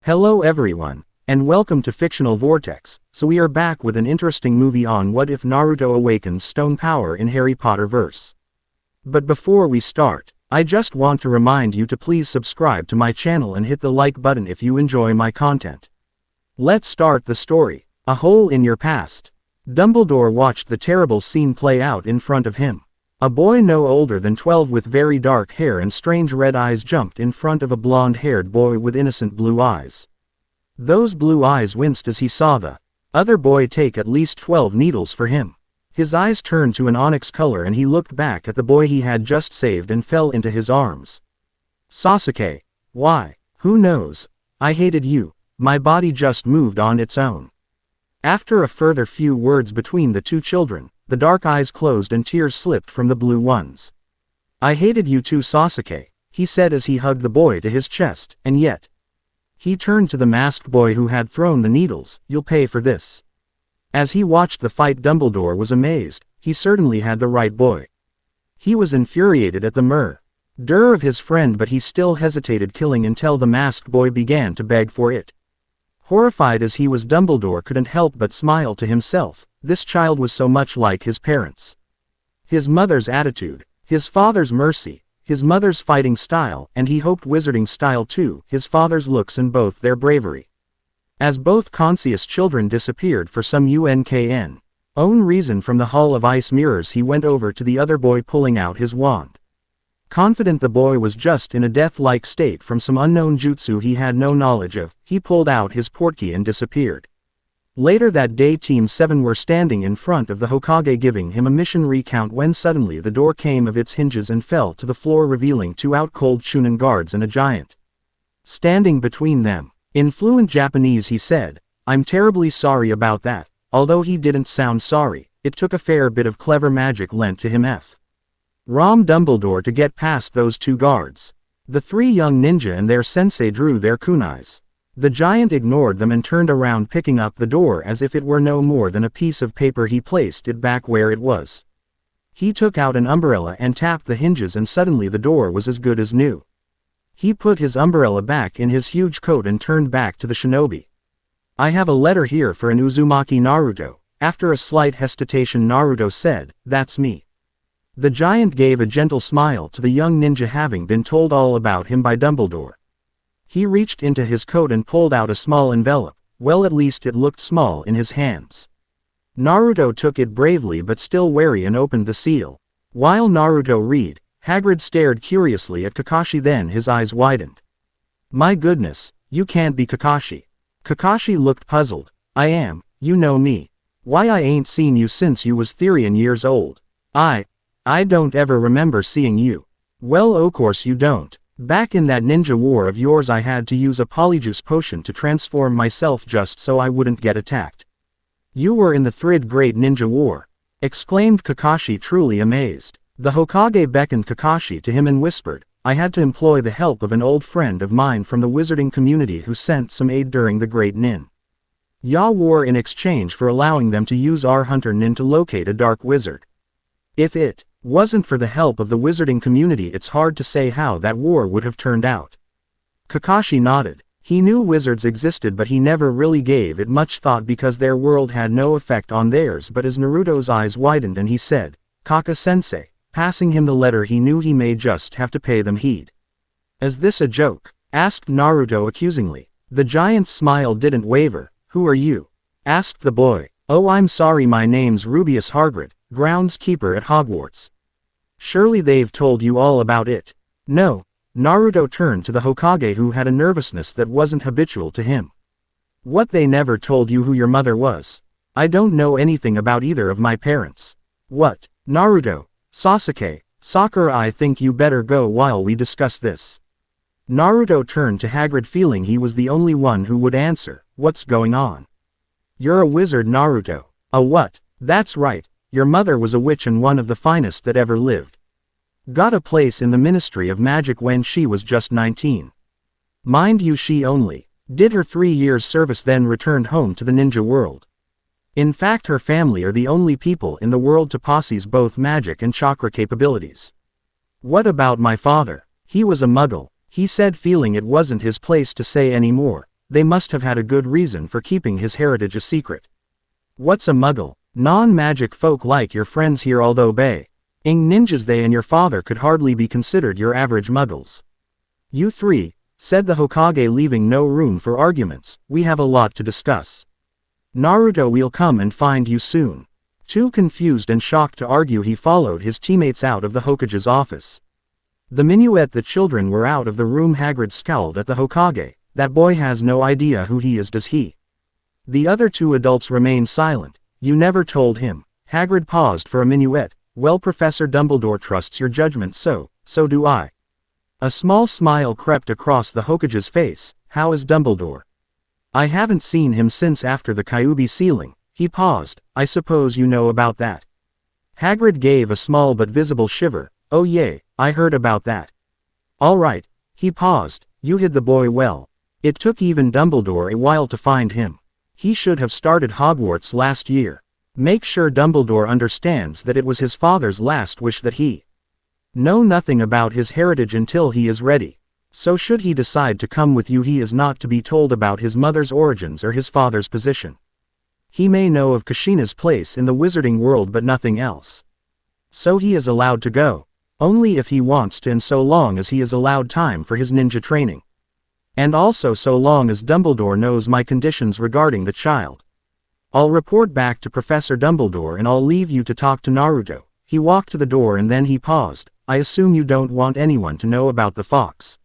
Hello everyone, and welcome to Fictional Vortex. So we are back with an interesting movie on what if Naruto Awakens stone power in Harry Potter verse. But before we start, I just want to remind you to please subscribe to my channel and hit the like button if you enjoy my content. Let's start the story. A hole in your past. Dumbledore watched the terrible scene play out in front of him. A boy no older than 12 with very dark hair and strange red eyes jumped in front of a blonde-haired boy with innocent blue eyes. Those blue eyes winced as he saw the other boy take at least 12 needles for him. His eyes turned to an onyx color and he looked back at the boy he had just saved and fell into his arms. Sasuke. Why? Who knows? I hated you. My body just moved on its own. After a further few words between the two children, the dark eyes closed and tears slipped from the blue ones. I hated you too, Sasuke, he said as he hugged the boy to his chest, and yet. He turned to the masked boy who had thrown the needles. You'll pay for this. As he watched the fight, Dumbledore was amazed. He certainly had the right boy. He was infuriated at the murder of his friend, but he still hesitated killing until the masked boy began to beg for it. Horrified as he was, Dumbledore couldn't help but smile to himself. This child was so much like his parents. His mother's attitude, his father's mercy, his mother's fighting style, and he hoped wizarding style too, his father's looks and both their bravery. As both conscious children disappeared for some own reason from the Hall of Ice Mirrors, he went over to the other boy pulling out his wand. Confident the boy was just in a death-like state from some unknown jutsu he had no knowledge of, he pulled out his portkey and disappeared. Later that day, Team 7 were standing in front of the Hokage giving him a mission recount when suddenly the door came of its hinges and fell to the floor, revealing two out-cold Chunin guards and a giant standing between them. In fluent Japanese he said, "I'm terribly sorry about that." Although he didn't sound sorry, it took a fair bit of clever magic lent to him from Dumbledore to get past those two guards. The three young ninja and their sensei drew their kunais. The giant ignored them and turned around, picking up the door as if it were no more than a piece of paper. He placed it back where it was. He took out an umbrella and tapped the hinges, and suddenly the door was as good as new. He put his umbrella back in his huge coat and turned back to the shinobi. "I have a letter here for an Uzumaki Naruto." After a slight hesitation, Naruto said, "That's me." The giant gave a gentle smile to the young ninja, having been told all about him by Dumbledore. He reached into his coat and pulled out a small envelope. Well, at least it looked small in his hands. Naruto took it bravely but still wary and opened the seal. While Naruto read, Hagrid stared curiously at Kakashi, then his eyes widened. "My goodness, you can't be Kakashi." Kakashi looked puzzled. "I am, you know me. Why, I ain't seen you since you was 13 years old. I don't ever remember seeing you." "Well, o' course you don't. Back in that ninja war of yours I had to use a polyjuice potion to transform myself just so I wouldn't get attacked." "You were in the third grade ninja war?" exclaimed Kakashi, truly amazed. The Hokage beckoned Kakashi to him and whispered, "I had to employ the help of an old friend of mine from the wizarding community who sent some aid during the Great Ninja War in exchange for allowing them to use our hunter Nin to locate a dark wizard. If it wasn't for the help of the wizarding community, it's hard to say how that war would have turned out." Kakashi nodded. He knew wizards existed, but he never really gave it much thought because their world had no effect on theirs. But as Naruto's eyes widened and he said, "Kaka-sensei," passing him the letter, he knew he may just have to pay them heed. "Is this a joke?" asked Naruto accusingly. The giant's smile didn't waver. "Who are you?" asked the boy. "Oh, I'm sorry, my name's Rubius Hagrid, groundskeeper at Hogwarts." "Surely they've told you all about it." "No." Naruto turned to the Hokage, who had a nervousness that wasn't habitual to him. "What, they never told you who your mother was?" "I don't know anything about either of my parents." "What?" "Naruto, Sasuke, Sakura, I think you better go while we discuss this." Naruto turned to Hagrid, feeling he was the only one who would answer. "What's going on?" "You're a wizard, Naruto." "A what?" "That's right. Your mother was a witch and one of the finest that ever lived. Got a place in the Ministry of Magic when she was just 19. Mind you, she only did her 3 years service, then returned home to the ninja world. In fact, her family are the only people in the world to possess both magic and chakra capabilities." "What about my father?" "He was a muggle," he said, feeling it wasn't his place to say any more. they must have had a good reason for keeping his heritage a secret. What's a muggle? Non-magic folk like your friends here, although being ninjas they and your father could hardly be considered your average muggles. You three, said the Hokage, leaving no room for arguments, we have a lot to discuss. Naruto, we'll come and find you soon. Too confused and shocked to argue, he followed his teammates out of the Hokage's office. The minuet the children were out of the room. Hagrid scowled at the Hokage. That boy has no idea who he is, does he? The other two adults remained silent. You never told him. Hagrid paused for a minuet. Well, Professor Dumbledore trusts your judgment, so do I. A small smile crept across the Hokage's face. How is Dumbledore? I haven't seen him since after the Kyuubi sealing. He paused. I suppose you know about that. Hagrid gave a small but visible shiver. Oh yay, I heard about that. All right. He paused. You hid the boy well. It took even Dumbledore a while to find him. He should have started Hogwarts last year. Make sure Dumbledore understands that it was his father's last wish that he know nothing about his heritage until he is ready. So should he decide to come with you, he is not to be told about his mother's origins or his father's position. He may know of Kushina's place in the wizarding world but nothing else. So he is allowed to go. Only if he wants to, and so long as he is allowed time for his ninja training. And also so long as Dumbledore knows my conditions regarding the child. I'll report back to Professor Dumbledore and I'll leave you to talk to Naruto. He walked to the door and then he paused. I assume you don't want anyone to know about the fox.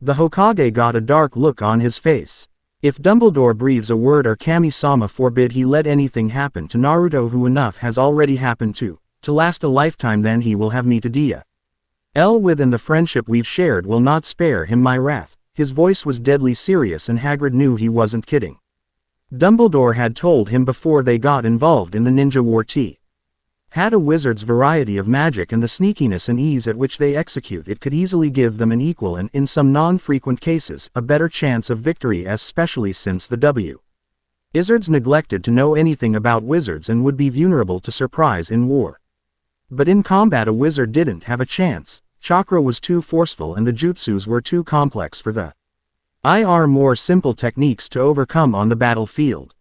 The Hokage got a dark look on his face. If Dumbledore breathes a word or Kami-sama forbid he let anything happen to Naruto, who enough has already happened to last a lifetime, then he will have me to deal with, and the friendship we've shared will not spare him my wrath. His voice was deadly serious and Hagrid knew he wasn't kidding. Dumbledore had told him before they got involved in the ninja war, had a wizard's variety of magic and the sneakiness and ease at which they execute it could easily give them an equal and, in some non-frequent cases, a better chance of victory, especially since the wizards neglected to know anything about wizards and would be vulnerable to surprise in war. But in combat a wizard didn't have a chance. Chakra was too forceful and the jutsus were too complex for the more simple techniques to overcome on the battlefield.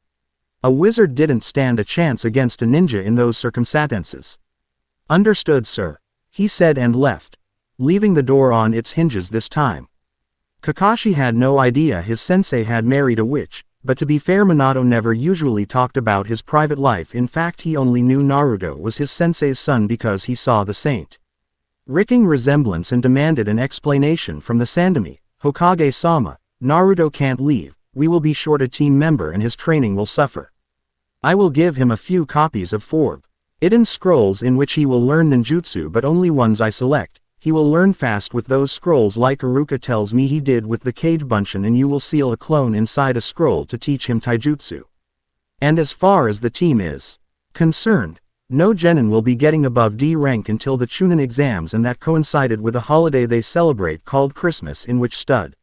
A wizard didn't stand a chance against a ninja in those circumstances. Understood, sir, he said and left, leaving the door on its hinges this time. Kakashi had no idea his sensei had married a witch, but to be fair, Minato never usually talked about his private life. In fact, he only knew Naruto was his sensei's son because he saw the saint-ricking resemblance and demanded an explanation from the Sandami. Hokage-sama, Naruto can't leave. We will be short a team member and his training will suffer. I will give him a few copies of Forbidden Scrolls in which he will learn ninjutsu, but only ones I select. He will learn fast with those scrolls, like Iruka tells me he did with the Cage Bunshin, and you will seal a clone inside a scroll to teach him taijutsu. And as far as the team is concerned, no genin will be getting above D rank until the Chunin exams, and that coincided with a holiday they celebrate called Christmas, in which students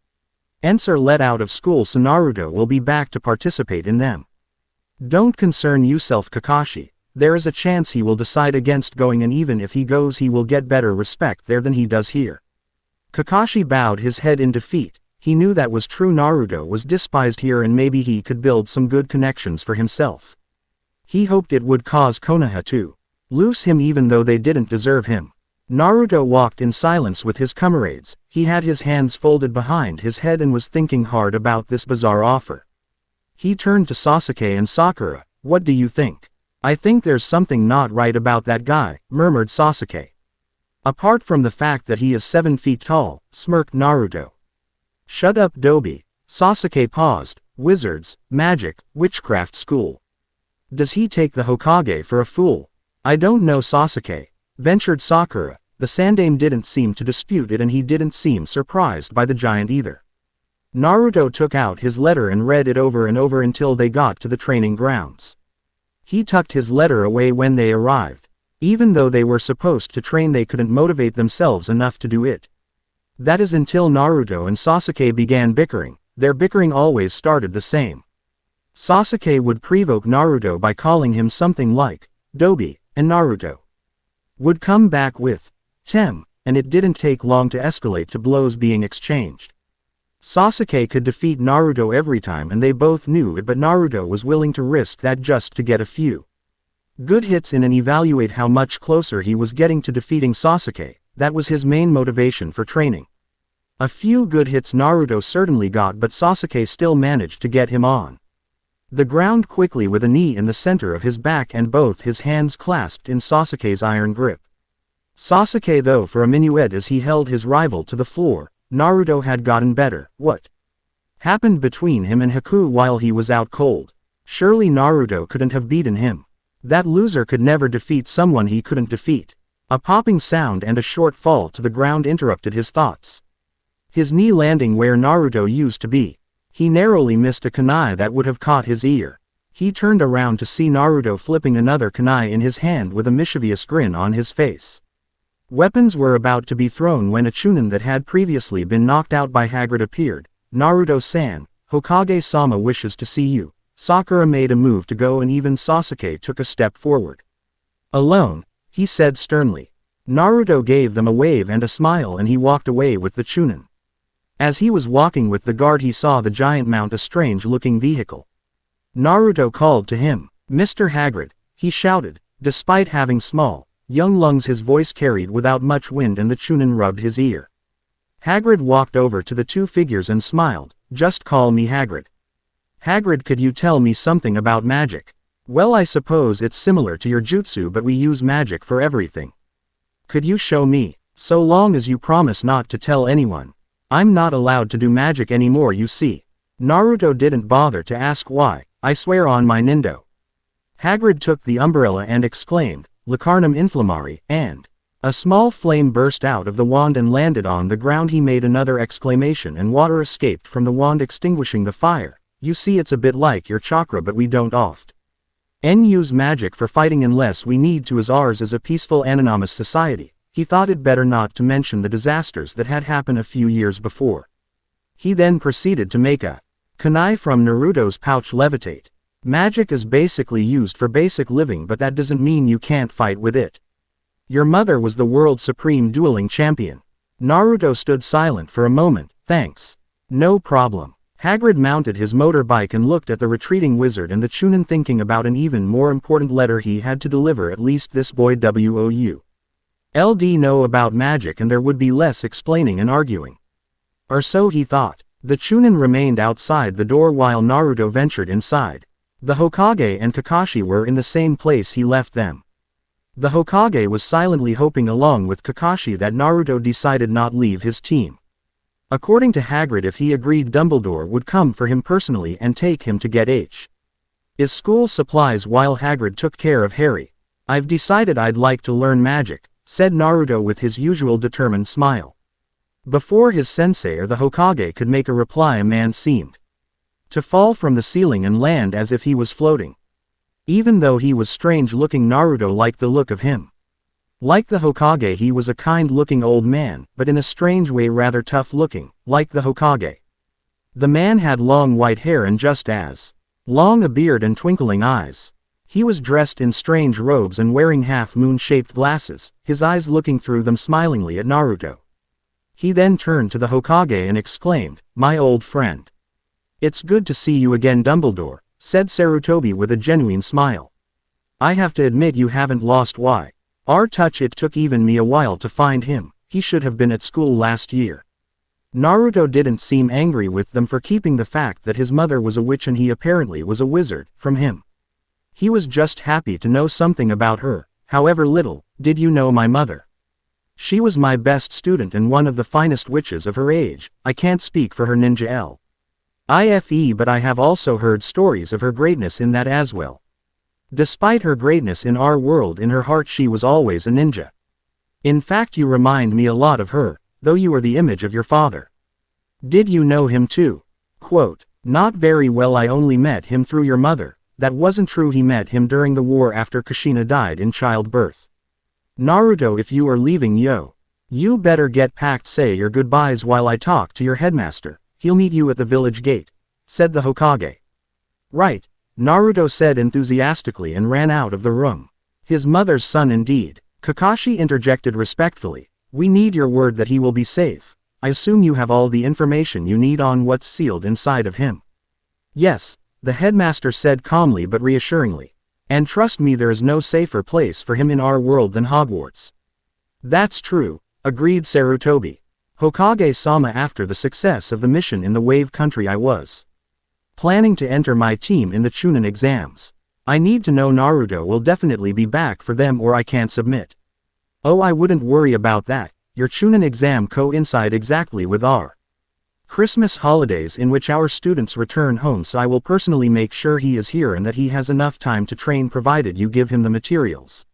are let out of school, so Naruto will be back to participate in them. Don't concern yourself, Kakashi. There is a chance he will decide against going, and even if he goes he will get better respect there than he does here. Kakashi bowed his head in defeat. He knew that was true. Naruto was despised here and maybe he could build some good connections for himself. He hoped it would cause Konoha to lose him even though they didn't deserve him. Naruto walked in silence with his comrades. He had his hands folded behind his head and was thinking hard about this bizarre offer. He turned to Sasuke and Sakura. What do you think? I think there's something not right about that guy, murmured Sasuke. Apart from the fact that he is 7 feet tall, smirked Naruto. Shut up, Dobi. Sasuke paused. Wizards, magic, witchcraft school. Does he take the Hokage for a fool? I don't know, Sasuke, ventured Sakura. The Sandame didn't seem to dispute it and he didn't seem surprised by the giant either. Naruto took out his letter and read it over and over until they got to the training grounds. He tucked his letter away when they arrived. Even though they were supposed to train, they couldn't motivate themselves enough to do it. That is until Naruto and Sasuke began bickering. Their bickering always started the same. Sasuke would provoke Naruto by calling him something like Dobi, and Naruto would come back with Tem, and it didn't take long to escalate to blows being exchanged. Sasuke could defeat Naruto every time and they both knew it, but Naruto was willing to risk that just to get a few good hits in and evaluate how much closer he was getting to defeating Sasuke. That was his main motivation for training. A few good hits Naruto certainly got, but Sasuke still managed to get him on the ground quickly with a knee in the center of his back and both his hands clasped in Sasuke's iron grip. Sasuke though for a minuet as he held his rival to the floor. Naruto had gotten better. What happened between him and Haku while he was out cold? Surely Naruto couldn't have beaten him. That loser could never defeat someone he couldn't defeat. A popping sound and a short fall to the ground interrupted his thoughts. His knee landing where Naruto used to be. He narrowly missed a kunai that would have caught his ear. He turned around to see Naruto flipping another kunai in his hand with a mischievous grin on his face. Weapons were about to be thrown when a Chunin that had previously been knocked out by Hagrid appeared. Naruto-san, Hokage-sama wishes to see you. Sakura made a move to go and even Sasuke took a step forward. Alone, he said sternly. Naruto gave them a wave and a smile and he walked away with the Chunin. As he was walking with the guard he saw the giant mount a strange-looking vehicle. Naruto called to him. Mr. Hagrid, he shouted. Despite having small, young lungs his voice carried without much wind and the Chunin rubbed his ear. Hagrid walked over to the two figures and smiled. Just call me Hagrid. Hagrid, could you tell me something about magic? Well, I suppose it's similar to your jutsu, but we use magic for everything. Could you show me? So long as you promise not to tell anyone. I'm not allowed to do magic anymore, you see. Naruto didn't bother to ask why. I swear on my Nindo. Hagrid took the umbrella and exclaimed, Lacarnum inflammari, and a small flame burst out of the wand and landed on the ground. He made another exclamation and water escaped from the wand extinguishing the fire. You see, it's a bit like your chakra, but we don't often use magic for fighting unless we need to, as ours is a peaceful anonymous society. He thought it better not to mention the disasters that had happened a few years before. He then proceeded to make a kunai from Naruto's pouch levitate. Magic is basically used for basic living, but that doesn't mean you can't fight with it. Your mother was the world's supreme dueling champion. Naruto stood silent for a moment. Thanks. No problem. Hagrid mounted his motorbike and looked at the retreating wizard and the Chunin, thinking about an even more important letter he had to deliver. At least this boy would know about magic and there would be less explaining and arguing. Or so he thought. The Chunin remained outside the door while Naruto ventured inside. The Hokage and Kakashi were in the same place he left them. The Hokage was silently hoping along with Kakashi that Naruto decided not leave his team. According to Hagrid, if he agreed, Dumbledore would come for him personally and take him to get his school supplies while Hagrid took care of Harry. I've decided I'd like to learn magic, said Naruto with his usual determined smile. Before his sensei or the Hokage could make a reply, a man seemed to fall from the ceiling and land as if he was floating. Even though he was strange looking, Naruto liked the look of him. Like the Hokage, he was a kind-looking old man, but in a strange way rather tough-looking, like the Hokage. The man had long white hair and just as long a beard and twinkling eyes. He was dressed in strange robes and wearing half-moon-shaped glasses, his eyes looking through them smilingly at Naruto. He then turned to the Hokage and exclaimed, "My old friend. It's good to see you again, Dumbledore," said Sarutobi with a genuine smile. "I have to admit you haven't lost our touch. It took even me a while to find him. He should have been at school last year." Naruto didn't seem angry with them for keeping the fact that his mother was a witch and he apparently was a wizard from him. He was just happy to know something about her, however little. "Did you know my mother? She was my best student and one of the finest witches of her age. I can't speak for her ninja life, but I have also heard stories of her greatness in that as well. Despite her greatness in our world, in her heart she was always a ninja. In fact, you remind me a lot of her, though you are the image of your father. Did you know him too?" Quote, "Not very well, I only met him through your mother." That wasn't true. He met him during the war after Kushina died in childbirth. "Naruto, if you are leaving, you better get packed. Say your goodbyes while I talk to your headmaster. He'll meet you at the village gate," said the Hokage. "Right," Naruto said enthusiastically and ran out of the room. His mother's son indeed. Kakashi interjected respectfully. "We need your word that he will be safe." I assume you have all the information you need on what's sealed inside of him. Yes, the headmaster said calmly but reassuringly. And trust me, there is no safer place for him in our world than Hogwarts. That's true, agreed Sarutobi. Hokage-sama, after the success of the mission in the Wave Country, I was planning to enter my team in the Chunin exams. I need to know Naruto will definitely be back for them or I can't submit. Oh, I wouldn't worry about that. Your Chunin exam coincide exactly with our Christmas holidays in which our students return home, so I will personally make sure he is here and that he has enough time to train provided you give him the materials.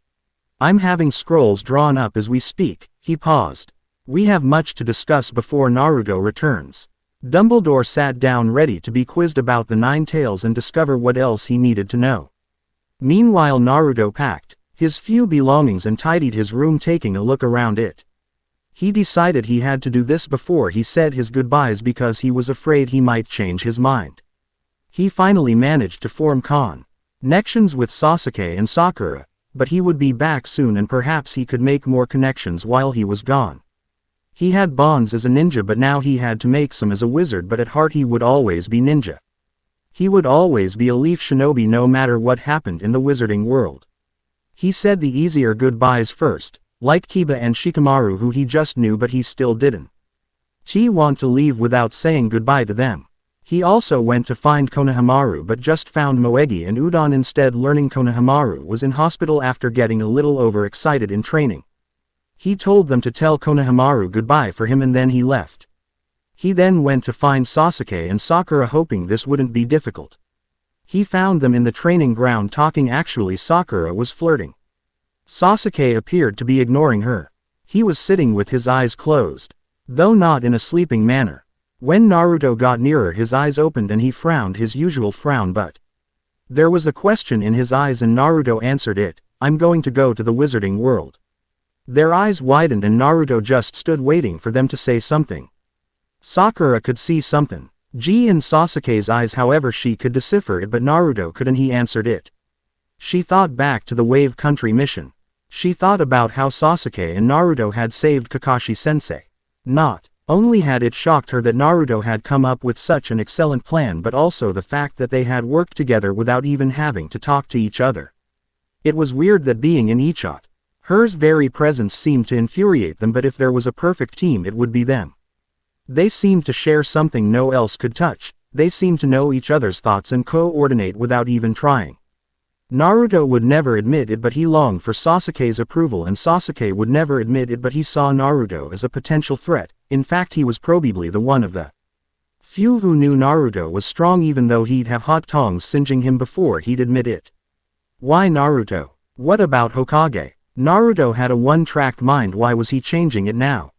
I'm having scrolls drawn up as we speak. He paused. We have much to discuss before Naruto returns. Dumbledore sat down ready to be quizzed about the Nine Tails and discover what else he needed to know. Meanwhile, Naruto packed his few belongings and tidied his room, taking a look around it. He decided he had to do this before he said his goodbyes because he was afraid he might change his mind. He finally managed to form connections with Sasuke and Sakura, but he would be back soon and perhaps he could make more connections while he was gone. He had bonds as a ninja, but now he had to make some as a wizard, but at heart he would always be ninja. He would always be a leaf shinobi no matter what happened in the wizarding world. He said the easier goodbyes first, like Kiba and Shikamaru, who he just knew but he still didn't want to leave without saying goodbye to them. He also went to find Konohamaru but just found Moegi and Udon instead, learning Konohamaru was in hospital after getting a little overexcited in training. He told them to tell Konohamaru goodbye for him and then he left. He then went to find Sasuke and Sakura, hoping this wouldn't be difficult. He found them in the training ground talking. Actually, Sakura was flirting. Sasuke appeared to be ignoring her. He was sitting with his eyes closed, though not in a sleeping manner. When Naruto got nearer, his eyes opened and he frowned his usual frown, but there was a question in his eyes and Naruto answered it. I'm going to go to the wizarding world. Their eyes widened and Naruto just stood waiting for them to say something. Sakura could see something in Sasuke's eyes, however she could decipher it but Naruto couldn't. He answered it. She thought back to the Wave Country mission. She thought about how Sasuke and Naruto had saved Kakashi-sensei. Not only had it shocked her that Naruto had come up with such an excellent plan, but also the fact that they had worked together without even having to talk to each other. It was weird that being in her very presence seemed to infuriate them, but if there was a perfect team it would be them. They seemed to share something no one else could touch. They seemed to know each other's thoughts and coordinate without even trying. Naruto would never admit it, but he longed for Sasuke's approval, and Sasuke would never admit it, but he saw Naruto as a potential threat. In fact, he was probably the one of the few who knew Naruto was strong, even though he'd have hot tongs singeing him before he'd admit it. Why Naruto? What about Hokage? Naruto had a one-track mind. Why was he changing it now?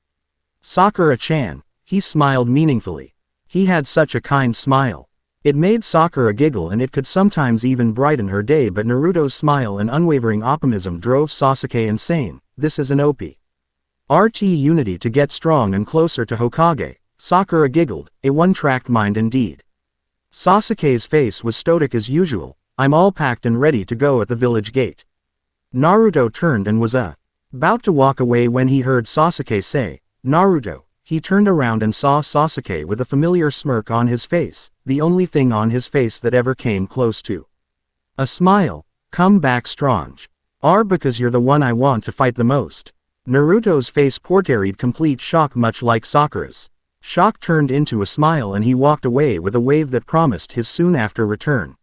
Sakura-chan. He smiled meaningfully. He had such a kind smile. It made Sakura giggle and it could sometimes even brighten her day, but Naruto's smile and unwavering optimism drove Sasuke insane. This is an RT unity to get strong and closer to Hokage. Sakura giggled, a one-track mind indeed. Sasuke's face was stoic as usual. I'm all packed and ready to go at the village gate. Naruto turned and was about to walk away when he heard Sasuke say, Naruto. He turned around and saw Sasuke with a familiar smirk on his face, the only thing on his face that ever came close to a smile. Come back strong. Because you're the one I want to fight the most. Naruto's face portrayed complete shock, much like Sakura's. Shock turned into a smile and he walked away with a wave that promised his soon after return.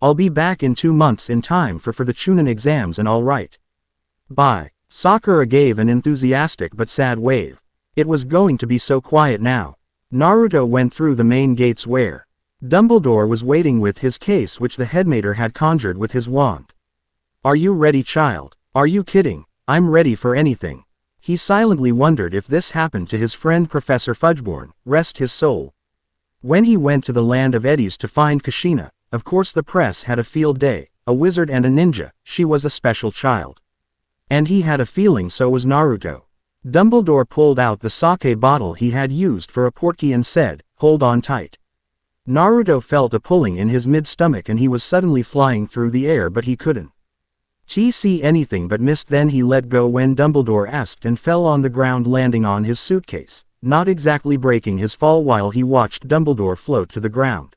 I'll be back in 2 months in time for the Chunin exams and all right. Bye. Sakura gave an enthusiastic but sad wave. It was going to be so quiet now. Naruto went through the main gates where Dumbledore was waiting with his case, which the headmater had conjured with his wand. Are you ready, child? Are you kidding? I'm ready for anything. He silently wondered if this happened to his friend Professor Fudgeborn, rest his soul. When he went to the land of eddies to find Kushina, of course the press had a field day. A wizard and a ninja, she was a special child. And he had a feeling so was Naruto. Dumbledore pulled out the sake bottle he had used for a portkey and said, hold on tight. Naruto felt a pulling in his mid-stomach and he was suddenly flying through the air, but he couldn't see anything but mist. Then he let go when Dumbledore asked and fell on the ground, landing on his suitcase. not exactly breaking his fall while he watched Dumbledore float to the ground.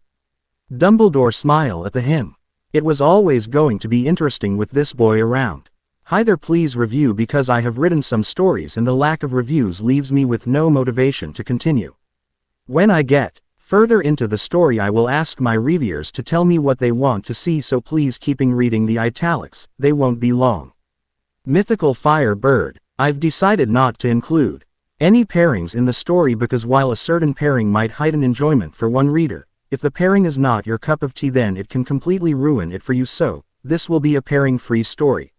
Dumbledore smiled at him. It was always going to be interesting with this boy around. Either please review because I have written some stories and the lack of reviews leaves me with no motivation to continue. When I get further into the story I will ask my reviewers to tell me what they want to see, so please keeping reading the italics, they won't be long. Mythical Fire Bird. I've decided not to include any pairings in the story because while a certain pairing might heighten enjoyment for one reader, if the pairing is not your cup of tea then it can completely ruin it for you, so this will be a pairing-free story.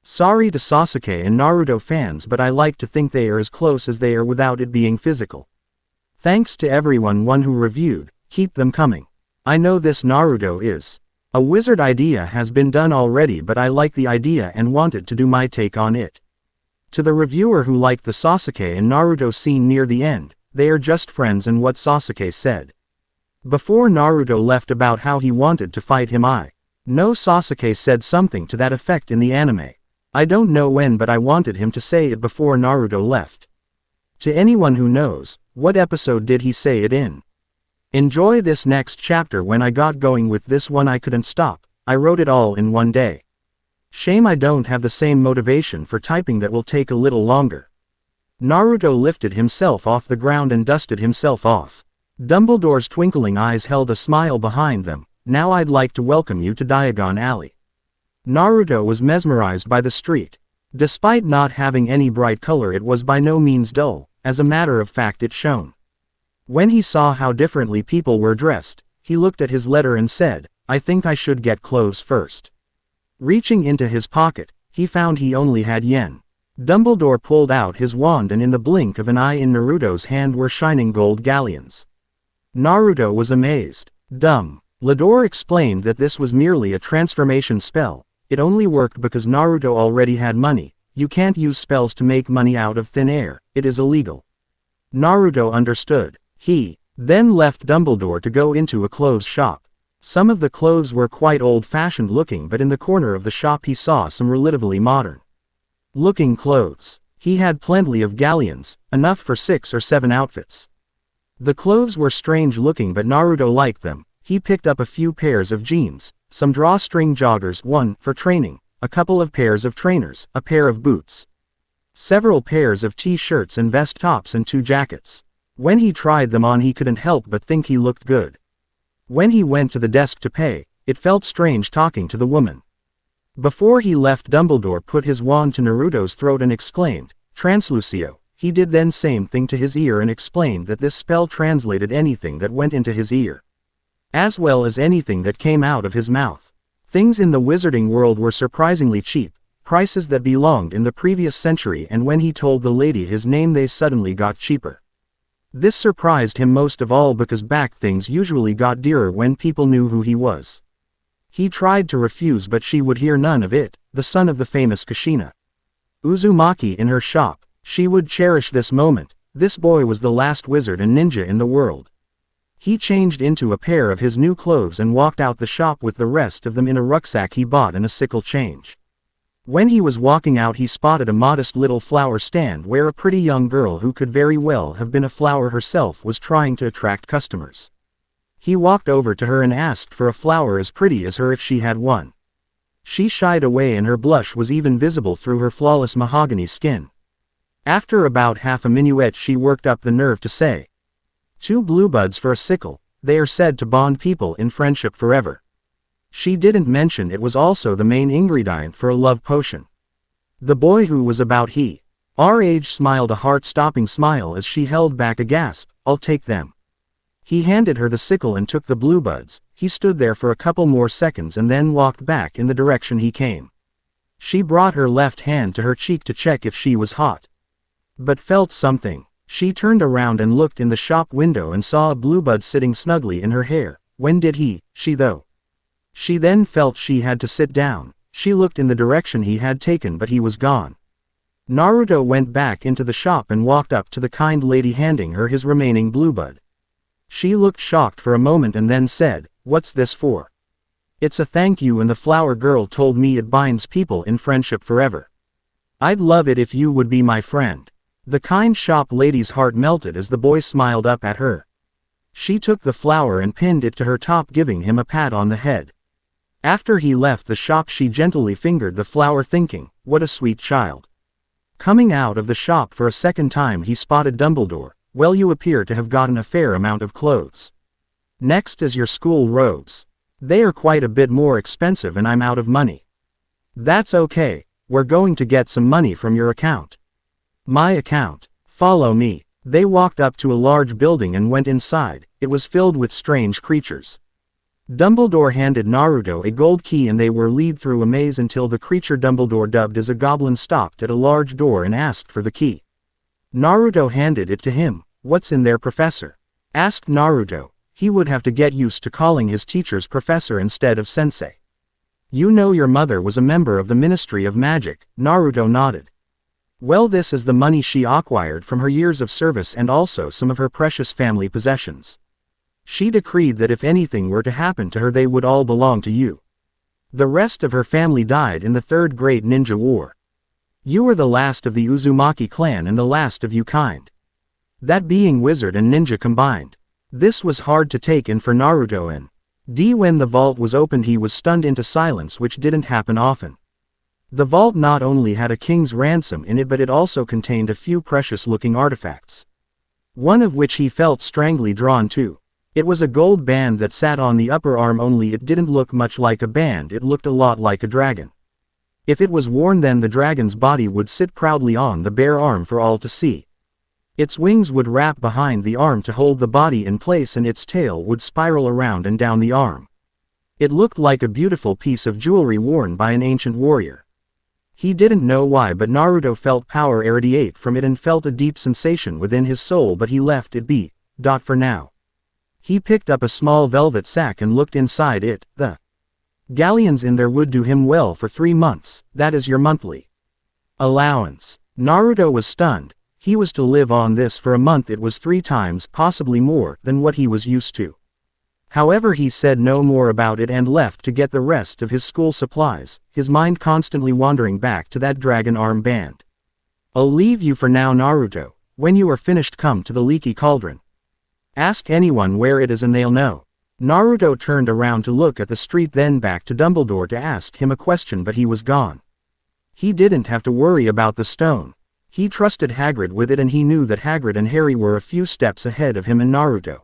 Sorry to Sasuke and Naruto fans, but I like to think they are as close as they are without it being physical. Thanks to everyone who reviewed, keep them coming. I know this Naruto is a wizard idea has been done already, but I like the idea and wanted to do my take on it. To the reviewer who liked the Sasuke and Naruto scene near the end, they are just friends and what Sasuke said before Naruto left about how he wanted to fight him, I know Sasuke said something to that effect in the anime. I don't know when, but I wanted him to say it before Naruto left. To anyone who knows, what episode did he say it in? Enjoy this next chapter. When I got going with this one I couldn't stop, I wrote it all in one day. Shame I don't have the same motivation for typing, that will take a little longer. Naruto lifted himself off the ground and dusted himself off. Dumbledore's twinkling eyes held a smile behind them. Now I'd like to welcome you to Diagon Alley. Naruto was mesmerized by the street. Despite not having any bright color, it was by no means dull, as a matter of fact it shone. When he saw how differently people were dressed, he looked at his letter and said, I think I should get clothes first. Reaching into his pocket, he found he only had yen. Dumbledore pulled out his wand and in the blink of an eye in Naruto's hand were shining gold galleons. Naruto was amazed. Dumbledore explained that this was merely a transformation spell. It only worked because Naruto already had money. You can't use spells to make money out of thin air, it is illegal. Naruto understood. He then left Dumbledore to go into a clothes shop. Some of the clothes were quite old-fashioned looking, but in the corner of the shop he saw some relatively modern looking clothes. He had plenty of galleons, enough for 6 or 7 outfits. The clothes were strange looking, but Naruto liked them. He picked up a few pairs of jeans, some drawstring joggers, one for training, a couple of pairs of trainers, a pair of boots, several pairs of t-shirts and vest tops and 2 jackets. When he tried them on he couldn't help but think he looked good. When he went to the desk to pay, it felt strange talking to the woman. Before he left, Dumbledore put his wand to Naruto's throat and exclaimed, Translucio. He did then same thing to his ear and explained that this spell translated anything that went into his ear, as well as anything that came out of his mouth. Things in the wizarding world were surprisingly cheap, prices that belonged in the previous century, and when he told the lady his name they suddenly got cheaper. This surprised him most of all because back things usually got dearer when people knew who he was. He tried to refuse but she would hear none of it, the son of the famous Kushina Uzumaki in her shop. She would cherish this moment. This boy was the last wizard and ninja in the world. He changed into a pair of his new clothes and walked out the shop with the rest of them in a rucksack he bought and a sickle change. When he was walking out he spotted a modest little flower stand where a pretty young girl who could very well have been a flower herself was trying to attract customers. He walked over to her and asked for a flower as pretty as her if she had one. She shied away and her blush was even visible through her flawless mahogany skin. After about half a minuet she worked up the nerve to say, 2 bluebuds for a sickle, they are said to bond people in friendship forever. She didn't mention it was also the main ingredient for a love potion. The boy who was about her age smiled a heart-stopping smile as she held back a gasp. I'll take them. He handed her the sickle and took the bluebuds. He stood there for a couple more seconds and then walked back in the direction he came. She brought her left hand to her cheek to check if she was hot, but felt something. She turned around and looked in the shop window and saw a bluebud sitting snugly in her hair. When did she though? She then felt she had to sit down. She looked in the direction he had taken but he was gone. Naruto went back into the shop and walked up to the kind lady handing her his remaining bluebud. She looked shocked for a moment and then said, "What's this for?" "It's a thank you and the flower girl told me it binds people in friendship forever. I'd love it if you would be my friend." The kind shop lady's heart melted as the boy smiled up at her. She took the flower and pinned it to her top, giving him a pat on the head. After he left the shop, she gently fingered the flower, thinking, what a sweet child. Coming out of the shop for a second time, he spotted Dumbledore. Well, you appear to have gotten a fair amount of clothes. Next is your school robes. They are quite a bit more expensive and I'm out of money. That's okay, we're going to get some money from your account. My account. Follow me. They walked up to a large building and went inside. It was filled with strange creatures. Dumbledore handed Naruto a gold key and they were led through a maze until the creature Dumbledore dubbed as a goblin stopped at a large door and asked for the key. Naruto handed it to him. What's in there, Professor? Asked Naruto. He would have to get used to calling his teachers Professor instead of Sensei. You know your mother was a member of the Ministry of Magic, Naruto nodded. Well, this is the money she acquired from her years of service and also some of her precious family possessions. She decreed that if anything were to happen to her, they would all belong to you. The rest of her family died in the Third Great Ninja War. You were the last of the Uzumaki clan and the last of you kind. That being wizard and ninja combined. This was hard to take in for Naruto and when the vault was opened, he was stunned into silence, which didn't happen often. The vault not only had a king's ransom in it, but it also contained a few precious-looking artifacts. One of which he felt strangely drawn to. It was a gold band that sat on the upper arm, only it didn't look much like a band, it looked a lot like a dragon. If it was worn, then the dragon's body would sit proudly on the bare arm for all to see. Its wings would wrap behind the arm to hold the body in place and its tail would spiral around and down the arm. It looked like a beautiful piece of jewelry worn by an ancient warrior. He didn't know why, but Naruto felt power irradiate from it and felt a deep sensation within his soul, but he left it be, for now. He picked up a small velvet sack and looked inside it. The galleons in there would do him well for 3 months, that is your monthly allowance. Naruto was stunned. He was to live on this for a month. It was 3 times, possibly more, than what he was used to. However, he said no more about it and left to get the rest of his school supplies, his mind constantly wandering back to that dragon arm band. I'll leave you for now, Naruto. When you are finished, come to the Leaky Cauldron. Ask anyone where it is and they'll know. Naruto turned around to look at the street, then back to Dumbledore to ask him a question, but he was gone. He didn't have to worry about the stone. He trusted Hagrid with it, and he knew that Hagrid and Harry were a few steps ahead of him and Naruto.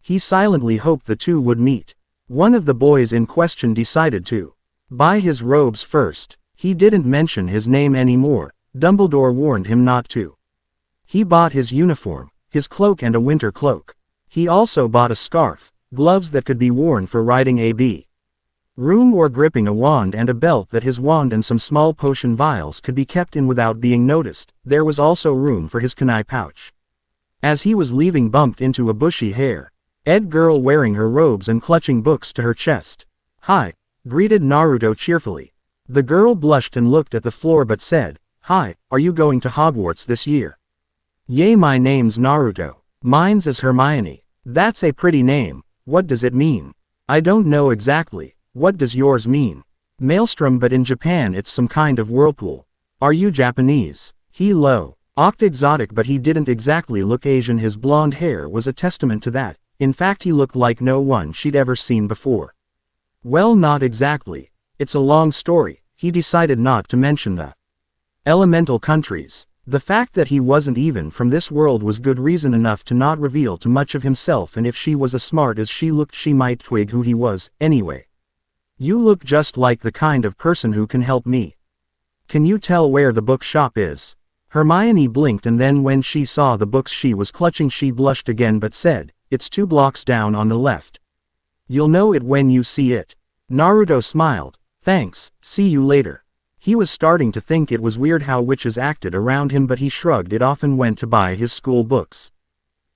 He silently hoped the two would meet. One of the boys in question decided to buy his robes first. He didn't mention his name anymore. Dumbledore warned him not to. He bought his uniform, his cloak and a winter cloak. He also bought a scarf, gloves that could be worn for riding a broom or gripping a wand, and a belt that his wand and some small potion vials could be kept in without being noticed. There was also room for his kunai pouch. As he was leaving, bumped into a bushy haired girl wearing her robes and clutching books to her chest. Hi, greeted Naruto cheerfully. The girl blushed and looked at the floor but said, Hi, are you going to Hogwarts this year? Yay, my name's Naruto. Mine's is Hermione. That's a pretty name. What does it mean? I don't know exactly. What does yours mean? Maelstrom, but in Japan it's some kind of whirlpool. Are you Japanese? He looked exotic, but he didn't exactly look Asian. His blonde hair was a testament to that. In fact, he looked like no one she'd ever seen before. Well, not exactly. It's a long story. He decided not to mention the elemental countries. The fact that he wasn't even from this world was good reason enough to not reveal too much of himself, and if she was as smart as she looked, she might twig who he was. Anyway. You look just like the kind of person who can help me. Can you tell where the bookshop is? Hermione blinked, and then when she saw the books she was clutching, she blushed again but said, It's 2 blocks down on the left. You'll know it when you see it. Naruto smiled. Thanks, see you later. He was starting to think it was weird how witches acted around him, but he shrugged it off and went to buy his school books.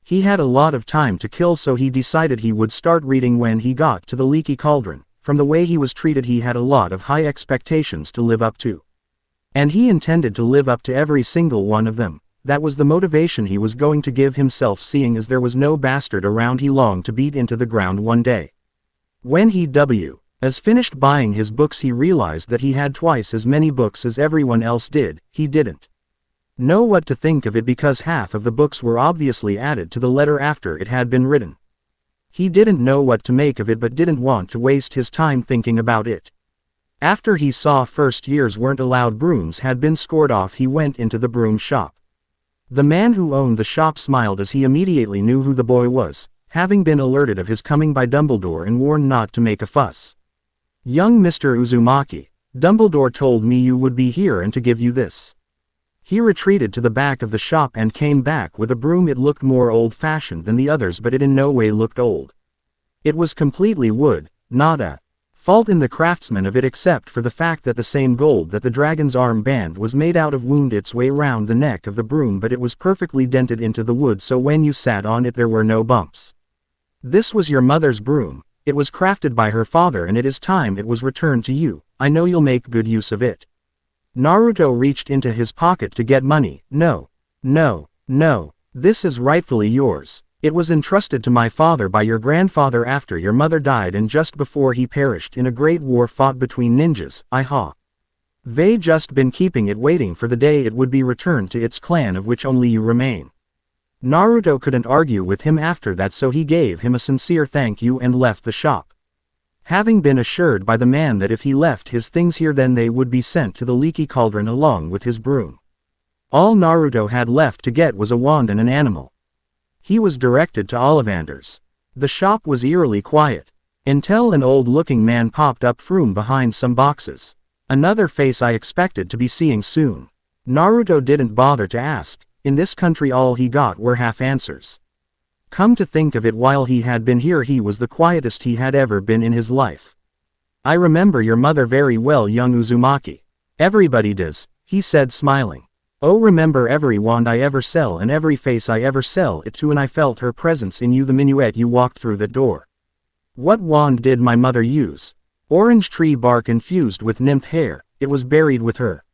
He had a lot of time to kill, so he decided he would start reading when he got to the Leaky Cauldron. From the way he was treated, he had a lot of high expectations to live up to. And he intended to live up to every single one of them. That was the motivation he was going to give himself, seeing as there was no bastard around he longed to beat into the ground one day. When he was finished buying his books, he realized that he had twice as many books as everyone else did. He didn't know what to think of it because half of the books were obviously added to the letter after it had been written. He didn't know what to make of it but didn't want to waste his time thinking about it. After he saw first years weren't allowed brooms had been scored off, he went into the broom shop. The man who owned the shop smiled as he immediately knew who the boy was, having been alerted of his coming by Dumbledore and warned not to make a fuss. "Young Mr. Uzumaki, Dumbledore told me you would be here and to give you this." He retreated to the back of the shop and came back with a broom. It looked more old-fashioned than the others, but it in no way looked old. It was completely wood, not a fault in the craftsman of it except for the fact that the same gold that the dragon's armband was made out of wound its way round the neck of the broom, but it was perfectly dented into the wood so when you sat on it there were no bumps. "This was your mother's broom. It was crafted by her father and it is time it was returned to you. I know you'll make good use of it." Naruto reached into his pocket to get money. "No. No. No. This is rightfully yours. It was entrusted to my father by your grandfather after your mother died and just before he perished in a great war fought between ninjas. They just been keeping it waiting for the day it would be returned to its clan of which only you remain." Naruto couldn't argue with him after that, so he gave him a sincere thank you and left the shop. Having been assured by the man that if he left his things here then they would be sent to the Leaky Cauldron along with his broom. All Naruto had left to get was a wand and an animal. He was directed to Ollivander's. The shop was eerily quiet, until an old-looking man popped up from behind some boxes. Another face I expected to be seeing soon. Naruto didn't bother to ask. In this country all he got were half answers. Come to think of it, while he had been here he was the quietest he had ever been in his life. "I remember your mother very well, young Uzumaki." "Everybody does," he said smiling. "Oh, remember every wand I ever sell and every face I ever sell it to, and I felt her presence in you the minuet you walked through that door." "What wand did my mother use?" "Orange tree bark infused with nymph hair. It was buried with her."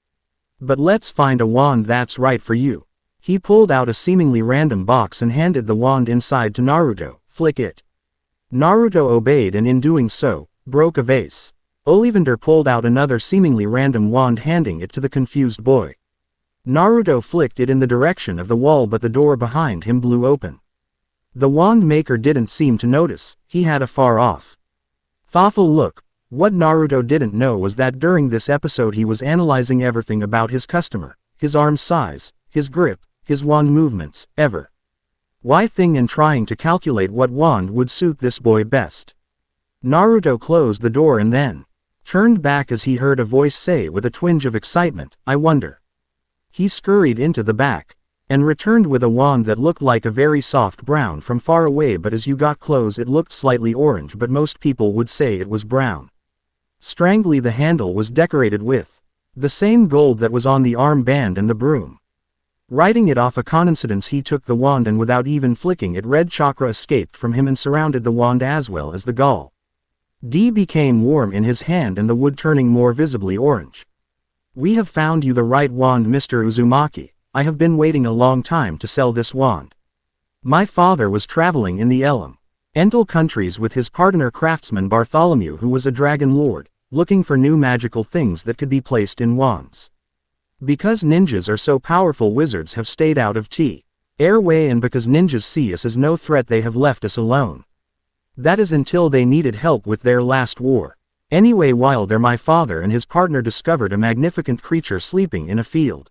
"But let's find a wand that's right for you." He pulled out a seemingly random box and handed the wand inside to Naruto. "Flick it." Naruto obeyed and in doing so, broke a vase. Ollivander pulled out another seemingly random wand, handing it to the confused boy. Naruto flicked it in the direction of the wall, but the door behind him blew open. The wand maker didn't seem to notice. He had a far-off, thoughtful look. What Naruto didn't know was that during this episode he was analyzing everything about his customer, his arm size, his grip, his wand movements, everything, and trying to calculate what wand would suit this boy best. Naruto closed the door and then turned back as he heard a voice say with a twinge of excitement, "I wonder." He scurried into the back and returned with a wand that looked like a very soft brown from far away, but as you got close it looked slightly orange, but most people would say it was brown. Strangely, the handle was decorated with the same gold that was on the armband and the broom. Writing it off a coincidence, he took the wand and without even flicking it, red chakra escaped from him and surrounded the wand as well as the gall. D became warm in his hand and the wood turning more visibly orange. "We have found you the right wand, Mr. Uzumaki. I have been waiting a long time to sell this wand. My father was traveling in the Elemental countries with his partner craftsman Bartholomew, who was a dragon lord, looking for new magical things that could be placed in wands. Because ninjas are so powerful, wizards have stayed out of our way, and because ninjas see us as no threat they have left us alone. That is until they needed help with their last war. Anyway, while there my father and his partner discovered a magnificent creature sleeping in a field.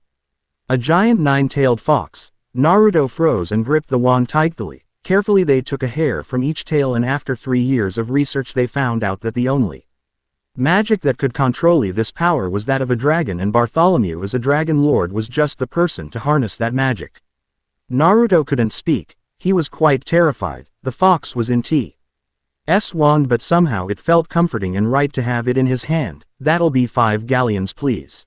A giant nine-tailed fox." Naruto froze and gripped the wand tightly. Carefully they took a hair from each tail, and after 3 years of research they found out that the only magic that could control this power was that of a dragon, and Bartholomew as a dragon lord was just the person to harness that magic. Naruto couldn't speak. He was quite terrified. The fox was in T's wand, but somehow it felt comforting and right to have it in his hand. "That'll be 5 galleons, please."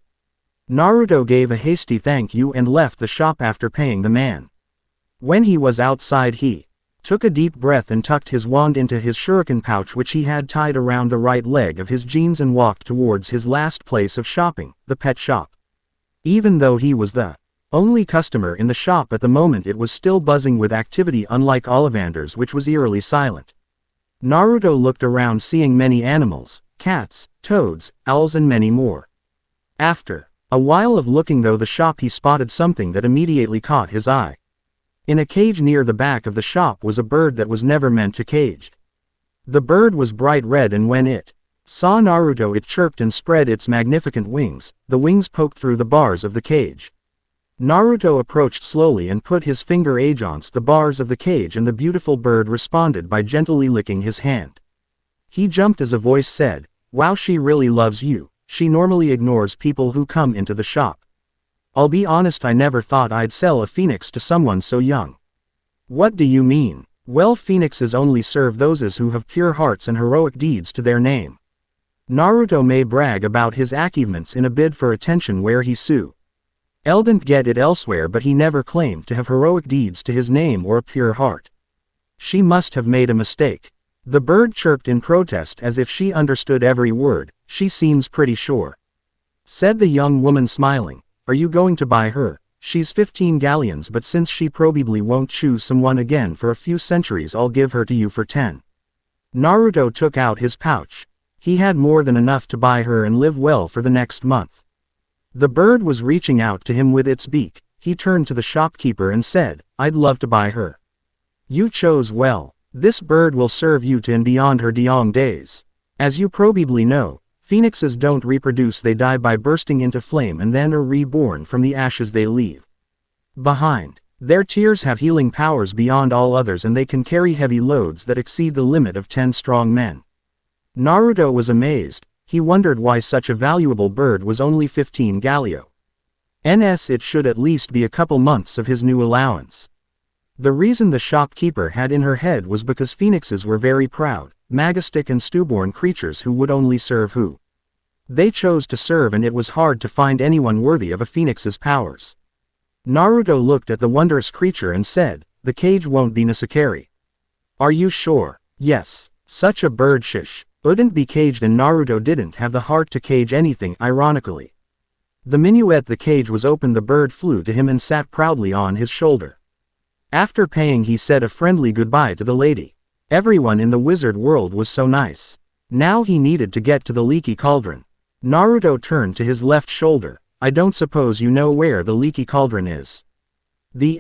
Naruto gave a hasty thank you and left the shop after paying the man. When he was outside he took a deep breath and tucked his wand into his shuriken pouch, which he had tied around the right leg of his jeans, and walked towards his last place of shopping, the pet shop. Even though he was the only customer in the shop at the moment, it was still buzzing with activity, unlike Ollivander's, which was eerily silent. Naruto looked around, seeing many animals, cats, toads, owls and many more. After A while of looking through the shop he spotted something that immediately caught his eye. In a cage near the back of the shop was a bird that was never meant to caged. The bird was bright red, and when it saw Naruto it chirped and spread its magnificent wings. The wings poked through the bars of the cage. Naruto approached slowly and put his finger against the bars of the cage, and the beautiful bird responded by gently licking his hand. He jumped as a voice said, "Wow, she really loves you. She normally ignores people who come into the shop. I'll be honest, I never thought I'd sell a phoenix to someone so young." "What do you mean?" "Well, phoenixes only serve those who have pure hearts and heroic deeds to their name." Naruto may brag about his achievements in a bid for attention where he didn't get it elsewhere, but he never claimed to have heroic deeds to his name or a pure heart. She must have made a mistake. The bird chirped in protest as if she understood every word. "She seems pretty sure," said the young woman smiling. "Are you going to buy her? She's 15 galleons, but since she probably won't choose someone again for a few centuries, I'll give her to you for 10. Naruto took out his pouch. He had more than enough to buy her and live well for the next month. The bird was reaching out to him with its beak. He turned to the shopkeeper and said, "I'd love to buy her. You chose well. This bird will serve you to and beyond her young days. As you probably know, phoenixes don't reproduce, they die by bursting into flame and then are reborn from the ashes they leave behind. Their tears have healing powers beyond all others, and they can carry heavy loads that exceed the limit of 10 strong men." Naruto was amazed. He wondered why such a valuable bird was only 15 galleons. It should at least be a couple months of his new allowance. The reason the shopkeeper had in her head was because phoenixes were very proud, majestic and stillborn creatures who would only serve who they chose to serve, and it was hard to find anyone worthy of a phoenix's powers. Naruto looked at the wondrous creature and said, "The cage won't be necessary." "Are you sure?" "Yes. Such a bird wouldn't be caged," and Naruto didn't have the heart to cage anything, ironically. The minute the cage was open, the bird flew to him and sat proudly on his shoulder. After paying, he said a friendly goodbye to the lady. Everyone in the wizard world was so nice. Now he needed to get to the Leaky Cauldron. Naruto turned to his left shoulder. "I don't suppose you know where the Leaky Cauldron is?" The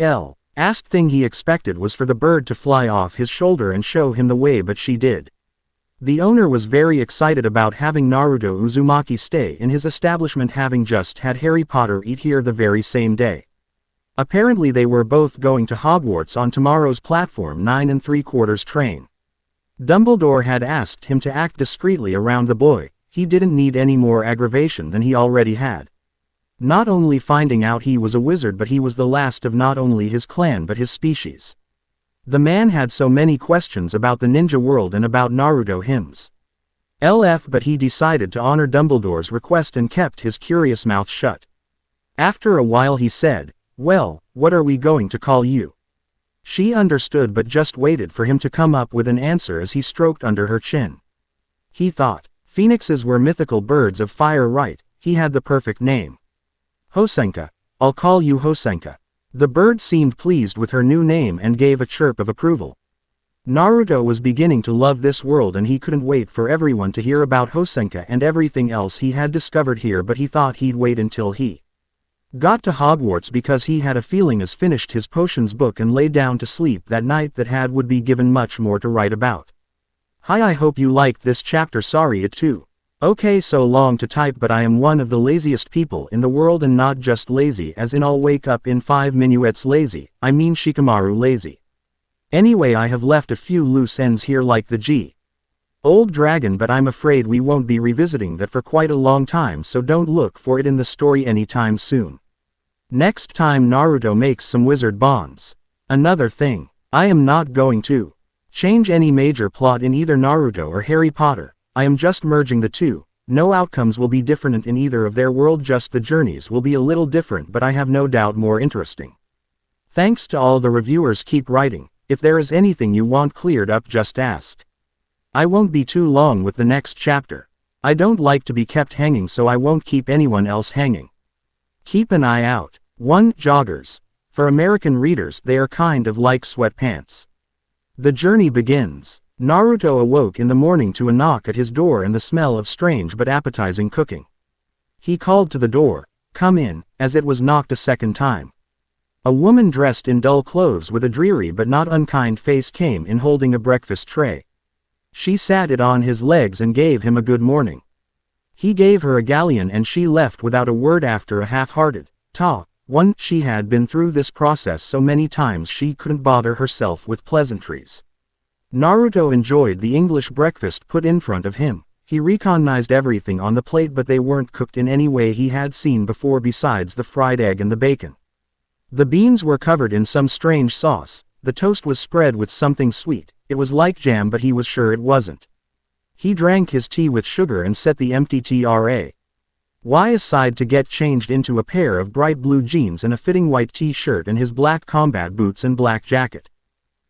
last thing he expected was for the bird to fly off his shoulder and show him the way, but she did. The owner was very excited about having Naruto Uzumaki stay in his establishment, having just had Harry Potter eat here the very same day. Apparently they were both going to Hogwarts on tomorrow's platform 9 3/4 train. Dumbledore had asked him to act discreetly around the boy. He didn't need any more aggravation than he already had. Not only finding out he was a wizard, but he was the last of not only his clan but his species. The man had so many questions about the ninja world and about Naruto himself, but he decided to honor Dumbledore's request and kept his curious mouth shut. After a while he said, "Well, what are we going to call you?" She understood but just waited for him to come up with an answer as he stroked under her chin. He thought, phoenixes were mythical birds of fire, right? He had the perfect name. "Hosenka. I'll call you Hosenka." The bird seemed pleased with her new name and gave a chirp of approval. Naruto was beginning to love this world, and he couldn't wait for everyone to hear about Hosenka and everything else he had discovered here, but he thought he'd wait until he got to Hogwarts because he had a feeling as finished his potions book and lay down to sleep that night that would be given much more to write about. Hi, I hope you liked this chapter. Sorry it too. Okay, so long to type, but I am one of the laziest people in the world, and not just lazy as in I'll wake up in 5 minutes lazy, I mean Shikamaru lazy. Anyway, I have left a few loose ends here like the old dragon, but I'm afraid we won't be revisiting that for quite a long time, so don't look for it in the story anytime soon. Next time Naruto makes some wizard bonds. Another thing, I am not going to change any major plot in either Naruto or Harry Potter. I am just merging the two. No outcomes will be different in either of their world, just the journeys will be a little different, but I have no doubt more interesting. Thanks to all the reviewers. Keep writing. If there is anything you want cleared up, just ask. I won't be too long with the next chapter. I don't like to be kept hanging, so I won't keep anyone else hanging. Keep an eye out. 1. Joggers. For American readers, they are kind of like sweatpants. The journey begins. Naruto awoke in the morning to a knock at his door and the smell of strange but appetizing cooking. He called to the door. "Come in," as it was knocked a second time. A woman dressed in dull clothes with a dreary but not unkind face came in holding a breakfast tray. She sat it on his legs and gave him a good morning. He gave her a galleon and she left without a word after a half-hearted one. She had been through this process so many times she couldn't bother herself with pleasantries. Naruto enjoyed the English breakfast put in front of him. He recognized everything on the plate, but they weren't cooked in any way he had seen before besides the fried egg and the bacon. The beans were covered in some strange sauce, the toast was spread with something sweet, it was like jam but he was sure it wasn't. He drank his tea with sugar and set the empty tray aside to get changed into a pair of bright blue jeans and a fitting white t-shirt and his black combat boots and black jacket.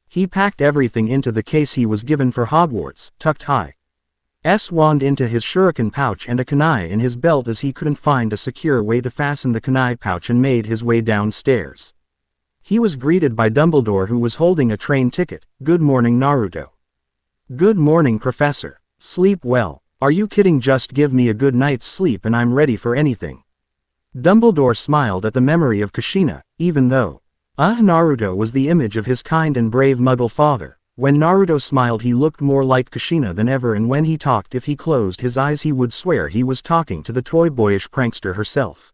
He packed everything into the case he was given for Hogwarts, tucked his wand into his shuriken pouch and a kunai in his belt as he couldn't find a secure way to fasten the kunai pouch, and made his way downstairs. He was greeted by Dumbledore, who was holding a train ticket. "Good morning, Naruto." "Good morning, Professor. Sleep well." "Are you kidding? Just give me a good night's sleep and I'm ready for anything." Dumbledore smiled at the memory of Kushina, even though Naruto was the image of his kind and brave Muggle father. When Naruto smiled he looked more like Kushina than ever, and when he talked, if he closed his eyes he would swear he was talking to the toy-boyish prankster herself.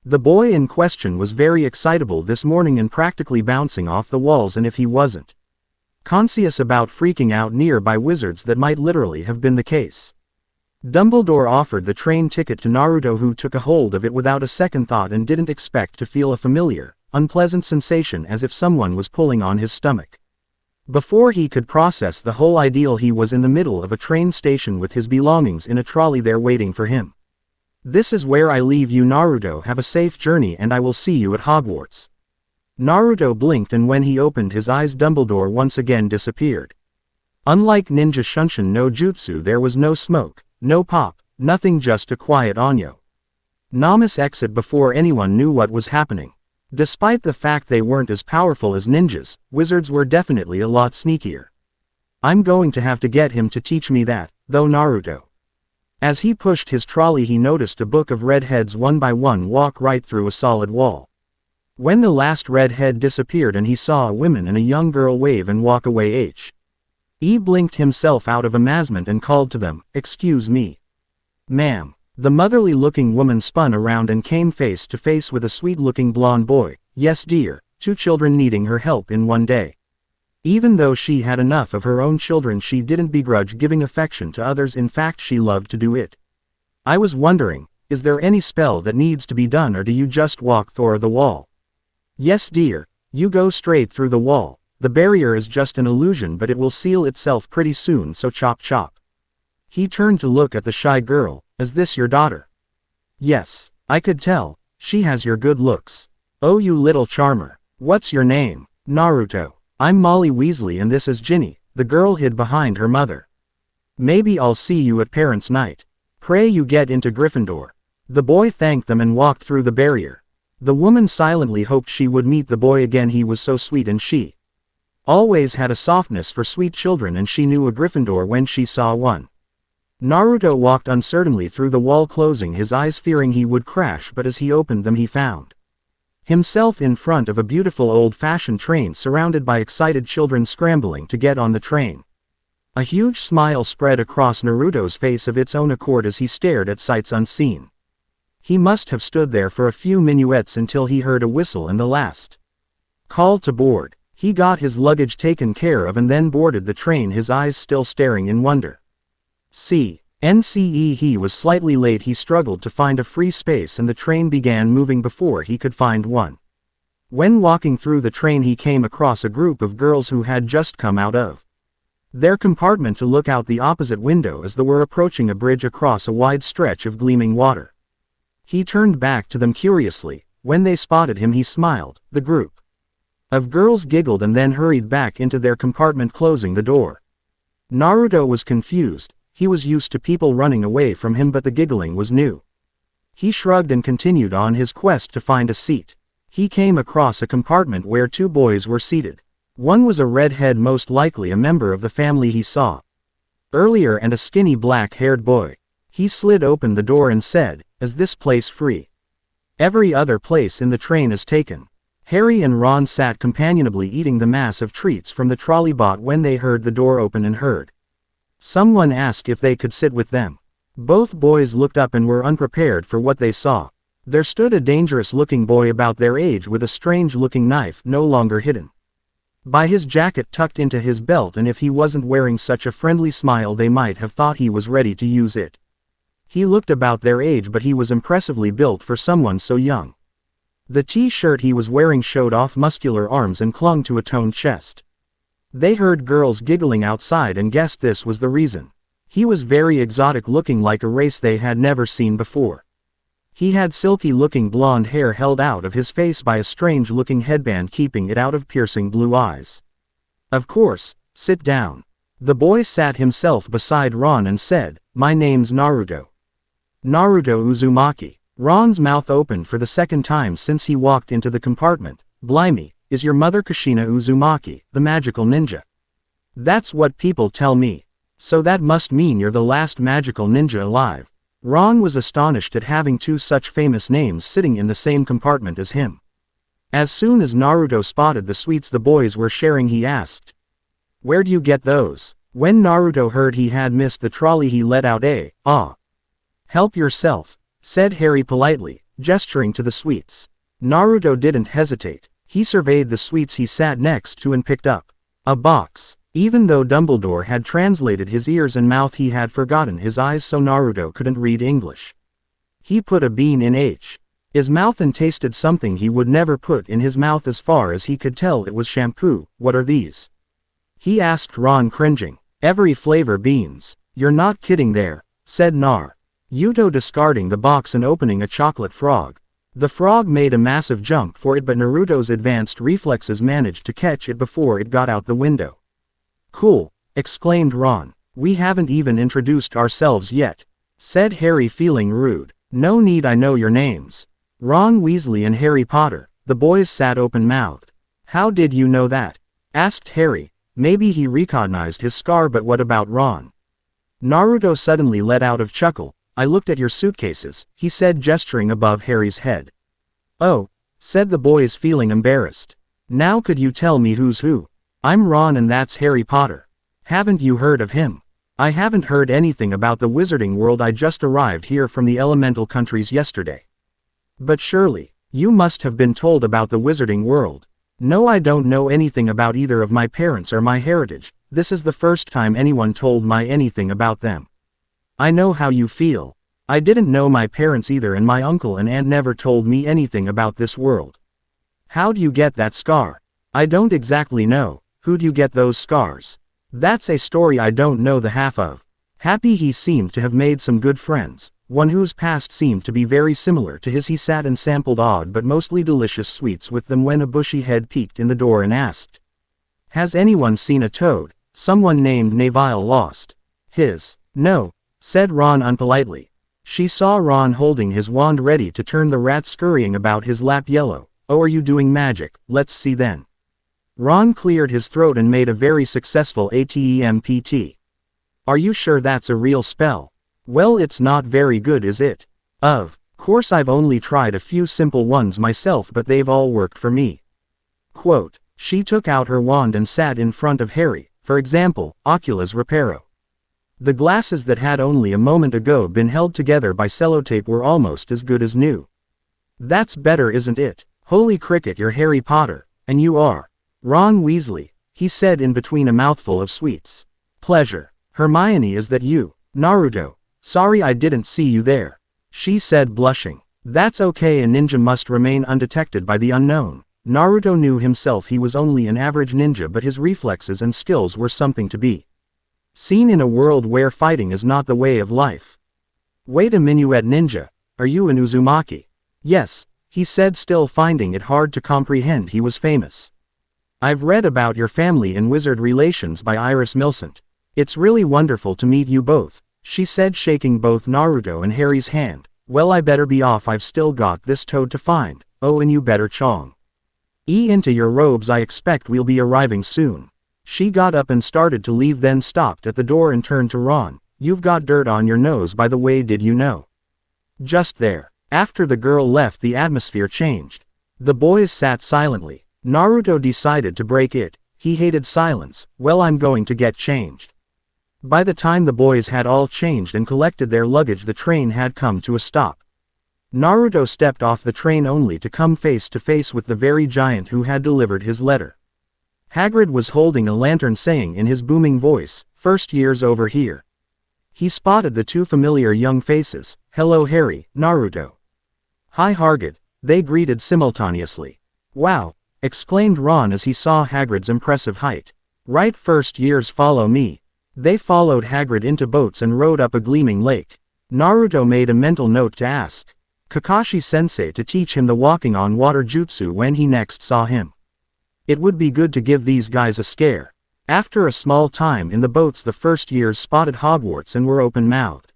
The boy in question was very excitable this morning and practically bouncing off the walls, and if he wasn't conscious about freaking out nearby wizards, that might literally have been the case. Dumbledore offered the train ticket to Naruto, who took a hold of it without a second thought and didn't expect to feel a familiar, unpleasant sensation as if someone was pulling on his stomach. Before he could process the whole ideal, he was in the middle of a train station with his belongings in a trolley there waiting for him. "This is where I leave you, Naruto. Have a safe journey and I will see you at Hogwarts." Naruto blinked, and when he opened his eyes Dumbledore once again disappeared. Unlike Ninja Shunshin no Jutsu, there was no smoke, no pop, nothing, just a quiet Onyo Namus exit before anyone knew what was happening. Despite the fact they weren't as powerful as ninjas, wizards were definitely a lot sneakier. "I'm going to have to get him to teach me that, though, Naruto." As he pushed his trolley he noticed a book of redheads one by one walk right through a solid wall. When the last redhead disappeared and he saw a woman and a young girl wave and walk away, he blinked himself out of amazement and called to them, "Excuse me, ma'am." The motherly-looking woman spun around and came face to face with a sweet-looking blonde boy. "Yes, dear, 2 children needing her help in one day." Even though she had enough of her own children, she didn't begrudge giving affection to others. In fact, she loved to do it. "I was wondering, is there any spell that needs to be done, or do you just walk through the wall?" "Yes, dear, you go straight through the wall. The barrier is just an illusion, but it will seal itself pretty soon, so chop chop." He turned to look at the shy girl. "Is this your daughter?" "Yes, I could tell. She has your good looks." "Oh, you little charmer. What's your name?" "Naruto." "I'm Molly Weasley and this is Ginny." The girl hid behind her mother. "Maybe I'll see you at parents' night. Pray you get into Gryffindor." The boy thanked them and walked through the barrier. The woman silently hoped she would meet the boy again. He was so sweet, and she always had a softness for sweet children, and she knew a Gryffindor when she saw one. Naruto walked uncertainly through the wall, closing his eyes fearing he would crash, but as he opened them he found himself in front of a beautiful old-fashioned train surrounded by excited children scrambling to get on the train. A huge smile spread across Naruto's face of its own accord as he stared at sights unseen. He must have stood there for a few minuets until he heard a whistle and the last call to board. He got his luggage taken care of and then boarded the train, his eyes still staring in wonder. He was slightly late. He struggled to find a free space and the train began moving before he could find one. When walking through the train he came across a group of girls who had just come out of their compartment to look out the opposite window as they were approaching a bridge across a wide stretch of gleaming water. He turned back to them curiously. When they spotted him he smiled. The group of girls giggled and then hurried back into their compartment, closing the door. Naruto was confused. He was used to people running away from him, but the giggling was new. He shrugged and continued on his quest to find a seat. He came across a compartment where 2 boys were seated. One was a redhead, most likely a member of the family he saw earlier, and a skinny black-haired boy. He slid open the door and said, "Is this place free?" Every other place in the train is taken. Harry and Ron sat companionably eating the mass of treats from the trolleybot when they heard the door open and heard someone ask if they could sit with them. Both boys looked up and were unprepared for what they saw. There stood a dangerous-looking boy about their age with a strange-looking knife no longer hidden by his jacket tucked into his belt, and if he wasn't wearing such a friendly smile they might have thought he was ready to use it. He looked about their age, but he was impressively built for someone so young. The t-shirt he was wearing showed off muscular arms and clung to a toned chest. They heard girls giggling outside and guessed this was the reason. He was very exotic, looking like a race they had never seen before. He had silky-looking blonde hair held out of his face by a strange-looking headband keeping it out of piercing blue eyes. Of course, sit down. The boy sat himself beside Ron and said, "My name's Naruto. Naruto Uzumaki." Ron's mouth opened for the second time since he walked into the compartment. "Blimey, is your mother Kushina Uzumaki, the magical ninja?" "That's what people tell me. So that must mean you're the last magical ninja alive." Ron was astonished at having two such famous names sitting in the same compartment as him. As soon as Naruto spotted the sweets the boys were sharing, he asked, "Where'd you get those?" When Naruto heard he had missed the trolley, he let out a, "Ah." "Help yourself," said Harry politely, gesturing to the sweets. Naruto didn't hesitate. He surveyed the sweets he sat next to and picked up a box. Even though Dumbledore had translated his ears and mouth, he had forgotten his eyes, so Naruto couldn't read English. He put a bean in his mouth and tasted something he would never put in his mouth. As far as he could tell, it was shampoo. "What are these?" he asked Ron, cringing. "Every flavor beans." "You're not kidding there," said Naruto, discarding the box and opening a chocolate frog. The frog made a massive jump for it, but Naruto's advanced reflexes managed to catch it before it got out the window. "Cool," exclaimed Ron. "We haven't even introduced ourselves yet," said Harry, feeling rude. "No need, I know your names. Ron Weasley and Harry Potter." The boys sat open-mouthed. "How did you know that?" asked Harry. Maybe he recognized his scar, but what about Ron? Naruto suddenly let out a chuckle. "I looked at your suitcases," he said, gesturing above Harry's head. "Oh," said the boys, feeling embarrassed. "Now could you tell me who's who?" "I'm Ron and that's Harry Potter." "Haven't you heard of him?" "I haven't heard anything about the wizarding world. I just arrived here from the elemental countries yesterday." "But surely, you must have been told about the wizarding world." "No, I don't know anything about either of my parents or my heritage. This is the first time anyone told me anything about them." "I know how you feel. I didn't know my parents either, and my uncle and aunt never told me anything about this world." "How'd you get that scar?" "I don't exactly know." "Who'd you get those scars?" "That's a story I don't know the half of." Happy he seemed to have made some good friends, one whose past seemed to be very similar to his. He sat and sampled odd but mostly delicious sweets with them when a bushy head peeked in the door and asked, "Has anyone seen a toad? Someone named Neville lost his?" "No," said Ron unpolitely. She saw Ron holding his wand ready to turn the rat scurrying about his lap yellow. "Oh, are you doing magic? Let's see then." Ron cleared his throat and made a very successful ATEMPT. "Are you sure that's a real spell?" "Well, it's not very good, is it?" "Of course, I've only tried a few simple ones myself, but they've all worked for me." Quote, she took out her wand and sat in front of Harry. For example, Oculus Reparo. The glasses that had only a moment ago been held together by sellotape were almost as good as new. "That's better, isn't it? Holy cricket, you're Harry Potter, and you are Ron Weasley," he said in between a mouthful of sweets. "Pleasure. Hermione, is that you?" "Naruto. Sorry I didn't see you there," she said, blushing. "That's okay, a ninja must remain undetected by the unknown." Naruto knew himself he was only an average ninja, but his reflexes and skills were something to be seen in a world where fighting is not the way of life. "Wait a minuet, ninja. Are you an Uzumaki?" "Yes," he said, still finding it hard to comprehend he was famous. "I've read about your family in Wizard Relations by Iris Milcent. It's really wonderful to meet you both," she said, shaking both Naruto and Harry's hand. "Well, I better be off. I've still got this toad to find. Oh, and you better chong into your robes. I expect we'll be arriving soon." She got up and started to leave, then stopped at the door and turned to Ron. "You've got dirt on your nose, by the way, did you know?" "Just there," After the girl left, the atmosphere changed. The boys sat silently. Naruto decided to break it. He hated silence. Well, I'm going to get changed. By the time the boys had all changed and collected their luggage, the train had come to a stop. Naruto stepped off the train only to come face to face with the very giant who had delivered his letter. Hagrid was holding a lantern, saying in his booming voice, "First year's over here." He spotted the two familiar young faces. "Hello Harry, Naruto." "Hi Hagrid," they greeted simultaneously. "Wow," exclaimed Ron as he saw Hagrid's impressive height. "Right, first years, follow me." They followed Hagrid into boats and rowed up a gleaming lake. Naruto made a mental note to ask Kakashi-sensei to teach him the walking on water jutsu when he next saw him. It would be good to give these guys a scare. After a small time in the boats, the first years spotted Hogwarts and were open-mouthed.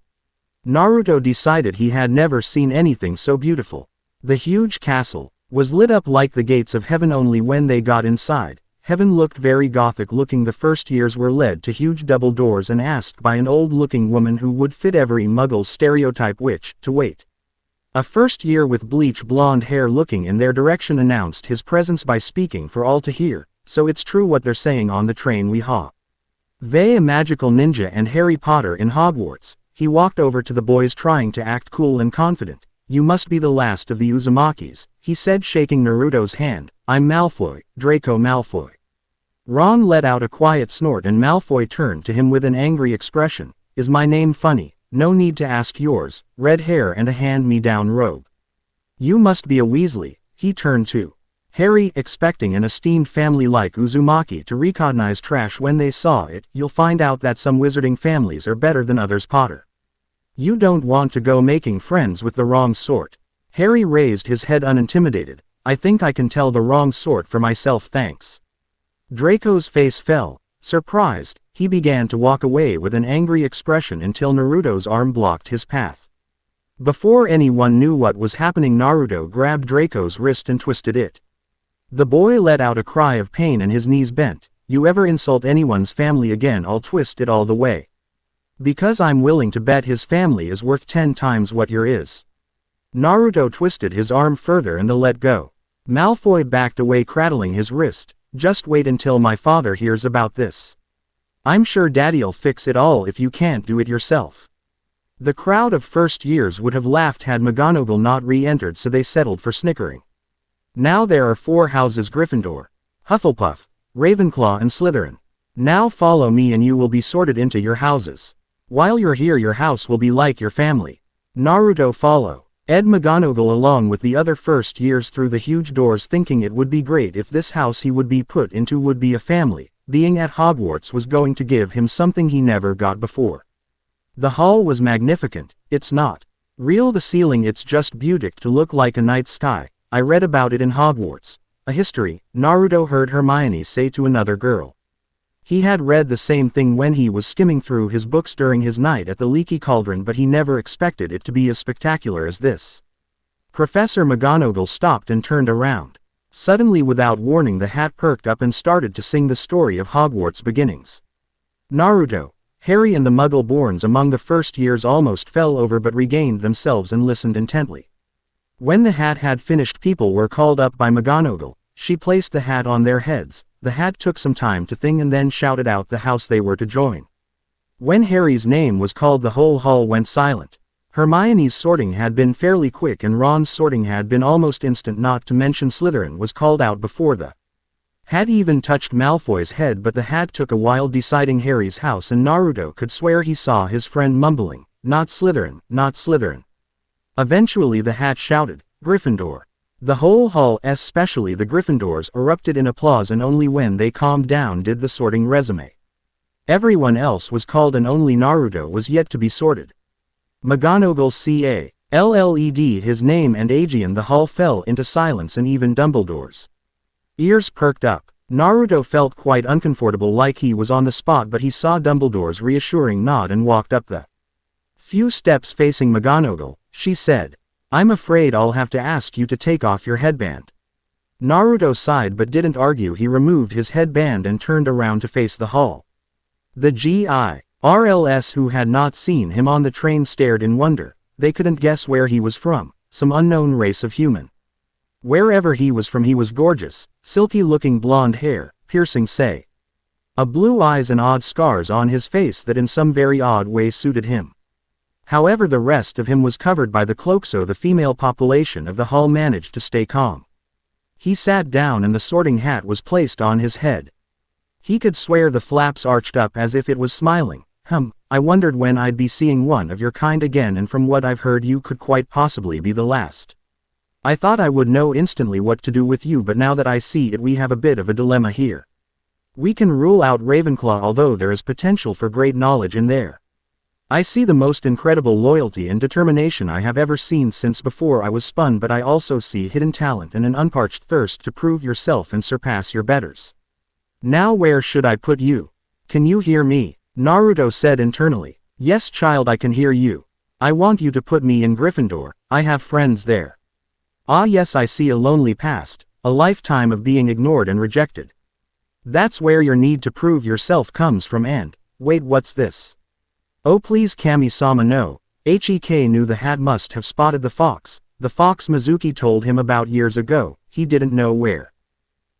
Naruto decided he had never seen anything so beautiful. The huge castle was lit up like the gates of heaven. Only when they got inside, heaven looked very gothic looking. The first years were led to huge double doors and asked by an old-looking woman who would fit every muggle's stereotype witch to wait. A first year with bleach blonde hair looking in their direction announced his presence by speaking for all to hear. "So it's true what they're saying on the train we have. They a magical ninja and Harry Potter in Hogwarts." He walked over to the boys trying to act cool and confident. "You must be the last of the Uzumakis," he said, shaking Naruto's hand. "I'm Malfoy, Draco Malfoy." Ron let out a quiet snort and Malfoy turned to him with an angry expression. "Is my name funny? No need to ask yours. Red hair and a hand-me-down robe. You must be a Weasley." He turned to Harry, expecting an esteemed family like Uzumaki to recognize trash when they saw it. "You'll find out that some wizarding families are better than others, Potter. You don't want to go making friends with the wrong sort." Harry raised his head unintimidated. "I think I can tell the wrong sort for myself, thanks." Draco's face fell. Surprised, he began to walk away with an angry expression until Naruto's arm blocked his path. Before anyone knew what was happening, Naruto grabbed Draco's wrist and twisted it. The boy let out a cry of pain and his knees bent. "You ever insult anyone's family again, I'll twist it all the way. Because I'm willing to bet his family is worth 10 times what your is." Naruto twisted his arm further and let go. Malfoy backed away, cradling his wrist. "Just wait until my father hears about this. I'm sure Daddy'll fix it all if you can't do it yourself." The crowd of first years would have laughed had McGonagall not re-entered, so they settled for snickering. "Now there are 4 houses: Gryffindor, Hufflepuff, Ravenclaw and Slytherin. Now follow me and you will be sorted into your houses. While you're here, your house will be like your family." Naruto followed Ed McGonagall along with the other first years through the huge doors, thinking it would be great if this house he would be put into would be a family. Being at Hogwarts was going to give him something he never got before. The hall was magnificent. "It's not real, the ceiling, it's just beautic to look like a night sky. I read about it in Hogwarts. A history," Naruto heard Hermione say to another girl. He had read the same thing when he was skimming through his books during his night at the Leaky Cauldron, but he never expected it to be as spectacular as this. Professor McGonagall stopped and turned around. Suddenly, without warning, the hat perked up and started to sing the story of Hogwarts' beginnings. Naruto, Harry and the Muggle-borns among the first years almost fell over but regained themselves and listened intently. When the hat had finished, people were called up by McGonagall. She placed the hat on their heads. The hat took some time to think and then shouted out the house they were to join. When Harry's name was called, the whole hall went silent. Hermione's sorting had been fairly quick and Ron's sorting had been almost instant, not to mention Slytherin was called out before the hat even touched Malfoy's head, but the hat took a while deciding Harry's house, and Naruto could swear he saw his friend mumbling, "Not Slytherin, not Slytherin." Eventually the hat shouted, "Gryffindor." The whole hall, especially the Gryffindors, erupted in applause, and only when they calmed down did the sorting resume. Everyone else was called and only Naruto was yet to be sorted. McGonagall called his name and Aegean. The hall fell into silence and even Dumbledore's ears perked up. Naruto felt quite uncomfortable, like he was on the spot, but he saw Dumbledore's reassuring nod and walked up the few steps facing McGonagall. She said, "I'm afraid I'll have to ask you to take off your headband." Naruto sighed but didn't argue. He removed his headband and turned around to face the hall. The GIRLs who had not seen him on the train stared in wonder. They couldn't guess where he was from, some unknown race of human. Wherever he was from he was gorgeous, silky-looking blonde hair, piercing say. Blue eyes and odd scars on his face that in some very odd way suited him. However, the rest of him was covered by the cloak, so the female population of the hall managed to stay calm. He sat down and the sorting hat was placed on his head. He could swear the flaps arched up as if it was smiling. I wondered when I'd be seeing one of your kind again, and from what I've heard you could quite possibly be the last. I thought I would know instantly what to do with you, but now that I see it we have a bit of a dilemma here. We can rule out Ravenclaw, although there is potential for great knowledge in there. I see the most incredible loyalty and determination I have ever seen since before I was spun, but I also see hidden talent and an unparched thirst to prove yourself and surpass your betters. Now where should I put you? Can you hear me? Naruto said internally. Yes child, I can hear you. I want you to put me in Gryffindor, I have friends there. Ah yes, I see a lonely past, a lifetime of being ignored and rejected. That's where your need to prove yourself comes from. And, wait, what's this? Oh please Kami-sama, no. Hek knew the hat must have spotted the fox Mizuki told him about years ago. He didn't know where.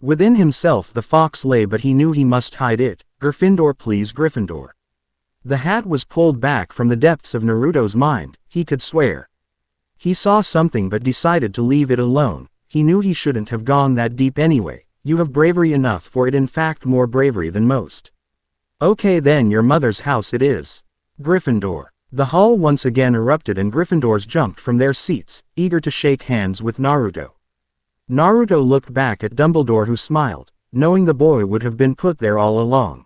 Within himself the fox lay, but he knew he must hide it. Gryffindor, please Gryffindor. The hat was pulled back from the depths of Naruto's mind, he could swear. He saw something but decided to leave it alone. He knew he shouldn't have gone that deep anyway. You have bravery enough for it, in fact more bravery than most. Okay then, your mother's house it is. Gryffindor. The hall once again erupted and Gryffindors jumped from their seats, eager to shake hands with Naruto. Naruto looked back at Dumbledore, who smiled, knowing the boy would have been put there all along.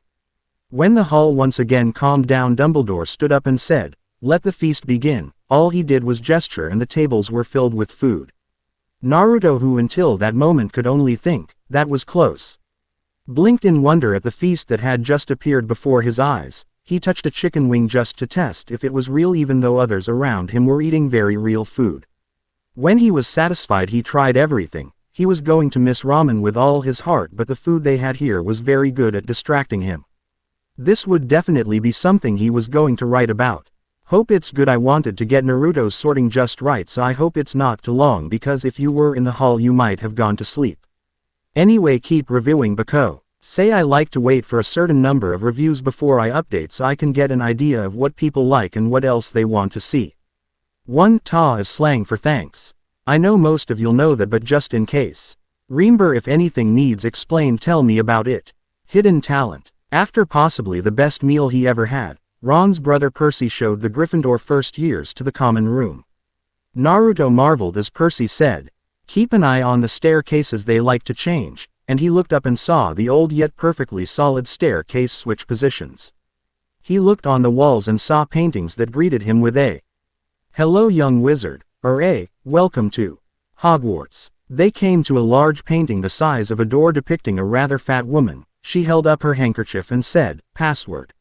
When the hall once again calmed down, Dumbledore stood up and said, "Let the feast begin." All he did was gesture and the tables were filled with food. Naruto, who until that moment could only think, "That was close," blinked in wonder at the feast that had just appeared before his eyes. He touched a chicken wing just to test if it was real, even though others around him were eating very real food. When he was satisfied he tried everything. He was going to miss ramen with all his heart, but the food they had here was very good at distracting him. This would definitely be something he was going to write about. Hope it's good. I wanted to get Naruto's sorting just right, so I hope it's not too long, because if you were in the hall you might have gone to sleep. Anyway, keep reviewing Bako. Say I like to wait for a certain number of reviews before I update so I can get an idea of what people like and what else they want to see. 1 ta is slang for thanks. I know most of you'll know that, but just in case. Remember, if anything needs explained tell me about it. Hidden talent. After possibly the best meal he ever had, Ron's brother Percy showed the Gryffindor first years to the common room. Naruto marveled as Percy said, "Keep an eye on the staircases, they like to change," and he looked up and saw the old yet perfectly solid staircase switch positions. He looked on the walls and saw paintings that greeted him with a "Hello young wizard," or a "Welcome to Hogwarts." They came to a large painting the size of a door depicting a rather fat woman. She held up her handkerchief and said, "Password."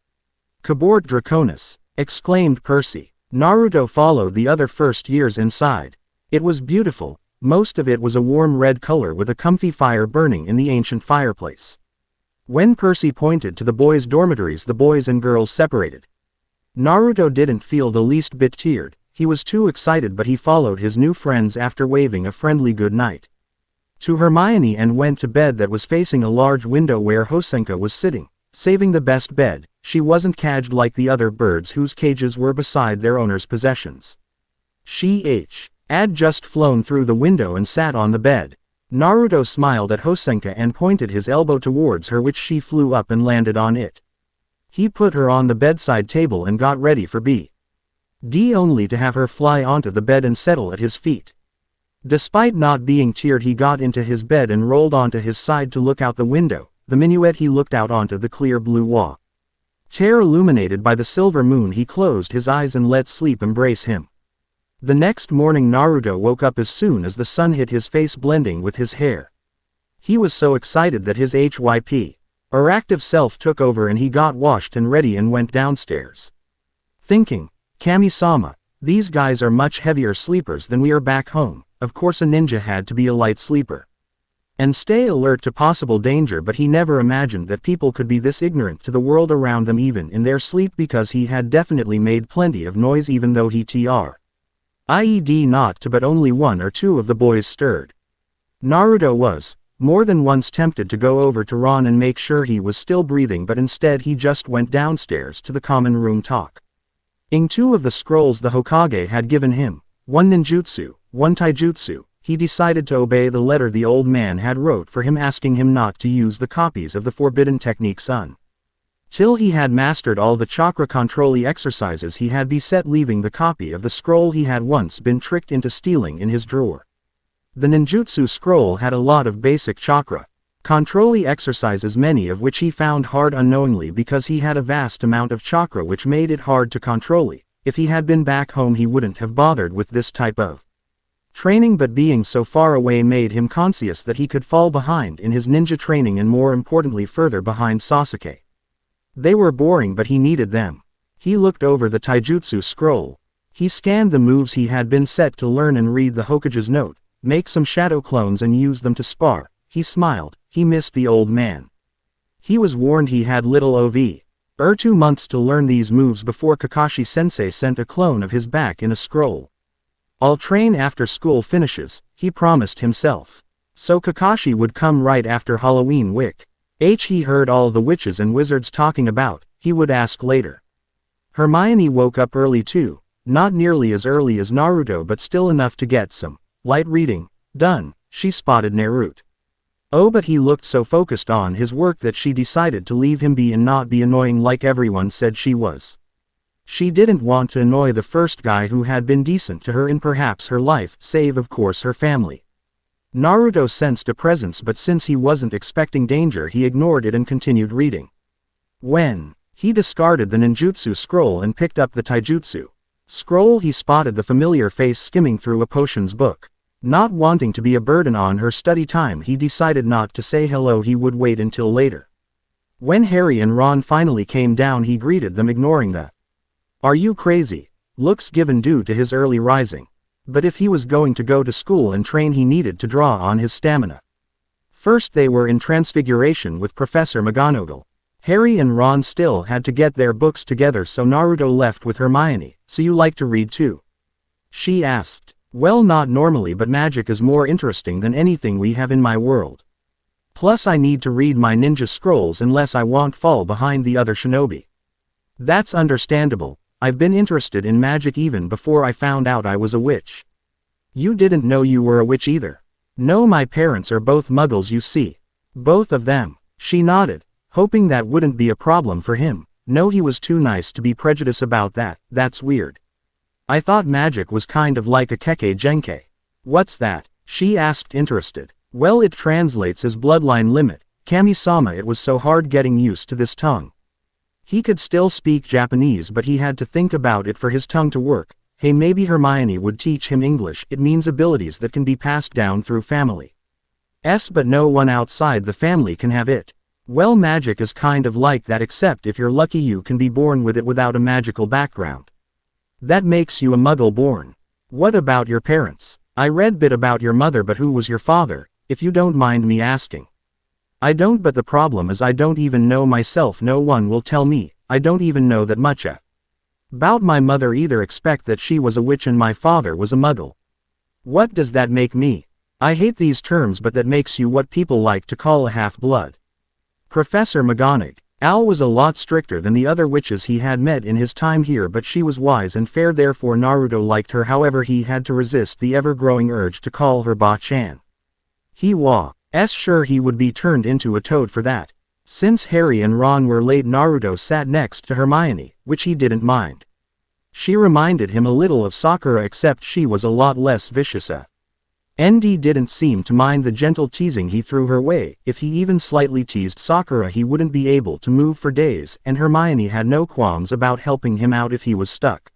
"Cabort Draconis," exclaimed Percy. Naruto followed the other first years inside. It was beautiful. Most of it was a warm red color with a comfy fire burning in the ancient fireplace. When Percy pointed to the boys' dormitories, the boys and girls separated. Naruto didn't feel the least bit teared. He was too excited, but he followed his new friends after waving a friendly good night to Hermione and went to bed that was facing a large window where Hosenka was sitting, saving the best bed. She wasn't caged like the other birds whose cages were beside their owner's possessions. She had just flown through the window and sat on the bed. Naruto smiled at Hosenka and pointed his elbow towards her, which she flew up and landed on it. He put her on the bedside table and got ready for bed, only to have her fly onto the bed and settle at his feet. Despite not being tiered, he got into his bed and rolled onto his side to look out the window. The minuet he looked out onto the clear blue wall. Chair illuminated by the silver moon, he closed his eyes and let sleep embrace him. The next morning Naruto woke up as soon as the sun hit his face, blending with his hair. He was so excited that his or active self took over, and he got washed and ready and went downstairs. Thinking, "Kami-sama, these guys are much heavier sleepers than we are back home." Of course a ninja had to be a light sleeper and stay alert to possible danger, but he never imagined that people could be this ignorant to the world around them even in their sleep, because he had definitely made plenty of noise even though he IED not to, but only one or two of the boys stirred. Naruto was, more than once tempted to go over to Ron and make sure he was still breathing, but instead he just went downstairs to the common room talk. In two of the scrolls the Hokage had given him, one ninjutsu, one taijutsu, he decided to obey the letter the old man had wrote for him asking him not to use the copies of the forbidden techniques until he had mastered all the chakra control exercises he had beset, leaving the copy of the scroll he had once been tricked into stealing in his drawer. The ninjutsu scroll had a lot of basic chakra control exercises, many of which he found hard unknowingly because he had a vast amount of chakra which made it hard to control. If he had been back home he wouldn't have bothered with this type of training, but being so far away made him conscious that he could fall behind in his ninja training and, more importantly, further behind Sasuke. They were boring, but he needed them. He looked over the taijutsu scroll. He scanned the moves he had been set to learn and read the Hokage's note, make some shadow clones and use them to spar. He smiled. He missed the old man. He was warned he had little over 2 months to learn these moves before Kakashi-sensei sent a clone of his back in a scroll. I'll train after school finishes, he promised himself. So Kakashi would come right after Halloween week. He heard all the witches and wizards talking about, he would ask later. Hermione woke up early too, not nearly as early as Naruto but still enough to get some light reading done. She spotted Naruto. Oh, but he looked so focused on his work that she decided to leave him be and not be annoying like everyone said she was. She didn't want to annoy the first guy who had been decent to her in perhaps her life, save of course her family. Naruto sensed a presence, but since he wasn't expecting danger he ignored it and continued reading. When he discarded the ninjutsu scroll and picked up the taijutsu scroll, he spotted the familiar face skimming through a potions book. Not wanting to be a burden on her study time, he decided not to say hello. He would wait until later. When Harry and Ron finally came down he greeted them, ignoring the "Are you crazy?" looks given due to his early rising. But if he was going to go to school and train he needed to draw on his stamina. First they were in Transfiguration with Professor McGonagall. Harry and Ron still had to get their books together, so Naruto left with Hermione. So you like to read too? She asked. Well, not normally, but magic is more interesting than anything we have in my world. Plus I need to read my ninja scrolls unless I won't fall behind the other shinobi. That's understandable. I've been interested in magic even before I found out I was a witch. You didn't know you were a witch either? No, my parents are both muggles, you see. Both of them. She nodded, hoping that wouldn't be a problem for him. No, he was too nice to be prejudiced about that. That's weird. I thought magic was kind of like a keke genkai. What's that? She asked, interested. Well, it translates as bloodline limit. Kami-sama. It was so hard getting used to this tongue. He could still speak Japanese, but he had to think about it for his tongue to work. Hey, maybe Hermione would teach him English. It means abilities that can be passed down through family. But no one outside the family can have it. Well, magic is kind of like that, except if you're lucky you can be born with it without a magical background. That makes you a muggle born. What about your parents? I read bit about your mother, but who was your father, if you don't mind me asking? I don't, but the problem is I don't even know myself. No one will tell me. I don't even know that much about my mother either. Expect that she was a witch and my father was a muggle. What does that make me? I hate these terms, but that makes you what people like to call a half-blood. Professor McGonagall. Al was a lot stricter than the other witches he had met in his time here, but she was wise and fair, therefore Naruto liked her. However, he had to resist the ever-growing urge to call her Ba-chan. He was sure he would be turned into a toad for that. Since Harry and Ron were late, Naruto sat next to Hermione, which he didn't mind. She reminded him a little of Sakura, except she was a lot less vicious. ND didn't seem to mind the gentle teasing he threw her way. If he even slightly teased Sakura he wouldn't be able to move for days, and Hermione had no qualms about helping him out if he was stuck.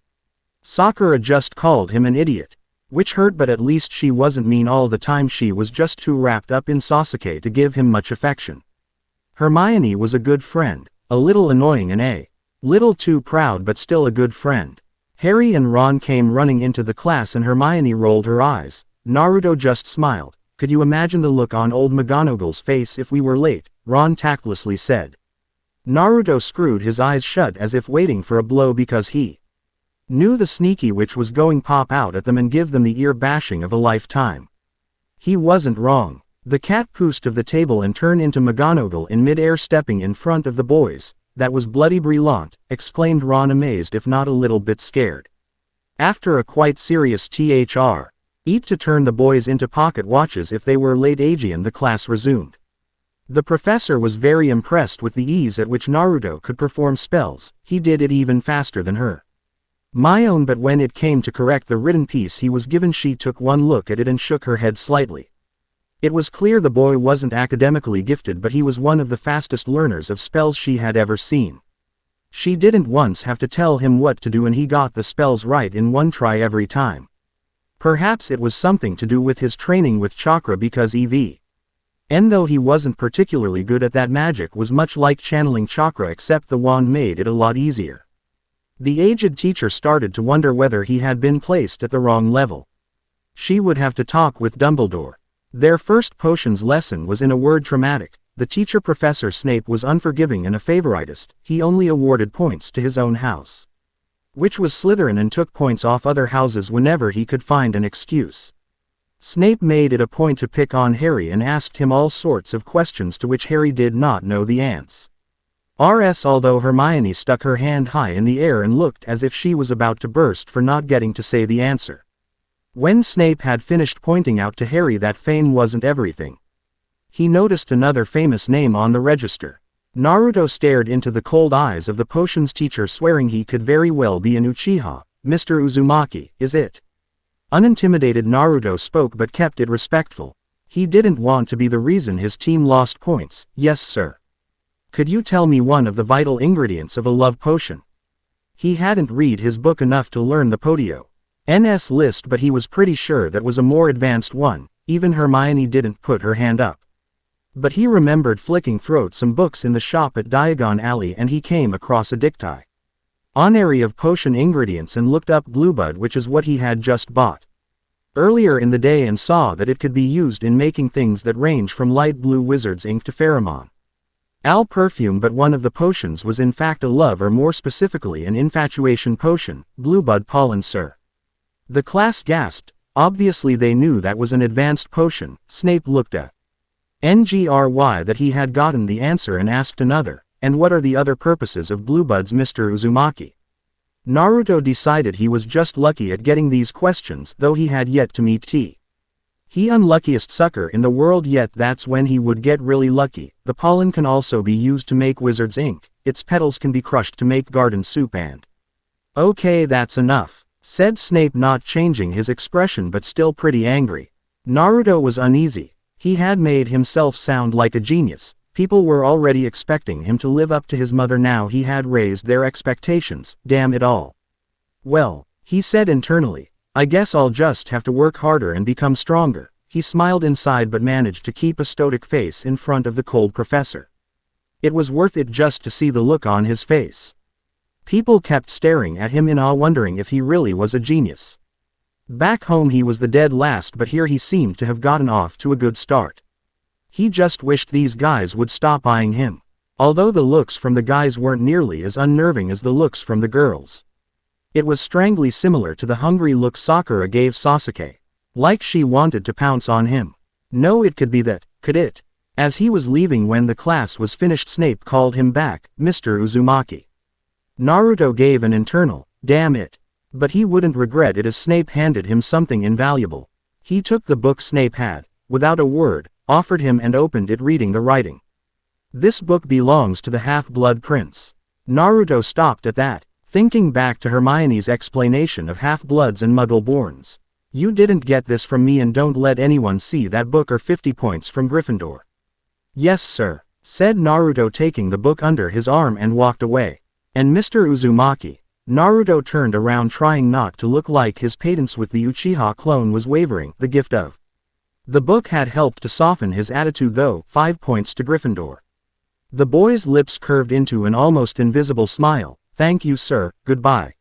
Sakura just called him an idiot, which hurt, but at least she wasn't mean all the time. She was just too wrapped up in Sasuke to give him much affection. Hermione was a good friend, a little annoying and a little too proud, but still a good friend. Harry and Ron came running into the class and Hermione rolled her eyes. Naruto just smiled. Could you imagine the look on old McGonagall's face if we were late? Ron tactlessly said. Naruto screwed his eyes shut as if waiting for a blow because he Knew the sneaky witch was going pop out at them and give them the ear bashing of a lifetime. He wasn't wrong. The cat pushed of the table and turned into McGonagall in mid-air stepping in front of the boys. That was bloody brilliant, exclaimed Ron amazed if not a little bit scared. After a quite serious eat to turn the boys into pocket watches if they were late Aegean, the class resumed. The professor was very impressed with the ease at which Naruto could perform spells. He did it even faster than her. But when it came to correct the written piece he was given, she took one look at it and shook her head slightly. It was clear the boy wasn't academically gifted, but he was one of the fastest learners of spells she had ever seen. She didn't once have to tell him what to do and he got the spells right in one try every time. Perhaps it was something to do with his training with chakra, because though he wasn't particularly good at that, magic was much like channeling chakra, except the wand made it a lot easier. The aged teacher started to wonder whether he had been placed at the wrong level. She would have to talk with Dumbledore. Their first potions lesson was in a word, traumatic. The teacher, Professor Snape, was unforgiving and a favoritist. He only awarded points to his own house, which was Slytherin, and took points off other houses whenever he could find an excuse. Snape made it a point to pick on Harry and asked him all sorts of questions to which Harry did not know the answers. Although Hermione stuck her hand high in the air and looked as if she was about to burst for not getting to say the answer. When Snape had finished pointing out to Harry that fame wasn't everything, he noticed another famous name on the register. Naruto stared into the cold eyes of the potions teacher, swearing he could very well be an Uchiha. Mr. Uzumaki, is it? Unintimidated, Naruto spoke but kept it respectful. He didn't want to be the reason his team lost points. Yes, sir. Could you tell me one of the vital ingredients of a love potion? He hadn't read his book enough to learn the Potion's list, but he was pretty sure that was a more advanced one. Even Hermione didn't put her hand up. But he remembered flicking through some books in the shop at Diagon Alley and he came across a dictionary of potion ingredients and looked up Bluebud, which is what he had just bought earlier in the day, and saw that it could be used in making things that range from light blue wizard's ink to pheromone perfume, but one of the potions was in fact a love, or more specifically an infatuation potion. Bluebud pollen, sir. The class gasped. Obviously they knew that was an advanced potion. Snape looked at NGRY that he had gotten the answer and asked another, and what are the other purposes of Bluebud's, Mr. Uzumaki? Naruto decided he was just lucky at getting these questions, though he had yet to meet he unluckiest sucker in the world, yet that's when he would get really lucky. The pollen can also be used to make wizard's ink. Its petals can be crushed to make garden soup and... Okay, that's enough, said Snape, not changing his expression but still pretty angry. Naruto was uneasy. He had made himself sound like a genius. People were already expecting him to live up to his mother, now he had raised their expectations. Damn it all. Well, he said internally, I guess I'll just have to work harder and become stronger. He smiled inside but managed to keep a stoic face in front of the cold professor. It was worth it just to see the look on his face. People kept staring at him in awe, wondering if he really was a genius. Back home he was the dead last, but here he seemed to have gotten off to a good start. He just wished these guys would stop eyeing him. Although the looks from the guys weren't nearly as unnerving as the looks from the girls. It was strangely similar to the hungry look Sakura gave Sasuke. Like she wanted to pounce on him. No, it could be that, could it? As he was leaving when the class was finished, Snape called him back. Mr. Uzumaki. Naruto gave an internal, damn it. But he wouldn't regret it as Snape handed him something invaluable. He took the book Snape had, without a word, offered him and opened it, reading the writing. This book belongs to the half-blood prince. Naruto stopped at that, thinking back to Hermione's explanation of half-bloods and muggle-borns. You didn't get this from me, and don't let anyone see that book or 50 points from Gryffindor. Yes, sir, said Naruto, taking the book under his arm and walked away. And Mr. Uzumaki. Naruto turned around, trying not to look like his patience with the Uchiha clone was wavering. The gift of the book had helped to soften his attitude, though. 5 points to Gryffindor. The boy's lips curved into an almost invisible smile. Thank you, sir, goodbye.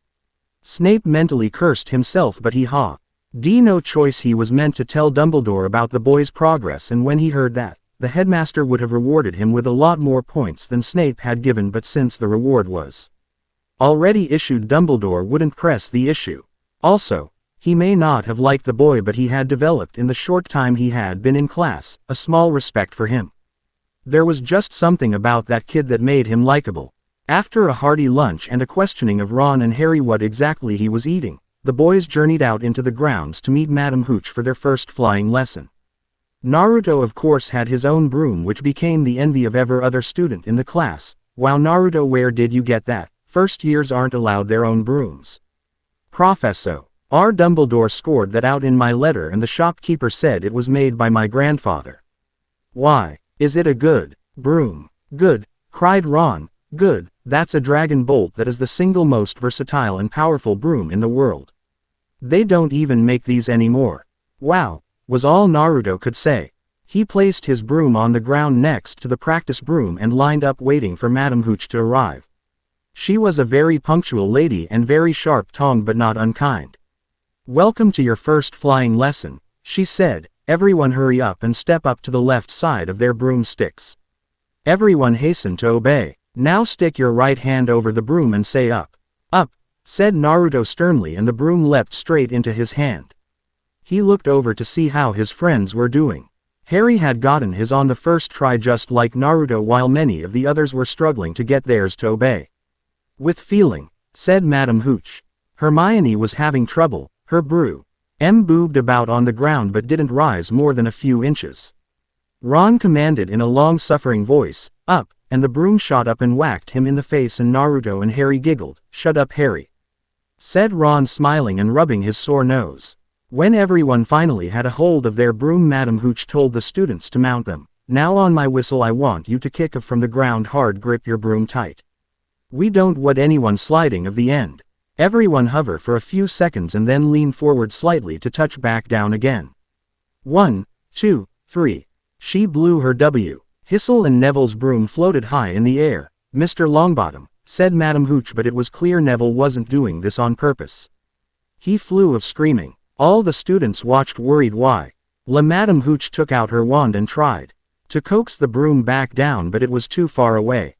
Snape mentally cursed himself, but he had no choice. He was meant to tell Dumbledore about the boy's progress, and when he heard that, the headmaster would have rewarded him with a lot more points than Snape had given, but since the reward was already issued Dumbledore wouldn't press the issue. Also, he may not have liked the boy, but he had developed in the short time he had been in class a small respect for him. There was just something about that kid that made him likable. After a hearty lunch and a questioning of Ron and Harry what exactly he was eating, the boys journeyed out into the grounds to meet Madame Hooch for their first flying lesson. Naruto of course had his own broom, which became the envy of every other student in the class. Wow, Naruto, where did you get that? First years aren't allowed their own brooms. Professor R. Dumbledore scored that out in my letter, and the shopkeeper said it was made by my grandfather. Why, is it a good broom? Good, cried Ron. Good, that's a dragon bolt that is the single most versatile and powerful broom in the world. They don't even make these anymore. Wow, was all Naruto could say. He placed his broom on the ground next to the practice broom and lined up waiting for Madame Hooch to arrive. She was a very punctual lady and very sharp-tongued but not unkind. Welcome to your first flying lesson, she said. Everyone hurry up and step up to the left side of their broomsticks. Everyone hastened to obey. Now stick your right hand over the broom and say up. Up, said Naruto sternly, and the broom leapt straight into his hand. He looked over to see how his friends were doing. Harry had gotten his on the first try just like Naruto, while many of the others were struggling to get theirs to obey. With feeling, said Madame Hooch. Hermione was having trouble. Her broom boobed about on the ground but didn't rise more than a few inches. Ron commanded in a long-suffering voice, up, and the broom shot up and whacked him in the face, and Naruto and Harry giggled. Shut up, Harry, said Ron, smiling and rubbing his sore nose. When everyone finally had a hold of their broom, Madame Hooch told the students to mount them. Now on my whistle I want you to kick up from the ground hard, grip your broom tight. We don't want anyone sliding of the end. Everyone hover for a few seconds and then lean forward slightly to touch back down again. 1, 2, 3. She blew her W. Hissel and Neville's broom floated high in the air. Mr. Longbottom, said Madame Hooch, but it was clear Neville wasn't doing this on purpose. He flew off screaming. All the students watched, worried why. Madame Hooch took out her wand and tried to coax the broom back down, but it was too far away.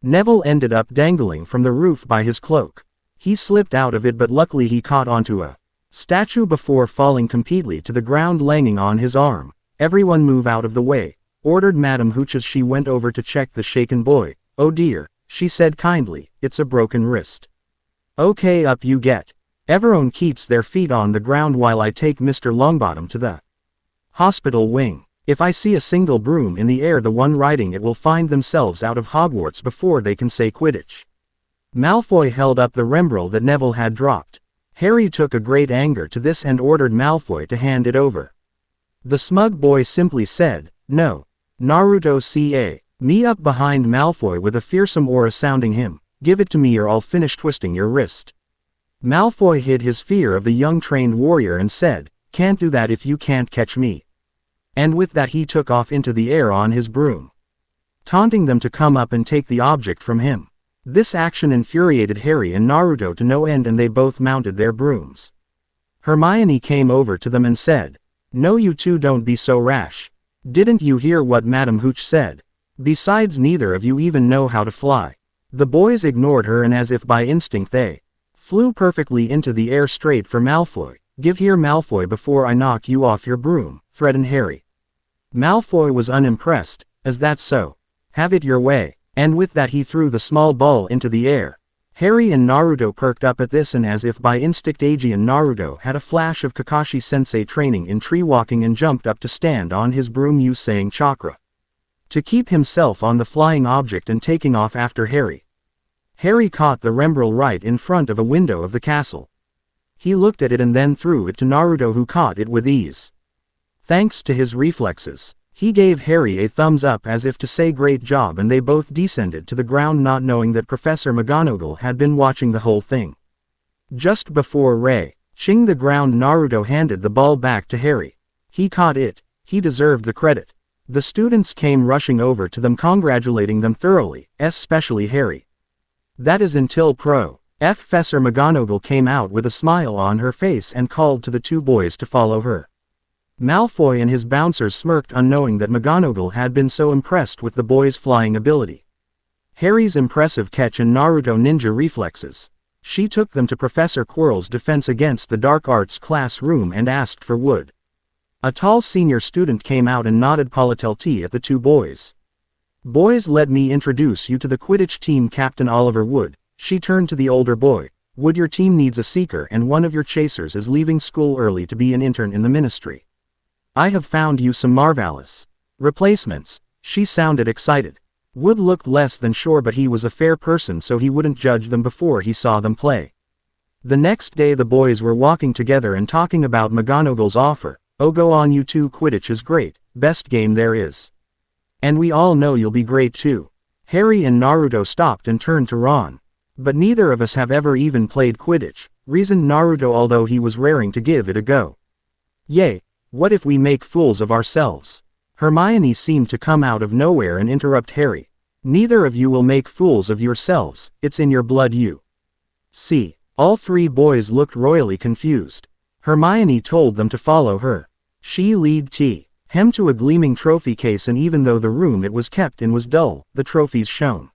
Neville ended up dangling from the roof by his cloak. He slipped out of it, but luckily he caught onto a statue before falling completely to the ground, landing on his arm. Everyone move out of the way, ordered Madame Hooch as she went over to check the shaken boy. Oh dear, she said kindly, it's a broken wrist. Okay, up you get. Everyone keeps their feet on the ground while I take Mr. Longbottom to the hospital wing. If I see a single broom in the air, the one riding it will find themselves out of Hogwarts before they can say Quidditch. Malfoy held up the rembrel that Neville had dropped. Harry took a great anger to this and ordered Malfoy to hand it over. The smug boy simply said, no. Naruto ca. Me up behind Malfoy with a fearsome aura sounding him. Give it to me or I'll finish twisting your wrist. Malfoy hid his fear of the young trained warrior and said, can't do that if you can't catch me. And with that he took off into the air on his broom, taunting them to come up and take the object from him. This action infuriated Harry and Naruto to no end, and they both mounted their brooms. Hermione came over to them and said, no, you two don't be so rash. Didn't you hear what Madame Hooch said? Besides, neither of you even know how to fly. The boys ignored her, and as if by instinct they flew perfectly into the air straight for Malfoy. Give here, Malfoy, before I knock you off your broom, threatened Harry. Malfoy was unimpressed. Is that so? Have it your way. And with that he threw the small ball into the air. Harry and Naruto perked up at this, and as if by instinct Neji and Naruto had a flash of Kakashi-sensei training in tree walking and jumped up to stand on his broom using chakra to keep himself on the flying object and taking off after Harry. Harry caught the rembrel right in front of a window of the castle. He looked at it and then threw it to Naruto, who caught it with ease. Thanks to his reflexes, he gave Harry a thumbs up as if to say great job, and they both descended to the ground, not knowing that Professor McGonagall had been watching the whole thing. Just before reaching the ground, Naruto handed the ball back to Harry. He caught it. He deserved the credit. The students came rushing over to them, congratulating them thoroughly, especially Harry. That is until Professor McGonagall came out with a smile on her face and called to the two boys to follow her. Malfoy and his bouncers smirked, unknowing that McGonagall had been so impressed with the boys' flying ability. Harry's impressive catch and Naruto ninja reflexes. She took them to Professor Quirrell's defense against the dark arts classroom and asked for wood. A tall senior student came out and nodded politely at the two boys. Boys, let me introduce you to the Quidditch team captain Oliver Wood. She turned to the older boy. Wood, your team needs a seeker and one of your chasers is leaving school early to be an intern in the ministry. I have found you some marvelous replacements. She sounded excited. Wood looked less than sure, but he was a fair person so he wouldn't judge them before he saw them play. The next day the boys were walking together and talking about McGonagall's offer. Oh, go on, you two, Quidditch is great, best game there is. And we all know you'll be great too. Harry and Naruto stopped and turned to Ron. But neither of us have ever even played Quidditch, reasoned Naruto, although he was raring to give it a go. Yay, what if we make fools of ourselves? Hermione seemed to come out of nowhere and interrupt Harry. Neither of you will make fools of yourselves, it's in your blood, you see. All three boys looked royally confused. Hermione told them to follow her. She led him to a gleaming trophy case, and even though the room it was kept in was dull, the trophies shone.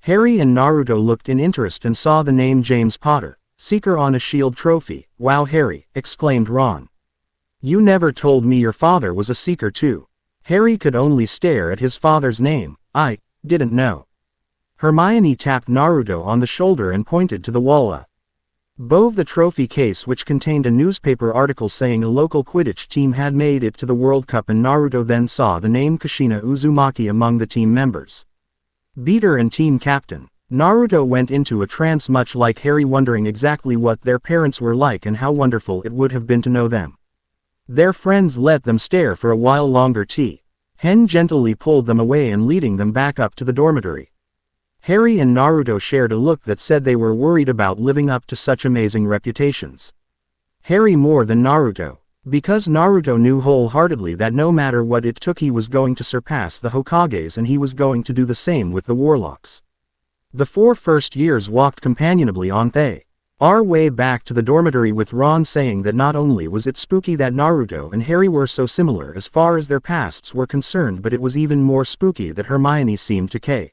Harry and Naruto looked in interest and saw the name James Potter, Seeker, on a shield trophy. Wow, Harry, exclaimed Ron. You never told me your father was a Seeker too. Harry could only stare at his father's name. I didn't know. Hermione tapped Naruto on the shoulder and pointed to the wall above the trophy case, which contained a newspaper article saying a local Quidditch team had made it to the World Cup, and Naruto then saw the name Kushina Uzumaki among the team members. Beater and team captain. Naruto went into a trance, much like Harry, wondering exactly what their parents were like and how wonderful it would have been to know them. Their friends let them stare for a while longer. Hen gently pulled them away and leading them back up to the dormitory. Harry and Naruto shared a look that said they were worried about living up to such amazing reputations. Harry more than Naruto, because Naruto knew wholeheartedly that no matter what it took he was going to surpass the Hokages, and he was going to do the same with the Warlocks. The 4 first years walked companionably on our way back to the dormitory, with Ron saying that not only was it spooky that Naruto and Harry were so similar as far as their pasts were concerned, but it was even more spooky that Hermione seemed to care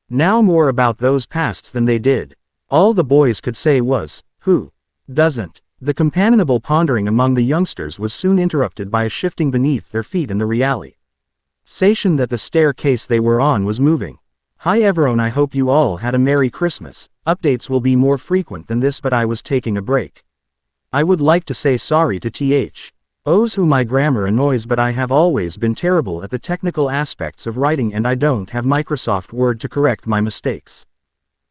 now more about those pasts than they did. All the boys could say was, who doesn't? The companionable pondering among the youngsters was soon interrupted by a shifting beneath their feet and the realization that the staircase they were on was moving. Hi everyone, I hope you all had a Merry Christmas. Updates will be more frequent than this, but I was taking a break. I would like to say sorry to those who my grammar annoys, but I have always been terrible at the technical aspects of writing and I don't have Microsoft Word to correct my mistakes.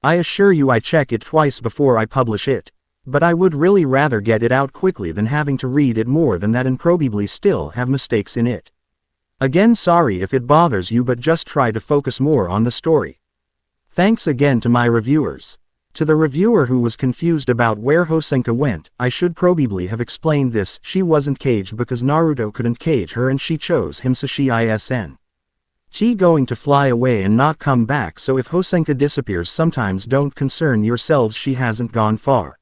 I assure you I check it twice before I publish it. But I would really rather get it out quickly than having to read it more than that and probably still have mistakes in it. Again, sorry if it bothers you, but just try to focus more on the story. Thanks again to my reviewers. To the reviewer who was confused about where Hosenka went, I should probably have explained this. She wasn't caged because Naruto couldn't cage her and she chose him, so she isn't going to fly away and not come back, so if Hosenka disappears sometimes don't concern yourselves, she hasn't gone far.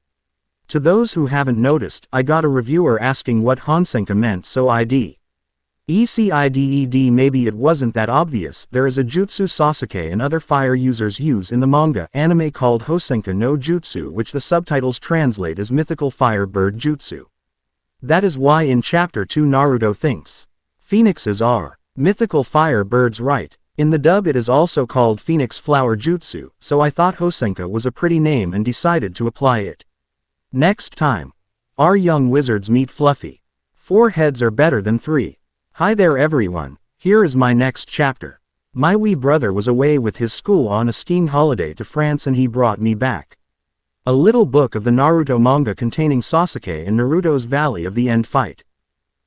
To those who haven't noticed, I got a reviewer asking what Honsenka meant, so ECIDED maybe it wasn't that obvious. There is a jutsu Sasuke and other fire users use in the manga anime called Hosenka no Jutsu, which the subtitles translate as Mythical Fire Bird Jutsu. That is why in Chapter 2 Naruto thinks phoenixes are mythical fire birds, right? In the dub it is also called Phoenix Flower Jutsu, so I thought Hosenka was a pretty name and decided to apply it. Next time our young wizards meet Fluffy. 4 heads are better than 3. Hi there everyone, here is my next chapter. My wee brother was away with his school on a skiing holiday to France and he brought me back a little book of the Naruto manga containing Sasuke and Naruto's Valley of the End fight.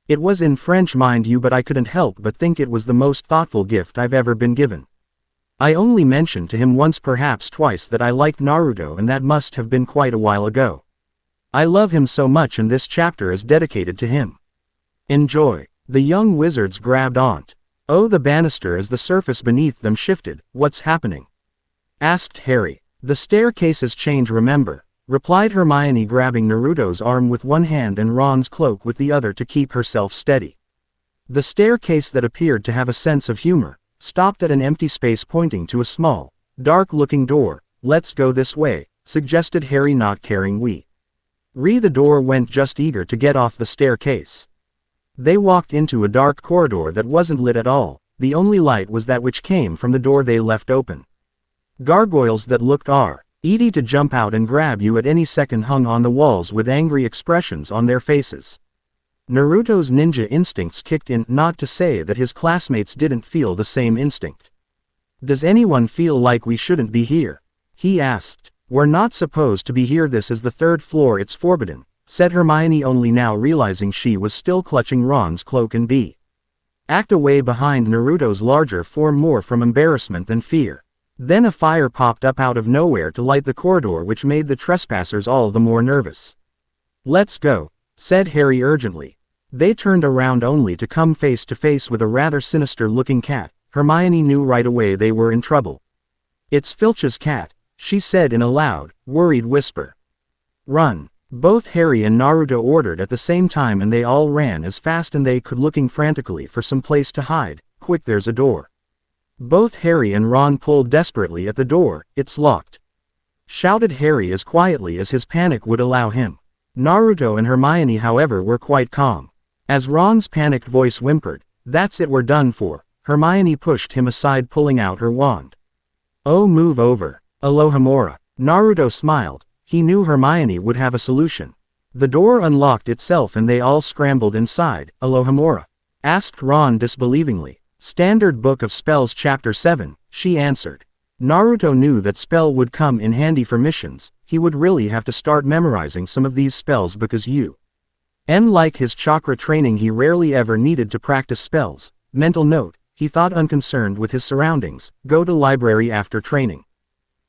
It was in French, mind you, but I couldn't help but think it was the most thoughtful gift I've ever been given. I only mentioned to him once, perhaps twice, that I liked Naruto, and that must have been quite a while ago. I love him so much and this chapter is dedicated to him. Enjoy. The young wizards grabbed onto the banister as the surface beneath them shifted. What's happening? Asked Harry. The staircases change, remember, replied Hermione, grabbing Naruto's arm with one hand and Ron's cloak with the other to keep herself steady. The staircase, that appeared to have a sense of humor, stopped at an empty space pointing to a small Dark-looking door. Let's go this way, suggested Harry, not caring. The door went, just eager to get off the staircase. They walked into a dark corridor that wasn't lit at all. The only light was that which came from the door they left open. Gargoyles that looked ready to jump out and grab you at any second hung on the walls with angry expressions on their faces. Naruto's ninja instincts kicked in, not to say that his classmates didn't feel the same instinct. Does anyone feel like we shouldn't be here? He asked. We're not supposed to be here. This is the third floor. It's forbidden, said Hermione, only now realizing she was still clutching Ron's cloak and backed away behind Naruto's larger form, more from embarrassment than fear. Then a fire popped up out of nowhere to light the corridor, which made the trespassers all the more nervous. Let's go, said Harry urgently. They turned around only to come face to face with a rather sinister-looking cat. Hermione knew right away they were in trouble. It's Filch's cat, she said in a loud, worried whisper. Run! Both Harry and Naruto ordered at the same time, and they all ran as fast as they could, looking frantically for some place to hide. Quick, there's a door. Both Harry and Ron pulled desperately at the door. It's locked, shouted Harry as quietly as his panic would allow him. Naruto and Hermione, however, were quite calm. As Ron's panicked voice whimpered, "That's it, we're done for," Hermione pushed him aside, pulling out her wand. "Oh, move over, Alohomora." Naruto smiled. He knew Hermione would have a solution. The door unlocked itself and they all scrambled inside. "Alohomora?" asked Ron disbelievingly. "Standard Book of Spells Chapter 7, she answered. Naruto knew that spell would come in handy for missions. He would really have to start memorizing some of these spells because unlike his chakra training, he rarely ever needed to practice spells. Mental note, he thought, unconcerned with his surroundings. Go to library after training.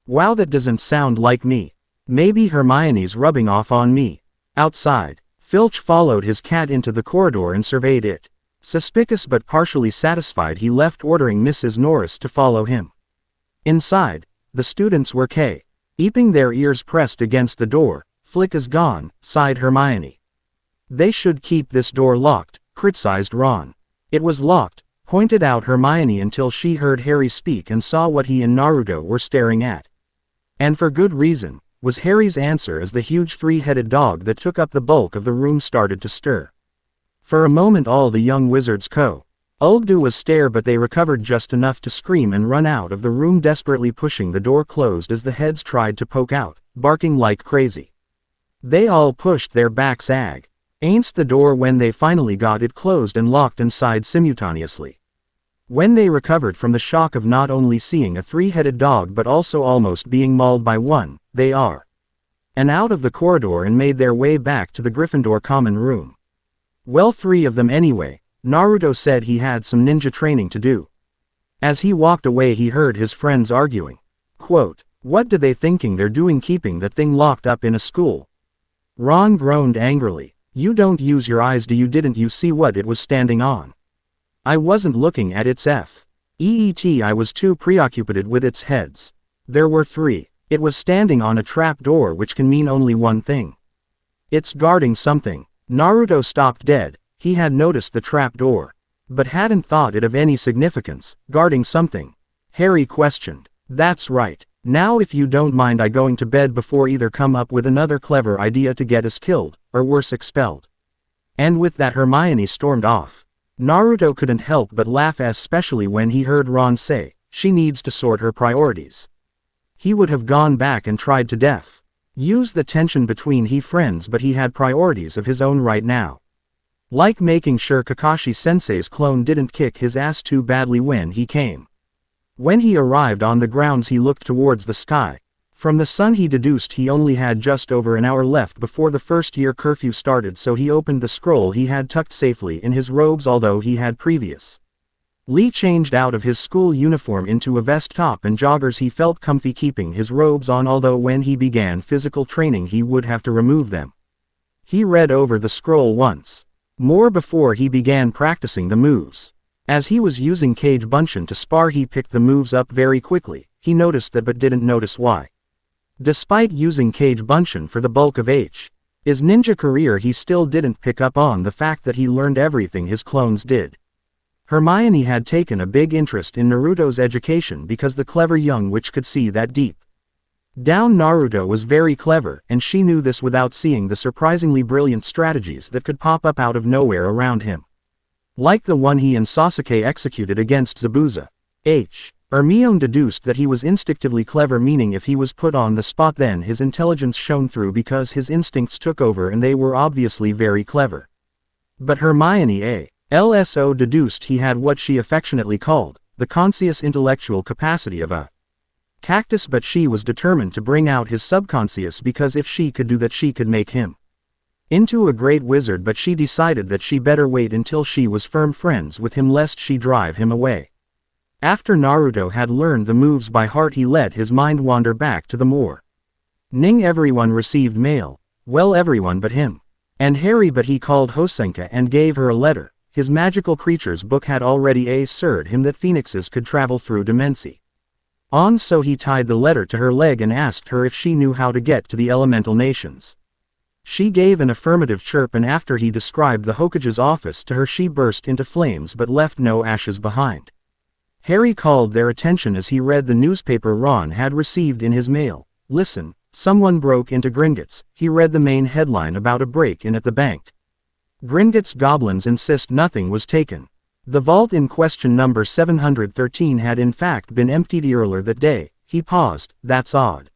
Wow, that doesn't sound like me. Maybe Hermione's rubbing off on me. Outside, Filch followed his cat into the corridor and surveyed it. Suspicious but partially satisfied, he left, ordering Mrs. Norris to follow him. Inside, the students were keeping their ears pressed against the door. Flick is gone, sighed Hermione. They should keep this door locked, criticized Ron. It was locked, pointed out Hermione, until she heard Harry speak and saw what he and Naruto were staring at. And for good reason, was Harry's answer, as the huge three-headed dog that took up the bulk of the room started to stir. For a moment all the young wizards could was stare, but they recovered just enough to scream and run out of the room, desperately pushing the door closed as the heads tried to poke out, barking like crazy. They all pushed their backs against the door when they finally got it closed and locked inside simultaneously. When they recovered from the shock of not only seeing a three-headed dog but also almost being mauled by one, they and out of the corridor and made their way back to the Gryffindor common room. Well, 3 of them anyway. Naruto said he had some ninja training to do. As he walked away, he heard his friends arguing. Quote, "What do they thinking they're doing keeping the thing locked up in a school?" Ron groaned angrily. "You don't use your eyes, do you? Didn't you see what it was standing on?" "I wasn't looking at its feet, I was too preoccupied with its heads. There were 3. It was standing on a trap door, which can mean only one thing. It's guarding something." Naruto stopped dead. He had noticed the trap door, but hadn't thought it of any significance. "Guarding something?" Harry questioned. "That's right. Now if you don't mind, I going to bed before either come up with another clever idea to get us killed, or worse, expelled." And with that Hermione stormed off. Naruto couldn't help but laugh, especially when he heard Ron say, "She needs to sort her priorities." He would have gone back and tried to use the tension between friends, but he had priorities of his own right now. Like making sure Kakashi-sensei's clone didn't kick his ass too badly when he came. When he arrived on the grounds, he looked towards the sky. From the sun he deduced he only had just over an hour left before the first-year curfew started, so he opened the scroll he had tucked safely in his robes. Although he had previously changed out of his school uniform into a vest top and joggers, he felt comfy keeping his robes on, although when he began physical training he would have to remove them. He read over the scroll once more before he began practicing the moves. As he was using Cage Bunshin to spar, he picked the moves up very quickly. He noticed that but didn't notice why. Despite using Cage Bunshin for the bulk of his ninja career, he still didn't pick up on the fact that he learned everything his clones did. Hermione had taken a big interest in Naruto's education because the clever young witch could see that deep down Naruto was very clever, and she knew this without seeing the surprisingly brilliant strategies that could pop up out of nowhere around him. Like the one he and Sasuke executed against Zabuza. Hermione deduced that he was instinctively clever, meaning if he was put on the spot then his intelligence shone through because his instincts took over and they were obviously very clever. But Hermione also deduced he had what she affectionately called the conscious intellectual capacity of a cactus, but she was determined to bring out his subconscious because if she could do that she could make him into a great wizard, but she decided that she better wait until she was firm friends with him lest she drive him away. After Naruto had learned the moves by heart, he let his mind wander back to the moor. Everyone received mail, well, everyone but him and Harry, but he called Hosenka and gave her a letter. His magical creatures book had already assured him that phoenixes could travel through dimensi. So he tied the letter to her leg and asked her if she knew how to get to the elemental nations. She gave an affirmative chirp, and after he described the Hokage's office to her she burst into flames but left no ashes behind. Harry called their attention as he read the newspaper Ron had received in his mail. Listen, someone broke into Gringotts. He read the main headline about a break-in at the bank. Gringotts goblins insist nothing was taken. The vault in question, number 713, had in fact been emptied earlier that day. He paused. That's odd.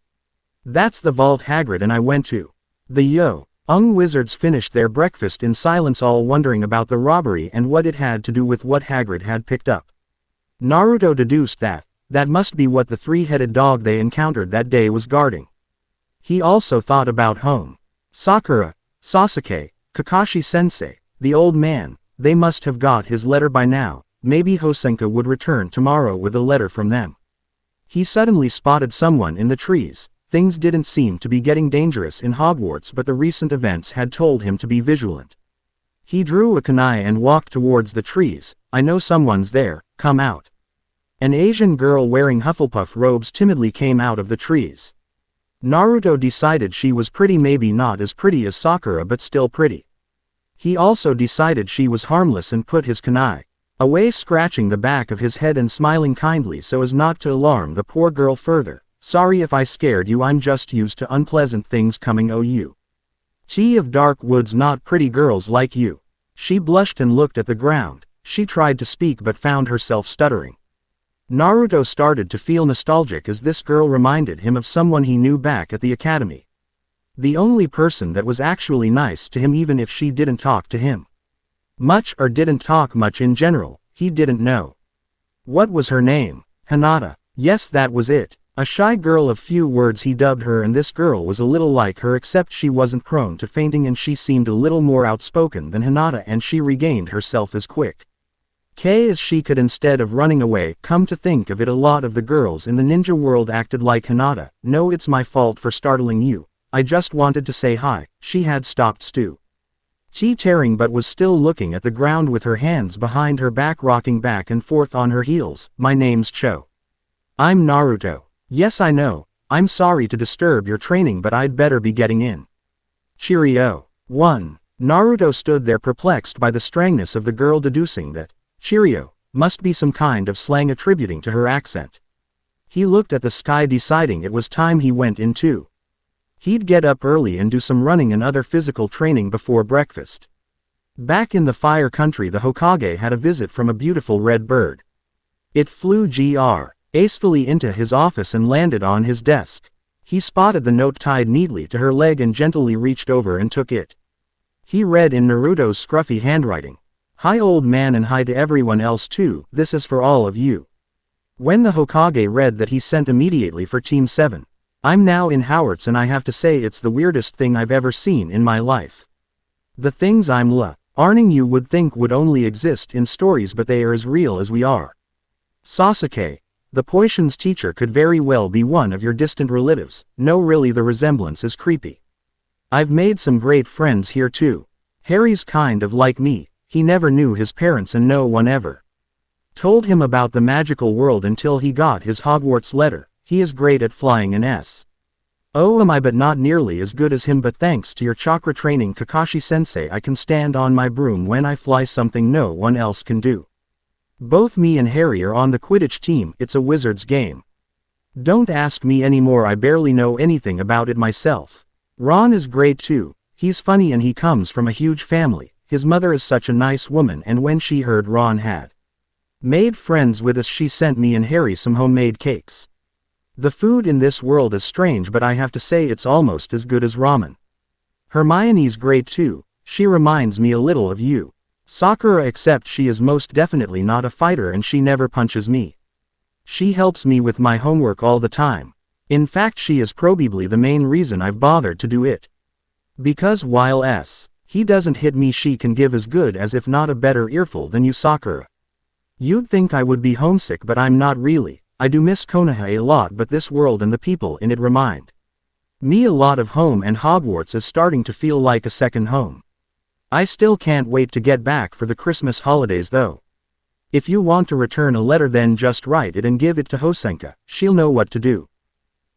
That's the vault Hagrid and I went to. The young wizards finished their breakfast in silence, all wondering about the robbery and what it had to do with what Hagrid had picked up. Naruto deduced that must be what the three-headed dog they encountered that day was guarding. He also thought about home. Sakura, Sasuke, Kakashi-sensei, the old man. They must have got his letter by now. Maybe Hosenka would return tomorrow with a letter from them. He suddenly spotted someone in the trees. Things didn't seem to be getting dangerous in Hogwarts, but the recent events had told him to be vigilant. He drew a kunai and walked towards the trees. I know someone's there, come out. An Asian girl wearing Hufflepuff robes timidly came out of the trees. Naruto decided she was pretty, maybe not as pretty as Sakura but still pretty. He also decided she was harmless and put his kunai away, scratching the back of his head and smiling kindly so as not to alarm the poor girl further. Sorry if I scared you, I'm just used to unpleasant things coming you. Of dark woods, not pretty girls like you. She blushed and looked at the ground. She tried to speak but found herself stuttering. Naruto started to feel nostalgic as this girl reminded him of someone he knew back at the academy. The only person that was actually nice to him, even if she didn't talk to him much or didn't talk much in general. He didn't know. What was her name? Hinata. Yes, that was it. A shy girl of few words he dubbed her, and this girl was a little like her except she wasn't prone to fainting and she seemed a little more outspoken than Hinata, and she regained herself as quick as she could instead of running away. Come to think of it, a lot of the girls in the ninja world acted like Hinata. No, it's my fault for startling you. I just wanted to say hi. She had stopped tearing but was still looking at the ground with her hands behind her back, rocking back and forth on her heels. My name's Cho. I'm Naruto. Yes, I know. I'm sorry to disturb your training, but I'd better be getting in. Cheerio. 1. Naruto stood there perplexed by the strangeness of the girl, deducing that cheerio must be some kind of slang attributing to her accent. He looked at the sky, deciding it was time he went in too. He'd get up early and do some running and other physical training before breakfast. Back in the Fire Country, the Hokage had a visit from a beautiful red bird. It flew gracefully into his office and landed on his desk. He spotted the note tied neatly to her leg and gently reached over and took it. He read in Naruto's scruffy handwriting. Hi old man, and hi to everyone else too, this is for all of you. When the Hokage read that, he sent immediately for Team 7. I'm now in Hogwarts and I have to say it's the weirdest thing I've ever seen in my life. The things I'm learning you would think would only exist in stories, but they are as real as we are. Sasuke, the potion's teacher, could very well be one of your distant relatives. No, really, the resemblance is creepy. I've made some great friends here too. Harry's kind of like me. He never knew his parents and no one ever told him about the magical world until he got his Hogwarts letter. He is great at flying an S. Oh, am I, but not nearly as good as him, but thanks to your chakra training, Kakashi-sensei, I can stand on my broom when I fly, something no one else can do. Both me and Harry are on the Quidditch team. It's a wizard's game. Don't ask me anymore, I barely know anything about it myself. Ron is great too. He's funny and he comes from a huge family. His mother is such a nice woman, and when she heard Ron had made friends with us, she sent me and Harry some homemade cakes. The food in this world is strange, but I have to say it's almost as good as ramen. Hermione's great too. She reminds me a little of you. Sakura, except she is most definitely not a fighter and she never punches me. She helps me with my homework all the time. In fact, she is probably the main reason I've bothered to do it. Because while he doesn't hit me, she can give as good as if not a better earful than you, Sakura. You'd think I would be homesick, but I'm not really. I do miss Konoha a lot, but this world and the people in it remind me a lot of home, and Hogwarts is starting to feel like a second home. I still can't wait to get back for the Christmas holidays though. If you want to return a letter, then just write it and give it to Hosenka. She'll know what to do.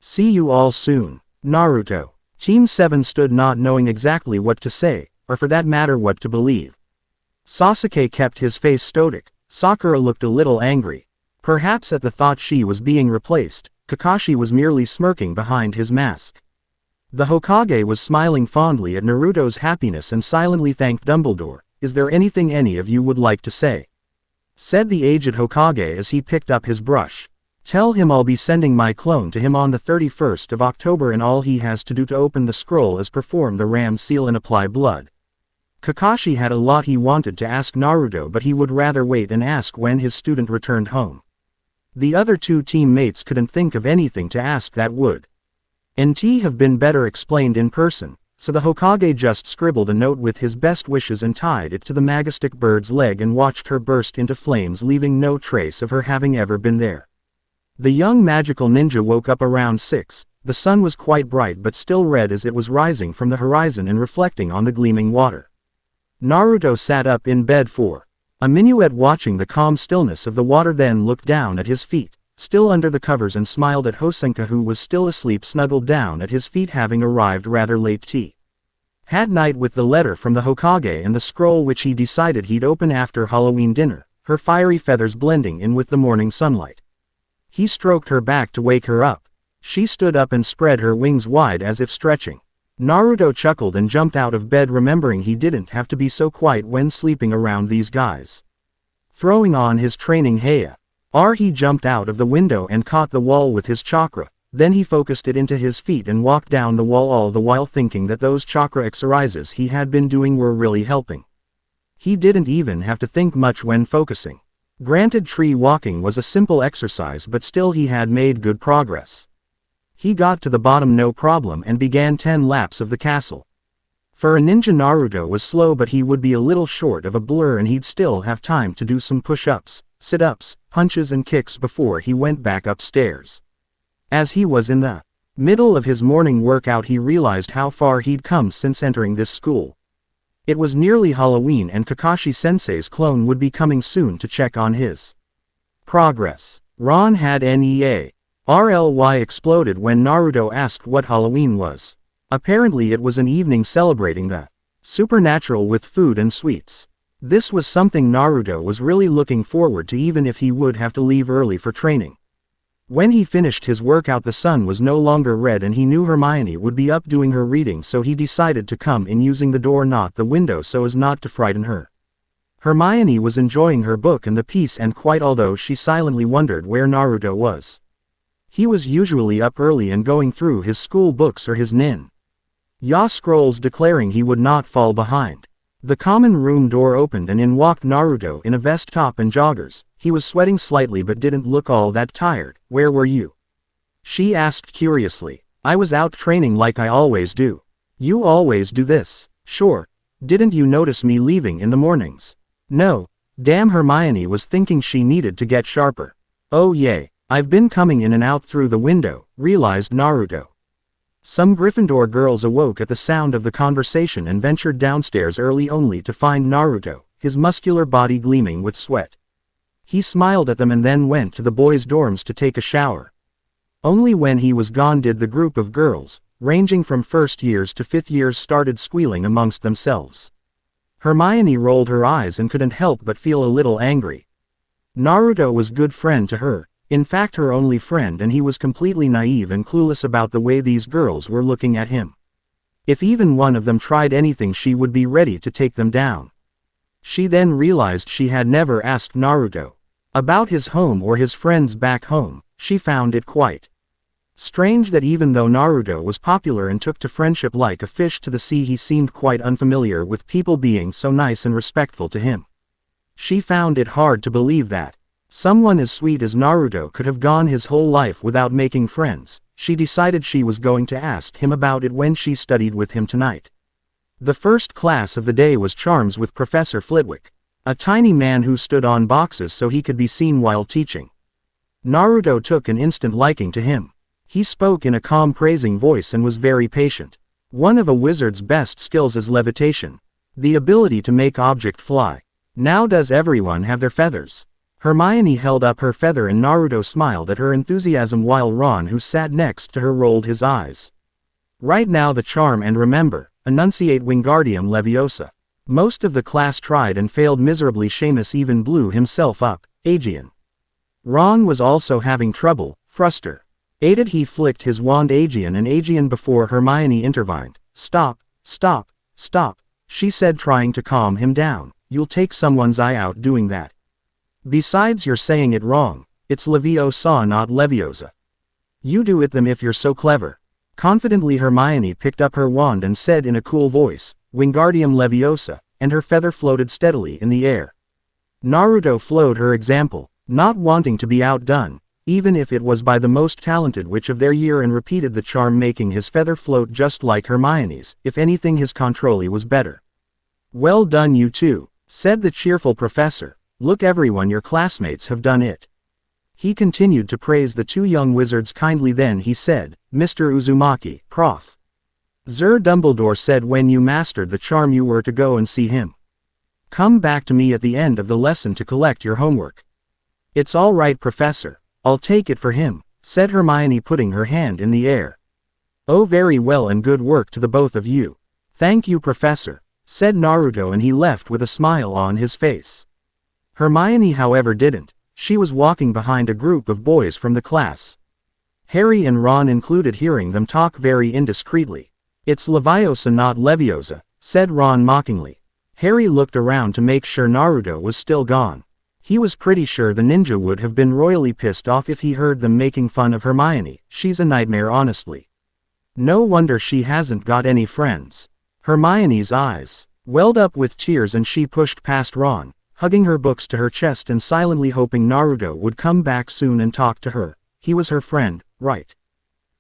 See you all soon. Naruto. Team 7 stood not knowing exactly what to say, or for that matter what to believe. Sasuke kept his face stoic. Sakura looked a little angry. Perhaps at the thought she was being replaced. Kakashi was merely smirking behind his mask. The Hokage was smiling fondly at Naruto's happiness and silently thanked Dumbledore. Is there anything any of you would like to say? Said the aged Hokage as he picked up his brush. Tell him I'll be sending my clone to him on the 31st of October, and all he has to do to open the scroll is perform the ram seal and apply blood. Kakashi had a lot he wanted to ask Naruto, but he would rather wait and ask when his student returned home. The other two teammates couldn't think of anything to ask that would have been better explained in person, so the Hokage just scribbled a note with his best wishes and tied it to the majestic bird's leg and watched her burst into flames, leaving no trace of her having ever been there. The young magical ninja woke up around 6. The sun was quite bright but still red as it was rising from the horizon and reflecting on the gleaming water. Naruto sat up in bed for a minuet watching the calm stillness of the water, then looked down at his feet, still under the covers, and smiled at Hosenka, who was still asleep snuggled down at his feet, having arrived rather late. Had night with the letter from the Hokage and the scroll which he decided he'd open after Halloween dinner, her fiery feathers blending in with the morning sunlight. He stroked her back to wake her up. She stood up and spread her wings wide as if stretching. Naruto chuckled and jumped out of bed, remembering he didn't have to be so quiet when sleeping around these guys. Throwing on his training Heia. He jumped out of the window and caught the wall with his chakra, then he focused it into his feet and walked down the wall, all the while thinking that those chakra exercises he had been doing were really helping. He didn't even have to think much when focusing. Granted, tree walking was a simple exercise, but still he had made good progress. He got to the bottom no problem and began 10 laps of the castle. For a ninja, Naruto was slow, but he would be a little short of a blur and he'd still have time to do some push-ups, sit-ups, punches and kicks before he went back upstairs. As he was in the middle of his morning workout, he realized how far he'd come since entering this school. It was nearly Halloween and Kakashi-sensei's clone would be coming soon to check on his progress. Ron had NEA.RLY exploded when Naruto asked what Halloween was. Apparently it was an evening celebrating the supernatural with food and sweets. This was something Naruto was really looking forward to, even if he would have to leave early for training. When he finished his workout, the sun was no longer red and he knew Hermione would be up doing her reading, so he decided to come in using the door, not the window, so as not to frighten her. Hermione was enjoying her book and the peace and quiet, although she silently wondered where Naruto was. He was usually up early and going through his school books or his ninja scrolls, declaring he would not fall behind. The common room door opened and in walked Naruto in a vest top and joggers. He was sweating slightly but didn't look all that tired. Where were you? She asked curiously. I was out training like I always do. You always do this. Sure. Didn't you notice me leaving in the mornings? No. Damn, Hermione was thinking she needed to get sharper. Oh yay. I've been coming in and out through the window, realized Naruto. Some Gryffindor girls awoke at the sound of the conversation and ventured downstairs early, only to find Naruto, his muscular body gleaming with sweat. He smiled at them and then went to the boys' dorms to take a shower. Only when he was gone did the group of girls, ranging from first years to fifth years, started squealing amongst themselves. Hermione rolled her eyes and couldn't help but feel a little angry. Naruto was good friend to her, in fact her only friend, and he was completely naive and clueless about the way these girls were looking at him. If even one of them tried anything, she would be ready to take them down. She then realized she had never asked Naruto about his home or his friends back home. She found it quite strange that even though Naruto was popular and took to friendship like a fish to the sea, he seemed quite unfamiliar with people being so nice and respectful to him. She found it hard to believe that someone as sweet as Naruto could have gone his whole life without making friends. She decided she was going to ask him about it when she studied with him tonight. The first class of the day was Charms with Professor Flitwick, a tiny man who stood on boxes so he could be seen while teaching. Naruto took an instant liking to him. He spoke in a calm, praising voice and was very patient. One of a wizard's best skills is levitation, the ability to make object fly. Now does everyone have their feathers? Hermione held up her feather and Naruto smiled at her enthusiasm while Ron, who sat next to her, rolled his eyes. Right now the charm, and remember, enunciate Wingardium Leviosa. Most of the class tried and failed miserably. Seamus even blew himself up. Aegean. Ron was also having trouble. Fruster. Aided, he flicked his wand Aegean before Hermione intervened. Stop, stop, stop, she said, trying to calm him down. You'll take someone's eye out doing that. Besides, you're saying it wrong. It's Leviosa, not Leviosa. You do it them if you're so clever. Confidently Hermione picked up her wand and said in a cool voice, Wingardium Leviosa, and her feather floated steadily in the air. Naruto followed her example, not wanting to be outdone, even if it was by the most talented witch of their year, and repeated the charm, making his feather float just like Hermione's. If anything, his control was better. Well done, you two, said the cheerful professor. Look everyone, your classmates have done it. He continued to praise the two young wizards kindly. Then he said, Mr. Uzumaki, Prof. Sir Dumbledore said when you mastered the charm you were to go and see him. Come back to me at the end of the lesson to collect your homework. It's all right, Professor. I'll take it for him, said Hermione, putting her hand in the air. Oh, very well, and good work to the both of you. Thank you, Professor, said Naruto, and he left with a smile on his face. Hermione, however, didn't. She was walking behind a group of boys from the class. Harry and Ron included, hearing them talk very indiscreetly. It's Leviosa, not Leviosa, said Ron mockingly. Harry looked around to make sure Naruto was still gone. He was pretty sure the ninja would have been royally pissed off if he heard them making fun of Hermione. She's a nightmare, honestly. No wonder she hasn't got any friends. Hermione's eyes welled up with tears and she pushed past Ron, hugging her books to her chest and silently hoping Naruto would come back soon and talk to her. He was her friend, right?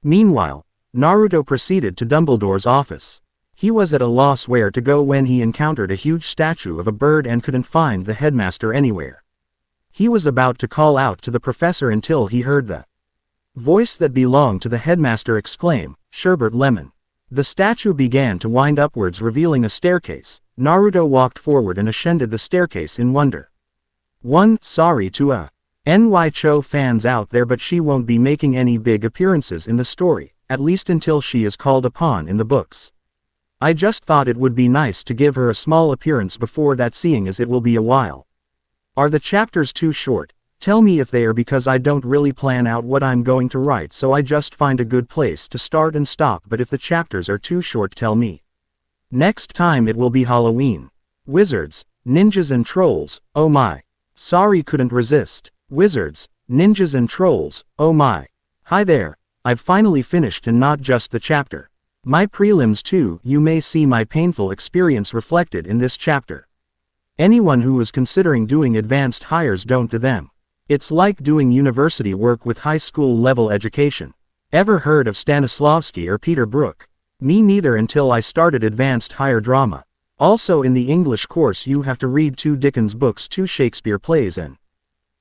Meanwhile, Naruto proceeded to Dumbledore's office. He was at a loss where to go when he encountered a huge statue of a bird and couldn't find the headmaster anywhere. He was about to call out to the professor until he heard the voice that belonged to the headmaster exclaim, Sherbert Lemon. The statue began to wind upwards, revealing a staircase. Naruto walked forward and ascended the staircase in wonder. Sorry to NY Cho fans out there, but she won't be making any big appearances in the story, at least until she is called upon in the books. I just thought it would be nice to give her a small appearance before that, seeing as it will be a while. Are the chapters too short? Tell me if they are, because I don't really plan out what I'm going to write, so I just find a good place to start and stop. But if the chapters are too short, tell me. Next time it will be Halloween. Wizards, ninjas and trolls, oh my. Sorry, couldn't resist. Wizards, ninjas and trolls, oh my. Hi there, I've finally finished, and not just the chapter. My prelims too. You may see my painful experience reflected in this chapter. Anyone who is considering doing advanced hires, don't do them. It's like doing university work with high school level education. Ever heard of Stanislavski or Peter Brook? Me neither, until I started advanced higher drama. Also, in the English course you have to read 2 Dickens books, 2 Shakespeare plays, and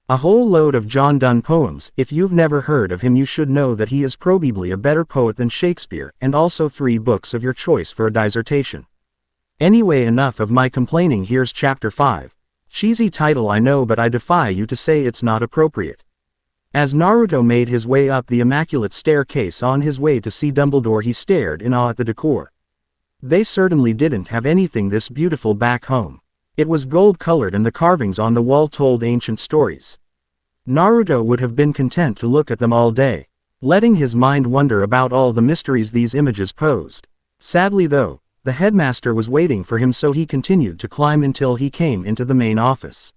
a whole load of John Donne poems. If you've never heard of him, you should know that he is probably a better poet than Shakespeare, and also 3 books of your choice for a dissertation. Anyway, enough of my complaining. Here's chapter 5. Cheesy title, I know, but I defy you to say it's not appropriate. As Naruto made his way up the immaculate staircase on his way to see Dumbledore, he stared in awe at the decor. They certainly didn't have anything this beautiful back home. It was gold-colored and the carvings on the wall told ancient stories. Naruto would have been content to look at them all day, letting his mind wonder about all the mysteries these images posed. Sadly though, the headmaster was waiting for him, so he continued to climb until he came into the main office.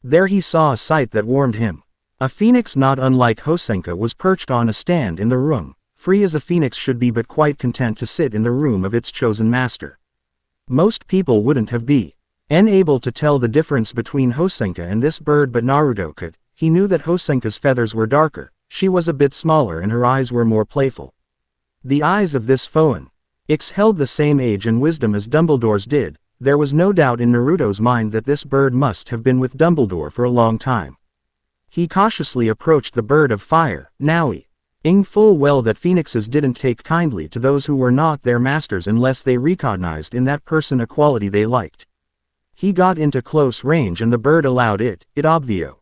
There he saw a sight that warmed him. A phoenix not unlike Hosenka was perched on a stand in the room, free as a phoenix should be, but quite content to sit in the room of its chosen master. Most people wouldn't have been able to tell the difference between Hosenka and this bird, but Naruto could. He knew that Hosenka's feathers were darker, she was a bit smaller, and her eyes were more playful. The eyes of this phoenix held the same age and wisdom as Dumbledore's did. There was no doubt in Naruto's mind that this bird must have been with Dumbledore for a long time. He cautiously approached the bird of fire, knowing full well that phoenixes didn't take kindly to those who were not their masters unless they recognized in that person a quality they liked. He got into close range and the bird allowed it obviously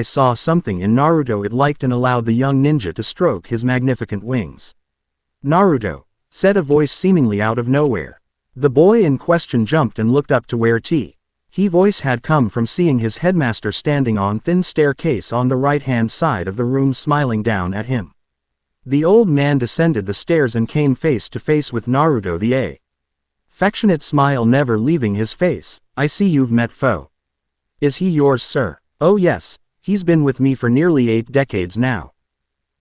saw something in Naruto it liked and allowed the young ninja to stroke his magnificent wings. "Naruto," said a voice seemingly out of nowhere. The boy in question jumped and looked up to where his voice had come from, seeing his headmaster standing on thin staircase on the right-hand side of the room smiling down at him. The old man descended the stairs and came face to face with Naruto, the affectionate smile never leaving his face. "I see you've met foe. Is he yours, sir?" "Oh yes, he's been with me for nearly 8 decades now."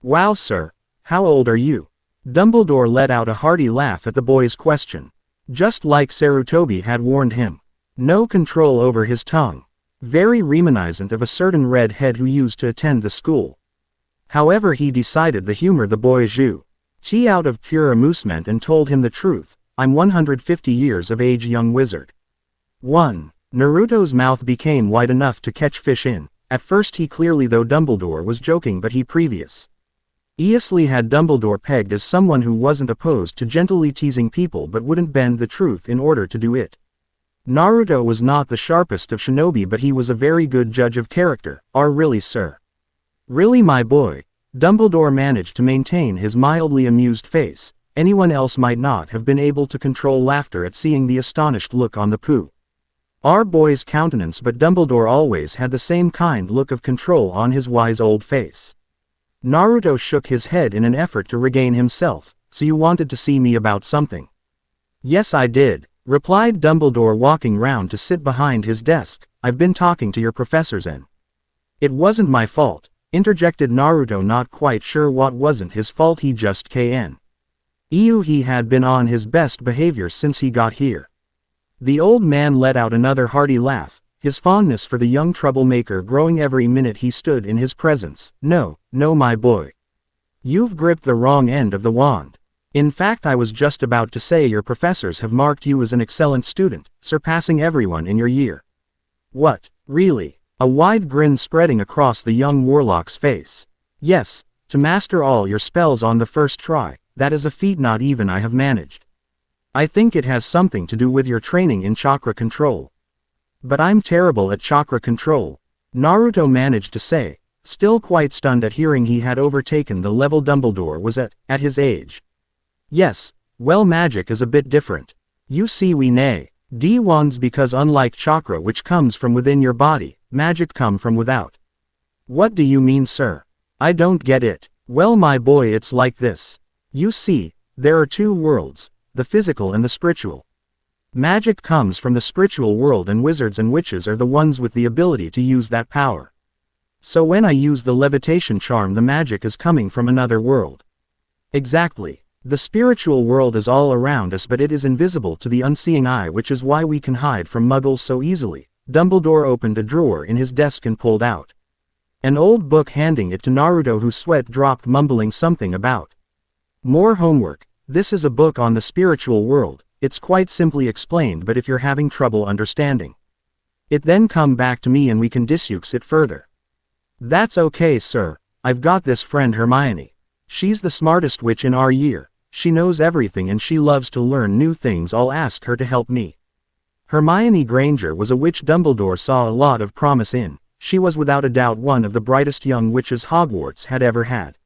"Wow, sir. How old are you?" Dumbledore let out a hearty laugh at the boy's question. Just like Sarutobi had warned him. No control over his tongue. Very reminiscent of a certain red-head who used to attend the school. However, he decided to humor the boy out of pure amusement and told him the truth. "I'm 150 years of age, young wizard." 1. Naruto's mouth became wide enough to catch fish in. At first he clearly though Dumbledore was joking, but he previously had Dumbledore pegged as someone who wasn't opposed to gently teasing people but wouldn't bend the truth in order to do it. Naruto was not the sharpest of shinobi, but he was a very good judge of character. Really, sir?" "Really, my boy?" Dumbledore managed to maintain his mildly amused face. Anyone else might not have been able to control laughter at seeing the astonished look on the our boy's countenance, but Dumbledore always had the same kind look of control on his wise old face. Naruto shook his head in an effort to regain himself. "So you wanted to see me about something?" "Yes, I did," replied Dumbledore, walking round to sit behind his desk. "I've been talking to your professors and—" "It wasn't my fault," interjected Naruto, not quite sure what wasn't his fault. He just he had been on his best behavior since he got here. The old man let out another hearty laugh, his fondness for the young troublemaker growing every minute he stood in his presence. No, my boy. You've gripped the wrong end of the wand. In fact, I was just about to say your professors have marked you as an excellent student, surpassing everyone in your year." "What, really?" A wide grin spreading across the young warlock's face. "Yes, to master all your spells on the first try, that is a feat not even I have managed. I think it has something to do with your training in chakra control." "But I'm terrible at chakra control," Naruto managed to say, still quite stunned at hearing he had overtaken the level Dumbledore was at his age. "Yes, well, magic is a bit different. You see, we wands because unlike chakra, which comes from within your body, magic come from without." "What do you mean, sir? I don't get it." "Well, my boy, it's like this. You see, there are 2 worlds, the physical and the spiritual. Magic comes from the spiritual world, and wizards and witches are the ones with the ability to use that power. So when I use the levitation charm, the magic is coming from another world." "Exactly. The spiritual world is all around us, but it is invisible to the unseeing eye, which is why we can hide from muggles so easily." Dumbledore opened a drawer in his desk and pulled out an old book, handing it to Naruto, whose sweat dropped, mumbling something about more homework. "This is a book on the spiritual world. It's quite simply explained, but if you're having trouble understanding it, then come back to me and we can discuss it further." "That's okay, sir. I've got this friend Hermione. She's the smartest witch in our year. She knows everything and she loves to learn new things. I'll ask her to help me." Hermione Granger was a witch Dumbledore saw a lot of promise in. She was without a doubt one of the brightest young witches Hogwarts had ever had.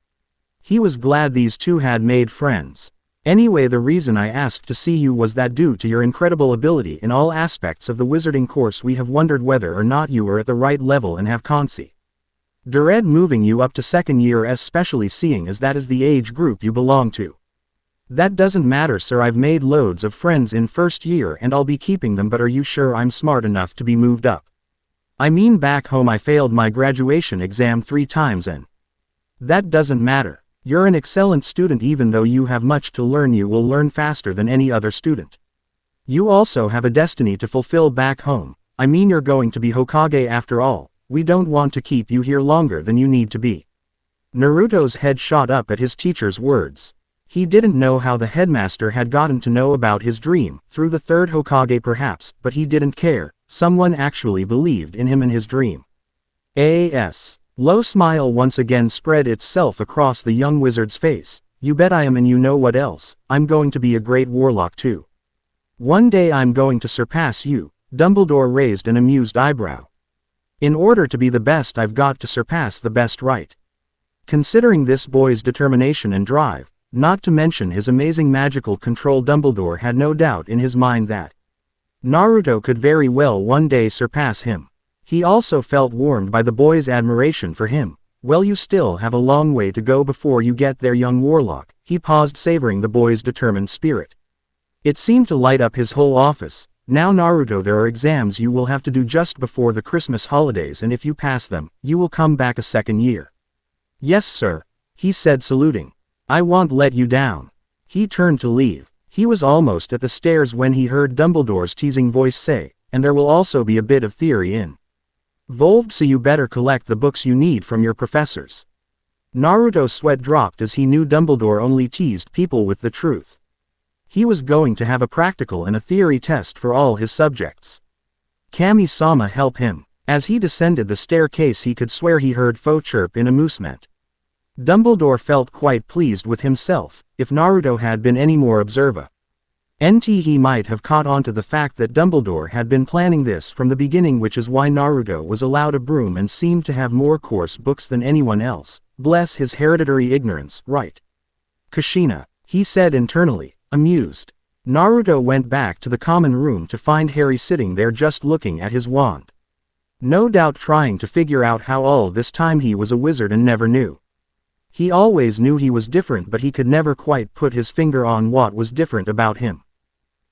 He was glad these two had made friends. Anyway, the reason I asked to see you was that due to your incredible ability in all aspects of the wizarding course, we have wondered whether or not you are at the right level and have considered moving you up to second year, especially seeing as that is the age group you belong to. That doesn't matter, sir. I've made loads of friends in first year and I'll be keeping them, but are you sure I'm smart enough to be moved up? I mean, back home I failed my graduation exam 3 times and that doesn't matter. You're an excellent student. Even though you have much to learn, you will learn faster than any other student. You also have a destiny to fulfill back home. I mean, you're going to be Hokage after all. We don't want to keep you here longer than you need to be. Naruto's head shot up at his teacher's words. He didn't know how the headmaster had gotten to know about his dream, through the third Hokage perhaps, but he didn't care. Someone actually believed in him and his dream. A.S. Low smile once again spread itself across the young wizard's face. You bet I am, and you know what else? I'm going to be a great warlock too. One day I'm going to surpass you. Dumbledore raised an amused eyebrow. In order to be the best, I've got to surpass the best, right? Considering this boy's determination and drive, not to mention his amazing magical control, Dumbledore had no doubt in his mind that Naruto could very well one day surpass him. He also felt warmed by the boy's admiration for him. Well, you still have a long way to go before you get there, young warlock. He paused, savoring the boy's determined spirit. It seemed to light up his whole office. Now Naruto, there are exams you will have to do just before the Christmas holidays, and if you pass them, you will come back a second year. Yes, sir, he said, saluting. I won't let you down. He turned to leave. He was almost at the stairs when he heard Dumbledore's teasing voice say, and there will also be a bit of theory involved, so you better collect the books you need from your professors. Naruto's sweat dropped as he knew Dumbledore only teased people with the truth. He was going to have a practical and a theory test for all his subjects. Kami-sama help him. As he descended the staircase, he could swear he heard Fo chirp in amusement. Dumbledore felt quite pleased with himself. If Naruto had been any more observant, he might have caught on to the fact that Dumbledore had been planning this from the beginning, which is why Naruto was allowed a broom and seemed to have more course books than anyone else. Bless his hereditary ignorance, right? Kushina, he said internally, amused. Naruto went back to the common room to find Harry sitting there just looking at his wand. No doubt trying to figure out how all this time he was a wizard and never knew. He always knew he was different, but he could never quite put his finger on what was different about him.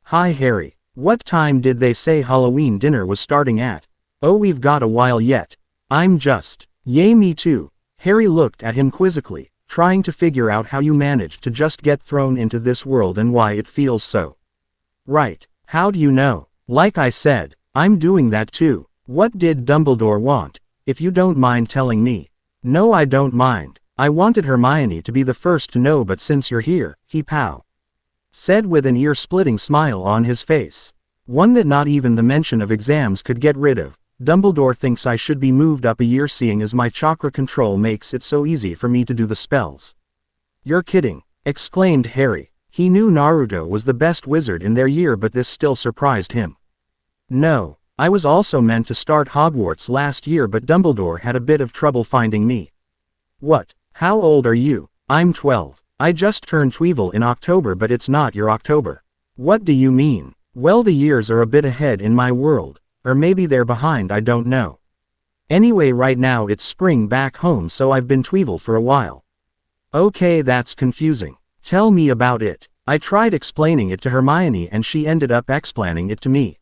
Hi Harry, what time did they say Halloween dinner was starting at? Oh, we've got a while yet. I'm just, yay, me too. Harry looked at him quizzically, trying to figure out how you managed to just get thrown into this world and why it feels so right. How do you know? Like I said, I'm doing that too. What did Dumbledore want? If you don't mind telling me. No, I don't mind. I wanted Hermione to be the first to know, but since you're here, he said with an ear-splitting smile on his face. One that not even the mention of exams could get rid of. Dumbledore thinks I should be moved up a year, seeing as my chakra control makes it so easy for me to do the spells. You're kidding, exclaimed Harry. He knew Naruto was the best wizard in their year, but this still surprised him. No, I was also meant to start Hogwarts last year, but Dumbledore had a bit of trouble finding me. What? How old are you? I'm 12. I just turned 12 in October, but it's not your October. What do you mean? Well, the years are a bit ahead in my world. Or maybe they're behind, I don't know. Anyway, right now it's spring back home, so I've been 12 for a while. Okay, that's confusing. Tell me about it. I tried explaining it to Hermione and she ended up explaining it to me.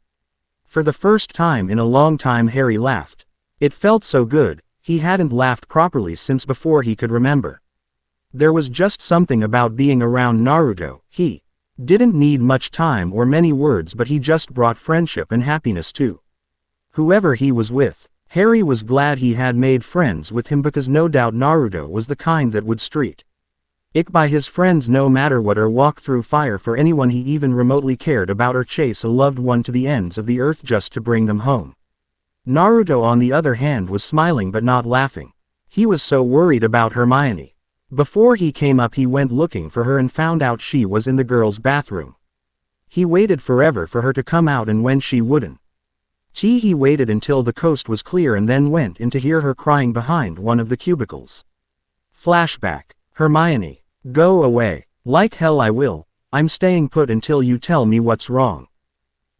For the first time in a long time, Harry laughed. It felt so good. He hadn't laughed properly since before he could remember. There was just something about being around Naruto. He didn't need much time or many words, but he just brought friendship and happiness to whoever he was with. Harry was glad he had made friends with him, because no doubt Naruto was the kind that would street by his friends no matter what, or walk through fire for anyone he even remotely cared about, or chase a loved one to the ends of the earth just to bring them home. Naruto, on the other hand, was smiling but not laughing. He was so worried about Hermione. Before he came up, he went looking for her and found out she was in the girls' bathroom. He waited forever for her to come out, and when she wouldn't, he waited until the coast was clear and then went in to hear her crying behind one of the cubicles. Flashback. Hermione. Go away. Like hell I will. I'm staying put until you tell me what's wrong.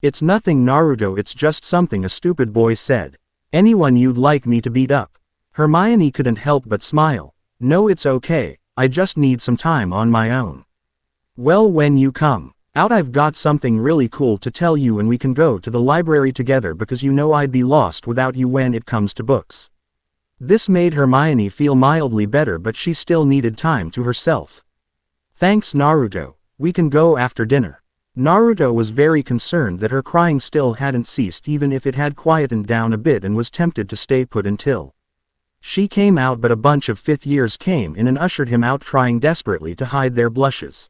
It's nothing, Naruto, it's just something a stupid boy said. Anyone you'd like me to beat up? Hermione couldn't help but smile. No, it's okay, I just need some time on my own. Well, when you come out, I've got something really cool to tell you, and we can go to the library together because you know I'd be lost without you when it comes to books. This made Hermione feel mildly better, but she still needed time to herself. Thanks, Naruto, we can go after dinner. Naruto was very concerned that her crying still hadn't ceased, even if it had quietened down a bit, and was tempted to stay put until she came out, but a bunch of fifth years came in and ushered him out, trying desperately to hide their blushes.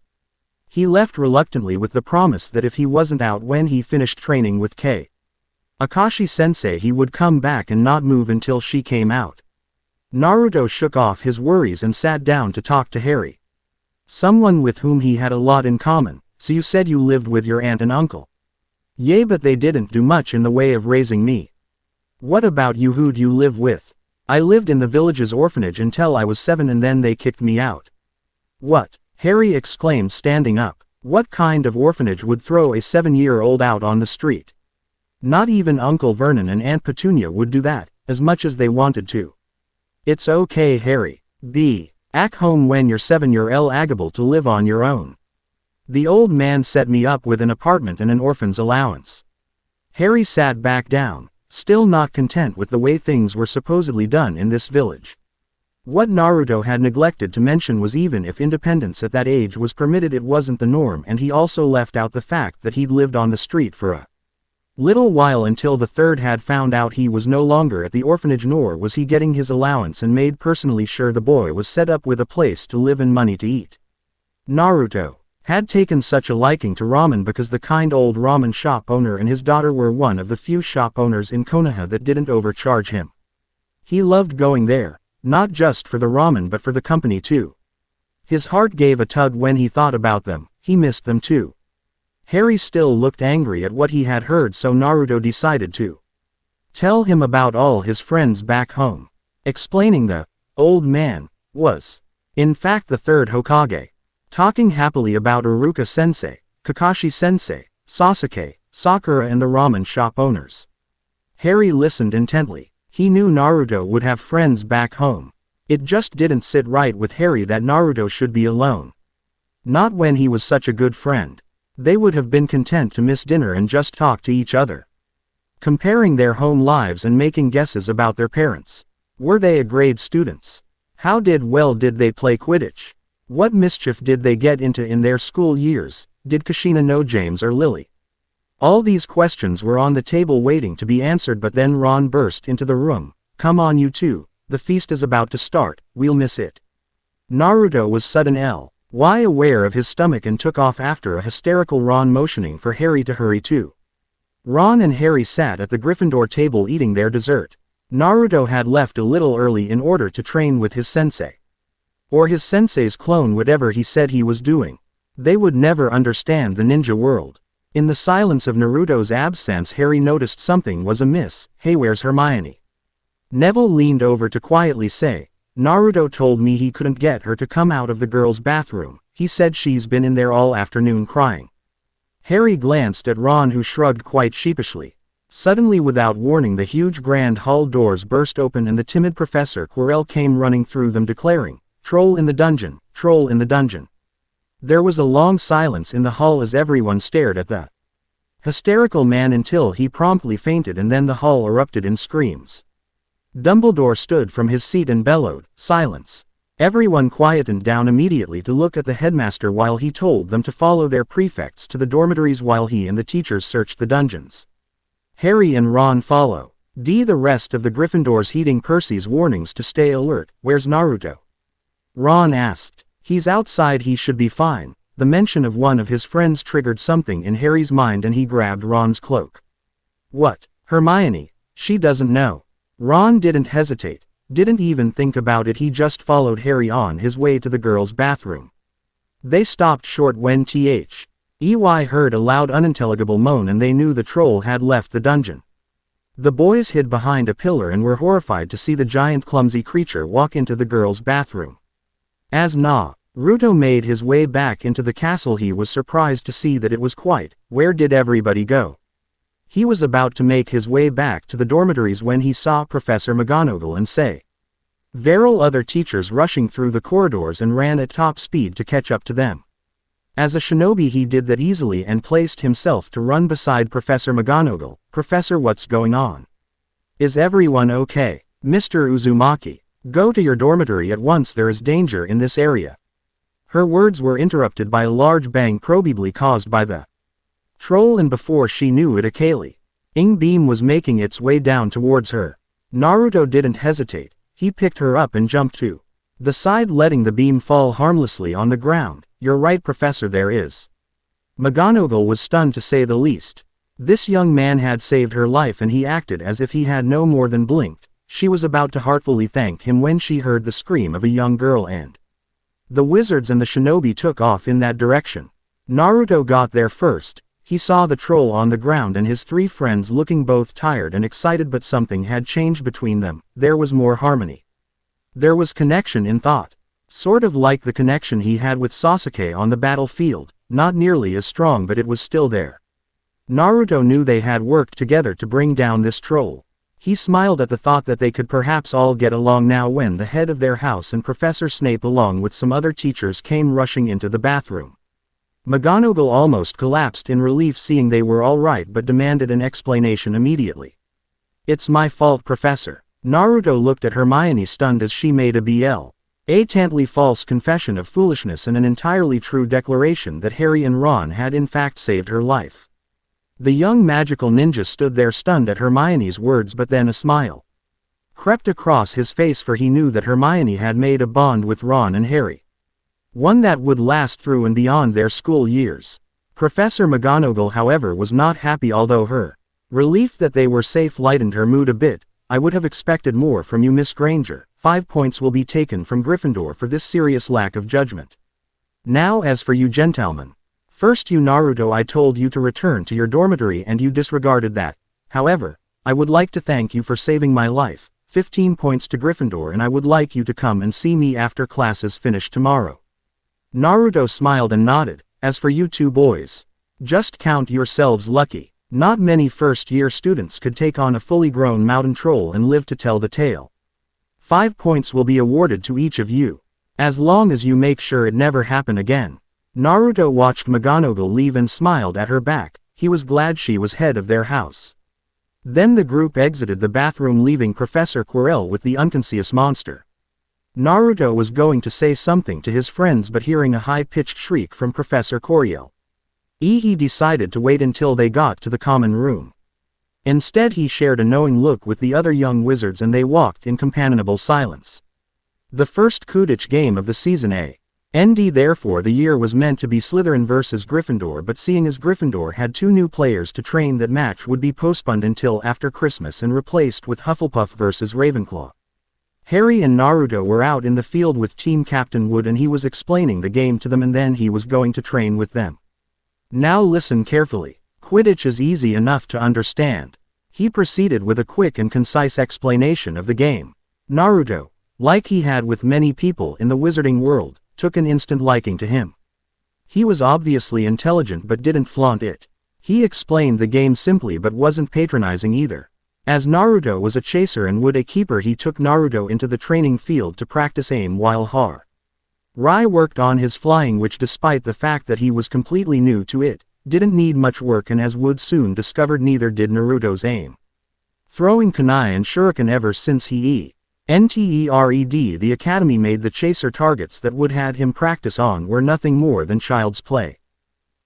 He left reluctantly with the promise that if he wasn't out when he finished training with Akashi-sensei, he would come back and not move until she came out. Naruto shook off his worries and sat down to talk to Harry, someone with whom he had a lot in common. So you said you lived with your aunt and uncle? Yeah, but they didn't do much in the way of raising me. What about you? Who'd you live with? I lived in the village's orphanage until I was 7, and then they kicked me out. What? Harry exclaimed, standing up. What kind of orphanage would throw a 7-year-old out on the street? Not even Uncle Vernon and Aunt Petunia would do that, as much as they wanted to. It's okay, Harry. Back home when you're 7, you're eligible to live on your own. The old man set me up with an apartment and an orphan's allowance. Harry sat back down, still not content with the way things were supposedly done in this village. What Naruto had neglected to mention was even if independence at that age was permitted, it wasn't the norm, and he also left out the fact that he'd lived on the street for a little while until the third had found out he was no longer at the orphanage, nor was he getting his allowance, and made personally sure the boy was set up with a place to live and money to eat. Naruto had taken such a liking to ramen because the kind old ramen shop owner and his daughter were one of the few shop owners in Konoha that didn't overcharge him. He loved going there, not just for the ramen but for the company too. His heart gave a tug when he thought about them. He missed them too. Harry still looked angry at what he had heard, so Naruto decided to tell him about all his friends back home, explaining the old man was, in fact, the third Hokage, talking happily about Iruka-sensei, Kakashi-sensei, Sasuke, Sakura, and the ramen shop owners. Harry listened intently. He knew Naruto would have friends back home. It just didn't sit right with Harry that Naruto should be alone. Not when he was such a good friend. They would have been content to miss dinner and just talk to each other, comparing their home lives and making guesses about their parents. Were they grade students? How well did they play Quidditch? What mischief did they get into in their school years? Did Kushina know James or Lily? All these questions were on the table waiting to be answered, but then Ron burst into the room. Come on, you two. The feast is about to start. We'll miss it. Naruto was suddenly aware of his stomach and took off after a hysterical Ron, motioning for Harry to hurry too. Ron and Harry sat at the Gryffindor table eating their dessert. Naruto had left a little early in order to train with his sensei. Or his sensei's clone, whatever he said he was doing. They would never understand the ninja world. In the silence of Naruto's absence, Harry noticed something was amiss. Hey, where's Hermione? Neville leaned over to quietly say, Naruto told me he couldn't get her to come out of the girls' bathroom. He said she's been in there all afternoon crying. Harry glanced at Ron, who shrugged quite sheepishly. Suddenly, without warning, the huge grand hall doors burst open and the timid Professor Quirrell came running through them, declaring, Troll in the dungeon, troll in the dungeon. There was a long silence in the hall as everyone stared at the hysterical man until he promptly fainted, and then the hall erupted in screams. Dumbledore stood from his seat and bellowed, Silence. Everyone quietened down immediately to look at the headmaster while he told them to follow their prefects to the dormitories while he and the teachers searched the dungeons. Harry and Ron follow. The rest of the Gryffindors heeding Percy's warnings to stay alert. Where's Naruto? Ron asked. He's outside, he should be fine. The mention of one of his friends triggered something in Harry's mind and he grabbed Ron's cloak. What? Hermione? She doesn't know. Ron didn't hesitate, didn't even think about it, he just followed Harry on his way to the girls' bathroom. They stopped short when Ey heard a loud unintelligible moan and they knew the troll had left the dungeon. The boys hid behind a pillar and were horrified to see the giant clumsy creature walk into the girls' bathroom. As Naruto made his way back into the castle. He was surprised to see that it was quiet. Where did everybody go? He was about to make his way back to the dormitories when he saw Professor McGonagall and say. Several other teachers rushing through the corridors and ran at top speed to catch up to them. As a shinobi he did that easily and placed himself to run beside Professor McGonagall. Professor, what's going on? Is everyone okay? Mr. Uzumaki, go to your dormitory at once, there is danger in this area. Her words were interrupted by a large bang probably caused by the troll, and before she knew it a Kali-ing beam was making its way down towards her. Naruto didn't hesitate, he picked her up and jumped to the side, letting the beam fall harmlessly on the ground. You're right, Professor, there is. McGonagall was stunned to say the least. This young man had saved her life and he acted as if he had no more than blinked. She was about to heartfully thank him when she heard the scream of a young girl and the wizards and the shinobi took off in that direction. Naruto got there first. He saw the troll on the ground and his three friends looking both tired and excited, but something had changed between them. There was more harmony. There was connection in thought. Sort of like the connection he had with Sasuke on the battlefield, not nearly as strong, but it was still there. Naruto knew they had worked together to bring down this troll. He smiled at the thought that they could perhaps all get along now when the head of their house and Professor Snape along with some other teachers came rushing into the bathroom. McGonagall almost collapsed in relief seeing they were all right, but demanded an explanation immediately. It's my fault, Professor. Naruto looked at Hermione stunned as she made a blatantly false confession of foolishness and an entirely true declaration that Harry and Ron had in fact saved her life. The young magical ninja stood there stunned at Hermione's words, but then a smile crept across his face, for he knew that Hermione had made a bond with Ron and Harry. One that would last through and beyond their school years. Professor McGonagall, however, was not happy, although her relief that they were safe lightened her mood a bit. I would have expected more from you, Miss Granger. 5 points will be taken from Gryffindor for this serious lack of judgment. Now as for you gentlemen. First you, Naruto, I told you to return to your dormitory and you disregarded that. However, I would like to thank you for saving my life. 15 points to Gryffindor, and I would like you to come and see me after class is finished tomorrow. Naruto smiled and nodded. As for you two boys, just count yourselves lucky. Not many first-year students could take on a fully grown mountain troll and live to tell the tale. 5 points will be awarded to each of you, as long as you make sure it never happen again. Naruto watched McGonagall leave and smiled at her back. He was glad she was head of their house. Then the group exited the bathroom, leaving Professor Quirrell with the unconscious monster. Naruto was going to say something to his friends, but hearing a high-pitched shriek from Professor Quirrell, he decided to wait until they got to the common room. Instead he shared a knowing look with the other young wizards and they walked in companionable silence. The first Quidditch game of the season A.N.D. therefore the year was meant to be Slytherin versus Gryffindor, but seeing as Gryffindor had 2 new players to train, that match would be postponed until after Christmas and replaced with Hufflepuff versus Ravenclaw. Harry and Naruto were out in the field with Team Captain Wood and he was explaining the game to them, and then he was going to train with them. Now listen carefully. Quidditch is easy enough to understand. He proceeded with a quick and concise explanation of the game. Naruto, like he had with many people in the wizarding world, took an instant liking to him. He was obviously intelligent but didn't flaunt it. He explained the game simply but wasn't patronizing either. As Naruto was a chaser and Wood a keeper, he took Naruto into the training field to practice aim while Rai worked on his flying, which despite the fact that he was completely new to it, didn't need much work, and as Wood soon discovered, neither did Naruto's aim. Throwing kunai and shuriken ever since he entered the academy made the chaser targets that Wood had him practice on were nothing more than child's play.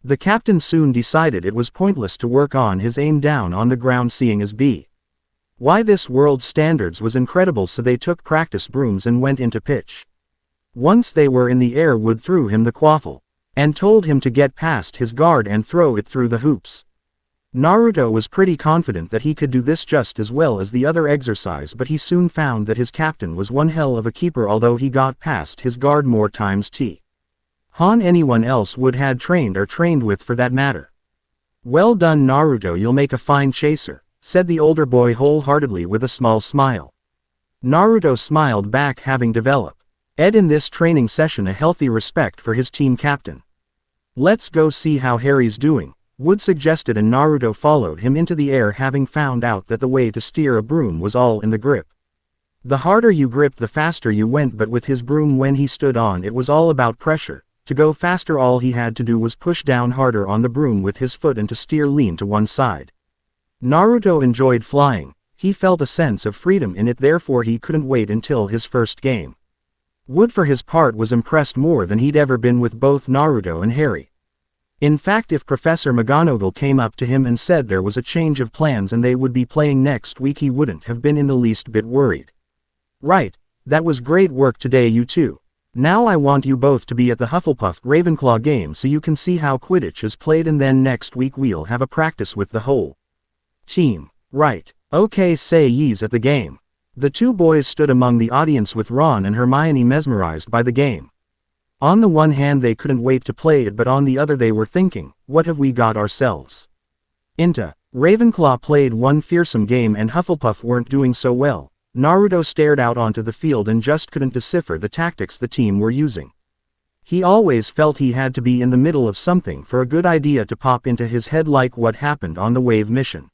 The captain soon decided it was pointless to work on his aim down on the ground, seeing as why this world standards was incredible, so they took practice brooms and went into pitch. Once they were in the air, Wood threw him the quaffle and told him to get past his guard and throw it through the hoops. Naruto was pretty confident that he could do this just as well as the other exercise, but he soon found that his captain was one hell of a keeper, although he got past his guard more times than anyone else Wood had trained or trained with for that matter. Well done, Naruto, you'll make a fine chaser, said the older boy wholeheartedly with a small smile. Naruto smiled back, having developed Ed in this training session a healthy respect for his team captain. Let's go see how Harry's doing, Wood suggested, and Naruto followed him into the air, having found out that the way to steer a broom was all in the grip. The harder you gripped the faster you went, but with his broom when he stood on it was all about pressure. To go faster all he had to do was push down harder on the broom with his foot and to steer lean to one side. Naruto enjoyed flying. He felt a sense of freedom in it, therefore he couldn't wait until his first game. Wood for his part was impressed more than he'd ever been with both Naruto and Harry. In fact, if Professor McGonagall came up to him and said there was a change of plans and they would be playing next week, he wouldn't have been in the least bit worried. Right, that was great work today, you two. Now I want you both to be at the Hufflepuff Ravenclaw game so you can see how Quidditch is played, and then next week we'll have a practice with the whole team. Right. Okay, say ye's at the game. The two boys stood among the audience with Ron and Hermione mesmerized by the game. On the one hand they couldn't wait to play it, but on the other they were thinking, what have we got ourselves into? Ravenclaw played one fearsome game and Hufflepuff weren't doing so well. Naruto stared out onto the field and just couldn't decipher the tactics the team were using. He always felt he had to be in the middle of something for a good idea to pop into his head, like what happened on the Wave mission.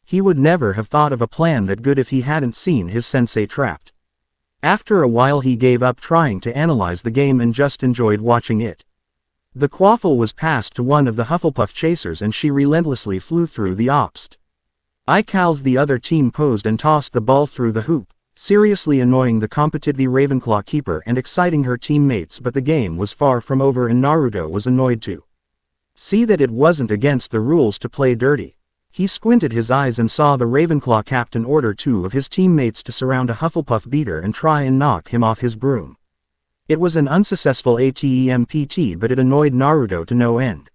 He would never have thought of a plan that good if he hadn't seen his sensei trapped. After a while he gave up trying to analyze the game and just enjoyed watching it. The quaffle was passed to one of the Hufflepuff chasers and she relentlessly flew through the obst. Icals the other team posed and tossed the ball through the hoop, seriously annoying the competitive Ravenclaw keeper and exciting her teammates, but the game was far from over and Naruto was annoyed to see that it wasn't against the rules to play dirty. He squinted his eyes and saw the Ravenclaw captain order two of his teammates to surround a Hufflepuff beater and try and knock him off his broom. It was an unsuccessful attempt, but it annoyed Naruto to no end.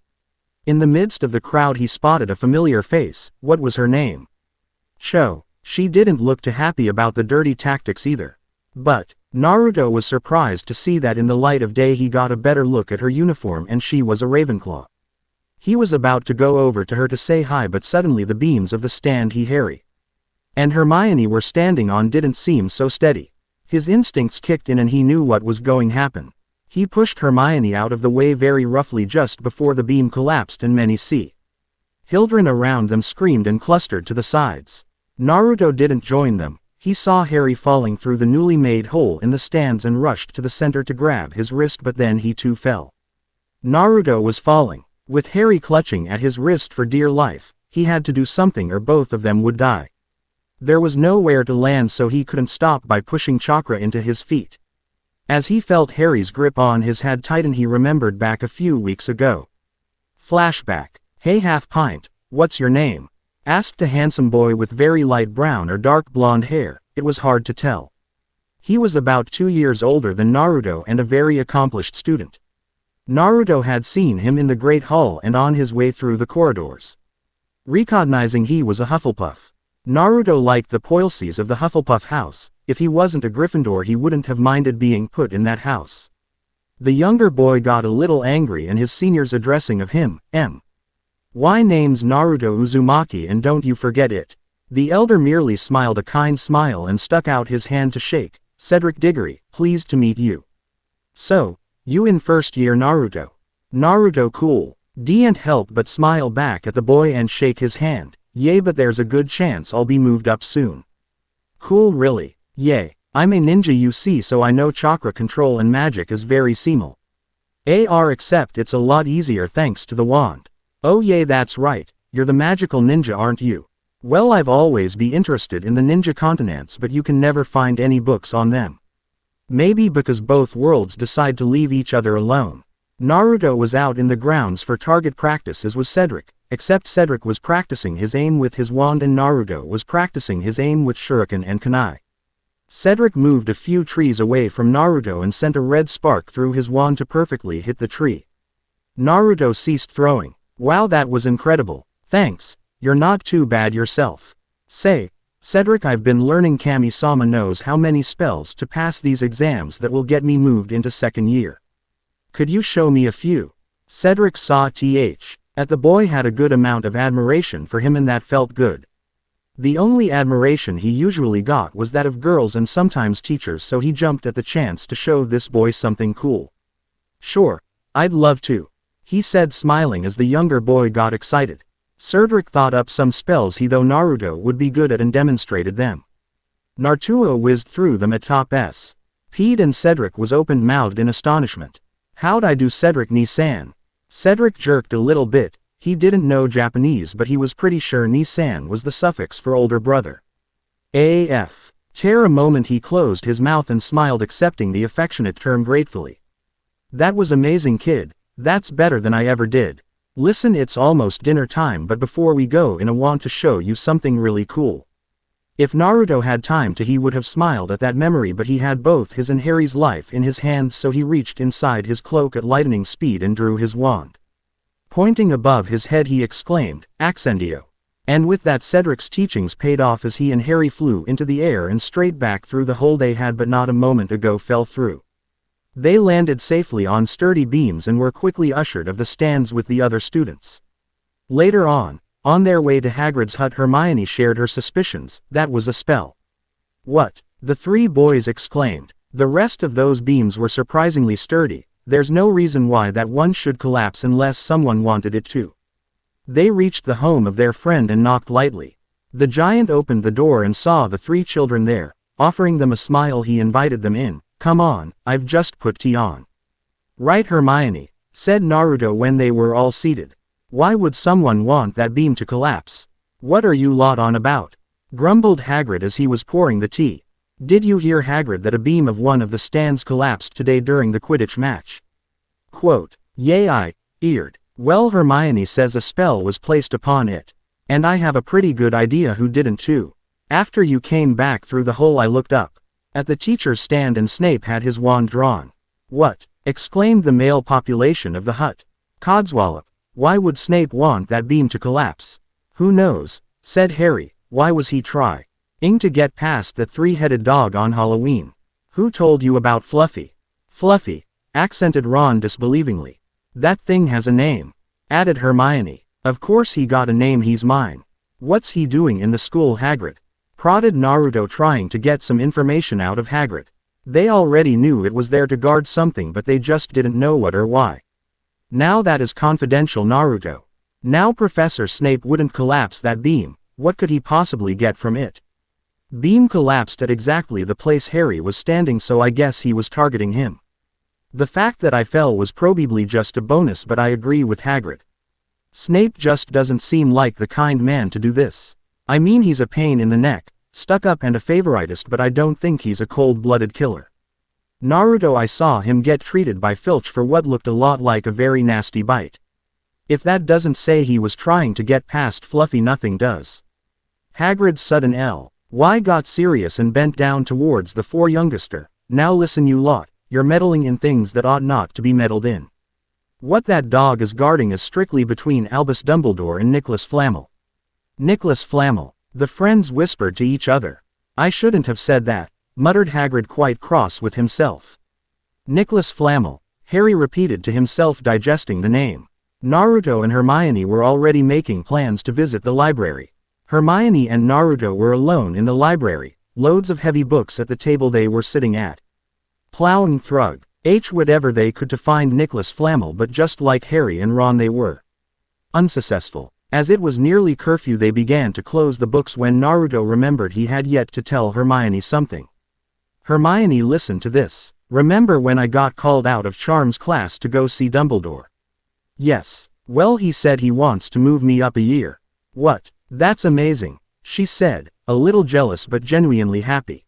In the midst of the crowd he spotted a familiar face. What was her name? Cho. She didn't look too happy about the dirty tactics either. But Naruto was surprised to see that in the light of day he got a better look at her uniform and she was a Ravenclaw. He was about to go over to her to say hi, but suddenly the beams of the stand Harry and Hermione were standing on didn't seem so steady. His instincts kicked in and he knew what was going to happen. He pushed Hermione out of the way very roughly just before the beam collapsed and many children around them screamed and clustered to the sides. Naruto didn't join them. He saw Harry falling through the newly made hole in the stands and rushed to the center to grab his wrist, but then he too fell. Naruto was falling. With Harry clutching at his wrist for dear life, he had to do something or both of them would die. There was nowhere to land, so he couldn't stop by pushing chakra into his feet. As he felt Harry's grip on his head tighten, he remembered back a few weeks ago. Flashback. Hey half pint, what's your name? Asked a handsome boy with very light brown or dark blonde hair. It was hard to tell. He was about 2 years older than Naruto and a very accomplished student. Naruto had seen him in the Great Hall and on his way through the corridors. Recognizing he was a Hufflepuff, Naruto liked the policies of the Hufflepuff house. If he wasn't a Gryffindor he wouldn't have minded being put in that house. The younger boy got a little angry and his seniors addressing of him, "Why name's Naruto Uzumaki and don't you forget it." The elder merely smiled a kind smile and stuck out his hand to shake. Cedric Diggory, pleased to meet you. So, you in first year Naruto? Naruto cool. Didn't help but smile back at the boy and shake his hand. Yay, but there's a good chance I'll be moved up soon. Cool really? Yay. I'm a ninja you see, so I know chakra control and magic is very simple. Except it's a lot easier thanks to the wand. Oh yay, that's right, you're the magical ninja aren't you? Well, I've always been interested in the ninja continents, but you can never find any books on them. Maybe because both worlds decide to leave each other alone. Naruto was out in the grounds for target practice, as was Cedric, except Cedric was practicing his aim with his wand and Naruto was practicing his aim with shuriken and kunai. Cedric moved a few trees away from Naruto and sent a red spark through his wand to perfectly hit the tree. Naruto ceased throwing. Wow, that was incredible. Thanks, you're not too bad yourself. Say, Cedric, I've been learning Kami-sama knows how many spells to pass these exams that will get me moved into second year. Could you show me a few? Cedric saw at the boy had a good amount of admiration for him and that felt good. The only admiration he usually got was that of girls and sometimes teachers, so he jumped at the chance to show this boy something cool. "Sure, I'd love to," he said, smiling as the younger boy got excited. Cedric thought up some spells he thought Naruto would be good at and demonstrated them. Naruto whizzed through them at top speed and Cedric was open-mouthed in astonishment. "How'd I do, Cedric Ni-san?" Cedric jerked a little bit. He didn't know Japanese, but he was pretty sure Ni-san was the suffix for older brother. AF. For a moment he closed his mouth and smiled, accepting the affectionate term gratefully. "That was amazing, kid. That's better than I ever did. Listen, it's almost dinner time, but before we go in I want to show you something really cool." If Naruto had time to, he would have smiled at that memory, but he had both his and Harry's life in his hands, so he reached inside his cloak at lightning speed and drew his wand. Pointing above his head he exclaimed, "Accendio." And with that, Cedric's teachings paid off as he and Harry flew into the air and straight back through the hole they had but not a moment ago fell through. They landed safely on sturdy beams and were quickly ushered of the stands with the other students. Later on their way to Hagrid's hut, Hermione shared her suspicions. "That was a spell." "What?" the three boys exclaimed. "The rest of those beams were surprisingly sturdy. There's no reason why that one should collapse unless someone wanted it to." They reached the home of their friend and knocked lightly. The giant opened the door and saw the three children there. Offering them a smile, he invited them in. "Come on, I've just put tea on." "Right, Hermione," said Naruto when they were all seated. "Why would someone want that beam to collapse? What are you lot on about?" grumbled Hagrid as he was pouring the tea. "Did you hear, Hagrid, that a beam of one of the stands collapsed today during the Quidditch match?" Quote, "Yay, I eared. Well, Hermione says a spell was placed upon it. And I have a pretty good idea who didn't too. After you came back through the hole I looked up at the teacher's stand and Snape had his wand drawn." "What?" exclaimed the male population of the hut. "Codswallop. Why would Snape want that beam to collapse?" "Who knows?" said Harry. "Why was he trying to get past the three-headed dog on Halloween?" "Who told you about Fluffy?" "Fluffy," accented Ron disbelievingly. "That thing has a name," added Hermione. "Of course he got a name, he's mine." "What's he doing in the school, Hagrid?" prodded Naruto, trying to get some information out of Hagrid. They already knew it was there to guard something, but they just didn't know what or why. "Now that is confidential, Naruto. Now Professor Snape wouldn't collapse that beam. What could he possibly get from it?" "Beam collapsed at exactly the place Harry was standing, so I guess he was targeting him. The fact that I fell was probably just a bonus, but I agree with Hagrid. Snape just doesn't seem like the kind man to do this. I mean, he's a pain in the neck, stuck up and a favoritist, but I don't think he's a cold-blooded killer. Naruto, I saw him get treated by Filch for what looked a lot like a very nasty bite. If that doesn't say he was trying to get past Fluffy, nothing does." Hagrid's sudden L.Y. got serious and bent down towards the four youngster. "Now listen, you lot. You're meddling in things that ought not to be meddled in. What that dog is guarding is strictly between Albus Dumbledore and Nicholas Flamel." "Nicholas Flamel," the friends whispered to each other. "I shouldn't have said that," muttered Hagrid, quite cross with himself. "Nicholas Flamel," Harry repeated to himself, digesting the name. Naruto and Hermione were already making plans to visit the library. Hermione and Naruto were alone in the library, loads of heavy books at the table they were sitting at. Plowing through whatever they could to find Nicholas Flamel, but just like Harry and Ron, they were unsuccessful. As it was nearly curfew, they began to close the books when Naruto remembered he had yet to tell Hermione something. "Hermione, listen to this. Remember when I got called out of Charms class to go see Dumbledore?" "Yes. Well, he said he wants to move me up a year." "What? That's amazing," she said, a little jealous but genuinely happy.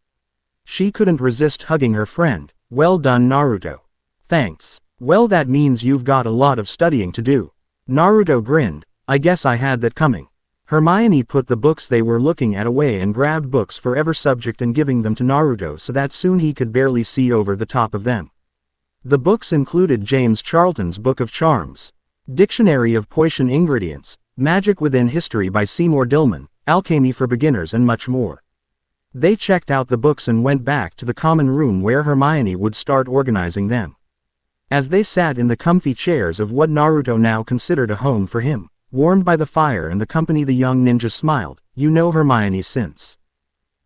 She couldn't resist hugging her friend. "Well done, Naruto." "Thanks. Well, that means you've got a lot of studying to do." Naruto grinned. "I guess I had that coming." Hermione put the books they were looking at away and grabbed books for every subject and giving them to Naruto so that soon he could barely see over the top of them. The books included James Charlton's Book of Charms, Dictionary of Potion Ingredients, Magic Within History by Seymour Dillman, Alchemy for Beginners, and much more. They checked out the books and went back to the common room where Hermione would start organizing them. As they sat in the comfy chairs of what Naruto now considered a home for him, Warmed by the fire and the company, the young ninja smiled. You know Hermione since.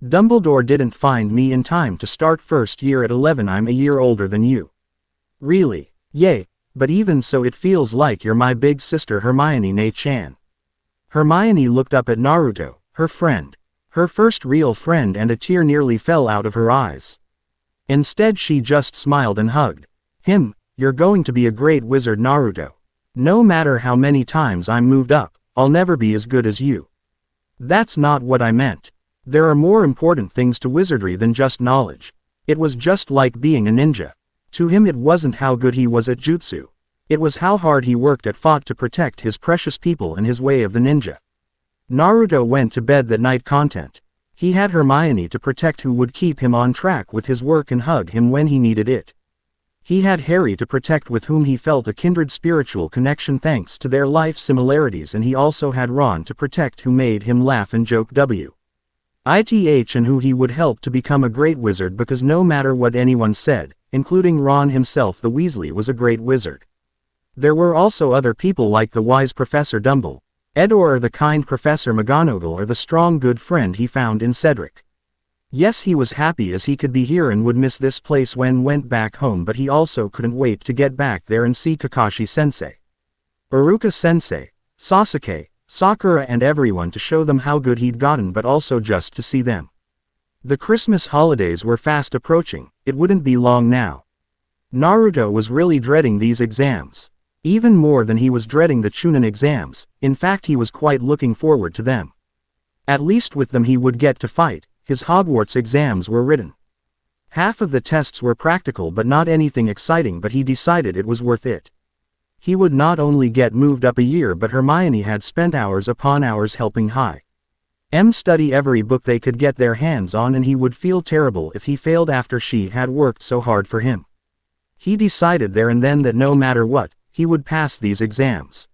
Dumbledore didn't find me in time to start first year at 11. I'm a year older than you. Really? Yay, but even so it feels like you're my big sister Hermione Ne-chan. Hermione looked up at Naruto, her friend. Her first real friend, and a tear nearly fell out of her eyes. Instead she just smiled and hugged him. You're going to be a great wizard, Naruto. No matter how many times I'm moved up, I'll never be as good as you. That's not what I meant. There are more important things to wizardry than just knowledge. It was just like being a ninja. To him it wasn't how good he was at jutsu. It was how hard he worked at fought to protect his precious people and his way of the ninja. Naruto went to bed that night content. He had Hermione to protect, who would keep him on track with his work and hug him when he needed it. He had Harry to protect, with whom he felt a kindred spiritual connection thanks to their life similarities, and he also had Ron to protect, who made him laugh and joke with, and who he would help to become a great wizard, because no matter what anyone said, including Ron himself, the Weasley was a great wizard. There were also other people like the wise Professor Dumbledore, or the kind Professor McGonagall, or the strong good friend he found in Cedric. Yes, he was happy as he could be here and would miss this place when went back home, but he also couldn't wait to get back there and see Kakashi-sensei, Iruka-sensei, Sasuke, Sakura and everyone, to show them how good he'd gotten, but also just to see them. The Christmas holidays were fast approaching. It wouldn't be long now. Naruto was really dreading these exams. Even more than he was dreading the Chunin exams. In fact, he was quite looking forward to them. At least with them he would get to fight. His Hogwarts exams were written. Half of the tests were practical, but not anything exciting, but he decided it was worth it. He would not only get moved up a year, but Hermione had spent hours upon hours helping study every book they could get their hands on, and he would feel terrible if he failed after she had worked so hard for him. He decided there and then that no matter what, he would pass these exams.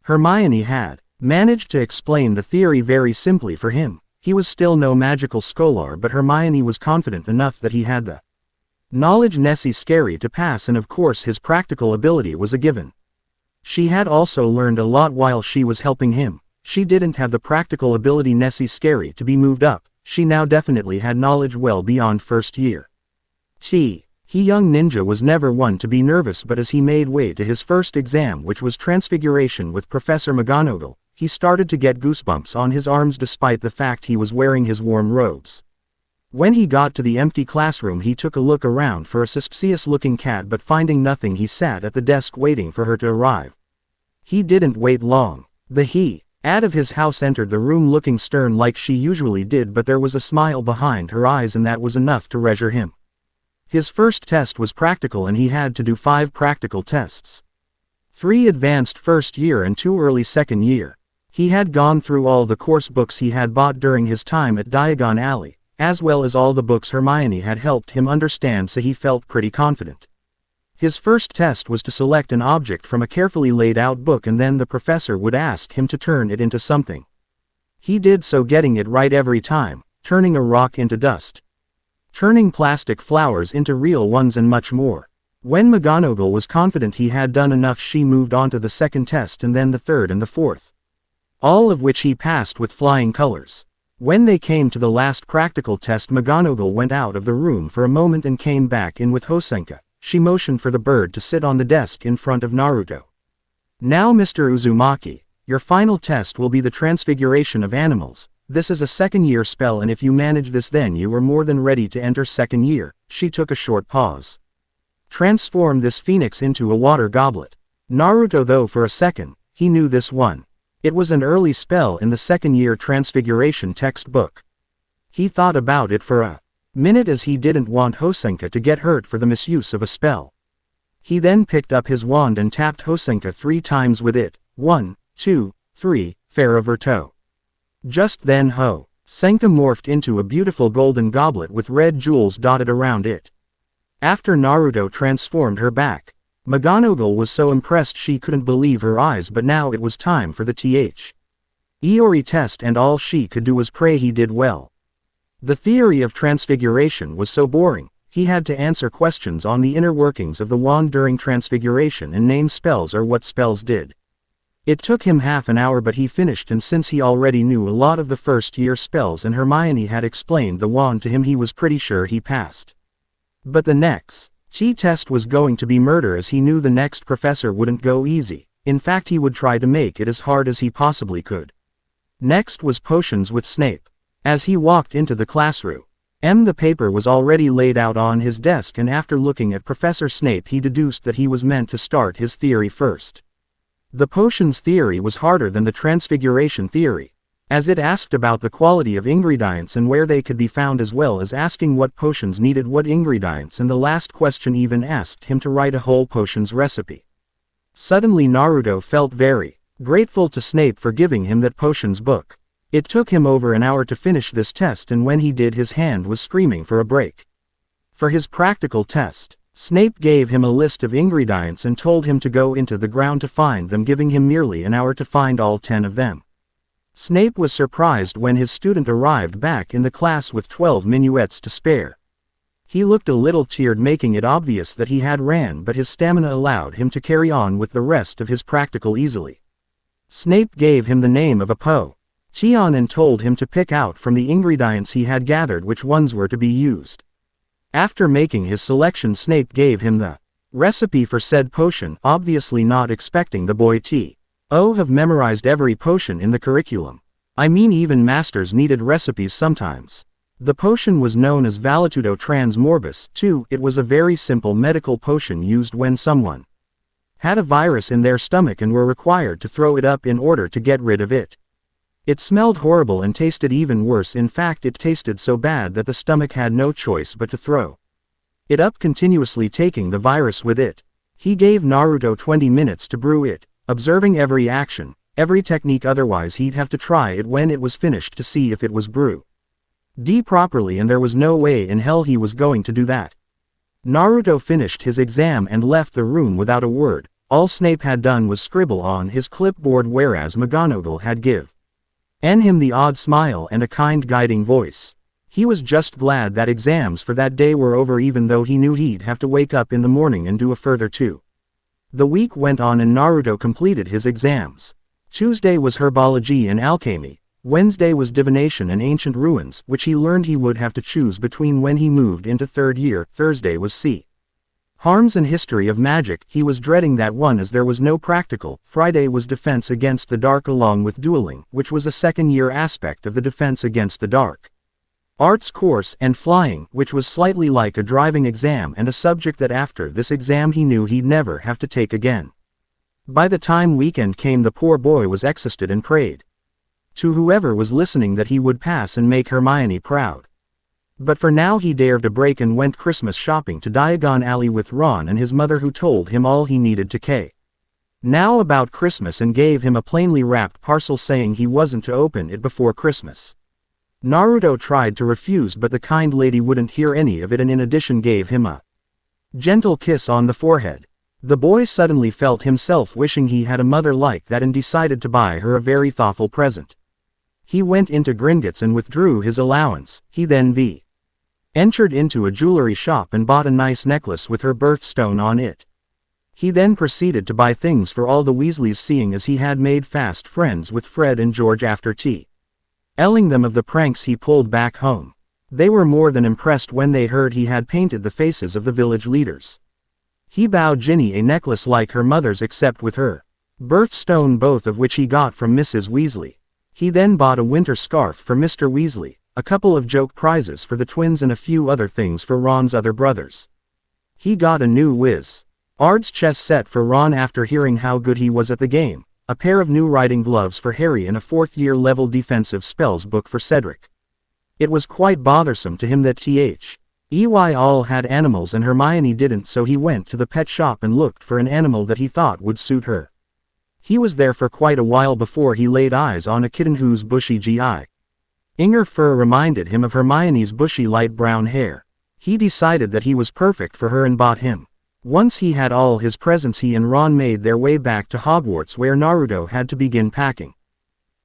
Hermione had managed to explain the theory very simply for him. He was still no magical scholar, but Hermione was confident enough that he had the knowledge necessary to pass, and of course his practical ability was a given. She had also learned a lot while she was helping him. She didn't have the practical ability necessary to be moved up. She now definitely had knowledge well beyond first year. He young ninja was never one to be nervous, but as he made way to his first exam, which was Transfiguration with Professor McGonagall, he started to get goosebumps on his arms despite the fact he was wearing his warm robes. When he got to the empty classroom, he took a look around for a suspicious-looking cat, but finding nothing, he sat at the desk waiting for her to arrive. He didn't wait long. The head of his house entered the room looking stern like she usually did, but there was a smile behind her eyes, and that was enough to reassure him. His first test was practical, and he had to do 5 practical tests. 3 advanced first year and 2 early second year. He had gone through all the course books he had bought during his time at Diagon Alley, as well as all the books Hermione had helped him understand, so he felt pretty confident. His first test was to select an object from a carefully laid out book, and then the professor would ask him to turn it into something. He did so, getting it right every time, turning a rock into dust, turning plastic flowers into real ones, and much more. When McGonagall was confident he had done enough, she moved on to the second test and then the third and the fourth, all of which he passed with flying colors. When they came to the last practical test, McGonagall went out of the room for a moment and came back in with Hosenka. She motioned for the bird to sit on the desk in front of Naruto. Now Mr. Uzumaki, your final test will be the transfiguration of animals. This is a second-year spell, and if you manage this, then you are more than ready to enter second year. She took a short pause. Transform this phoenix into a water goblet. Naruto, though, for a second, he knew this one. It was an early spell in the second-year transfiguration textbook. He thought about it for a minute, as he didn't want Hosenka to get hurt for the misuse of a spell. He then picked up his wand and tapped Hosenka 3 times with it. 1, 2, 3, Faraverto. Just then Hosenka morphed into a beautiful golden goblet with red jewels dotted around it. After Naruto transformed her back, McGonagall was so impressed she couldn't believe her eyes, but now it was time for the Iori test, and all she could do was pray he did well. The theory of transfiguration was so boring. He had to answer questions on the inner workings of the wand during transfiguration and name spells or what spells did. It took him half an hour but he finished, and since he already knew a lot of the first-year spells and Hermione had explained the wand to him, he was pretty sure he passed. But the next test was going to be murder, as he knew the next professor wouldn't go easy. In fact, he would try to make it as hard as he possibly could. Next was potions with Snape. As he walked into the classroom, the paper was already laid out on his desk, and after looking at Professor Snape he deduced that he was meant to start his theory first. The potions theory was harder than the transfiguration theory, as it asked about the quality of ingredients and where they could be found, as well as asking what potions needed what ingredients, and the last question even asked him to write a whole potions recipe. Suddenly Naruto felt very grateful to Snape for giving him that potions book. It took him over an hour to finish this test, and when he did his hand was screaming for a break. For his practical test, Snape gave him a list of ingredients and told him to go into the ground to find them, giving him merely an hour to find all 10 of them. Snape was surprised when his student arrived back in the class with 12 minuets to spare. He looked a little tired, making it obvious that he had ran, but his stamina allowed him to carry on with the rest of his practical easily. Snape gave him the name of a potion and told him to pick out from the ingredients he had gathered which ones were to be used. After making his selection, Snape gave him the recipe for said potion, obviously not expecting the boy to have memorized every potion in the curriculum. I mean, even masters needed recipes sometimes. The potion was known as Valetudo Transmorbus. 2. It was a very simple medical potion used when someone had a virus in their stomach and were required to throw it up in order to get rid of it. It smelled horrible and tasted even worse. In fact, it tasted so bad that the stomach had no choice but to throw it up, continuously taking the virus with it. He gave Naruto 20 minutes to brew it, observing every action, every technique, otherwise he'd have to try it when it was finished to see if it was brewed properly, and there was no way in hell he was going to do that. Naruto finished his exam and left the room without a word. All Snape had done was scribble on his clipboard, whereas McGonagall had given him the odd smile and a kind guiding voice. He was just glad that exams for that day were over, even though he knew he'd have to wake up in the morning and do a further 2. The week went on and Naruto completed his exams. Tuesday was herbology and alchemy. Wednesday was divination and ancient ruins, which he learned he would have to choose between when he moved into 3rd year. Thursday was harms and history of magic. He was dreading that one as there was no practical. Friday was defense against the dark along with dueling, which was a 2nd year aspect of the defense against the dark arts course, and flying, which was slightly like a driving exam and a subject that after this exam he knew he'd never have to take again. By the time weekend came, the poor boy was exhausted and prayed to whoever was listening that he would pass and make Hermione proud. But for now he dared a break and went Christmas shopping to Diagon Alley with Ron and his mother, who told him all he needed to know about Christmas and gave him a plainly wrapped parcel, saying he wasn't to open it before Christmas. Naruto tried to refuse, but the kind lady wouldn't hear any of it, and in addition gave him a gentle kiss on the forehead. The boy suddenly felt himself wishing he had a mother like that and decided to buy her a very thoughtful present. He went into Gringotts and withdrew his allowance. He then entered into a jewelry shop and bought a nice necklace with her birthstone on it. He then proceeded to buy things for all the Weasleys, seeing as he had made fast friends with Fred and George after telling them of the pranks he pulled back home. They were more than impressed when they heard he had painted the faces of the village leaders. He bought Ginny a necklace like her mother's except with her birthstone, both of which he got from Mrs. Weasley. He then bought a winter scarf for Mr. Weasley, a couple of joke prizes for the twins, and a few other things for Ron's other brothers. He got a new Wizard's chess set for Ron after hearing how good he was at the game, a pair of new riding gloves for Harry, and a 4th year level defensive spells book for Cedric. It was quite bothersome to him that Ey all had animals and Hermione didn't, so he went to the pet shop and looked for an animal that he thought would suit her. He was there for quite a while before he laid eyes on a kitten whose bushy Inger fur reminded him of Hermione's bushy light brown hair. He decided that he was perfect for her and bought him. Once he had all his presents, he and Ron made their way back to Hogwarts, where Naruto had to begin packing.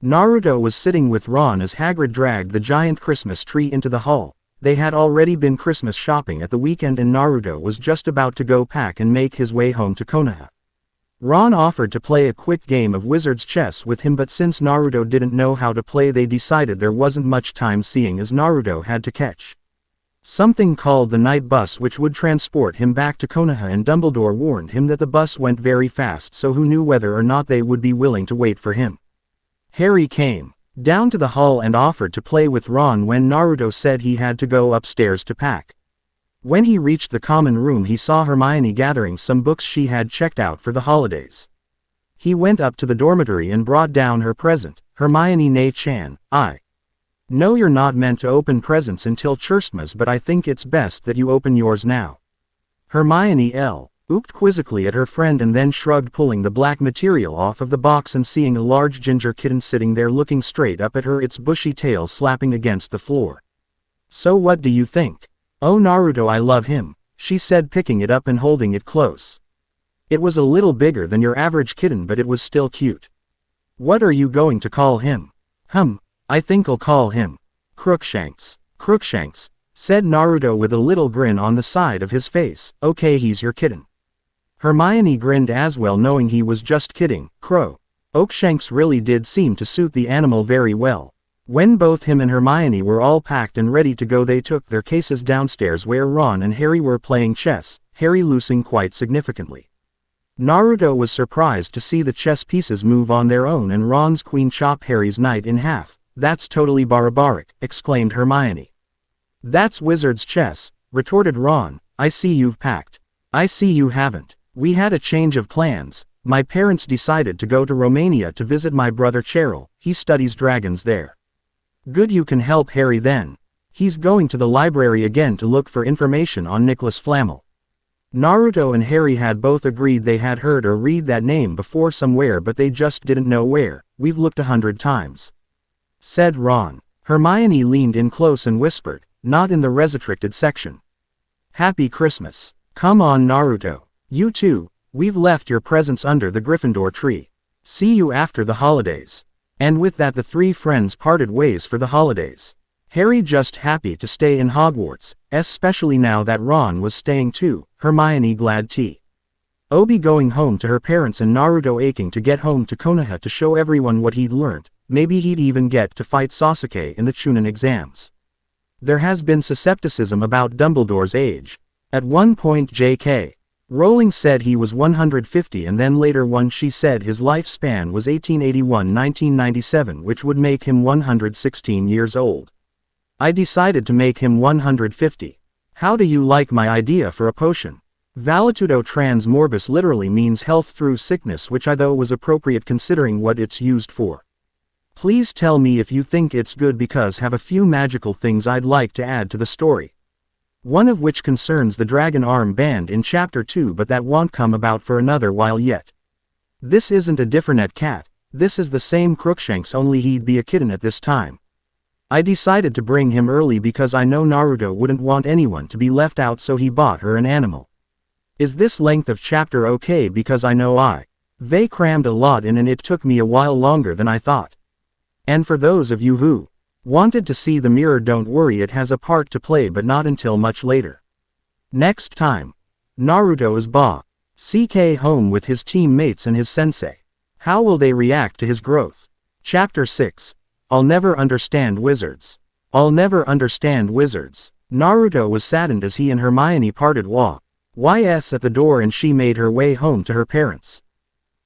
Naruto was sitting with Ron as Hagrid dragged the giant Christmas tree into the hall. They had already been Christmas shopping at the weekend and Naruto was just about to go pack and make his way home to Konoha. Ron offered to play a quick game of wizard's chess with him, but since Naruto didn't know how to play, they decided there wasn't much time, seeing as Naruto had to catch something called the night bus, which would transport him back to Konoha, and Dumbledore warned him that the bus went very fast, so who knew whether or not they would be willing to wait for him. Harry came down to the hall and offered to play with Ron when Naruto said he had to go upstairs to pack. When he reached the common room, he saw Hermione gathering some books she had checked out for the holidays. He went up to the dormitory and brought down her present. Hermione Ne-chan, I know you're not meant to open presents until Christmas, but I think it's best that you open yours now. Hermione looked quizzically at her friend and then shrugged, pulling the black material off of the box and seeing a large ginger kitten sitting there looking straight up at her, its bushy tail slapping against the floor. So what do you think? Oh, Naruto, I love him, she said, picking it up and holding it close. It was a little bigger than your average kitten, but it was still cute. What are you going to call him? I think I'll call him Crookshanks. Crookshanks, said Naruto with a little grin on the side of his face. Okay, he's your kitten. Hermione grinned as well, knowing he was just kidding. Crookshanks really did seem to suit the animal very well. When both him and Hermione were all packed and ready to go, they took their cases downstairs where Ron and Harry were playing chess, Harry losing quite significantly. Naruto was surprised to see the chess pieces move on their own and Ron's queen chop Harry's knight in half. That's totally barbaric, exclaimed Hermione. That's wizard's chess, retorted Ron. I see you've packed. I see you haven't. We had a change of plans. My parents decided to go to Romania to visit my brother Cheryl. He studies dragons there. Good, you can help Harry then. He's going to the library again to look for information on Nicholas Flamel. Naruto and Harry had both agreed they had heard or read that name before somewhere, but they just didn't know where. We've looked 100 times, said Ron. Hermione leaned in close and whispered, not in the restricted section. Happy Christmas. Come on, Naruto. You too. We've left your presents under the Gryffindor tree. See you after the holidays. And with that, the three friends parted ways for the holidays. Harry just happy to stay in Hogwarts, especially now that Ron was staying too. Hermione glad to be going home to her parents, and Naruto aching to get home to Konoha to show everyone what he'd learned. Maybe he'd even get to fight Sasuke in the Chunin exams. There has been skepticism about Dumbledore's age. At one point J.K. Rowling said he was 150, and then later one she said his lifespan was 1881-1997, which would make him 116 years old. I decided to make him 150. How do you like my idea for a potion? Valutudo trans morbis literally means health through sickness, which I thought was appropriate considering what it's used for. Please tell me if you think it's good, because have a few magical things I'd like to add to the story. One of which concerns the dragon arm band in chapter 2, but that won't come about for another while yet. This isn't a different cat. This is the same Crookshanks, only he'd be a kitten at this time. I decided to bring him early because I know Naruto wouldn't want anyone to be left out, so he bought her an animal. Is this length of chapter okay? Because I know they crammed a lot in and it took me a while longer than I thought. And for those of you who wanted to see the mirror, don't worry, it has a part to play, but not until much later. Next time, Naruto is CK home with his teammates and his sensei. How will they react to his growth? Chapter 6. I'll never understand wizards. I'll never understand wizards. Naruto was saddened as he and Hermione parted ways at the door, and she made her way home to her parents.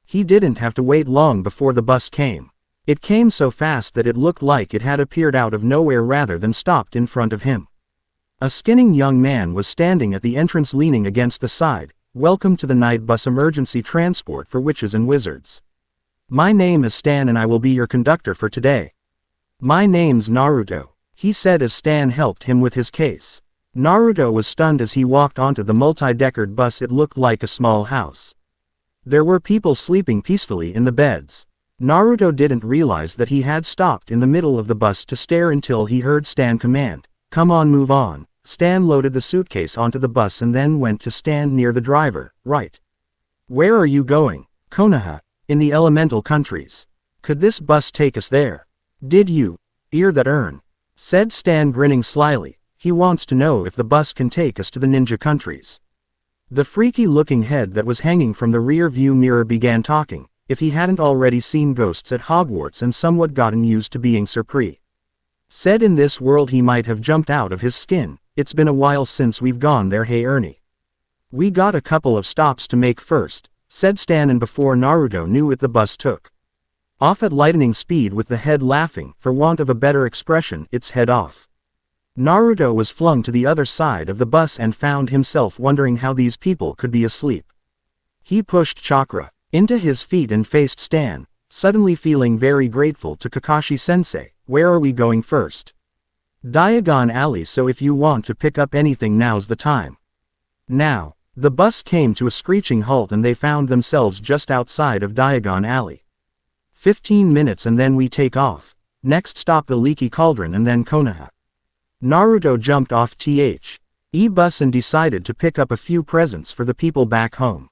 He didn't have to wait long before the bus came. It came so fast that it looked like it had appeared out of nowhere rather than stopped in front of him. A skinning young man was standing at the entrance leaning against the side. Welcome to the night bus emergency transport for witches and wizards. My name is Stan and I will be your conductor for today. My name's Naruto, he said as Stan helped him with his case. Naruto was stunned as he walked onto the multi-deckered bus. It looked like a small house. There were people sleeping peacefully in the beds. Naruto didn't realize that he had stopped in the middle of the bus to stare until he heard Stan command, "Come on, move on." Stan loaded the suitcase onto the bus and then went to stand near the driver. Right. Where are you going? Konoha. In the elemental countries. Could this bus take us there? Did you hear that, said Stan, grinning slyly. He wants to know if the bus can take us to the ninja countries. The freaky-looking head that was hanging from the rear-view mirror began talking, if he hadn't already seen ghosts at Hogwarts and somewhat gotten used to being surprised. Said in this world he might have jumped out of his skin. It's been a while since we've gone there, hey Ernie. We got a couple of stops to make first, said Stan, and before Naruto knew it the bus took off at lightning speed with the head laughing, for want of a better expression, its head off. Naruto was flung to the other side of the bus and found himself wondering how these people could be asleep. He pushed Chakra into his feet and faced Stan, suddenly feeling very grateful to Kakashi-sensei. Where are we going first? Diagon Alley, so if you want to pick up anything now's the time. Now, the bus came to a screeching halt and they found themselves just outside of Diagon Alley. 15 minutes and then we take off. Next stop the Leaky Cauldron and then Konoha. Naruto jumped off the bus and decided to pick up a few presents for the people back home.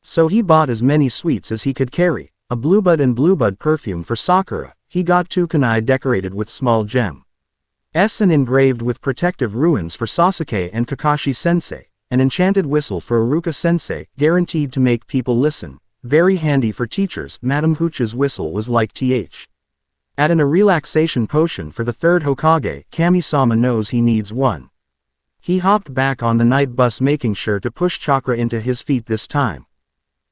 So he bought as many sweets as he could carry, a bluebud and bluebud perfume for Sakura. He got two kunai decorated with small gems and engraved with protective runes for Sasuke and Kakashi-sensei, an enchanted whistle for Iruka-sensei, guaranteed to make people listen, very handy for teachers. Madame Hooch's whistle was like and a relaxation potion for the third Hokage. Kami-sama knows he needs one. He hopped back on the night bus, making sure to push Chakra into his feet this time.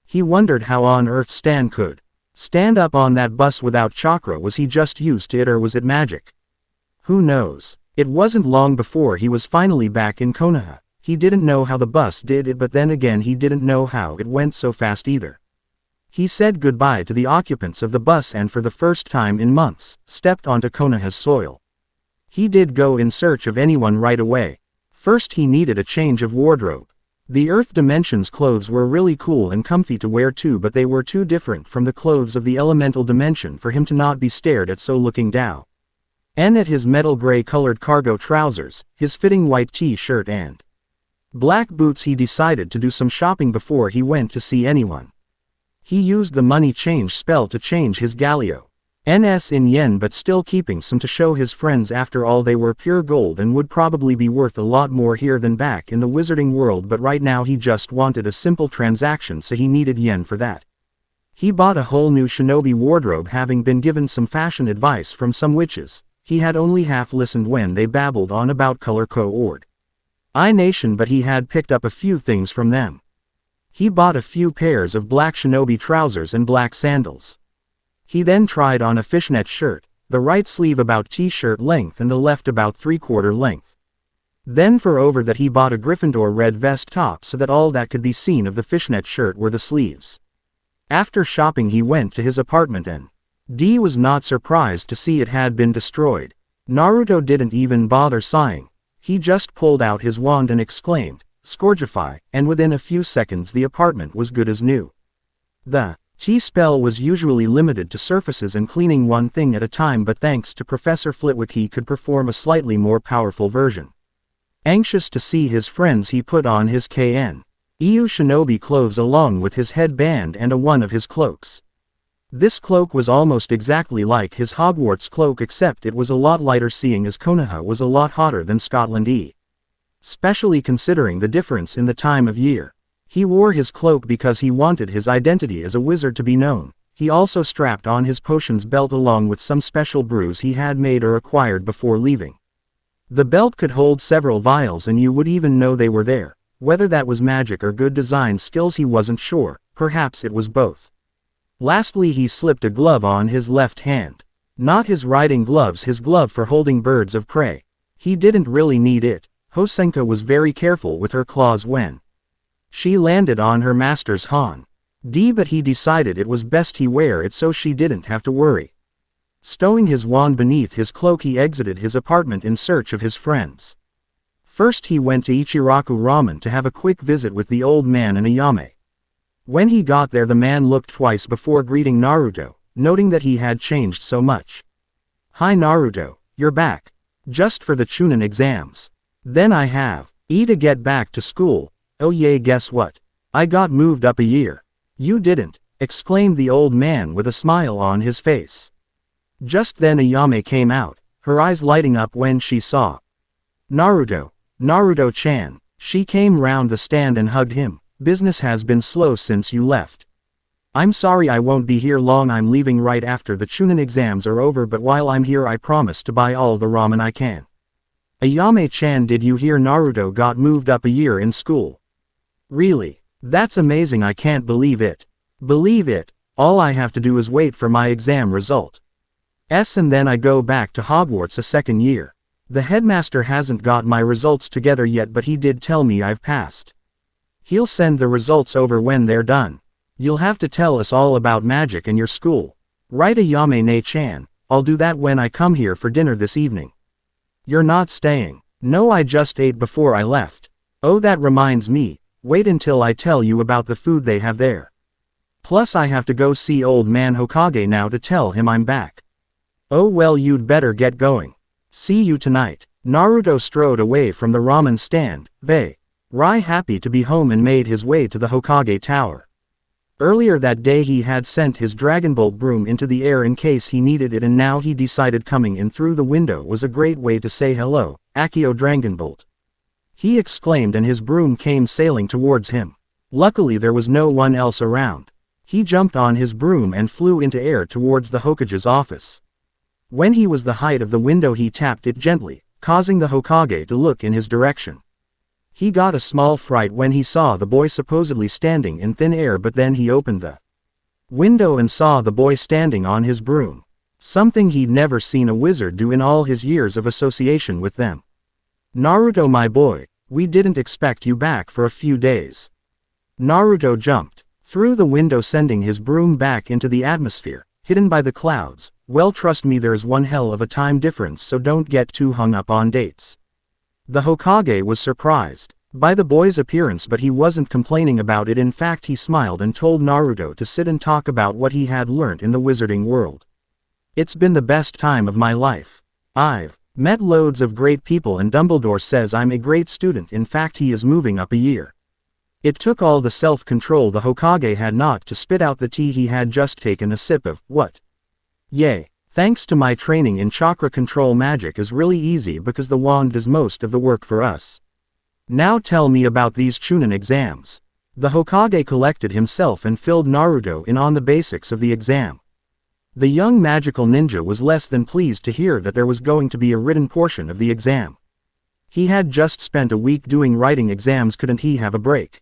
He wondered how on earth Stan could stand up on that bus without Chakra. Was he just used to it or was it magic? Who knows? It wasn't long before he was finally back in Konoha. He didn't know how the bus did it, but then again he didn't know how it went so fast either. He said goodbye to the occupants of the bus and for the first time in months, stepped onto Konoha's soil. He did go in search of anyone right away. First he needed a change of wardrobe. The Earth Dimension's clothes were really cool and comfy to wear too, but they were too different from the clothes of the Elemental Dimension for him to not be stared at. So looking down at his metal gray colored cargo trousers, his fitting white t-shirt and black boots, he decided to do some shopping before he went to see anyone. He used the money change spell to change his galleons in yen, but still keeping some to show his friends. After all, they were pure gold and would probably be worth a lot more here than back in the wizarding world, but right now he just wanted a simple transaction, so he needed yen for that. He bought a whole new shinobi wardrobe, having been given some fashion advice from some witches. He had only half listened when they babbled on about color coordination, but he had picked up a few things from them. He bought a few pairs of black shinobi trousers and black sandals. He then tried on a fishnet shirt, the right sleeve about t-shirt length and the left about 3/4 length. Then for over that he bought a Gryffindor red vest top so that all that could be seen of the fishnet shirt were the sleeves. After shopping he went to his apartment and was not surprised to see it had been destroyed. Naruto didn't even bother sighing. He just pulled out his wand and exclaimed, "Scourgify," and within a few seconds the apartment was good as new. The T-spell was usually limited to surfaces and cleaning one thing at a time, but thanks to Professor Flitwick he could perform a slightly more powerful version. Anxious to see his friends, he put on his EU shinobi clothes along with his headband and one of his cloaks. This cloak was almost exactly like his Hogwarts cloak, except it was a lot lighter, seeing as Konoha was a lot hotter than Scotland, especially considering the difference in the time of year. He wore his cloak because he wanted his identity as a wizard to be known. He also strapped on his potions belt along with some special brews he had made or acquired before leaving. The belt could hold several vials and you would even know they were there. Whether that was magic or good design skills he wasn't sure, perhaps it was both. Lastly he slipped a glove on his left hand. Not his riding gloves, his glove for holding birds of prey. He didn't really need it. Hosenka was very careful with her claws when she landed on her master's hand, but he decided it was best he wear it so she didn't have to worry. Stowing his wand beneath his cloak he exited his apartment in search of his friends. First he went to Ichiraku Ramen to have a quick visit with the old man and Ayame. When he got there the man looked twice before greeting Naruto, noting that he had changed so much. "Hi Naruto, you're back. Just for the Chunin exams. Then I have to get back to school. Oh yeah, guess what? I got moved up a year." "You didn't," exclaimed the old man with a smile on his face. Just then Ayame came out, her eyes lighting up when she saw Naruto. "Naruto-chan." She came round the stand and hugged him. Business has been slow since you left. I'm sorry I won't be here long. I'm leaving right after the Chunin exams are over, but while I'm here I promise to buy all the ramen I can. Ayame-chan, did you hear Naruto got moved up a year in school? Really? That's amazing. I can't believe it. Believe it. All I have to do is wait for my exam result. And then I go back to Hogwarts a second year. The headmaster hasn't got my results together yet, but he did tell me I've passed. He'll send the results over when they're done. You'll have to tell us all about magic and your school. Right, Ayame-chan? I'll do that when I come here for dinner this evening. You're not staying? No, I just ate before I left. Oh, that reminds me. Wait until I tell you about the food they have there. Plus I have to go see old man Hokage now to tell him I'm back. Oh well, you'd better get going. See you tonight. Naruto strode away from the ramen stand, very happy to be home, and made his way to the Hokage Tower. Earlier that day he had sent his Dragonbolt broom into the air in case he needed it, and now he decided coming in through the window was a great way to say hello, Akio Dragonbolt. He exclaimed, and his broom came sailing towards him. Luckily there was no one else around. He jumped on his broom and flew into air towards the Hokage's office. When he was the height of the window he tapped it gently, causing the Hokage to look in his direction. He got a small fright when he saw the boy supposedly standing in thin air, but then he opened the window and saw the boy standing on his broom. Something he'd never seen a wizard do in all his years of association with them. Naruto, my boy, we didn't expect you back for a few days. Naruto jumped through the window, sending his broom back into the atmosphere, hidden by the clouds. Well, trust me, there's one hell of a time difference, so don't get too hung up on dates. The Hokage was surprised by the boy's appearance, but he wasn't complaining about it. In fact, he smiled and told Naruto to sit and talk about what he had learnt in the wizarding world. It's been the best time of my life. I've met loads of great people, and Dumbledore says I'm a great student. In fact, he is moving up a year. It took all the self-control the Hokage had not to spit out the tea he had just taken a sip of. What? Yay. Thanks to my training in chakra control, magic is really easy because the wand does most of the work for us. Now tell me about these Chunin exams. The Hokage collected himself and filled Naruto in on the basics of the exam. The young magical ninja was less than pleased to hear that there was going to be a written portion of the exam. He had just spent a week doing writing exams, couldn't he have a break?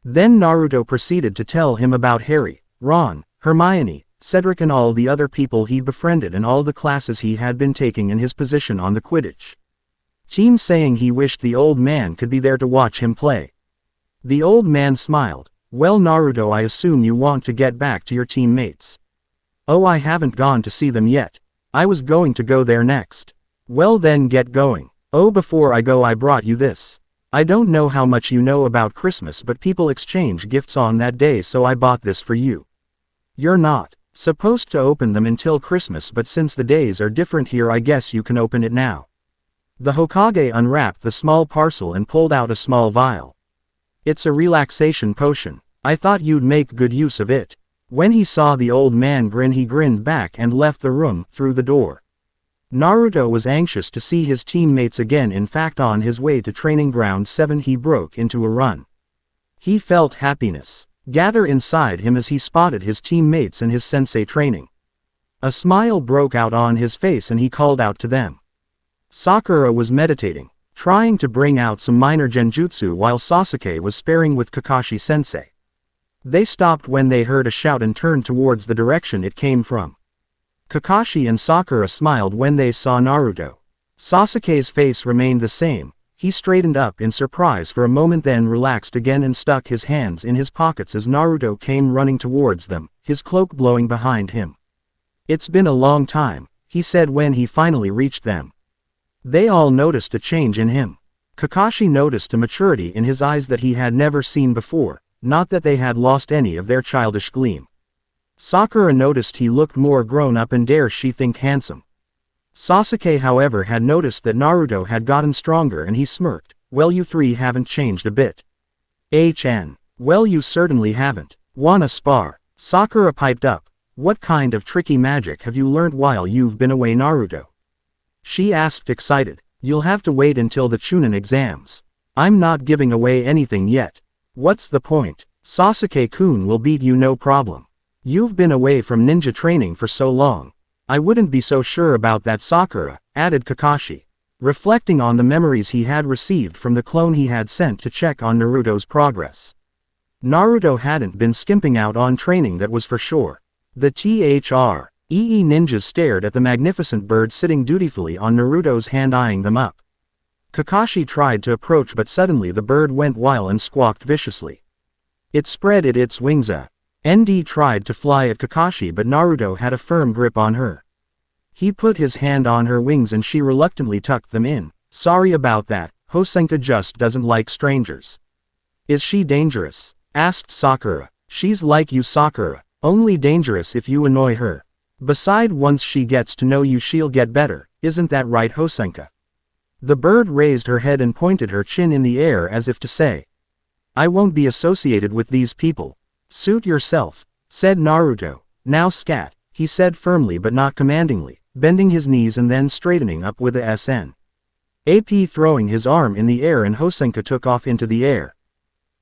Then Naruto proceeded to tell him about Harry, Ron, Hermione, Cedric, and all the other people he befriended, and all the classes he had been taking, in his position on the Quidditch team, saying he wished the old man could be there to watch him play. The old man smiled. Well, Naruto, I assume you want to get back to your teammates. Oh, I haven't gone to see them yet. I was going to go there next. Well then get going. Oh, before I go, I brought you this. I don't know how much you know about Christmas, but people exchange gifts on that day, so I bought this for you. You're not supposed to open them until Christmas, but since the days are different here, I guess you can open it now. The Hokage unwrapped the small parcel and pulled out a small vial. It's a relaxation potion. I thought you'd make good use of it. When he saw the old man grin, he grinned back and left the room through the door. Naruto was anxious to see his teammates again. In fact, on his way to Training Ground 7 he broke into a run. He felt happiness gather inside him as he spotted his teammates and his sensei training. A smile broke out on his face and he called out to them. Sakura was meditating, trying to bring out some minor genjutsu, while Sasuke was sparring with Kakashi-sensei. They stopped when they heard a shout and turned towards the direction it came from. Kakashi and Sakura smiled when they saw Naruto. Sasuke's face remained the same. He straightened up in surprise for a moment, then relaxed again and stuck his hands in his pockets as Naruto came running towards them, his cloak blowing behind him. It's been a long time, he said when he finally reached them. They all noticed a change in him. Kakashi noticed a maturity in his eyes that he had never seen before, not that they had lost any of their childish gleam. Sakura noticed he looked more grown up and, dare she think, handsome. Sasuke, however, had noticed that Naruto had gotten stronger and he smirked. Well, you three haven't changed a bit. Well, you certainly haven't. Wanna spar? Sakura piped up. What kind of tricky magic have you learned while you've been away, Naruto? She asked, excited. You'll have to wait until the Chunin exams. I'm not giving away anything yet. What's the point? Sasuke-kun will beat you no problem. You've been away from ninja training for so long. I wouldn't be so sure about that, Sakura, added Kakashi, reflecting on the memories he had received from the clone he had sent to check on Naruto's progress. Naruto hadn't been skimping out on training, that was for sure. The THREE ninjas stared at the magnificent bird sitting dutifully on Naruto's hand, eyeing them up. Kakashi tried to approach, but suddenly the bird went wild and squawked viciously. It spread its wings. ND tried to fly at Kakashi, but Naruto had a firm grip on her. He put his hand on her wings and she reluctantly tucked them in. Sorry about that, Hosenka just doesn't like strangers. Is she dangerous? Asked Sakura. She's like you, Sakura, only dangerous if you annoy her. Besides, once she gets to know you she'll get better, isn't that right, Hosenka? The bird raised her head and pointed her chin in the air as if to say, I won't be associated with these people. Suit yourself, said Naruto. Now scat, he said firmly but not commandingly, bending his knees and then straightening up with a SN. Throwing his arm in the air, and Hosenka took off into the air.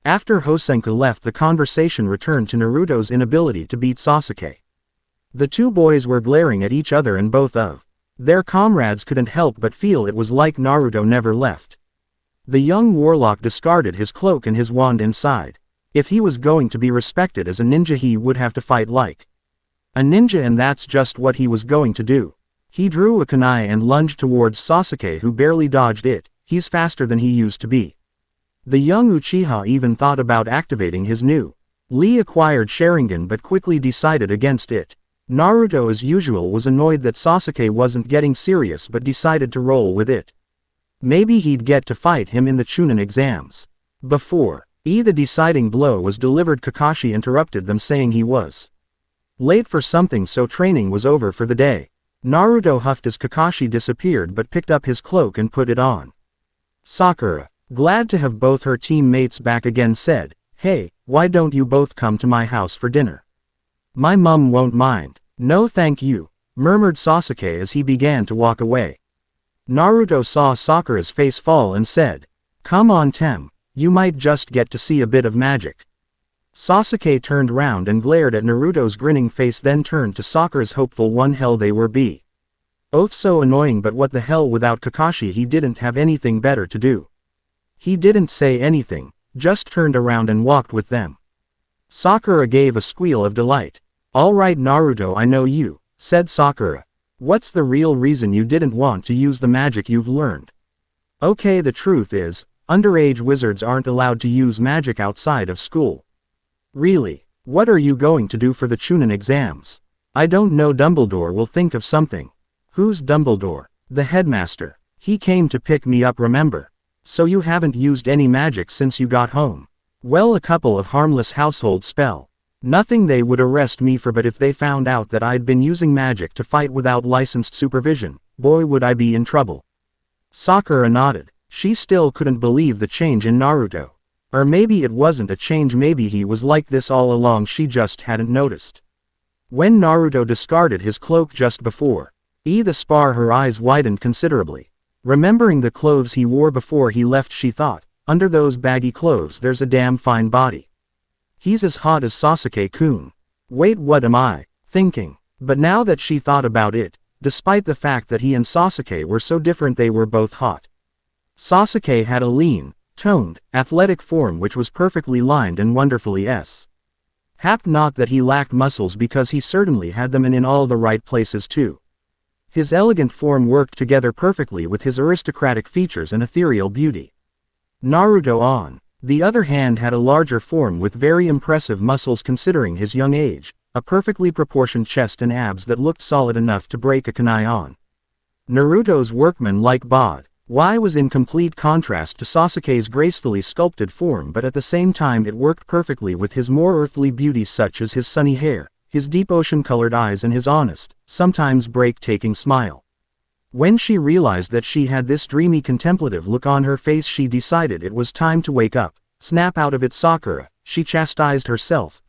After Hosenka left, the conversation returned to Naruto's inability to beat Sasuke. The two boys were glaring at each other, and both of their comrades couldn't help but feel it was like Naruto never left. The young warlock discarded his cloak and his wand inside. If he was going to be respected as a ninja, he would have to fight like a ninja, and that's just what he was going to do. He drew a kunai and lunged towards Sasuke, who barely dodged it. He's faster than he used to be. The young Uchiha even thought about activating his newly acquired Sharingan, but quickly decided against it. Naruto, as usual, was annoyed that Sasuke wasn't getting serious, but decided to roll with it. Maybe he'd get to fight him in the Chunin exams. Before the deciding blow was delivered, Kakashi interrupted them, saying he was late for something, so training was over for the day. Naruto huffed as Kakashi disappeared, but picked up his cloak and put it on. Sakura, glad to have both her teammates back again, said, Hey, why don't you both come to my house for dinner? My mum won't mind. No thank you, murmured Sasuke as he began to walk away. Naruto saw Sakura's face fall and said, Come on, Tem. You might just get to see a bit of magic. Sasuke turned round and glared at Naruto's grinning face, then turned to Sakura's hopeful one. Hell, they were both so annoying, but what the hell, without Kakashi he didn't have anything better to do. He didn't say anything, just turned around and walked with them. Sakura gave a squeal of delight. Alright Naruto, I know you, said Sakura. What's the real reason you didn't want to use the magic you've learned? Okay, the truth is, underage wizards aren't allowed to use magic outside of school. Really? What are you going to do for the Chunin exams? I don't know, Dumbledore will think of something. Who's Dumbledore? The headmaster. He came to pick me up, remember? So you haven't used any magic since you got home? Well, a couple of harmless household spell. Nothing they would arrest me for, but if they found out that I'd been using magic to fight without licensed supervision, boy would I be in trouble. Sakura nodded. She still couldn't believe the change in Naruto. Or maybe it wasn't a change, maybe he was like this all along, she just hadn't noticed. When Naruto discarded his cloak just before the spar, her eyes widened considerably. Remembering the clothes he wore before he left, she thought, under those baggy clothes there's a damn fine body. He's as hot as Sasuke-kun. Wait, what am I thinking? But now that she thought about it, despite the fact that he and Sasuke were so different, they were both hot. Sasuke had a lean, toned, athletic form which was perfectly lined and wonderfully happed. Not that he lacked muscles, because he certainly had them, and in all the right places too. His elegant form worked together perfectly with his aristocratic features and ethereal beauty. Naruto, on the other hand, had a larger form with very impressive muscles considering his young age, a perfectly proportioned chest and abs that looked solid enough to break a kunai on. Naruto's workman-like bod was in complete contrast to Sasuke's gracefully sculpted form, but at the same time it worked perfectly with his more earthly beauties, such as his sunny hair, his deep ocean-colored eyes, and his honest, sometimes breathtaking smile. When she realized that she had this dreamy, contemplative look on her face, she decided it was time to wake up. Snap out of it, Sakura, she chastised herself.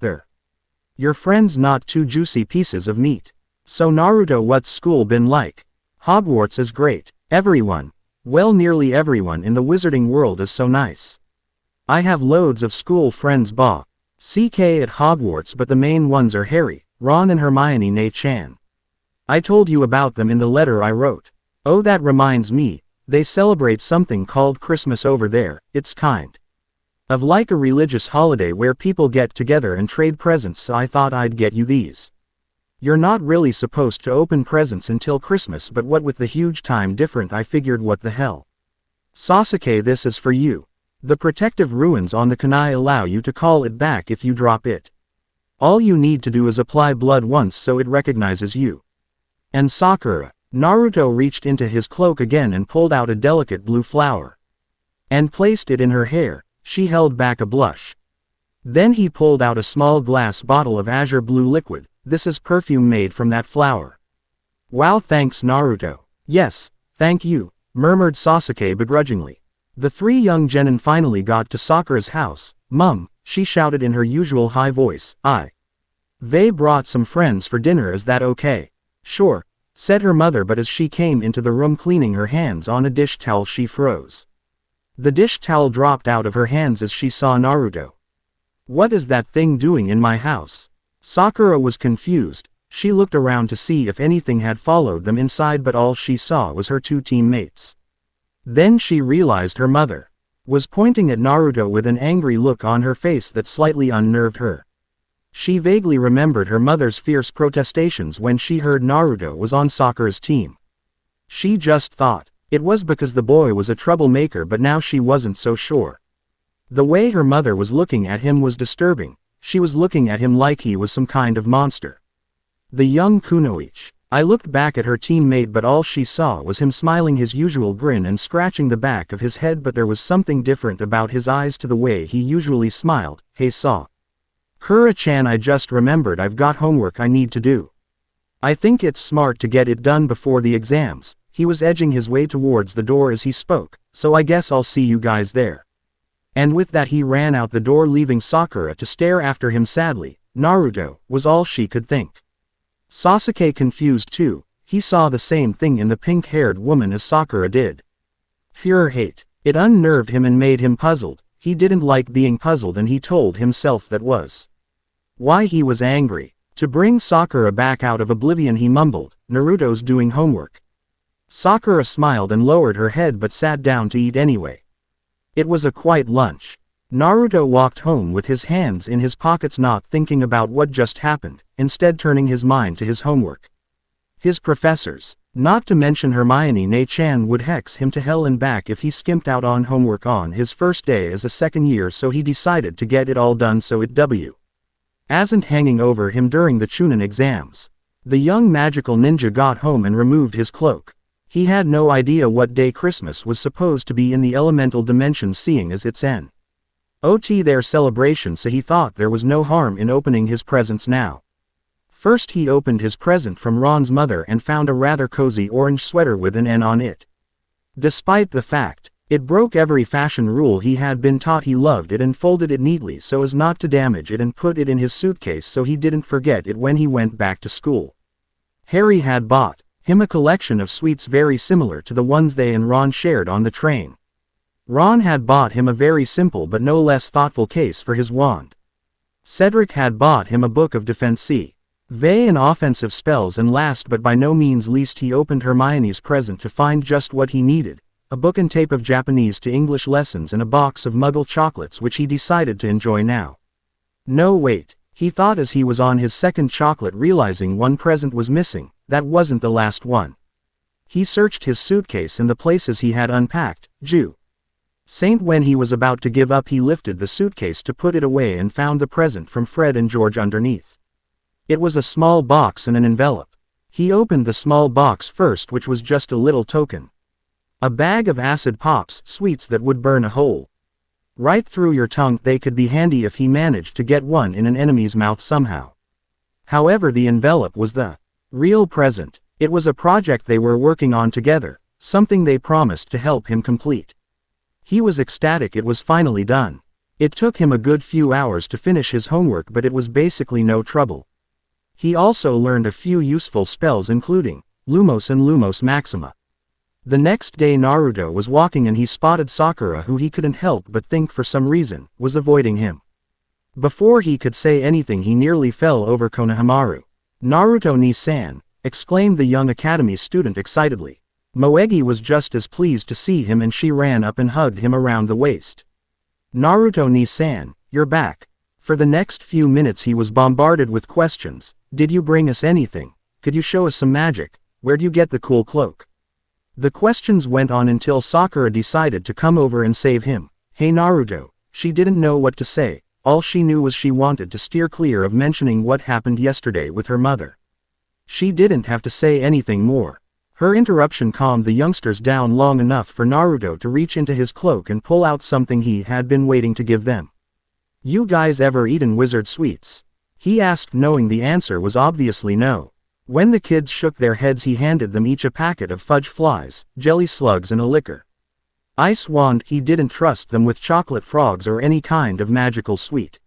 Your friend's not two juicy pieces of meat. So Naruto, what's school been like? Hogwarts is great. Everyone Well, nearly everyone in the wizarding world is so nice. I have loads of school friends CK at Hogwarts, but the main ones are Harry, Ron and Hermione Nei-chan. I told you about them in the letter I wrote. Oh, that reminds me, they celebrate something called Christmas over there. It's kind of like a religious holiday where people get together and trade presents, so I thought I'd get you these. You're not really supposed to open presents until Christmas, but what with the huge time difference I figured what the hell. Sasuke, this is for you. The protective runes on the kunai allow you to call it back if you drop it. All you need to do is apply blood once so it recognizes you. And Sakura. Naruto reached into his cloak again and pulled out a delicate blue flower. And placed it in her hair. She held back a blush. Then he pulled out a small glass bottle of azure blue liquid. This is perfume made from that flower. Wow, thanks Naruto. Yes, thank you, murmured Sasuke begrudgingly. The three young genin finally got to Sakura's house. Mum, she shouted in her usual high voice. They brought some friends for dinner, is that okay? Sure, said her mother, but as she came into the room cleaning her hands on a dish towel she froze. The dish towel dropped out of her hands as she saw Naruto. What is that thing doing in my house? Sakura was confused. She looked around to see if anything had followed them inside, but all she saw was her two teammates. Then she realized her mother was pointing at Naruto with an angry look on her face that slightly unnerved her. She vaguely remembered her mother's fierce protestations when she heard Naruto was on Sakura's team. She just thought it was because the boy was a troublemaker, but now she wasn't so sure. The way her mother was looking at him was disturbing. She was looking at him like he was some kind of monster. The young kunoichi. I looked back at her teammate, but all she saw was him smiling his usual grin and scratching the back of his head, but there was something different about his eyes to the way he usually smiled. Hey Kura-chan, I just remembered I've got homework I need to do. I think it's smart to get it done before the exams. He was edging his way towards the door as he spoke, so I guess I'll see you guys there. And with that he ran out the door, leaving Sakura to stare after him sadly. Naruto was all she could think. Sasuke confused too. He saw the same thing in the pink-haired woman as Sakura did. Pure hate. It unnerved him and made him puzzled. He didn't like being puzzled, and he told himself that was why he was angry. To bring Sakura back out of oblivion, he mumbled, Naruto's doing homework. Sakura smiled and lowered her head but sat down to eat anyway. It was a quiet lunch. Naruto walked home with his hands in his pockets, not thinking about what just happened, instead turning his mind to his homework. His professors, not to mention Hermione Nei-chan, would hex him to hell and back if he skimped out on homework on his first day as a second year, so he decided to get it all done so it wasn't hanging over him during the Chunin exams. The young magical ninja got home and removed his cloak. He had no idea what day Christmas was supposed to be in the elemental dimension, seeing as it's their celebration, so he thought there was no harm in opening his presents now. First he opened his present from Ron's mother and found a rather cozy orange sweater with an N on it. Despite the fact it broke every fashion rule he had been taught, he loved it and folded it neatly so as not to damage it and put it in his suitcase so he didn't forget it when he went back to school. Harry had bought him a collection of sweets very similar to the ones they and Ron shared on the train. Ron had bought him a very simple but no less thoughtful case for his wand. Cedric had bought him a book of defensive and offensive spells, and last but by no means least he opened Hermione's present to find just what he needed, a book and tape of Japanese to English lessons and a box of Muggle chocolates, which he decided to enjoy now. No, wait, he thought as he was on his second chocolate, realizing one present was missing. That wasn't the last one. He searched his suitcase and the places he had unpacked. Saint, when he was about to give up, he lifted the suitcase to put it away and found the present from Fred and George underneath. It was a small box and an envelope. He opened the small box first, which was just a little token. A bag of acid pops, sweets that would burn a hole right through your tongue. They could be handy if he managed to get one in an enemy's mouth somehow. However, the envelope was the real present. It was a project they were working on together, something they promised to help him complete. He was ecstatic it was finally done. It took him a good few hours to finish his homework, but it was basically no trouble. He also learned a few useful spells, including Lumos and Lumos Maxima. The next day Naruto was walking and he spotted Sakura, who he couldn't help but think for some reason was avoiding him. Before he could say anything he nearly fell over Konohamaru. "Naruto ni-san," exclaimed the young academy student excitedly. Moegi was just as pleased to see him and she ran up and hugged him around the waist. "Naruto ni-san, you're back." For the next few minutes he was bombarded with questions. "Did you bring us anything? Could you show us some magic? Where'd you get the cool cloak?" The questions went on until Sakura decided to come over and save him. "Hey Naruto." She didn't know what to say. All she knew was she wanted to steer clear of mentioning what happened yesterday with her mother. She didn't have to say anything more. Her interruption calmed the youngsters down long enough for Naruto to reach into his cloak and pull out something he had been waiting to give them. "You guys ever eaten wizard sweets?" he asked, knowing the answer was obviously no. When the kids shook their heads he handed them each a packet of fudge flies, jelly slugs and a liquor. Ice wand. He didn't trust them with chocolate frogs or any kind of magical sweet.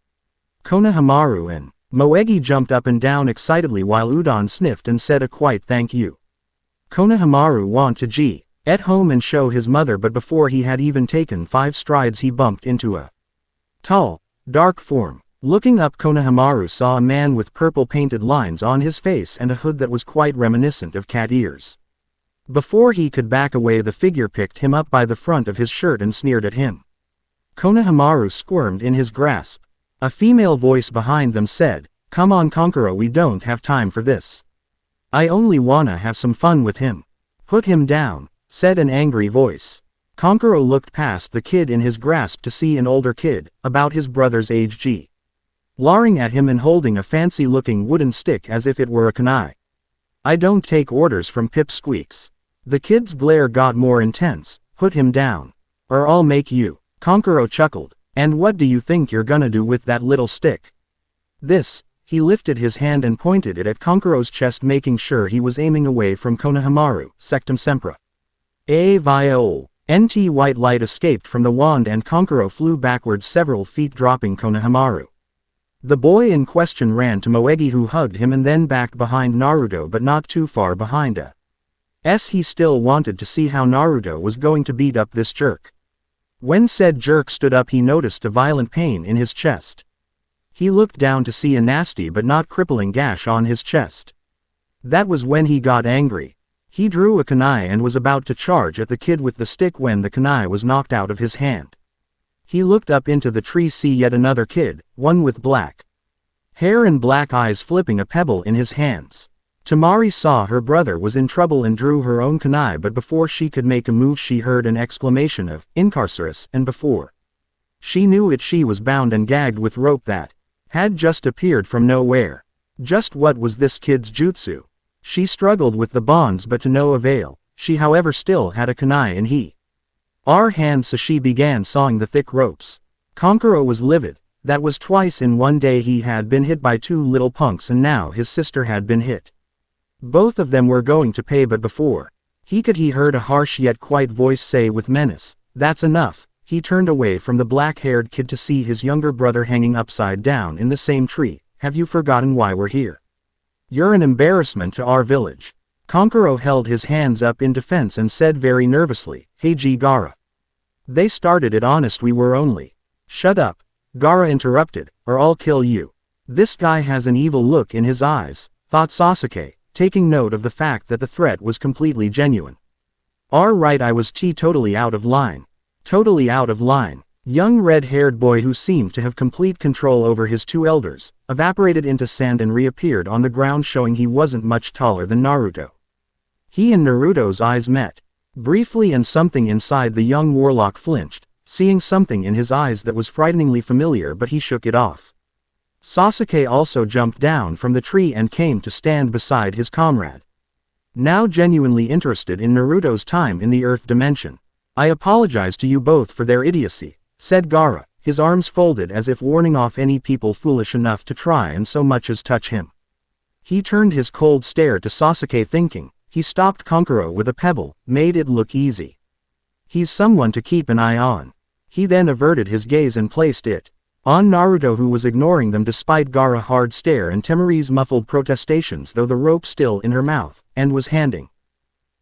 Konohamaru and Moegi jumped up and down excitedly while Udon sniffed and said a quiet thank you. Konohamaru wanted to at home and show his mother, but before he had even taken 5 strides he bumped into a tall, dark form. Looking up, Konohamaru saw a man with purple painted lines on his face and a hood that was quite reminiscent of cat ears. Before he could back away, the figure picked him up by the front of his shirt and sneered at him. Konohamaru squirmed in his grasp. A female voice behind them said, "Come on Kankuro, we don't have time for this. I only wanna have some fun with him." "Put him down," said an angry voice. Kankuro looked past the kid in his grasp to see an older kid, about his brother's age, glaring at him and holding a fancy-looking wooden stick as if it were a kunai. "I don't take orders from pipsqueaks." The kid's glare got more intense. "Put him down, or I'll make you." Kankuro chuckled. "And what do you think you're gonna do with that little stick?" "This." He lifted his hand and pointed it at Kankuro's chest, making sure he was aiming away from Konohamaru. "Sectum sempra." A viol. NT white light escaped from the wand and Kankuro flew backwards several feet, dropping Konohamaru. The boy in question ran to Moegi, who hugged him and then backed behind Naruto, but not too far behind he still wanted to see how Naruto was going to beat up this jerk. When said jerk stood up he noticed a violent pain in his chest. He looked down to see a nasty but not crippling gash on his chest. That was when he got angry. He drew a kunai and was about to charge at the kid with the stick when the kunai was knocked out of his hand. He looked up into the tree, see yet another kid, one with black hair and black eyes, flipping a pebble in his hands. Tamari saw her brother was in trouble and drew her own kunai, but before she could make a move she heard an exclamation of "Incarcerus," and before she knew it she was bound and gagged with rope that had just appeared from nowhere. Just what was this kid's jutsu? She struggled with the bonds but to no avail. She however still had a kunai in her hand, so she began sawing the thick ropes. Kankuro was livid. That was twice in one day he had been hit by 2 little punks and now his sister had been hit. Both of them were going to pay, but before he heard a harsh yet quiet voice say with menace, "That's enough." He turned away from the black-haired kid to see his younger brother hanging upside down in the same tree. "Have you forgotten why we're here? You're an embarrassment to our village." Kankuro held his hands up in defense and said very nervously, "Hey Gaara. They started it honest, we were only." "Shut up," Gaara interrupted, "or I'll kill you." "This guy has an evil look in his eyes," thought Sasuke, taking note of the fact that the threat was completely genuine. Right, I was totally out of line. Totally out of line." Young red-haired boy, who seemed to have complete control over his 2 elders, evaporated into sand and reappeared on the ground, showing he wasn't much taller than Naruto. He and Naruto's eyes met briefly and something inside the young warlock flinched, seeing something in his eyes that was frighteningly familiar, but he shook it off. Sasuke also jumped down from the tree and came to stand beside his comrade, now genuinely interested in Naruto's time in the Earth dimension. "I apologize to you both for their idiocy," said Gaara, his arms folded as if warning off any people foolish enough to try and so much as touch him. He turned his cold stare to Sasuke, thinking, he stopped Kankuro with a pebble, made it look easy. He's someone to keep an eye on. He then averted his gaze and placed it on Naruto, who was ignoring them despite Gaara's hard stare and Temari's muffled protestations, though the rope still in her mouth, and was handing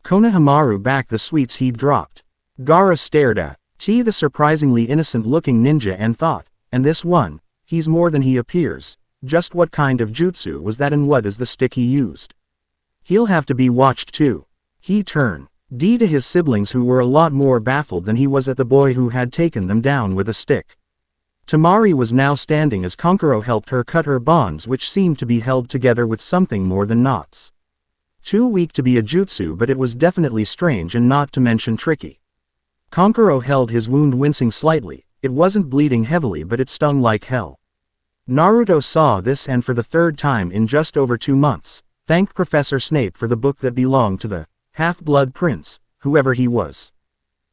Konohamaru back the sweets he'd dropped. Gaara stared at T, the surprisingly innocent-looking ninja, and thought, and this one, he's more than he appears. Just what kind of jutsu was that and what is the stick he used? He'll have to be watched too. He turned to his siblings, who were a lot more baffled than he was at the boy who had taken them down with a stick. Tamari was now standing as Kankuro helped her cut her bonds, which seemed to be held together with something more than knots. Too weak to be a jutsu, but it was definitely strange and not to mention tricky. Kankuro held his wound, wincing slightly. It wasn't bleeding heavily, but it stung like hell. Naruto saw this and for the third time in just over 2 months, thanked Professor Snape for the book that belonged to the Half-Blood Prince, whoever he was.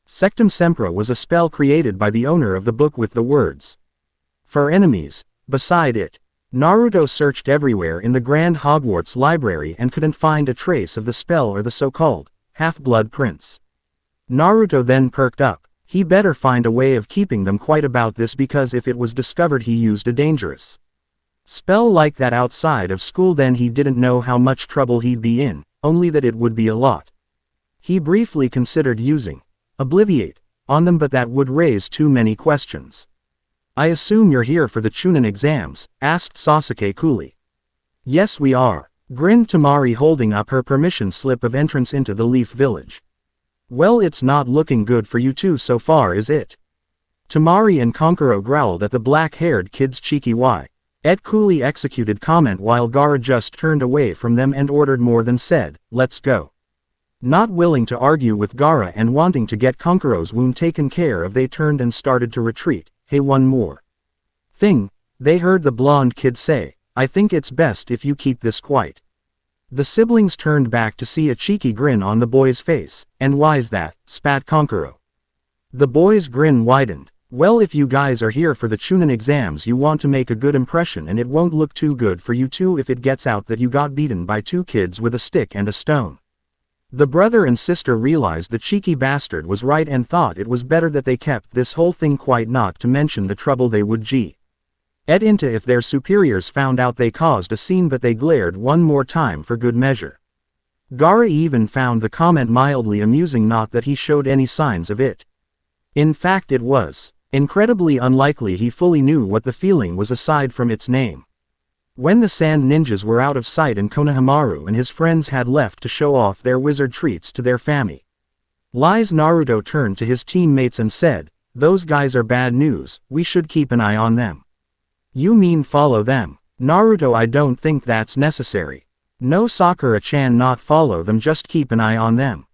Sectum Sempra was a spell created by the owner of the book with the words, "For enemies." Beside it, Naruto searched everywhere in the Grand Hogwarts library and couldn't find a trace of the spell or the so-called Half-Blood Prince. Naruto then perked up. He better find a way of keeping them quiet about this, because if it was discovered he used a dangerous spell like that outside of school, then he didn't know how much trouble he'd be in, only that it would be a lot. He briefly considered using Obliviate on them, but that would raise too many questions. "I assume you're here for the Chunin exams?" asked Sasuke coolly. "Yes, we are," grinned Tamari, holding up her permission slip of entrance into the Leaf Village. "Well, it's not looking good for you two so far, is it?" Tamari and Kankuro growled at the black-haired kid's cheeky coolly executed comment, while Gaara just turned away from them and ordered more than said, "Let's go." Not willing to argue with Gaara and wanting to get Kankuro's wound taken care of, they turned and started to retreat. "Hey, one more thing," they heard the blonde kid say. "I think it's best if you keep this quiet." The siblings turned back to see a cheeky grin on the boy's face. "And why's that?" spat Kankuro. The boy's grin widened. "Well, if you guys are here for the Chunin exams, you want to make a good impression, and it won't look too good for you two if it gets out that you got beaten by 2 kids with a stick and a stone." The brother and sister realized the cheeky bastard was right and thought it was better that they kept this whole thing quiet, not to mention the trouble they would get into if their superiors found out they caused a scene, but they glared one more time for good measure. Gaara even found the comment mildly amusing, not that he showed any signs of it. In fact, it was incredibly unlikely he fully knew what the feeling was aside from its name. When the sand ninjas were out of sight and Konohamaru and his friends had left to show off their wizard treats to their family, Naruto turned to his teammates and said, "Those guys are bad news, we should keep an eye on them." "You mean follow them?" "Naruto, I don't think that's necessary." "No, Sakura-chan, not follow them, just keep an eye on them,"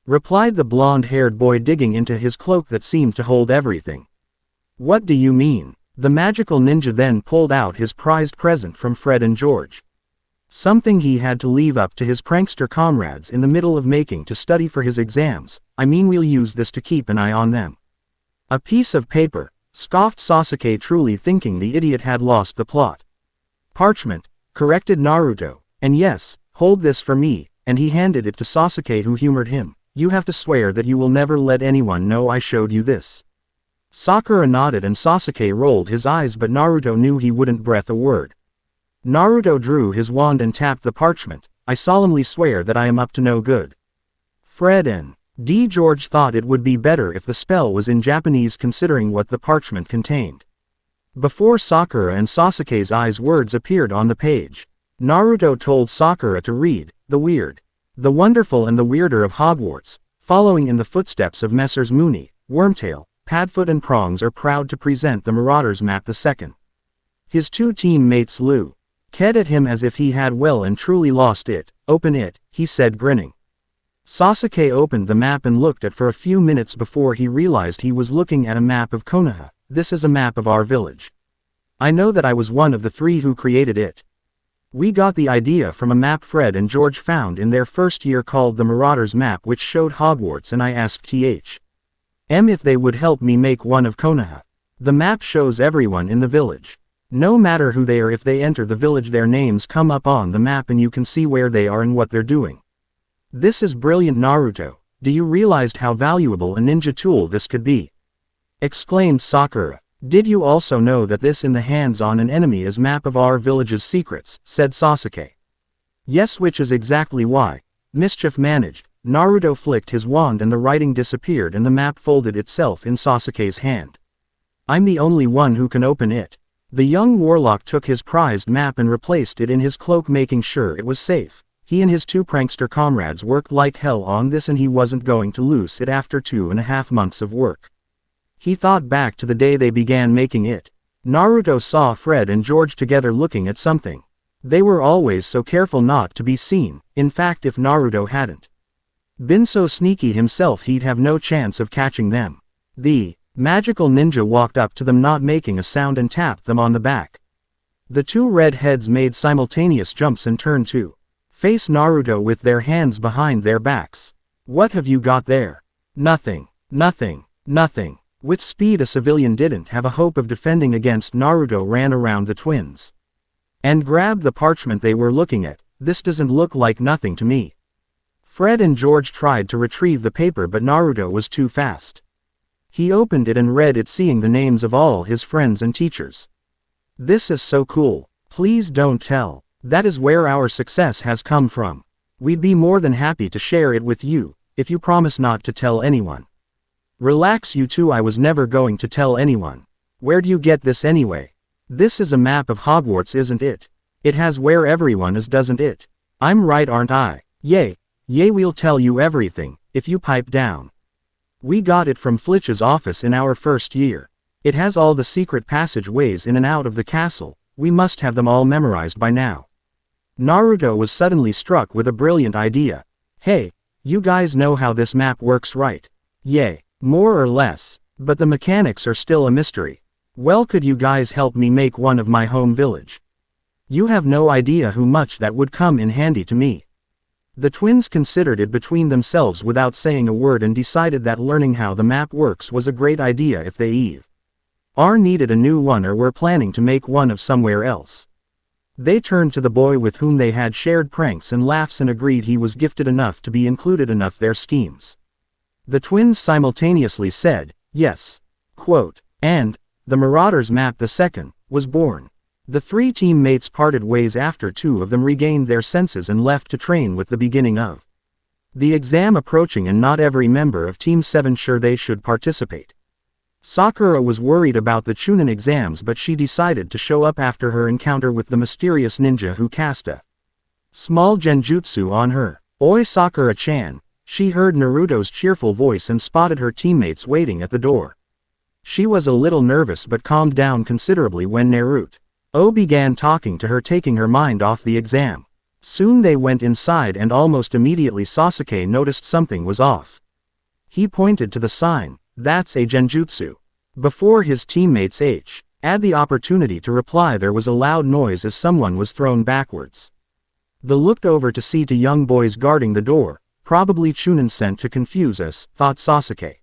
replied the blonde-haired boy, digging into his cloak that seemed to hold everything. "What do you mean?" The magical ninja then pulled out his prized present from Fred and George. Something he had to leave up to his prankster comrades in the middle of making to study for his exams. "I mean, we'll use this to keep an eye on them." "A piece of paper," scoffed Sasuke, truly thinking the idiot had lost the plot. "Parchment," corrected Naruto. "And yes, hold this for me," and he handed it to Sasuke, who humored him. "You have to swear that you will never let anyone know I showed you this." Sakura nodded and Sasuke rolled his eyes, but Naruto knew he wouldn't breath a word. Naruto drew his wand and tapped the parchment. "I solemnly swear that I am up to no good." Fred and George thought it would be better if the spell was in Japanese, considering what the parchment contained. Before Sakura and Sasuke's eyes, words appeared on the page. Naruto told Sakura to read, "The Weird, the Wonderful and the Weirder of Hogwarts, following in the footsteps of Messrs. Mooney, Wormtail, Padfoot and Prongs, are proud to present the Marauders Map II." His 2 teammates looked at him as if he had well and truly lost it. "Open it," he said, grinning. Sasuke opened the map and looked at for a few minutes before he realized he was looking at a map of Konoha. "This is a map of our village. I know that I was one of the 3 who created it. We got the idea from a map Fred and George found in their first year called the Marauders Map, which showed Hogwarts, and I asked THM if they would help me make one of Konoha. The map shows everyone in the village. No matter who they are, if they enter the village, their names come up on the map and you can see where they are and what they're doing. This is brilliant, Naruto. Do you realize how valuable a ninja tool this could be?" exclaimed Sakura. "Did you also know that this in the hands on an enemy is map of our village's secrets?" said Sasuke. "Yes, which is exactly why Mischief managed Naruto flicked his wand and the writing disappeared and the map folded itself in Sasuke's hand. I'm the only one who can open it. The young warlock took his prized map and replaced it in his cloak, making sure it was safe. He and his 2 prankster comrades worked like hell on this and he wasn't going to lose it after 2.5 months of work. He thought back to the day they began making it. Naruto saw Fred and George together looking at something. They were always so careful not to be seen. In fact, if Naruto hadn't been so sneaky himself, he'd have no chance of catching them. The magical ninja walked up to them, not making a sound, and tapped them on the back. The 2 red heads made simultaneous jumps and turned to face Naruto with their hands behind their backs. What have you got there? Nothing. Nothing. Nothing. With speed a civilian didn't have a hope of defending against Naruto ran around the twins and grabbed the parchment they were looking at. This doesn't look like nothing to me. Fred and George tried to retrieve the paper but Naruto was too fast. He opened it and read it, seeing the names of all his friends and teachers. This is so cool. Please don't tell. That is where our success has come from. We'd be more than happy to share it with you, if you promise not to tell anyone. Relax you two, I was never going to tell anyone. Where'd you get this anyway? This is a map of Hogwarts, isn't it? It has where everyone is, doesn't it? I'm right, aren't I? Yay. Yay, we'll tell you everything, if you pipe down. We got it from Flitch's office in our first year. It has all the secret passageways in and out of the castle. We must have them all memorized by now. Naruto was suddenly struck with a brilliant idea. Hey, you guys know how this map works, right? Yay. More or less. But the mechanics are still a mystery. Well, could you guys help me make one of my home village? You have no idea how much that would come in handy to me. The twins considered it between themselves without saying a word and decided that learning how the map works was a great idea if they needed a new one or were planning to make one of somewhere else. They turned to the boy with whom they had shared pranks and laughs and agreed he was gifted enough to be included enough their schemes. The twins simultaneously said, yes. Quote, and the Marauders map the second was born. The 3 teammates parted ways after 2 of them regained their senses and left to train with the beginning of the exam approaching and not every member of Team 7 sure they should participate. Sakura was worried about the Chunin exams, but she decided to show up after her encounter with the mysterious ninja who cast a small genjutsu on her. Oi, Sakura-chan. She heard Naruto's cheerful voice and spotted her teammates waiting at the door. She was a little nervous but calmed down considerably when Naruto began talking to her, taking her mind off the exam. Soon they went inside and almost immediately Sasuke noticed something was off. He pointed to the sign. That's a genjutsu. Before his teammates had the opportunity to reply, there was a loud noise as someone was thrown backwards. They looked over to see 2 young boys guarding the door. Probably Chunin sent to confuse us, thought Sasuke.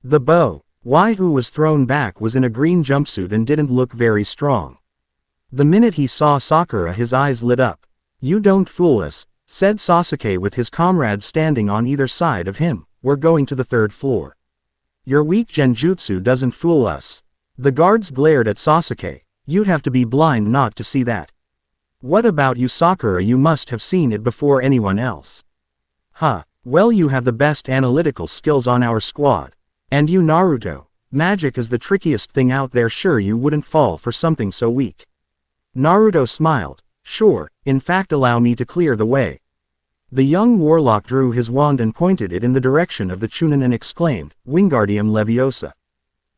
The who was thrown back was in a green jumpsuit and didn't look very strong. The minute he saw Sakura, his eyes lit up. You don't fool us, said Sasuke with his comrades standing on either side of him. We're going to the 3rd floor. Your weak genjutsu doesn't fool us. The guards glared at Sasuke. You'd have to be blind not to see that. What about you, Sakura? You must have seen it before anyone else. Huh, well, you have the best analytical skills on our squad. And you, Naruto, magic is the trickiest thing out there, sure you wouldn't fall for something so weak. Naruto smiled. Sure, in fact allow me to clear the way. The young warlock drew his wand and pointed it in the direction of the Chunin and exclaimed, Wingardium Leviosa.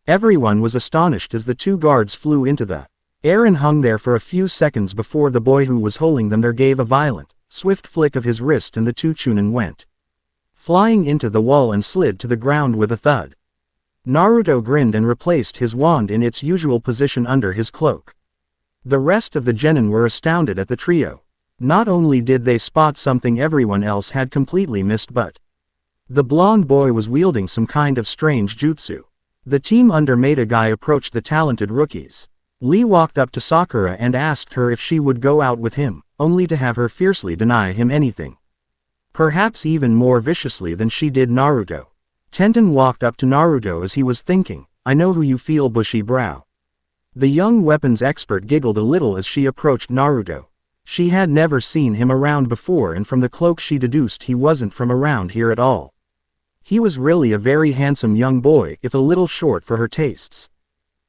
Everyone was astonished as the 2 guards flew into the air and hung there for a few seconds before the boy who was holding them there gave a violent, swift flick of his wrist and the 2 Chunin went flying into the wall and slid to the ground with a thud. Naruto grinned and replaced his wand in its usual position under his cloak. The rest of the genin were astounded at the trio. Not only did they spot something everyone else had completely missed, but the blonde boy was wielding some kind of strange jutsu. The team under Maeda Guy approached the talented rookies. Lee walked up to Sakura and asked her if she would go out with him, only to have her fiercely deny him anything. Perhaps even more viciously than she did Naruto. Tenten walked up to Naruto as he was thinking, I know who you feel, bushy brow. The young weapons expert giggled a little as she approached Naruto. She had never seen him around before, and from the cloak she deduced he wasn't from around here at all. He was really a very handsome young boy, if a little short for her tastes.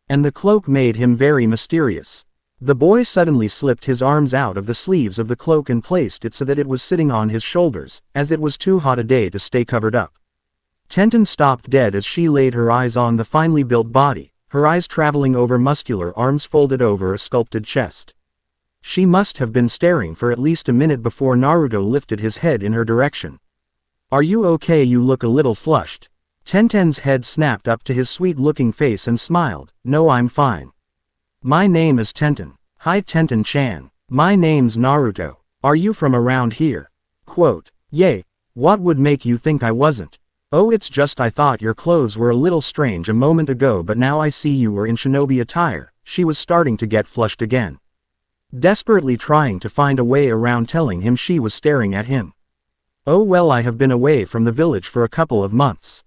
And the cloak made him very mysterious. The boy suddenly slipped his arms out of the sleeves of the cloak and placed it so that it was sitting on his shoulders, as it was too hot a day to stay covered up. Tenten stopped dead as she laid her eyes on the finely built body, her eyes traveling over muscular arms folded over a sculpted chest. She must have been staring for at least a minute before Naruto lifted his head in her direction. "Are you okay? You look a little flushed." Tenten's head snapped up to his sweet-looking face and smiled. "No, I'm fine. My name is Tenten." "Hi Tenten-chan. My name's Naruto. Are you from around here?" Quote, "Yay. What would make you think I wasn't?" "Oh, it's just I thought your clothes were a little strange a moment ago, but now I see you were in shinobi attire." She was starting to get flushed again, desperately trying to find a way around telling him she was staring at him. "Oh well, I have been away from the village for a couple of months."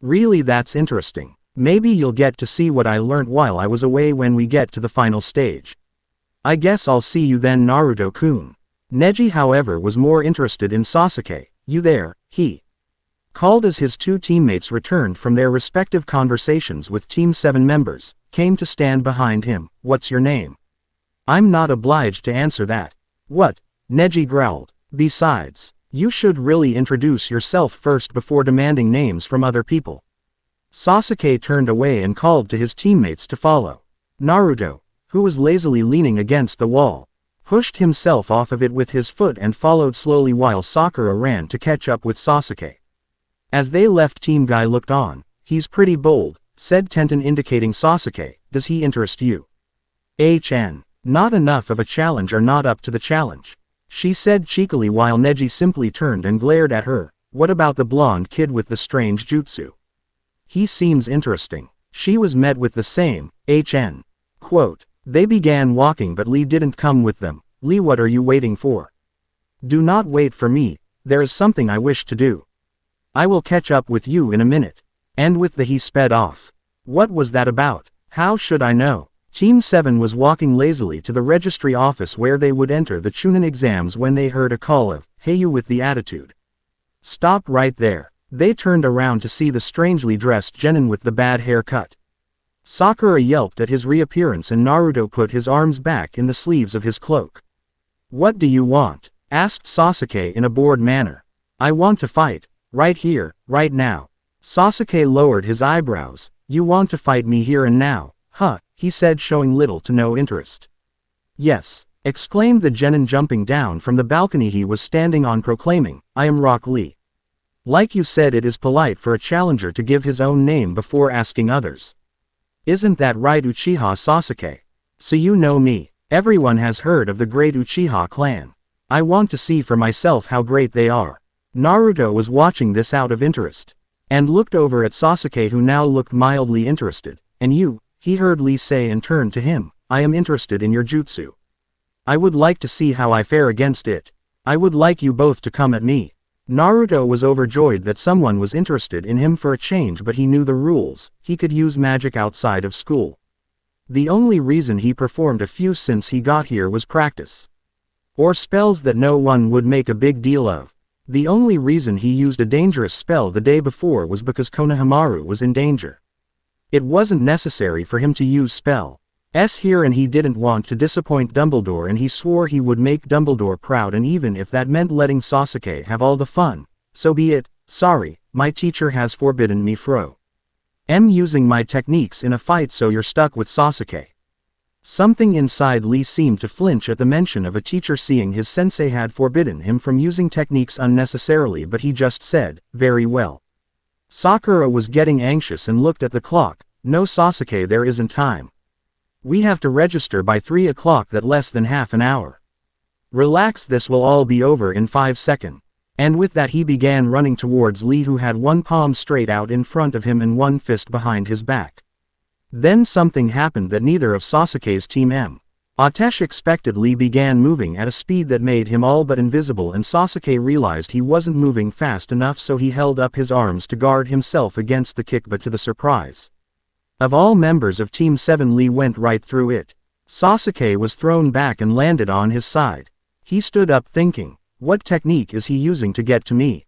"Really? That's interesting. Maybe you'll get to see what I learned while I was away when we get to the final stage." "I guess I'll see you then, Naruto-kun." Neji, however, was more interested in Sasuke. "You there?" he called as his two teammates returned from their respective conversations with Team 7 members, came to stand behind him. "What's your name?" "I'm not obliged to answer that." "What?" Neji growled. "Besides, you should really introduce yourself first before demanding names from other people." Sasuke turned away and called to his teammates to follow. Naruto, who was lazily leaning against the wall, pushed himself off of it with his foot and followed slowly while Sakura ran to catch up with Sasuke. As they left, Team Guy looked on. "He's pretty bold," said Tenten, indicating Sasuke. "Does he interest you?" "HN. Not enough of a challenge or not up to the challenge," she said cheekily while Neji simply turned and glared at her. "What about the blonde kid with the strange jutsu? He seems interesting." She was met with the same, HN. Quote, "They began walking but Lee didn't come with them." "Lee, what are you waiting for?" "Do not wait for me. There is something I wish to do. I will catch up with you in a minute." And with that he sped off. What was that about? How should I know? Team 7 was walking lazily to the registry office where they would enter the Chunin exams when they heard a call of, "Hey, you with the attitude. Stop right there." They turned around to see the strangely dressed genin with the bad haircut. Sakura yelped at his reappearance and Naruto put his arms back in the sleeves of his cloak. "What do you want?" asked Sasuke in a bored manner. "I want to fight. Right here, right now." Sasuke lowered his eyebrows. "You want to fight me here and now? Huh," he said, showing little to no interest. "Yes," exclaimed the genin, jumping down from the balcony he was standing on, proclaiming, "I am Rock Lee. Like you said, it is polite for a challenger to give his own name before asking others. Isn't that right, Uchiha Sasuke? So you know me. Everyone has heard of the great Uchiha clan. I want to see for myself how great they are." Naruto was watching this out of interest, and looked over at Sasuke, who now looked mildly interested. "And you?" he heard Lee say, and turned to him. "I am interested in your jutsu. I would like to see how I fare against it. I would like you both to come at me." Naruto was overjoyed that someone was interested in him for a change, but he knew the rules. He could use magic outside of school. The only reason he performed a few since he got here was practice, or spells that no one would make a big deal of. The only reason he used a dangerous spell the day before was because Konohamaru was in danger. It wasn't necessary for him to use spells here, and he didn't want to disappoint Dumbledore, and he swore he would make Dumbledore proud, and even if that meant letting Sasuke have all the fun, so be it. "Sorry, my teacher has forbidden me from using my techniques in a fight, so you're stuck with Sasuke." Something inside Lee seemed to flinch at the mention of a teacher, seeing his sensei had forbidden him from using techniques unnecessarily, but he just said, "Very well." Sakura was getting anxious and looked at the clock. "No Sasuke, there isn't time. We have to register by 3 o'clock, that less than half an hour. Relax, this will all be over in 5 seconds. And with that he began running towards Lee, who had one palm straight out in front of him and one fist behind his back. Then something happened that neither of Sasuke's Team M Atesh expected. Lee began moving at a speed that made him all but invisible, and Sasuke realized he wasn't moving fast enough, so he held up his arms to guard himself against the kick, but to the surprise of all members of Team 7, Lee went right through it. Sasuke was thrown back and landed on his side. He stood up thinking, what technique is he using to get to me?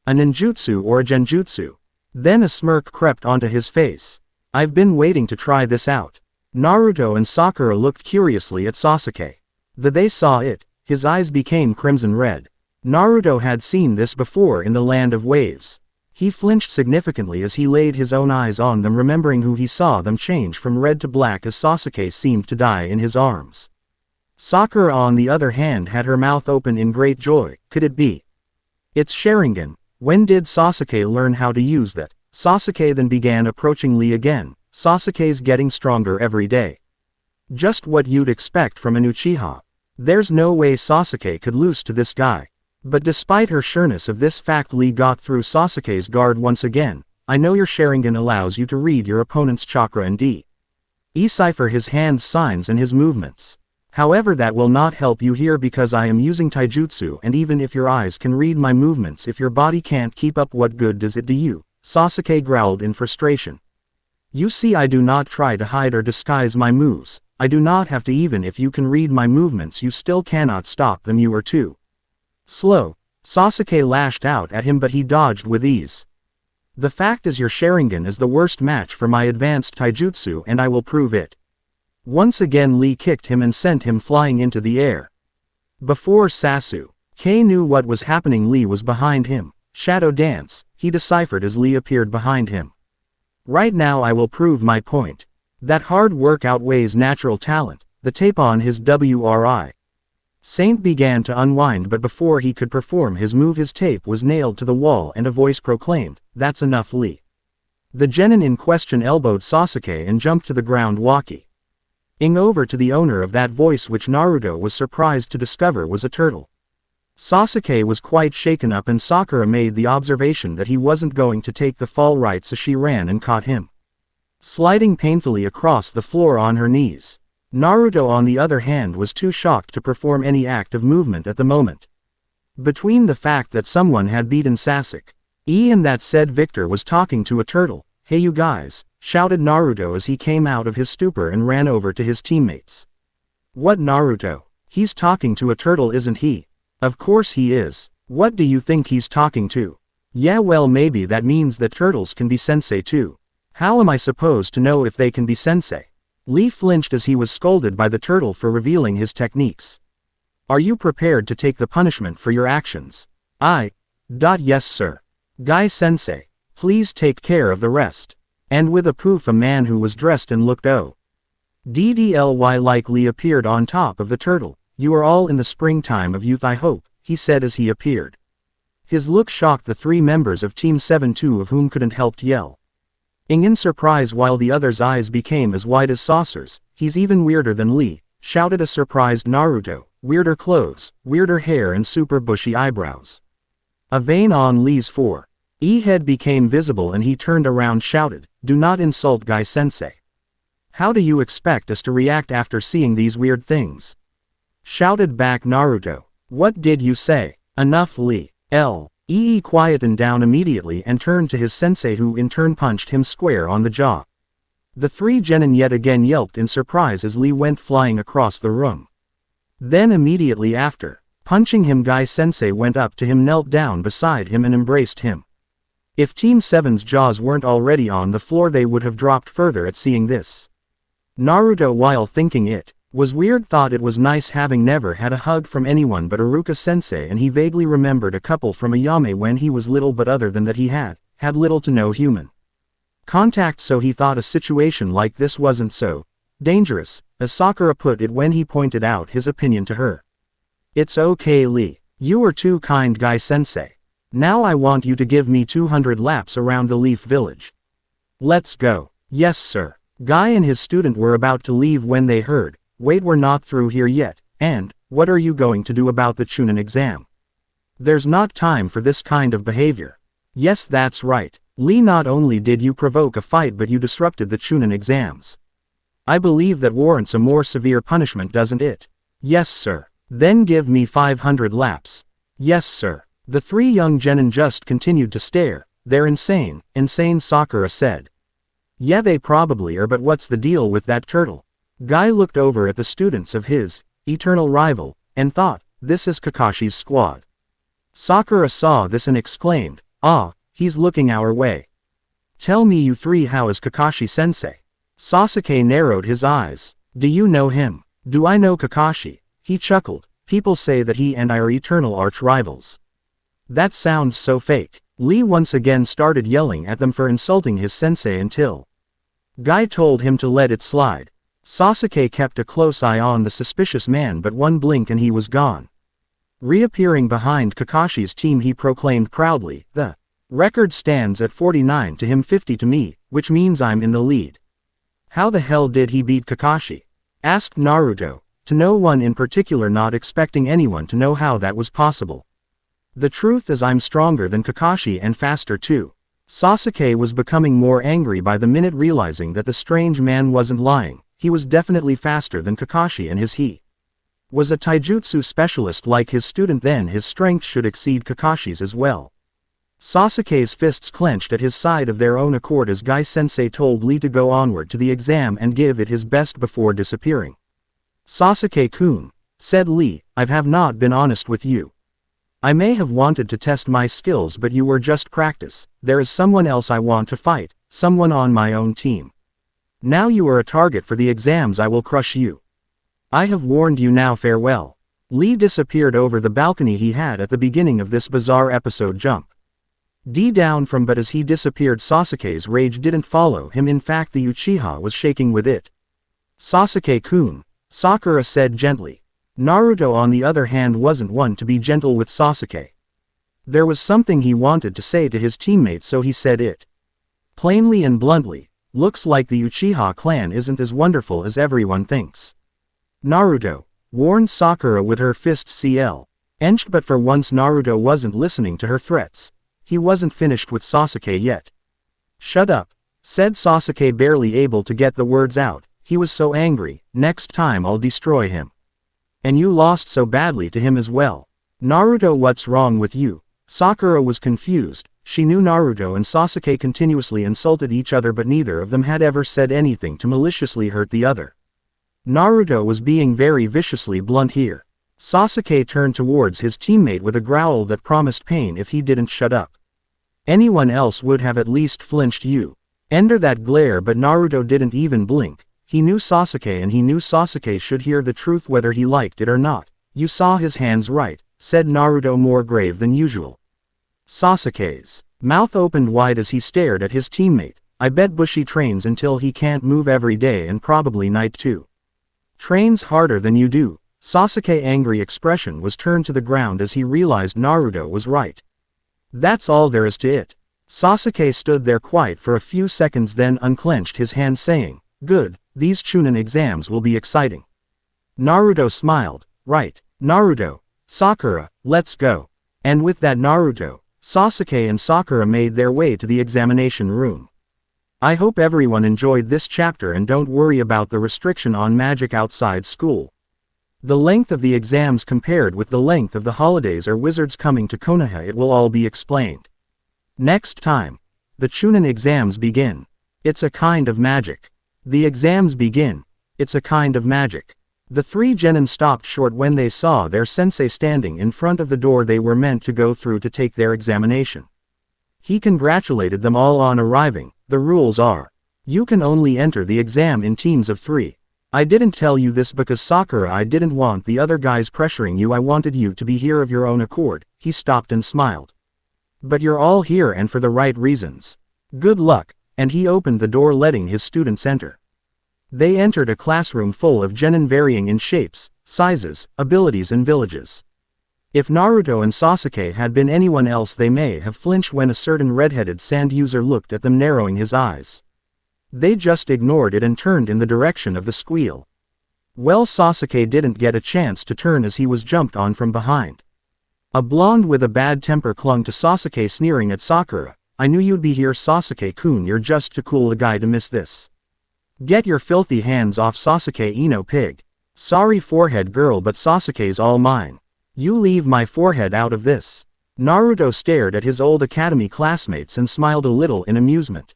A ninjutsu or a genjutsu? Then a smirk crept onto his face. I've been waiting to try this out. Naruto and Sakura looked curiously at Sasuke. They saw it, his eyes became crimson red. Naruto had seen this before in the Land of Waves. He flinched significantly as he laid his own eyes on them, remembering who he saw them change from red to black as Sasuke seemed to die in his arms. Sakura on the other hand had her mouth open in great joy. Could it be? It's Sharingan. When did Sasuke learn how to use that? Sasuke then began approaching Lee again. Sasuke's getting stronger every day. Just what you'd expect from an Uchiha. There's no way Sasuke could lose to this guy. But despite her sureness of this fact, Lee got through Sasuke's guard once again. I know your Sharingan allows you to read your opponent's chakra and decipher his hand signs and his movements. However, that will not help you here because I am using taijutsu, and even if your eyes can read my movements, if your body can't keep up, what good does it do you? Sasuke growled in frustration. You see, I do not try to hide or disguise my moves. I do not have to. Even if you can read my movements, you still cannot stop them. You are too slow. Sasuke lashed out at him, but he dodged with ease. The fact is, your Sharingan is the worst match for my advanced taijutsu, and I will prove it. Once again Lee kicked him and sent him flying into the air. Before Sasuke knew what was happening, Lee was behind him. Shadow dance, he deciphered as Lee appeared behind him. Right now I will prove my point. That hard work outweighs natural talent. The tape on his WRI Saint began to unwind, but before he could perform his move, his tape was nailed to the wall and a voice proclaimed, "That's enough, Lee." The genin in question elbowed Sasuke and jumped to the ground, walking over to the owner of that voice, which Naruto was surprised to discover was a turtle. Sasuke was quite shaken up, and Sakura made the observation that he wasn't going to take the fall right, so she ran and caught him, sliding painfully across the floor on her knees. Naruto on the other hand was too shocked to perform any act of movement at the moment. Between the fact that someone had beaten Sasuke and that said Victor was talking to a turtle, "Hey you guys," shouted Naruto as he came out of his stupor and ran over to his teammates. "What, Naruto? He's talking to a turtle, isn't he?" "Of course he is. What do you think he's talking to?" "Yeah, well, maybe that means that turtles can be sensei too." "How am I supposed to know if they can be sensei?" Lee flinched as he was scolded by the turtle for revealing his techniques. "Are you prepared to take the punishment for your actions?" Yes sir. "Guy sensei, please take care of the rest." And with a poof, a man who was dressed and looked DDLY like Lee appeared on top of the turtle. "You are all in the springtime of youth, I hope," he said as he appeared. His look shocked the three members of Team 7, two of whom couldn't help yell in surprise, while the others' eyes became as wide as saucers. "He's even weirder than Lee," shouted a surprised Naruto. "Weirder clothes, weirder hair and super bushy eyebrows." A vein on Lee's forehead became visible and he turned around, shouted, "Do not insult Guy sensei. How do you expect us to react after seeing these weird things?" shouted back Naruto. "What did you say?" "Enough, Lee." Quietened down immediately and turned to his sensei, who in turn punched him square on the jaw. The three genin yet again yelped in surprise as Lee went flying across the room. Then immediately after punching him, Guy sensei went up to him, knelt down beside him and embraced him. If Team 7's jaws weren't already on the floor, they would have dropped further at seeing this. Naruto, while thinking it was weird, thought it was nice, having never had a hug from anyone but Iruka sensei, and he vaguely remembered a couple from Ayame when he was little, but other than that he had little to no human contact, so he thought a situation like this wasn't so dangerous, as Sakura put it when he pointed out his opinion to her. "It's okay, Lee. You are too kind, Guy sensei. Now I want you to give me 200 laps around the Leaf Village." "Let's go." "Yes sir." Guy and his student were about to leave when they heard, "Wait, we're not through here yet, and what are you going to do about the Chunin exam? There's not time for this kind of behavior." "Yes, that's right, Lee, not only did you provoke a fight, but you disrupted the Chunin exams. I believe that warrants a more severe punishment, doesn't it?" "Yes sir." "Then give me 500 laps." "Yes sir." The three young genin just continued to stare. "They're insane," Sakura said. "Yeah, they probably are, but what's the deal with that turtle?" Guy looked over at the students of his eternal rival and thought, this is Kakashi's squad. Sakura saw this and exclaimed, "Ah, he's looking our way. Tell me you three, how is Kakashi-sensei?" Sasuke narrowed his eyes. "Do you know him?" "Do I know Kakashi?" He chuckled. "People say that he and I are eternal arch-rivals." "That sounds so fake." Lee once again started yelling at them for insulting his sensei until Guy told him to let it slide. Sasuke kept a close eye on the suspicious man, but one blink and he was gone. Reappearing behind Kakashi's team, he proclaimed proudly, "The record stands at 49 to him, 50 to me, which means I'm in the lead." "How the hell did he beat Kakashi?" asked Naruto, to no one in particular, not expecting anyone to know how that was possible. "The truth is I'm stronger than Kakashi and faster too." Sasuke was becoming more angry by the minute, realizing that the strange man wasn't lying. He was definitely faster than Kakashi, and he was a taijutsu specialist like his student, then his strength should exceed Kakashi's as well. Sasuke's fists clenched at his side of their own accord as Guy-sensei told Lee to go onward to the exam and give it his best before disappearing. "Sasuke-kun," said Lee, "I have not been honest with you. I may have wanted to test my skills, but you were just practice. There is someone else I want to fight, someone on my own team. Now you are a target for the exams. I will crush you. I have warned you, now farewell." Lee disappeared over the balcony he had at the beginning of this bizarre episode jump. Down from, but as he disappeared, Sasuke's rage didn't follow him. In fact, the Uchiha was shaking with it. "Sasuke-kun," Sakura said gently. Naruto, on the other hand, wasn't one to be gentle with Sasuke. There was something he wanted to say to his teammates, so he said it plainly and bluntly. "Looks like the Uchiha clan isn't as wonderful as everyone thinks." Naruto warned Sakura with her fists clenched, but for once Naruto wasn't listening to her threats. He wasn't finished with Sasuke yet. "Shut up," said Sasuke, barely able to get the words out. He was so angry. "Next time I'll destroy him. And you lost so badly to him as well." "Naruto, what's wrong with you?" Sakura was confused. She knew Naruto and Sasuke continuously insulted each other, but neither of them had ever said anything to maliciously hurt the other. Naruto was being very viciously blunt here. Sasuke turned towards his teammate with a growl that promised pain if he didn't shut up. Anyone else would have at least flinched. You enter that glare, but Naruto didn't even blink. He knew Sasuke, and he knew Sasuke should hear the truth whether he liked it or not. "You saw his hands, right?" said Naruto, more grave than usual. Sasuke's mouth opened wide as he stared at his teammate. "I bet Bushi trains until he can't move every day, and probably night too. Trains harder than you do." Sasuke's angry expression was turned to the ground as he realized Naruto was right. "That's all there is to it." Sasuke stood there quiet for a few seconds, then unclenched his hand, saying, "Good, these Chunin exams will be exciting." Naruto smiled. "Right, Naruto. Sakura, let's go." And with that, Naruto, Sasuke and Sakura made their way to the examination room. I hope everyone enjoyed this chapter, and don't worry about the restriction on magic outside school. The length of the exams compared with the length of the holidays or wizards coming to Konoha, it will all be explained next time. The Chunin exams begin. It's a kind of magic. The exams begin. It's a kind of magic. The three genin stopped short when they saw their sensei standing in front of the door they were meant to go through to take their examination. He congratulated them all on arriving. "The rules are, you can only enter the exam in teams of 3. I didn't tell you this because Sakura, I didn't want the other guys pressuring you. I wanted you to be here of your own accord." He stopped and smiled. "But you're all here, and for the right reasons. Good luck." And he opened the door, letting his students enter. They entered a classroom full of genin varying in shapes, sizes, abilities and villages. If Naruto and Sasuke had been anyone else, they may have flinched when a certain red-headed sand user looked at them, narrowing his eyes. They just ignored it and turned in the direction of the squeal. Well, Sasuke didn't get a chance to turn as he was jumped on from behind. A blonde with a bad temper clung to Sasuke, sneering at Sakura. "I knew you'd be here, Sasuke-kun. You're just too cool a guy to miss this. Get your filthy hands off Sasuke, Ino pig." "Sorry, forehead girl, but Sasuke's all mine. You leave my forehead out of this." Naruto stared at his old academy classmates and smiled a little in amusement.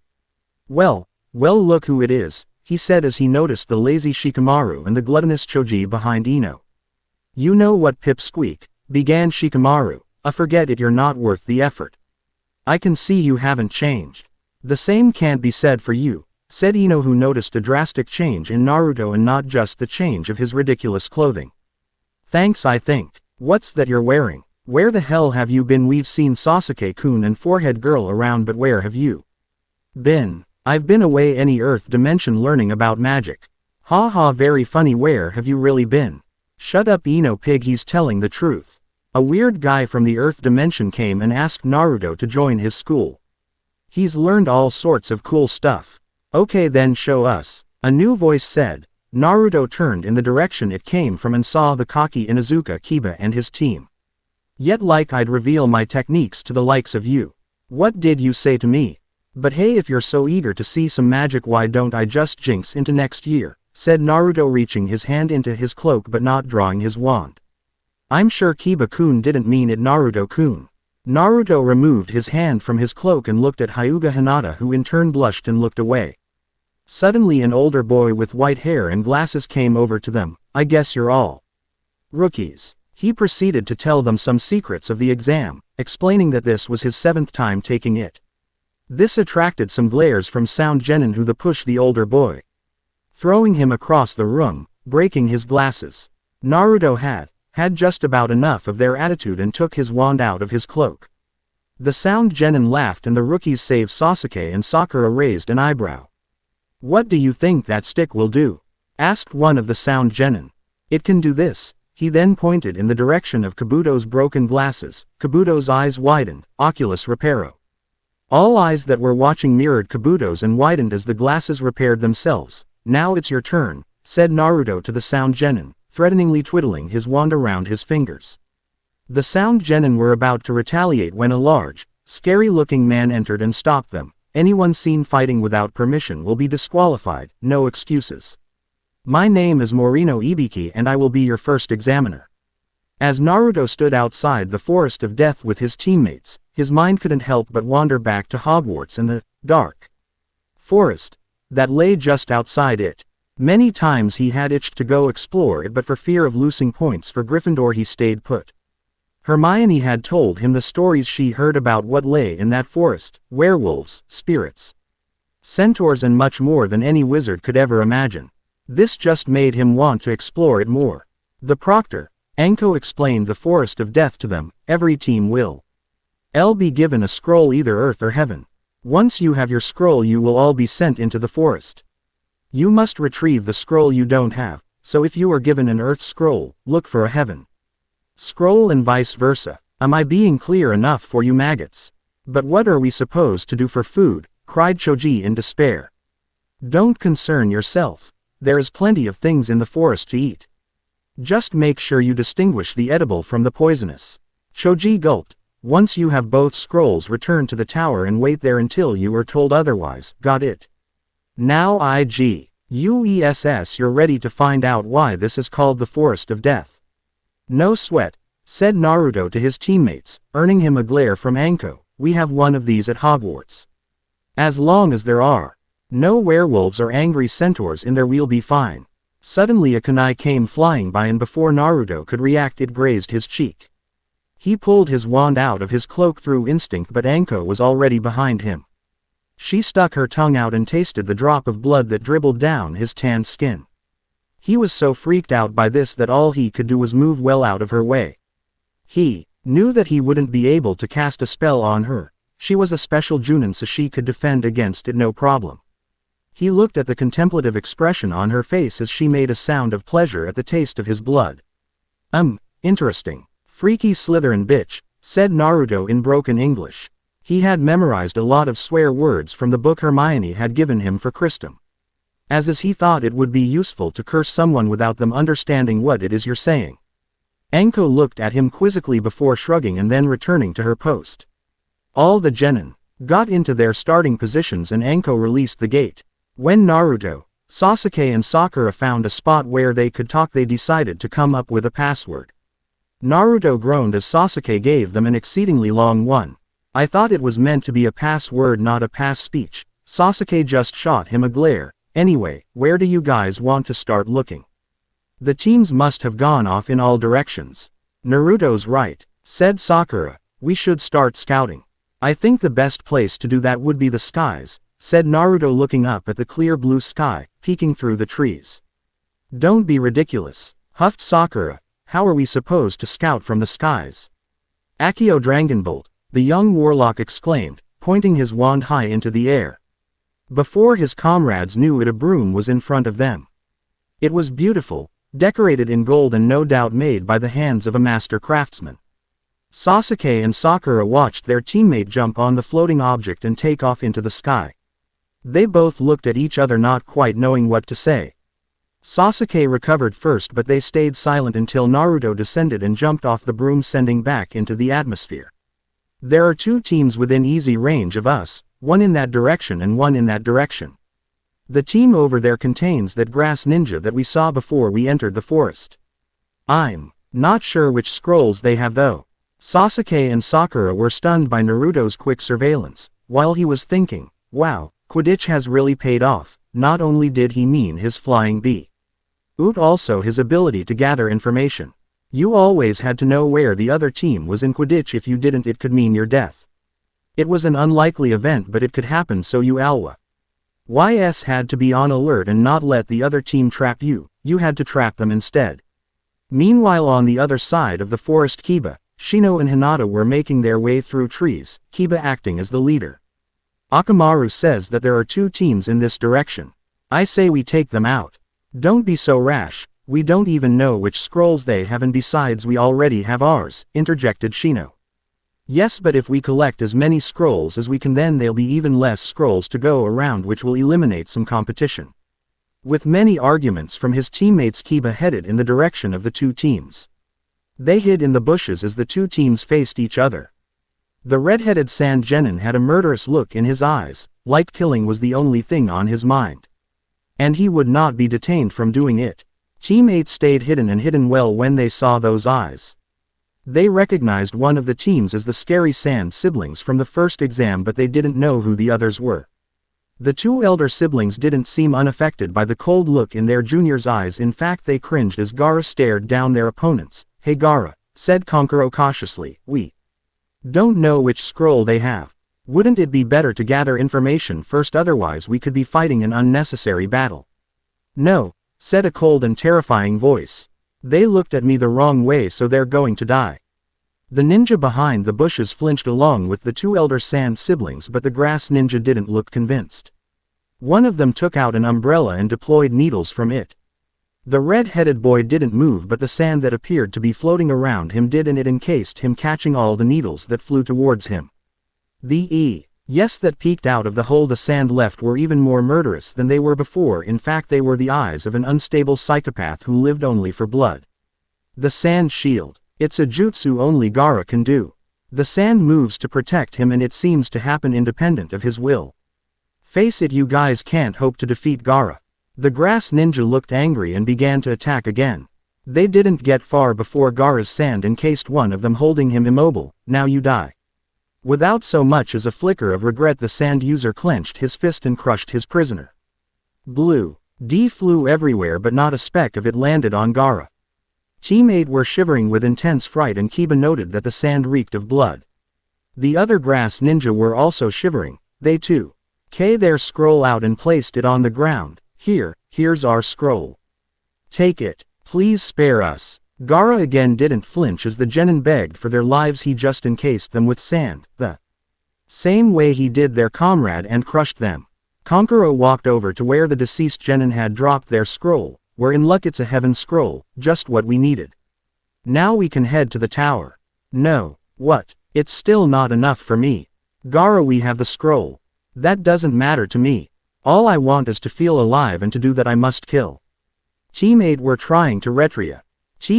Well, look who it is," he said as he noticed the lazy Shikamaru and the gluttonous Choji behind Ino. You know what, pipsqueak, began Shikamaru. Forget it, you're not worth the effort. I can see you haven't changed. The same can't be said for you, said Ino, who noticed a drastic change in Naruto and not just the change of his ridiculous clothing. Thanks, I think. What's that you're wearing? Where the hell have you been? We've seen Sasuke-kun and Forehead Girl around, but where have you been? I've been away any Earth dimension learning about magic. Ha ha, very funny. Where have you really been? Shut up, Ino pig, he's telling the truth. A weird guy from the Earth dimension came and asked Naruto to join his school. He's learned all sorts of cool stuff. Okay then, show us, a new voice said. Naruto turned in the direction it came from and saw the cocky Inuzuka Kiba and his team. Yet like I'd reveal my techniques to the likes of you. What did you say to me? But hey, if you're so eager to see some magic, why don't I just jinx into next year, said Naruto, reaching his hand into his cloak but not drawing his wand. I'm sure Kiba-kun didn't mean it, Naruto-kun. Naruto removed his hand from his cloak and looked at Hyuga Hinata, who in turn blushed and looked away. Suddenly an older boy with white hair and glasses came over to them. I guess you're all rookies. He proceeded to tell them some secrets of the exam, explaining that this was his 7th time taking it. This attracted some glares from Sound Genin, who pushed the older boy, throwing him across the room, breaking his glasses. Naruto had just about enough of their attitude and took his wand out of his cloak. The Sound Genin laughed and the rookies save Sasuke and Sakura raised an eyebrow. What do you think that stick will do? Asked one of the Sound Genin. It can do this. He then pointed in the direction of Kabuto's broken glasses. Kabuto's eyes widened. Oculus reparo. All eyes that were watching mirrored Kabuto's and widened as the glasses repaired themselves. Now it's your turn, said Naruto to the Sound Genin, threateningly twiddling his wand around his fingers. The Sound Genin were about to retaliate when a large, scary-looking man entered and stopped them. Anyone seen fighting without permission will be disqualified, no excuses. My name is Morino Ibiki and I will be your first examiner. As Naruto stood outside the Forest of Death with his teammates, his mind couldn't help but wander back to Hogwarts and the dark forest that lay just outside it. Many times he had itched to go explore it, but for fear of losing points for Gryffindor he stayed put. Hermione had told him the stories she heard about what lay in that forest: werewolves, spirits, centaurs, and much more than any wizard could ever imagine. This just made him want to explore it more. The Proctor, Anko, explained the Forest of Death to them. Every team will be given a scroll, either Earth or Heaven. Once you have your scroll, you will all be sent into the forest. You must retrieve the scroll you don't have, so if you are given an Earth scroll, look for a Heaven scroll and vice versa. Am I being clear enough for you maggots? But what are we supposed to do for food? Cried Choji in despair. Don't concern yourself. There is plenty of things in the forest to eat. Just make sure you distinguish the edible from the poisonous. Choji gulped. Once you have both scrolls, return to the tower and wait there until you are told otherwise. Got it? Now you're ready to find out why this is called the Forest of Death. No sweat, said Naruto to his teammates, earning him a glare from Anko. We have one of these at Hogwarts. As long as there are no werewolves or angry centaurs in there, we'll be fine. Suddenly a kunai came flying by and before Naruto could react it grazed his cheek. He pulled his wand out of his cloak through instinct, but Anko was already behind him. She stuck her tongue out and tasted the drop of blood that dribbled down his tanned skin. He was so freaked out by this that all he could do was move well out of her way. He knew that he wouldn't be able to cast a spell on her. She was a special Chunin, so she could defend against it no problem. He looked at the contemplative expression on her face as she made a sound of pleasure at the taste of his blood. Interesting. Freaky Slytherin bitch, said Naruto in broken English. He had memorized a lot of swear words from the book Hermione had given him for Christum. As he thought it would be useful to curse someone without them understanding what it is you're saying. Anko looked at him quizzically before shrugging and then returning to her post. All the genin got into their starting positions and Anko released the gate. When Naruto, Sasuke and Sakura found a spot where they could talk, they decided to come up with a password. Naruto groaned as Sasuke gave them an exceedingly long one. I thought it was meant to be a password, not a pass speech. Sasuke just shot him a glare. Anyway, where do you guys want to start looking? The teams must have gone off in all directions. Naruto's right, said Sakura. We should start scouting. I think the best place to do that would be the skies, said Naruto looking up at the clear blue sky, peeking through the trees. Don't be ridiculous, huffed Sakura. How are we supposed to scout from the skies? Akio Dragonbolt, the young warlock exclaimed, pointing his wand high into the air. Before his comrades knew it, a broom was in front of them. It was beautiful, decorated in gold and no doubt made by the hands of a master craftsman. Sasuke and Sakura watched their teammate jump on the floating object and take off into the sky. They both looked at each other, not quite knowing what to say. Sasuke recovered first, but they stayed silent until Naruto descended and jumped off the broom, sending back into the atmosphere. There are two teams within easy range of us, one in that direction and one in that direction. The team over there contains that grass ninja that we saw before we entered the forest. I'm not sure which scrolls they have though. Sasuke and Sakura were stunned by Naruto's quick surveillance, while he was thinking, wow, Quidditch has really paid off. Not only did he mean his flying bee, but also his ability to gather information. You always had to know where the other team was in Quidditch. If you didn't, it could mean your death. It was an unlikely event, but it could happen, so you had to be on alert and not let the other team trap you. You had to trap them instead. Meanwhile, on the other side of the forest, Kiba, Shino and Hinata were making their way through trees, Kiba acting as the leader. Akamaru says that there are two teams in this direction. I say we take them out. Don't be so rash, we don't even know which scrolls they have, and besides we already have ours, interjected Shino. Yes, but if we collect as many scrolls as we can, then there'll be even less scrolls to go around, which will eliminate some competition. With many arguments from his teammates, Kiba headed in the direction of the two teams. They hid in the bushes as the two teams faced each other. The red-headed Sand Genin had a murderous look in his eyes, like killing was the only thing on his mind. And he would not be detained from doing it. Teammates stayed hidden and hidden well when they saw those eyes. They recognized one of the teams as the scary Sand siblings from the first exam, but they didn't know who the others were. The two elder siblings didn't seem unaffected by the cold look in their junior's eyes. In fact, they cringed as Gaara stared down their opponents. Hey Gaara, said Kankuro cautiously, we don't know which scroll they have. Wouldn't it be better to gather information first, otherwise we could be fighting an unnecessary battle? No, said a cold and terrifying voice. They looked at me the wrong way, so they're going to die. The ninja behind the bushes flinched along with the two elder Sand siblings, but the grass ninja didn't look convinced. One of them took out an umbrella and deployed needles from it. The red-headed boy didn't move, but the sand that appeared to be floating around him did, and it encased him, catching all the needles that flew towards him. Yes, that peeked out of the hole the sand left were even more murderous than they were before. In fact, they were the eyes of an unstable psychopath who lived only for blood. The sand shield. It's a jutsu only Gaara can do. The sand moves to protect him, and it seems to happen independent of his will. Face it, you guys can't hope to defeat Gaara. The grass ninja looked angry and began to attack again. They didn't get far before Gaara's sand encased one of them, holding him immobile. Now you die. Without so much as a flicker of regret, the sand user clenched his fist and crushed his prisoner. Blue D flew everywhere, but not a speck of it landed on Gaara. Teammates were shivering with intense fright, and Kiba noted that the sand reeked of blood. The other grass ninja were also shivering. They too their scroll out and placed it on the ground. Here's our scroll. Take it. Please spare us. Gaara again didn't flinch as the genin begged for their lives. He just encased them with sand, the same way he did their comrade, and crushed them. Kankuro walked over to where the deceased genin had dropped their scroll. We're in luck, it's a heaven scroll, just what we needed. Now we can head to the tower. No, what? It's still not enough for me. Gaara, we have the scroll. That doesn't matter to me. All I want is to feel alive, and to do that I must kill. Teammates were trying to retria.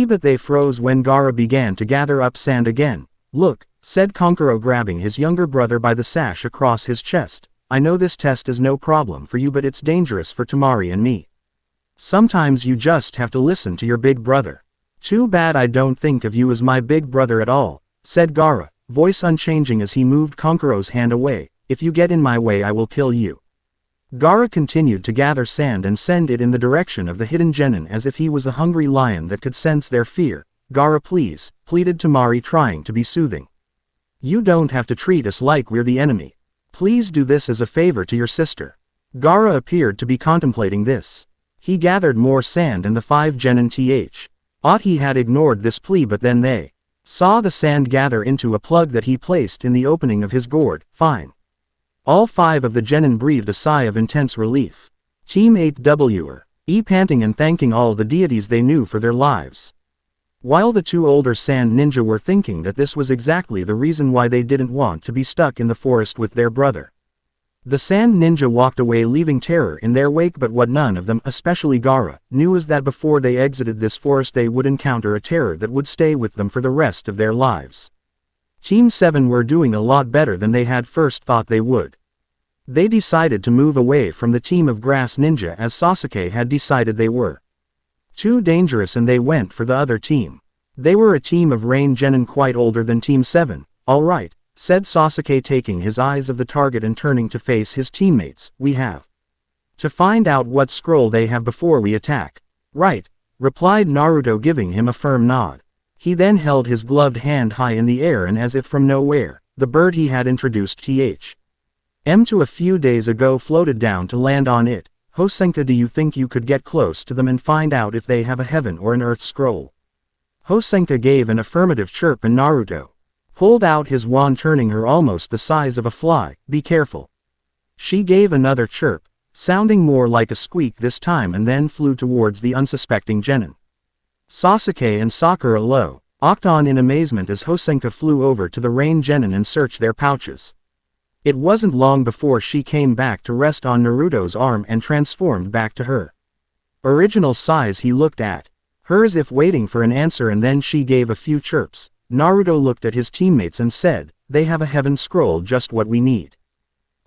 But they froze when Gaara began to gather up sand again. Look, said Kankuro, grabbing his younger brother by the sash across his chest. I know this test is no problem for you, but it's dangerous for Temari and me. Sometimes you just have to listen to your big brother. Too bad I don't think of you as my big brother at all, said Gaara, voice unchanging as he moved Kankuro's hand away. If you get in my way, I will kill you. Gaara continued to gather sand and send it in the direction of the hidden genin as if he was a hungry lion that could sense their fear. "Gaara, please," pleaded Tamari, trying to be soothing. "You don't have to treat us like we're the enemy. Please do this as a favor to your sister." Gaara appeared to be contemplating this. He gathered more sand and the 5 genin he had ignored this plea, but then they saw the sand gather into a plug that he placed in the opening of his gourd. "Fine." All 5 of the genin breathed a sigh of intense relief. Team 8W panting and thanking all the deities they knew for their lives. While the 2 older sand ninja were thinking that this was exactly the reason why they didn't want to be stuck in the forest with their brother. The sand ninja walked away, leaving terror in their wake, but what none of them, especially Gaara, knew is that before they exited this forest they would encounter a terror that would stay with them for the rest of their lives. Team 7 were doing a lot better than they had first thought they would. They decided to move away from the team of grass ninja as Sasuke had decided they were too dangerous, and they went for the other team. They were a team of rain genin quite older than Team 7. "All right," said Sasuke, taking his eyes off the target and turning to face his teammates. "We have to find out what scroll they have before we attack." "Right," replied Naruto, giving him a firm nod. He then held his gloved hand high in the air, and as if from nowhere, the bird he had introduced to a few days ago floated down to land on it. "Hosenka, do you think you could get close to them and find out if they have a heaven or an earth scroll?" Hosenka gave an affirmative chirp, and Naruto pulled out his wand, turning her almost the size of a fly. "Be careful." She gave another chirp, sounding more like a squeak this time, and then flew towards the unsuspecting genin. Sasuke and Sakura locked on in amazement as Hosenka flew over to the rain genin and searched their pouches. It wasn't long before she came back to rest on Naruto's arm and transformed back to her original size. He looked at her as if waiting for an answer, and then she gave a few chirps. Naruto looked at his teammates and said, "They have a heaven scroll, just what we need."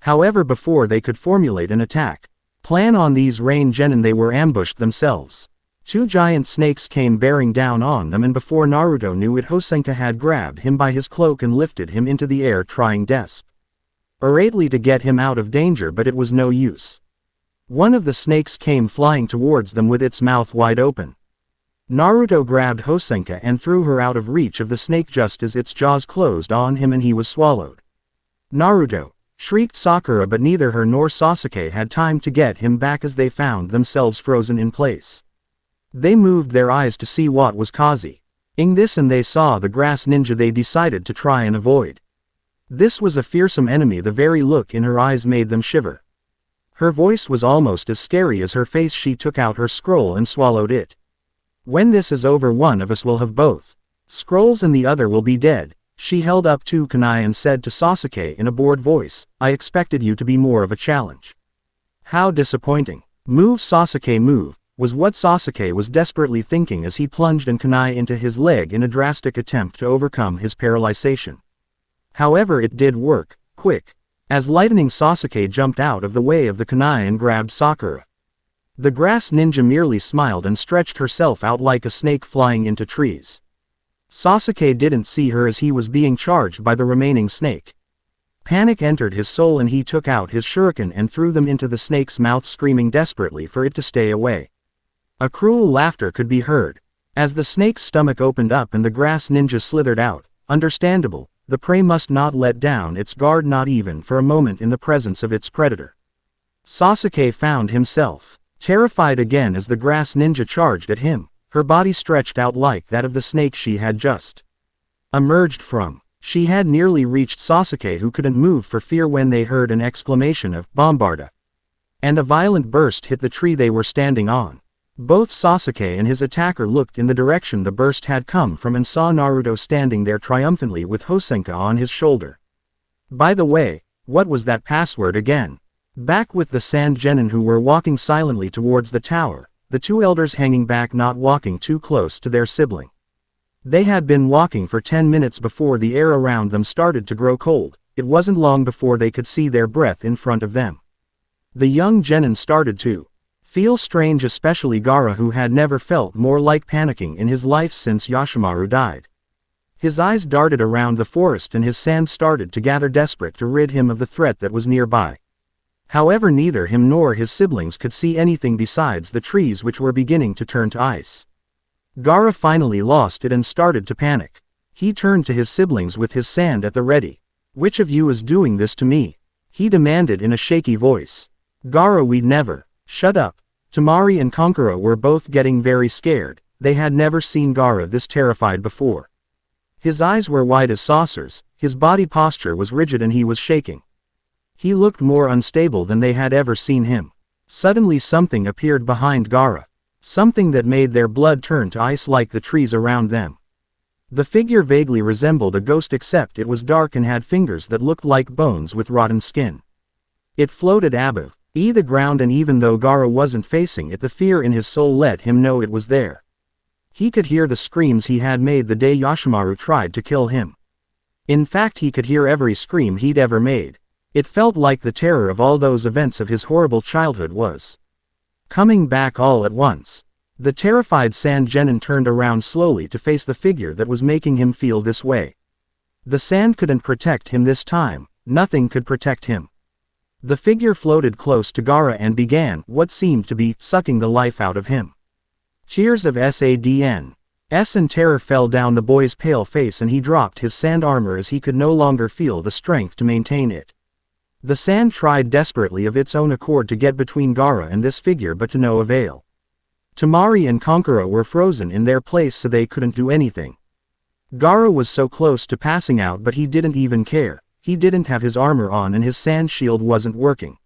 However, before they could formulate an attack plan on these rain genin, they were ambushed themselves. 2 giant snakes came bearing down on them, and before Naruto knew it, Hosenka had grabbed him by his cloak and lifted him into the air, trying desperately to get him out of danger, but it was no use. One of the snakes came flying towards them with its mouth wide open. Naruto grabbed Hosenka and threw her out of reach of the snake just as its jaws closed on him and he was swallowed. "Naruto!" shrieked Sakura, but neither her nor Sasuke had time to get him back as they found themselves frozen in place. They moved their eyes to see what was causing this, and they saw the grass ninja they decided to try and avoid. This was a fearsome enemy. The very look in her eyes made them shiver. Her voice was almost as scary as her face. She took out her scroll and swallowed it. "When this is over, one of us will have both scrolls and the other will be dead." She held up 2 kunai and said to Sasuke in a bored voice, "I expected you to be more of a challenge. How disappointing." "Move, Sasuke, move," was what Sasuke was desperately thinking as he plunged an kunai into his leg in a drastic attempt to overcome his paralyzation. However, it did work. Quick! As lightning, Sasuke jumped out of the way of the kunai and grabbed Sakura. The grass ninja merely smiled and stretched herself out like a snake, flying into trees. Sasuke didn't see her as he was being charged by the remaining snake. Panic entered his soul and he took out his shuriken and threw them into the snake's mouth, screaming desperately for it to stay away. A cruel laughter could be heard as the snake's stomach opened up and the grass ninja slithered out. Understandable. The prey must not let down its guard, not even for a moment, in the presence of its predator. Sasuke found himself terrified again as the grass ninja charged at him, her body stretched out like that of the snake she had just emerged from. She had nearly reached Sasuke, who couldn't move for fear, when they heard an exclamation of "Bombarda!" and a violent burst hit the tree they were standing on. Both Sasuke and his attacker looked in the direction the burst had come from and saw Naruto standing there triumphantly with Hosenka on his shoulder. "By the way, what was that password again?" Back with the sand genin, who were walking silently towards the tower, the 2 elders hanging back, not walking too close to their sibling. They had been walking for 10 minutes before the air around them started to grow cold. It wasn't long before they could see their breath in front of them. The young genin started to feel strange, especially Gaara, who had never felt more like panicking in his life since Yashimaru died. His eyes darted around the forest and his sand started to gather, desperate to rid him of the threat that was nearby. However, neither him nor his siblings could see anything besides the trees, which were beginning to turn to ice. Gaara finally lost it and started to panic. He turned to his siblings with his sand at the ready. "Which of you is doing this to me?" he demanded in a shaky voice. "Gaara, we'd never." "Shut up." Temari and Konkuro were both getting very scared. They had never seen Gaara this terrified before. His eyes were wide as saucers, his body posture was rigid, and he was shaking. He looked more unstable than they had ever seen him. Suddenly something appeared behind Gaara. Something that made their blood turn to ice like the trees around them. The figure vaguely resembled a ghost, except it was dark and had fingers that looked like bones with rotten skin. It floated above the ground, and even though Gaara wasn't facing it, the fear in his soul let him know it was there. He could hear the screams he had made the day Yoshimaru tried to kill him. In fact, he could hear every scream he'd ever made. It felt like the terror of all those events of his horrible childhood was coming back all at once. The terrified Sand Genin turned around slowly to face the figure that was making him feel this way. The sand couldn't protect him this time. Nothing could protect him. The figure floated close to Gaara and began what seemed to be sucking the life out of him. Cheers of Sadn. And terror fell down the boy's pale face, and he dropped his sand armor as he could no longer feel the strength to maintain it. The sand tried desperately of its own accord to get between Gaara and this figure, but to no avail. Temari and Konkuro were frozen in their place, so they couldn't do anything. Gaara was so close to passing out, but he didn't even care. He didn't have his armor on and his sand shield wasn't working.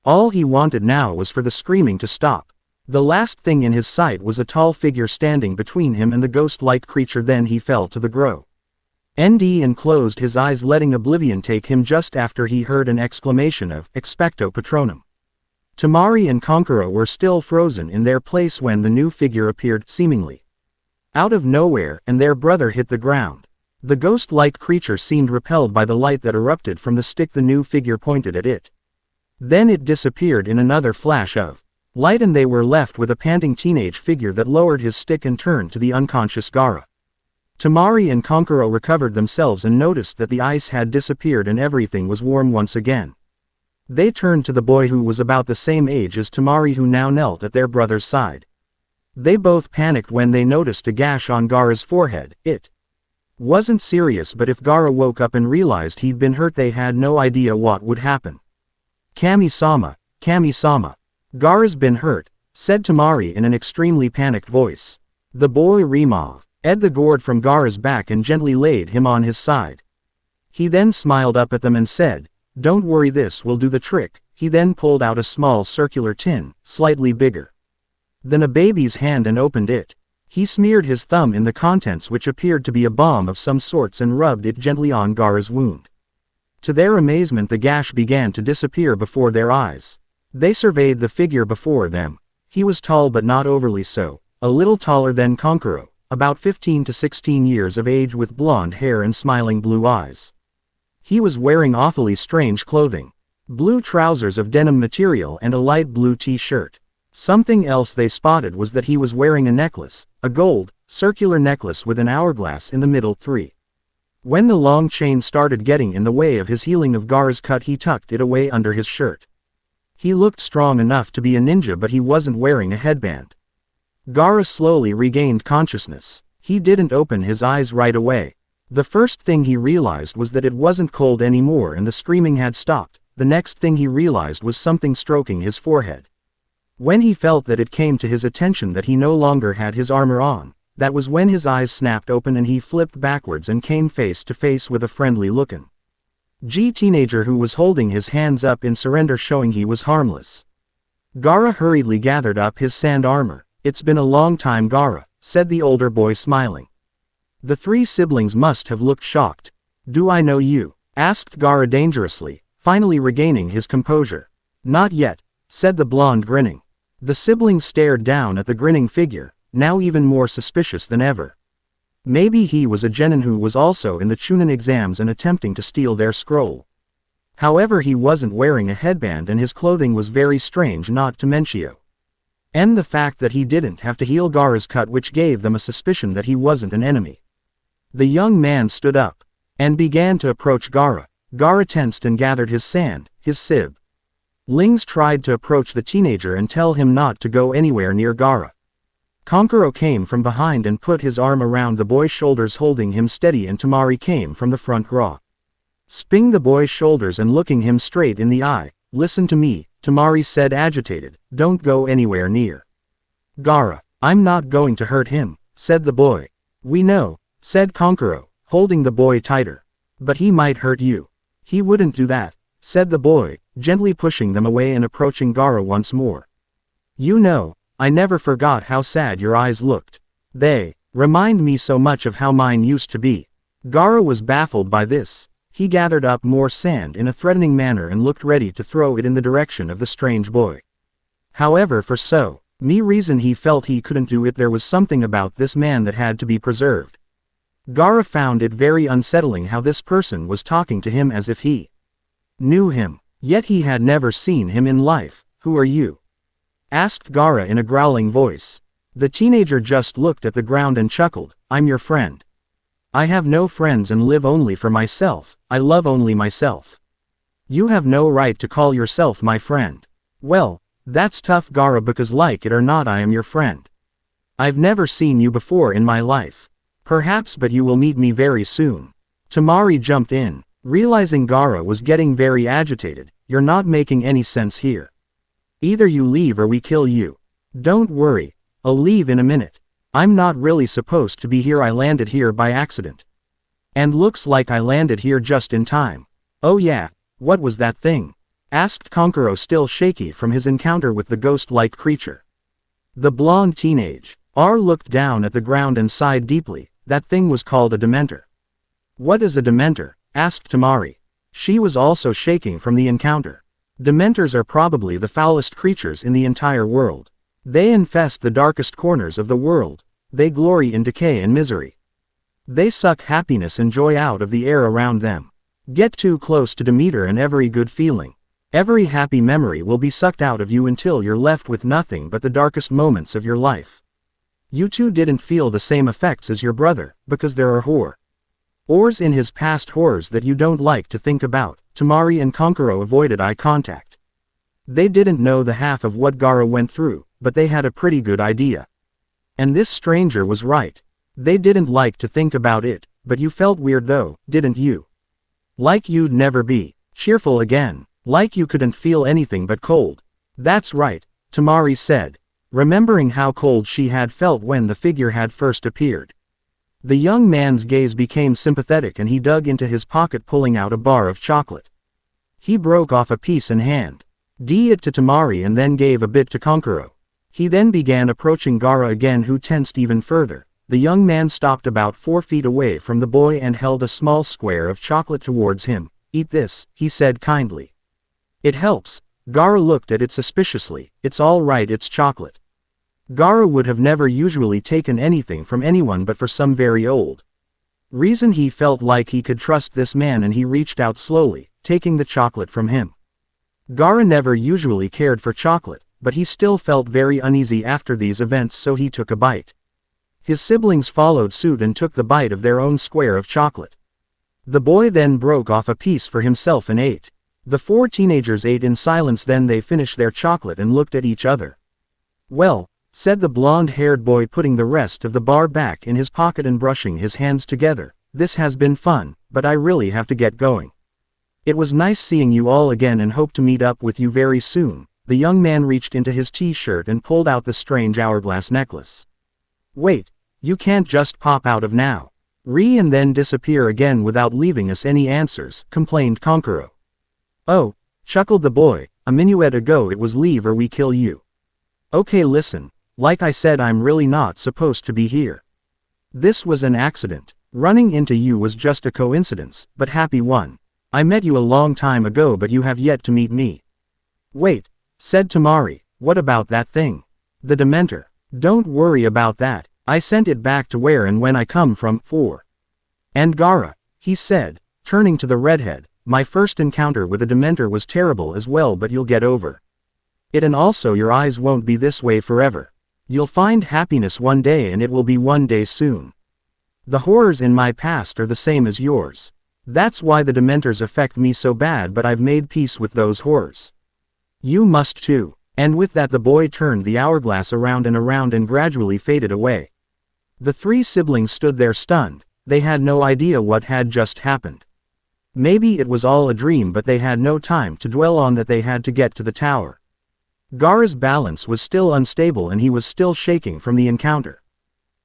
All he wanted now was for the screaming to stop. The last thing in his sight was a tall figure standing between him and the ghost-like creature. Then he fell to the ground. And closed his eyes, letting oblivion take him just after he heard an exclamation of "Expecto Patronum." Temari and Konkuro were still frozen in their place when the new figure appeared, seemingly out of nowhere, and their brother hit the ground. The ghost-like creature seemed repelled by the light that erupted from the stick the new figure pointed at it. Then it disappeared in another flash of light, and they were left with a panting teenage figure that lowered his stick and turned to the unconscious Gaara. Temari and Konkuro recovered themselves and noticed that the ice had disappeared and everything was warm once again. They turned to the boy, who was about the same age as Temari, who now knelt at their brother's side. They both panicked when they noticed a gash on Gaara's forehead. It wasn't serious, but if Gaara woke up and realized he'd been hurt, they had no idea what would happen. "Kami-sama, Kami-sama. Gaara's been hurt," said Temari in an extremely panicked voice. The boy removed the gourd from Gaara's back and gently laid him on his side. He then smiled up at them and said, "Don't worry, this will do the trick." He then pulled out a small circular tin, slightly bigger than a baby's hand, and opened it. He smeared his thumb in the contents, which appeared to be a balm of some sorts, and rubbed it gently on Gaara's wound. To their amazement, the gash began to disappear before their eyes. They surveyed the figure before them. He was tall, but not overly so, a little taller than Konkuro, about 15 to 16 years of age, with blonde hair and smiling blue eyes. He was wearing awfully strange clothing. Blue trousers of denim material and a light blue t-shirt. Something else they spotted was that he was wearing a necklace, a gold, circular necklace with an hourglass in the middle. When the long chain started getting in the way of his healing of Gaara's cut, he tucked it away under his shirt. He looked strong enough to be a ninja, but he wasn't wearing a headband. Gaara slowly regained consciousness. He didn't open his eyes right away. The first thing he realized was that it wasn't cold anymore and the screaming had stopped. The next thing he realized was something stroking his forehead. When he felt that, it came to his attention that he no longer had his armor on. That was when his eyes snapped open and he flipped backwards and came face to face with a friendly-looking teenager who was holding his hands up in surrender, showing he was harmless. Gaara hurriedly gathered up his sand armor. "It's been a long time, Gaara," said the older boy, smiling. The three siblings must have looked shocked. "Do I know you?" asked Gaara dangerously, finally regaining his composure. "Not yet," said the blonde, grinning. The siblings stared down at the grinning figure, now even more suspicious than ever. Maybe he was a genin who was also in the Chunin exams and attempting to steal their scroll. However, he wasn't wearing a headband and his clothing was very strange, not to mention the fact that he didn't have to heal Gaara's cut, which gave them a suspicion that he wasn't an enemy. The young man stood up and began to approach Gaara. Gaara tensed and gathered his sand, his sib. Lings tried to approach the teenager and tell him not to go anywhere near Gaara. Kankuro came from behind and put his arm around the boy's shoulders, holding him steady, and Temari came from the front grasping the boy's shoulders and looking him straight in the eye. "Listen to me," Temari said, agitated. "Don't go anywhere near Gaara." "I'm not going to hurt him," said the boy. "We know," said Kankuro, holding the boy tighter. "But he might hurt you." "He wouldn't do that," said the boy, gently pushing them away and approaching Gaara once more. "You know, I never forgot how sad your eyes looked. They remind me so much of how mine used to be." Gaara was baffled by this. He gathered up more sand in a threatening manner and looked ready to throw it in the direction of the strange boy. However, for some reason he felt he couldn't do it. There was something about this man that had to be preserved. Gaara found it very unsettling how this person was talking to him as if he knew him, yet he had never seen him in life. "Who are you?" asked Gaara in a growling voice. The teenager just looked at the ground and chuckled. "I'm your friend. I have no friends and live only for myself. I love only myself. You have no right to call yourself my friend." "Well, that's tough, Gaara, because like it or not I am your friend. I've never seen you before in my life. Perhaps, but you will meet me very soon." Temari jumped in, realizing Gaara was getting very agitated. "You're not making any sense here. Either you leave or we kill you." "Don't worry, I'll leave in a minute. I'm not really supposed to be here. I landed here by accident. And looks like I landed here just in time." "Oh yeah, what was that thing?" asked Kankuro, still shaky from his encounter with the ghost-like creature. The blonde teenage R looked down at the ground and sighed deeply. "That thing was called a Dementor." "What is a Dementor?" asked Temari. She was also shaking from the encounter. Dementors are probably the foulest creatures in the entire world. They infest the darkest corners of the world. They glory in decay and misery. They suck happiness and joy out of the air around them. Get too close to Demeter and every good feeling, every happy memory will be sucked out of you until you're left with nothing but the darkest moments of your life. You two didn't feel the same effects as your brother, because there are horrors in his past, horrors that you don't like to think about." Temari and Kankuro avoided eye contact. They didn't know the half of what Gaara went through, but they had a pretty good idea. And this stranger was right. They didn't like to think about it, but you felt weird though, didn't you? Like you'd never be cheerful again, like you couldn't feel anything but cold. "That's right," Temari said, remembering how cold she had felt when the figure had first appeared. The young man's gaze became sympathetic and he dug into his pocket, pulling out a bar of chocolate. He broke off a piece and handed it to Temari and then gave a bit to Kankuro. He then began approaching Gaara again, who tensed even further. The young man stopped about 4 feet away from the boy and held a small square of chocolate towards him. "Eat this," he said kindly. "It helps." Gaara looked at it suspiciously. "It's all right, it's chocolate." Gaara would have never usually taken anything from anyone, but for some very old reason he felt like he could trust this man and he reached out slowly, taking the chocolate from him. Gaara never usually cared for chocolate, but he still felt very uneasy after these events, so he took a bite. His siblings followed suit and took the bite of their own square of chocolate. The boy then broke off a piece for himself and ate. The 4 teenagers ate in silence, then they finished their chocolate and looked at each other. "Well," said the blonde-haired boy, putting the rest of the bar back in his pocket and brushing his hands together, "this has been fun, but I really have to get going. It was nice seeing you all again and hope to meet up with you very soon." The young man reached into his t-shirt and pulled out the strange hourglass necklace. "Wait, you can't just pop out of now and then disappear again without leaving us any answers," complained Kankuro. "Oh," chuckled the boy, "a minuet ago it was leave or we kill you. Okay, listen, like I said, I'm really not supposed to be here. This was an accident. Running into you was just a coincidence, but happy one. I met you a long time ago, but you have yet to meet me." "Wait," said Temari, "what about that thing? The Dementor?" "Don't worry about that. I sent it back to where and when I come from, and Gaara," he said, turning to the redhead, "my first encounter with a Dementor was terrible as well, but you'll get over it, and also your eyes won't be this way forever. You'll find happiness one day, and it will be one day soon. The horrors in my past are the same as yours. That's why the Dementors affect me so bad, but I've made peace with those horrors. You must too. And with that the boy turned the hourglass around and gradually faded away. The three siblings stood there stunned. They had no idea what had just happened. Maybe it was all a dream, but they had no time to dwell on that. They had to get to the tower. Gaara's balance was still unstable and he was still shaking from the encounter.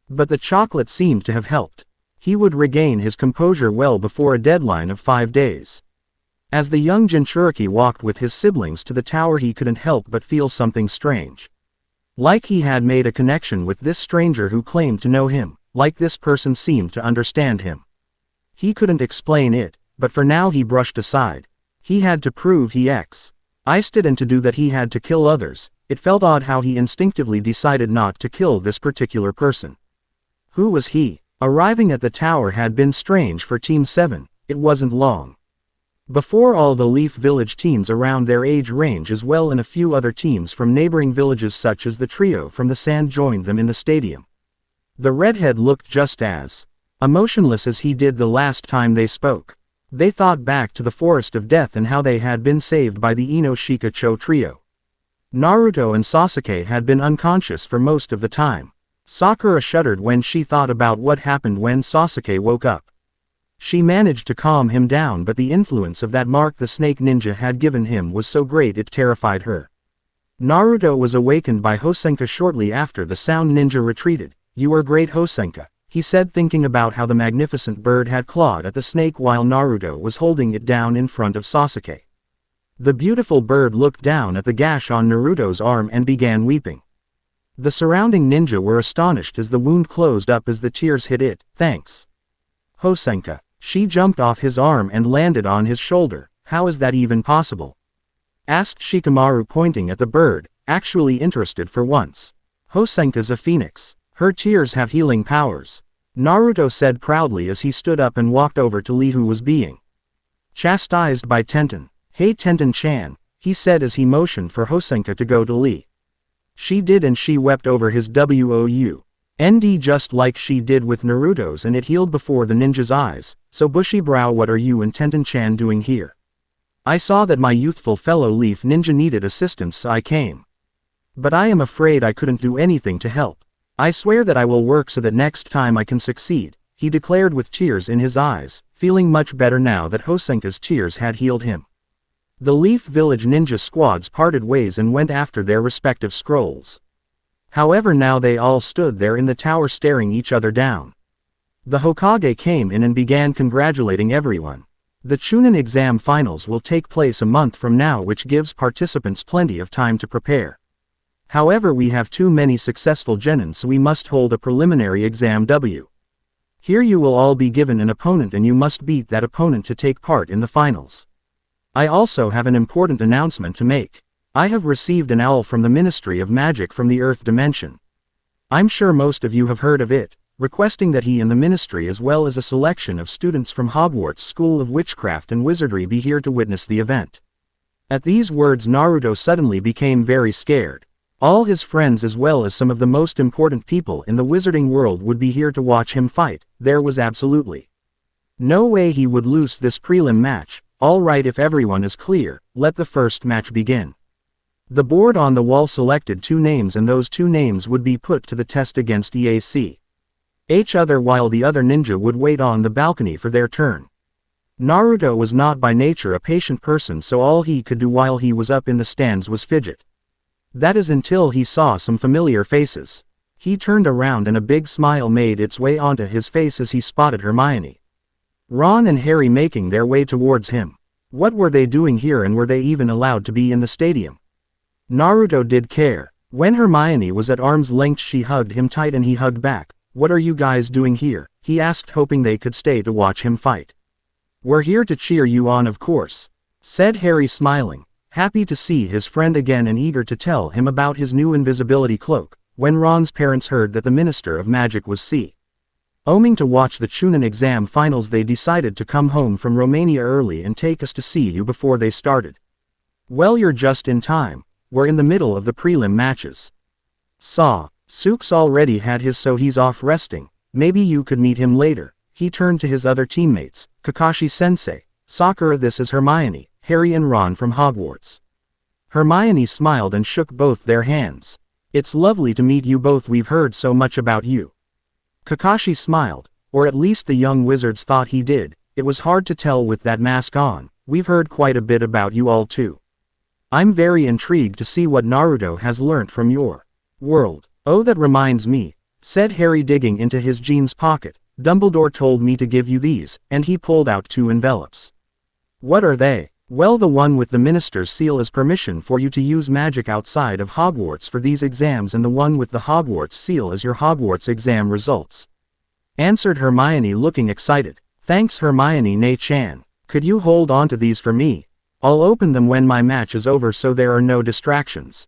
But the chocolate seemed to have helped. He would regain his composure well before a deadline of 5 days. As the young Jinchuriki walked with his siblings to the tower, he couldn't help but feel something strange. Like he had made a connection with this stranger who claimed to know him, like this person seemed to understand him. He couldn't explain it, but for now he brushed aside. He had to prove he existed and to do that he had to kill others. It felt odd how he instinctively decided not to kill this particular person. Who was he? Arriving at the tower had been strange for Team 7, it wasn't long before all the Leaf Village teams around their age range as well and a few other teams from neighboring villages such as the trio from the sand joined them in the stadium. The redhead looked just as emotionless as he did the last time they spoke. They thought back to the Forest of Death and how they had been saved by the Ino-Shika-Cho trio. Naruto and Sasuke had been unconscious for most of the time. Sakura shuddered when she thought about what happened when Sasuke woke up. She managed to calm him down, but the influence of that mark the snake ninja had given him was so great it terrified her. Naruto was awakened by Hosenka shortly after the sound ninja retreated. "You are great, Hosenka," he said, thinking about how the magnificent bird had clawed at the snake while Naruto was holding it down in front of Sasuke. The beautiful bird looked down at the gash on Naruto's arm and began weeping. The surrounding ninja were astonished as the wound closed up as the tears hit it. "Thanks, Hosenka." She jumped off his arm and landed on his shoulder. "How is that even possible?" asked Shikamaru, pointing at the bird, actually interested for once. "Hosenka's a phoenix. Her tears have healing powers," Naruto said proudly as he stood up and walked over to Lee, who was being chastised by Tenten. "Hey Tenten-chan," he said as he motioned for Hosenka to go to Lee. She did, and she wept over his wound just like she did with Naruto's, and it healed before the ninja's eyes. "So Bushy-brow, what are you and Tenten-chan doing here?" "I saw that my youthful fellow Leaf ninja needed assistance, so I came. But I am afraid I couldn't do anything to help. I swear that I will work so that next time I can succeed," he declared with tears in his eyes, feeling much better now that Hosenka's tears had healed him. The Leaf Village ninja squads parted ways and went after their respective scrolls. However, now they all stood there in the tower staring each other down. The Hokage came in and began congratulating everyone. The Chunin exam finals will take place a month from now, which gives participants plenty of time to prepare. However, we have too many successful genins, so we must hold a preliminary exam. Here you will all be given an opponent and you must beat that opponent to take part in the finals. I also have an important announcement to make. I have received an owl from the Ministry of Magic from the Earth Dimension. I'm sure most of you have heard of it, requesting that he and the Ministry as well as a selection of students from Hogwarts School of Witchcraft and Wizardry be here to witness the event. At these words, Naruto suddenly became very scared. All his friends as well as some of the most important people in the wizarding world would be here to watch him fight. There was absolutely no way he would lose this prelim match. All right, if everyone is clear, let the first match begin. The board on the wall selected 2 names, and those 2 names would be put to the test against each other while the other ninja would wait on the balcony for their turn. Naruto was not by nature a patient person, so all he could do while he was up in the stands was fidget. That is until he saw some familiar faces. He turned around and a big smile made its way onto his face as he spotted Hermione, Ron and Harry making their way towards him. What were they doing here, and were they even allowed to be in the stadium? Naruto did care. When Hermione was at arm's length, she hugged him tight and he hugged back. "What are you guys doing here?" he asked, hoping they could stay to watch him fight. "We're here to cheer you on, of course," said Harry, smiling, happy to see his friend again and eager to tell him about his new invisibility cloak. When Ron's parents heard that the Minister of Magic was coming to watch the Chunin exam finals, they decided to come home from Romania early and take us to see you before they started. "Well, you're just in time. We're in the middle of the prelim matches." Sook's already had his, so he's off resting. Maybe you could meet him later. He turned to his other teammates. "Kakashi-sensei, Sakura, this is Hermione, Harry and Ron from Hogwarts." Hermione smiled and shook both their hands. It's lovely to meet you both, we've heard so much about you. Kakashi smiled, or at least the young wizards thought he did. It was hard to tell with that mask on. We've heard quite a bit about you all too. I'm very intrigued to see what Naruto has learnt from your world. Oh, that reminds me, said Harry, digging into his jeans pocket. Dumbledore told me to give you these, and he pulled out 2 envelopes. What are they? Well, the one with the minister's seal is permission for you to use magic outside of Hogwarts for these exams, and the one with the Hogwarts seal is your Hogwarts exam results. Answered Hermione, looking excited. Thanks, Hermione Ne-chan. Could you hold on to these for me? I'll open them when my match is over so there are no distractions.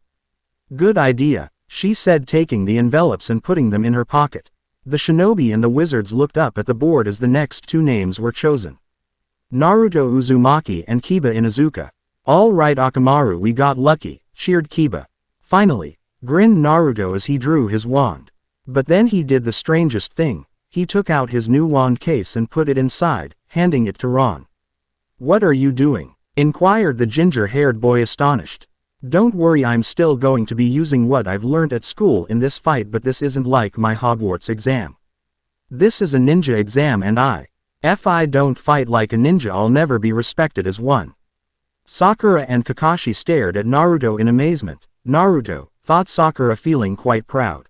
Good idea, she said, taking the envelopes and putting them in her pocket. The shinobi and the wizards looked up at the board as the next 2 names were chosen. Naruto Uzumaki and Kiba Inuzuka. All right, Akamaru, we got lucky, cheered Kiba. Finally, grinned Naruto as he drew his wand. But then he did the strangest thing. He took out his new wand case and put it inside, handing it to Ron. What are you doing? Inquired the ginger-haired boy, astonished. Don't worry, I'm still going to be using what I've learned at school in this fight, but this isn't like my Hogwarts exam. This is a ninja exam, and if I don't fight like a ninja, I'll never be respected as one. Sakura and Kakashi stared at Naruto in amazement. Naruto, thought Sakura, feeling quite proud.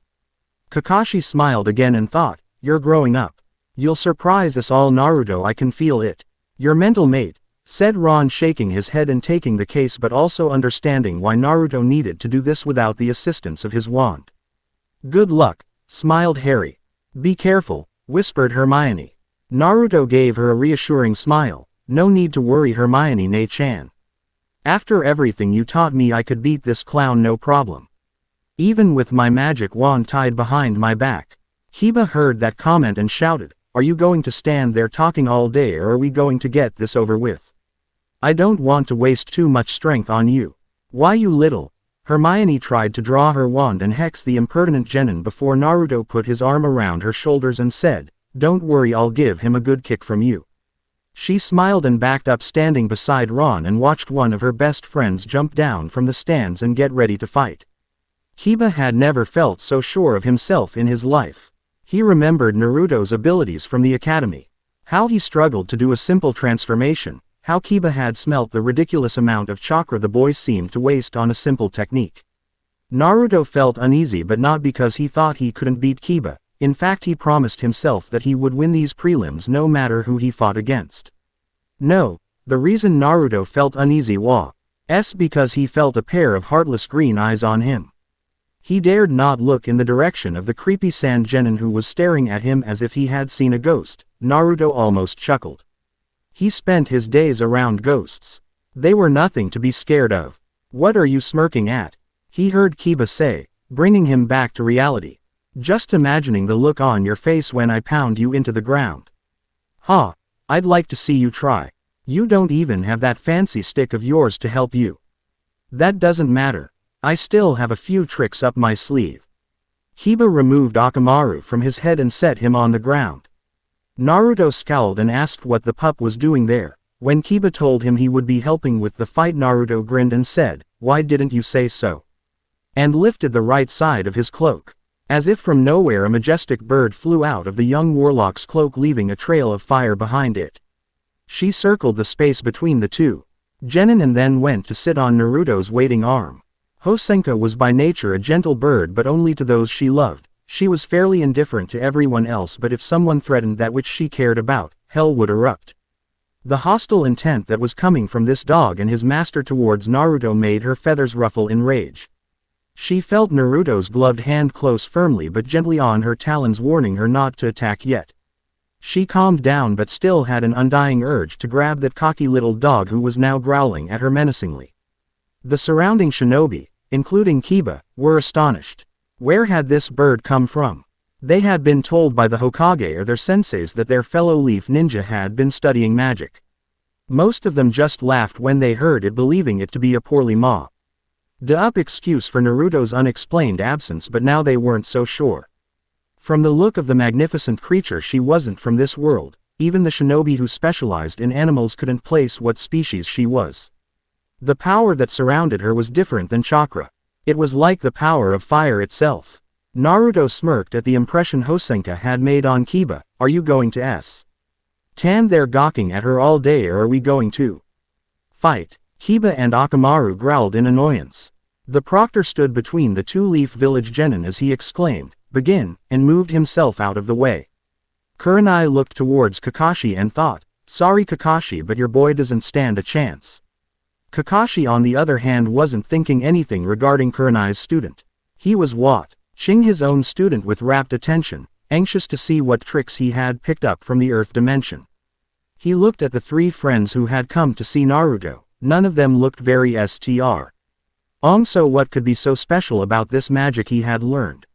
Kakashi smiled again and thought, you're growing up. You'll surprise us all, Naruto, I can feel it. Your mental mate, said Ron, shaking his head and taking the case, but also understanding why Naruto needed to do this without the assistance of his wand. Good luck, smiled Harry. Be careful, whispered Hermione. Naruto gave her a reassuring smile. No need to worry, Hermione Ne-chan. After everything you taught me, I could beat this clown no problem. Even with my magic wand tied behind my back. Kiba heard that comment and shouted, are you going to stand there talking all day, or are we going to get this over with? I don't want to waste too much strength on you. Why, you little... Hermione tried to draw her wand and hex the impertinent genin before Naruto put his arm around her shoulders and said, don't worry, I'll give him a good kick from you. She smiled and backed up, standing beside Ron, and watched one of her best friends jump down from the stands and get ready to fight. Kiba had never felt so sure of himself in his life. He remembered Naruto's abilities from the academy. How he struggled to do a simple transformation, how Kiba had smelt the ridiculous amount of chakra the boy seemed to waste on a simple technique. Naruto felt uneasy, but not because he thought he couldn't beat Kiba. In fact, he promised himself that he would win these prelims no matter who he fought against. No, the reason Naruto felt uneasy was because he felt a pair of heartless green eyes on him. He dared not look in the direction of the creepy sand genin who was staring at him as if he had seen a ghost. Naruto almost chuckled. He spent his days around ghosts. They were nothing to be scared of. What are you smirking at? He heard Kiba say, bringing him back to reality. Just imagining the look on your face when I pound you into the ground. Huh, I'd like to see you try. You don't even have that fancy stick of yours to help you. That doesn't matter. I still have a few tricks up my sleeve. Kiba removed Akamaru from his head and set him on the ground. Naruto scowled and asked what the pup was doing there. When Kiba told him he would be helping with the fight, Naruto grinned and said, why didn't you say so? And lifted the right side of his cloak. As if from nowhere, a majestic bird flew out of the young warlock's cloak, leaving a trail of fire behind it. She circled the space between the 2 genin and then went to sit on Naruto's waiting arm. Hosenka was by nature a gentle bird, but only to those she loved. She was fairly indifferent to everyone else, but if someone threatened that which she cared about, hell would erupt. The hostile intent that was coming from this dog and his master towards Naruto made her feathers ruffle in rage. She felt Naruto's gloved hand close firmly but gently on her talons, warning her not to attack yet. She calmed down but still had an undying urge to grab that cocky little dog who was now growling at her menacingly. The surrounding shinobi, including Kiba, were astonished. Where had this bird come from? They had been told by the Hokage or their senseis that their fellow leaf ninja had been studying magic. Most of them just laughed when they heard it, believing it to be a poorly made-up excuse for Naruto's unexplained absence, but now they weren't so sure. From the look of the magnificent creature, she wasn't from this world. Even the shinobi who specialized in animals couldn't place what species she was. The power that surrounded her was different than chakra. It was like the power of fire itself. Naruto smirked at the impression Hosenka had made on Kiba. Are you going to stand there gawking at her all day, or are we going to fight? Kiba and Akamaru growled in annoyance. The Proctor stood between the two-leaf village genin as he exclaimed, "Begin," and moved himself out of the way. Kurenai looked towards Kakashi and thought, "Sorry Kakashi, but your boy doesn't stand a chance." Kakashi on the other hand wasn't thinking anything regarding Kurenai's student. He was watching his own student with rapt attention, anxious to see what tricks he had picked up from the Earth dimension. He looked at the three friends who had come to see Naruto. None of them looked very strong. So what could be so special about this magic he had learned?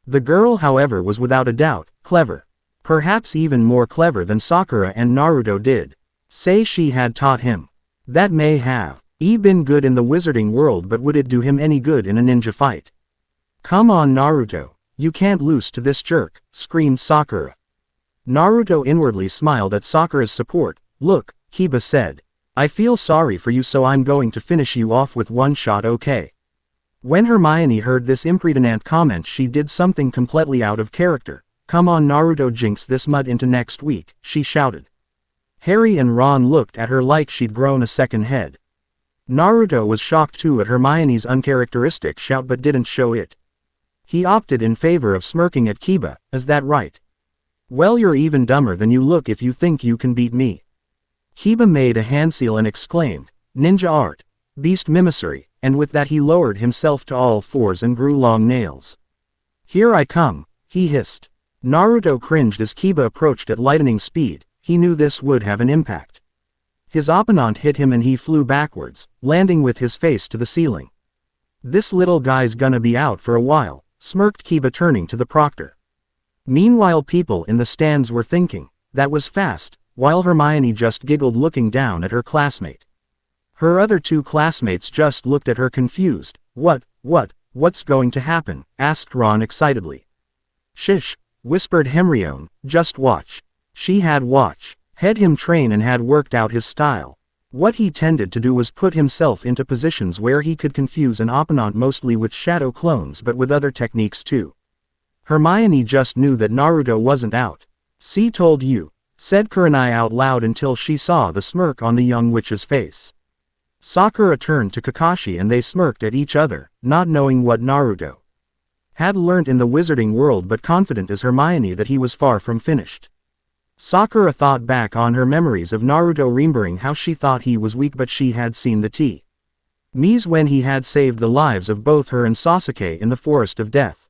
The girl, however, was without a doubt clever. Perhaps even more clever than Sakura and Naruto did say she had taught him. That may have been good in the wizarding world, but would it do him any good in a ninja fight? "Come on Naruto, you can't lose to this jerk," screamed Sakura. Naruto inwardly smiled at Sakura's support. "Look," Kiba said, "I feel sorry for you, so I'm going to finish you off with one shot, okay?" When Hermione heard this impertinent comment, she did something completely out of character. "Come on Naruto, jinx this mud into next week," she shouted. Harry and Ron looked at her like she'd grown a second head. Naruto was shocked too at Hermione's uncharacteristic shout, but didn't show it. He opted in favor of smirking at Kiba. "Is that right? Well, you're even dumber than you look if you think you can beat me." Kiba made a hand seal and exclaimed, "Ninja art, beast mimicry," and with that he lowered himself to all fours and grew long nails. "Here I come," he hissed. Naruto cringed as Kiba approached at lightning speed. He knew this would have an impact. His opponent hit him and he flew backwards, landing with his face to the ceiling. "This little guy's gonna be out for a while," smirked Kiba, turning to the Proctor. Meanwhile, people in the stands were thinking, "That was fast," while Hermione just giggled looking down at her classmate. Her other two classmates just looked at her confused. What's going to happen?" asked Ron excitedly. "Shish," whispered Hermione, "just watch." She had had him train and had worked out his style. What he tended to do was put himself into positions where he could confuse an opponent, mostly with shadow clones but with other techniques too. Hermione just knew that Naruto wasn't out. "See, told you," said Kurenai out loud until she saw the smirk on the young witch's face. Sakura turned to Kakashi and they smirked at each other, not knowing what Naruto had learnt in the wizarding world, but confident as Hermione that he was far from finished. Sakura thought back on her memories of Naruto, remembering how she thought he was weak, but she had seen the T.Ms when he had saved the lives of both her and Sasuke in the Forest of Death.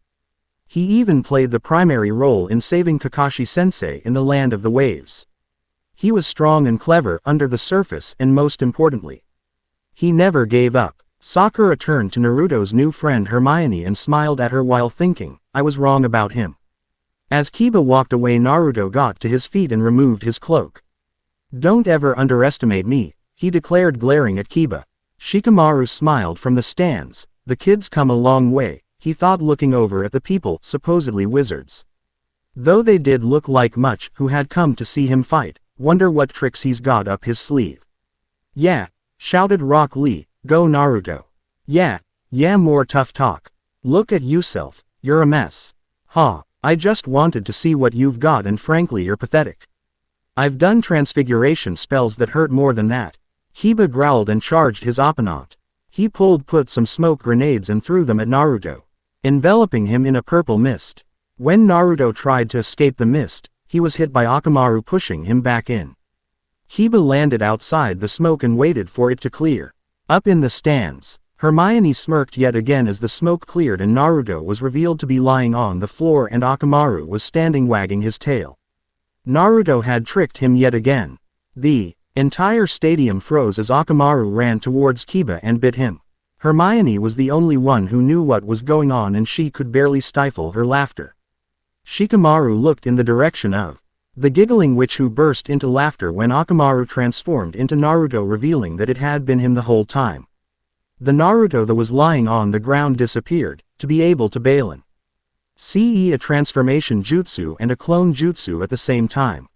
He even played the primary role in saving Kakashi-sensei in the Land of the Waves. He was strong and clever under the surface, and most importantly, he never gave up. Sakura turned to Naruto's new friend Hermione and smiled at her while thinking, "I was wrong about him." As Kiba walked away, Naruto got to his feet and removed his cloak. "Don't ever underestimate me," he declared, glaring at Kiba. Shikamaru smiled from the stands. "The kid's come a long way," he thought, looking over at the people, supposedly wizards. Though they did look like much, who had come to see him fight. Wonder what tricks he's got up his sleeve. "Yeah," shouted Rock Lee, "go Naruto. Yeah, more tough talk. Look at yourself, you're a mess. Ha, I just wanted to see what you've got, and frankly you're pathetic. I've done transfiguration spells that hurt more than that." Kiba growled and charged his opponent. He put some smoke grenades and threw them at Naruto, enveloping him in a purple mist. When Naruto tried to escape the mist, he was hit by Akamaru, pushing him back in. Kiba landed outside the smoke and waited for it to clear. Up in the stands, Hermione smirked yet again as the smoke cleared and Naruto was revealed to be lying on the floor and Akamaru was standing wagging his tail. Naruto had tricked him yet again. The entire stadium froze as Akamaru ran towards Kiba and bit him. Hermione was the only one who knew what was going on and she could barely stifle her laughter. Shikamaru looked in the direction of the giggling witch, who burst into laughter when Akamaru transformed into Naruto, revealing that it had been him the whole time. The Naruto that was lying on the ground disappeared, to be able to balance a transformation jutsu and a clone jutsu at the same time.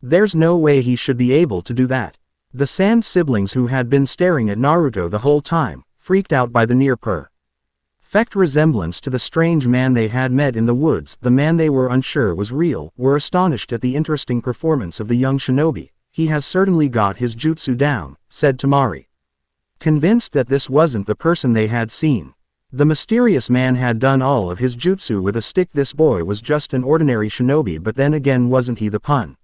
There's no way he should be able to do that. The Sand siblings, who had been staring at Naruto the whole time, freaked out by the near-perfect resemblance to the strange man they had met in the woods. The man they were unsure was real, were astonished at the interesting performance of the young shinobi. "He has certainly got his jutsu down," said Tamari. Convinced that this wasn't the person they had seen. The mysterious man had done all of his jutsu with a stick. This boy was just an ordinary shinobi, but then again, wasn't he the pun?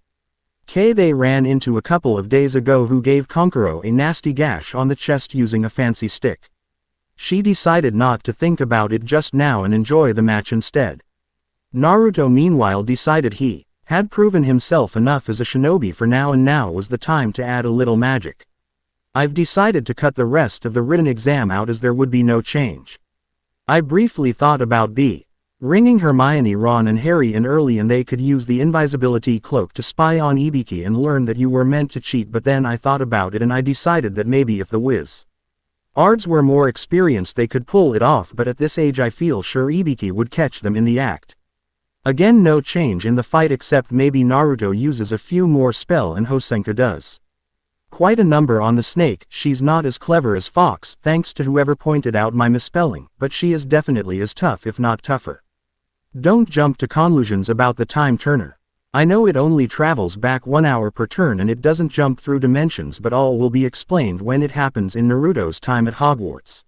They ran into a couple of days ago who gave Konkuro a nasty gash on the chest using a fancy stick. She decided not to think about it just now and enjoy the match instead. Naruto meanwhile decided he had proven himself enough as a shinobi for now, and now was the time to add a little magic. "I've decided to cut the rest of the written exam out as there would be no change. I briefly thought about ringing Hermione, Ron and Harry in early, and they could use the invisibility cloak to spy on Ibiki and learn that you were meant to cheat, but then I thought about it and I decided that maybe if the Wizards were more experienced they could pull it off, but at this age I feel sure Ibiki would catch them in the act. Again, no change in the fight except maybe Naruto uses a few more spell and Hosenka does quite a number on the snake. She's not as clever as Fox, thanks to whoever pointed out my misspelling, but she is definitely as tough if not tougher. Don't jump to conclusions about the time turner. I know it only travels back 1 hour per turn and it doesn't jump through dimensions, but all will be explained when it happens in Naruto's time at Hogwarts.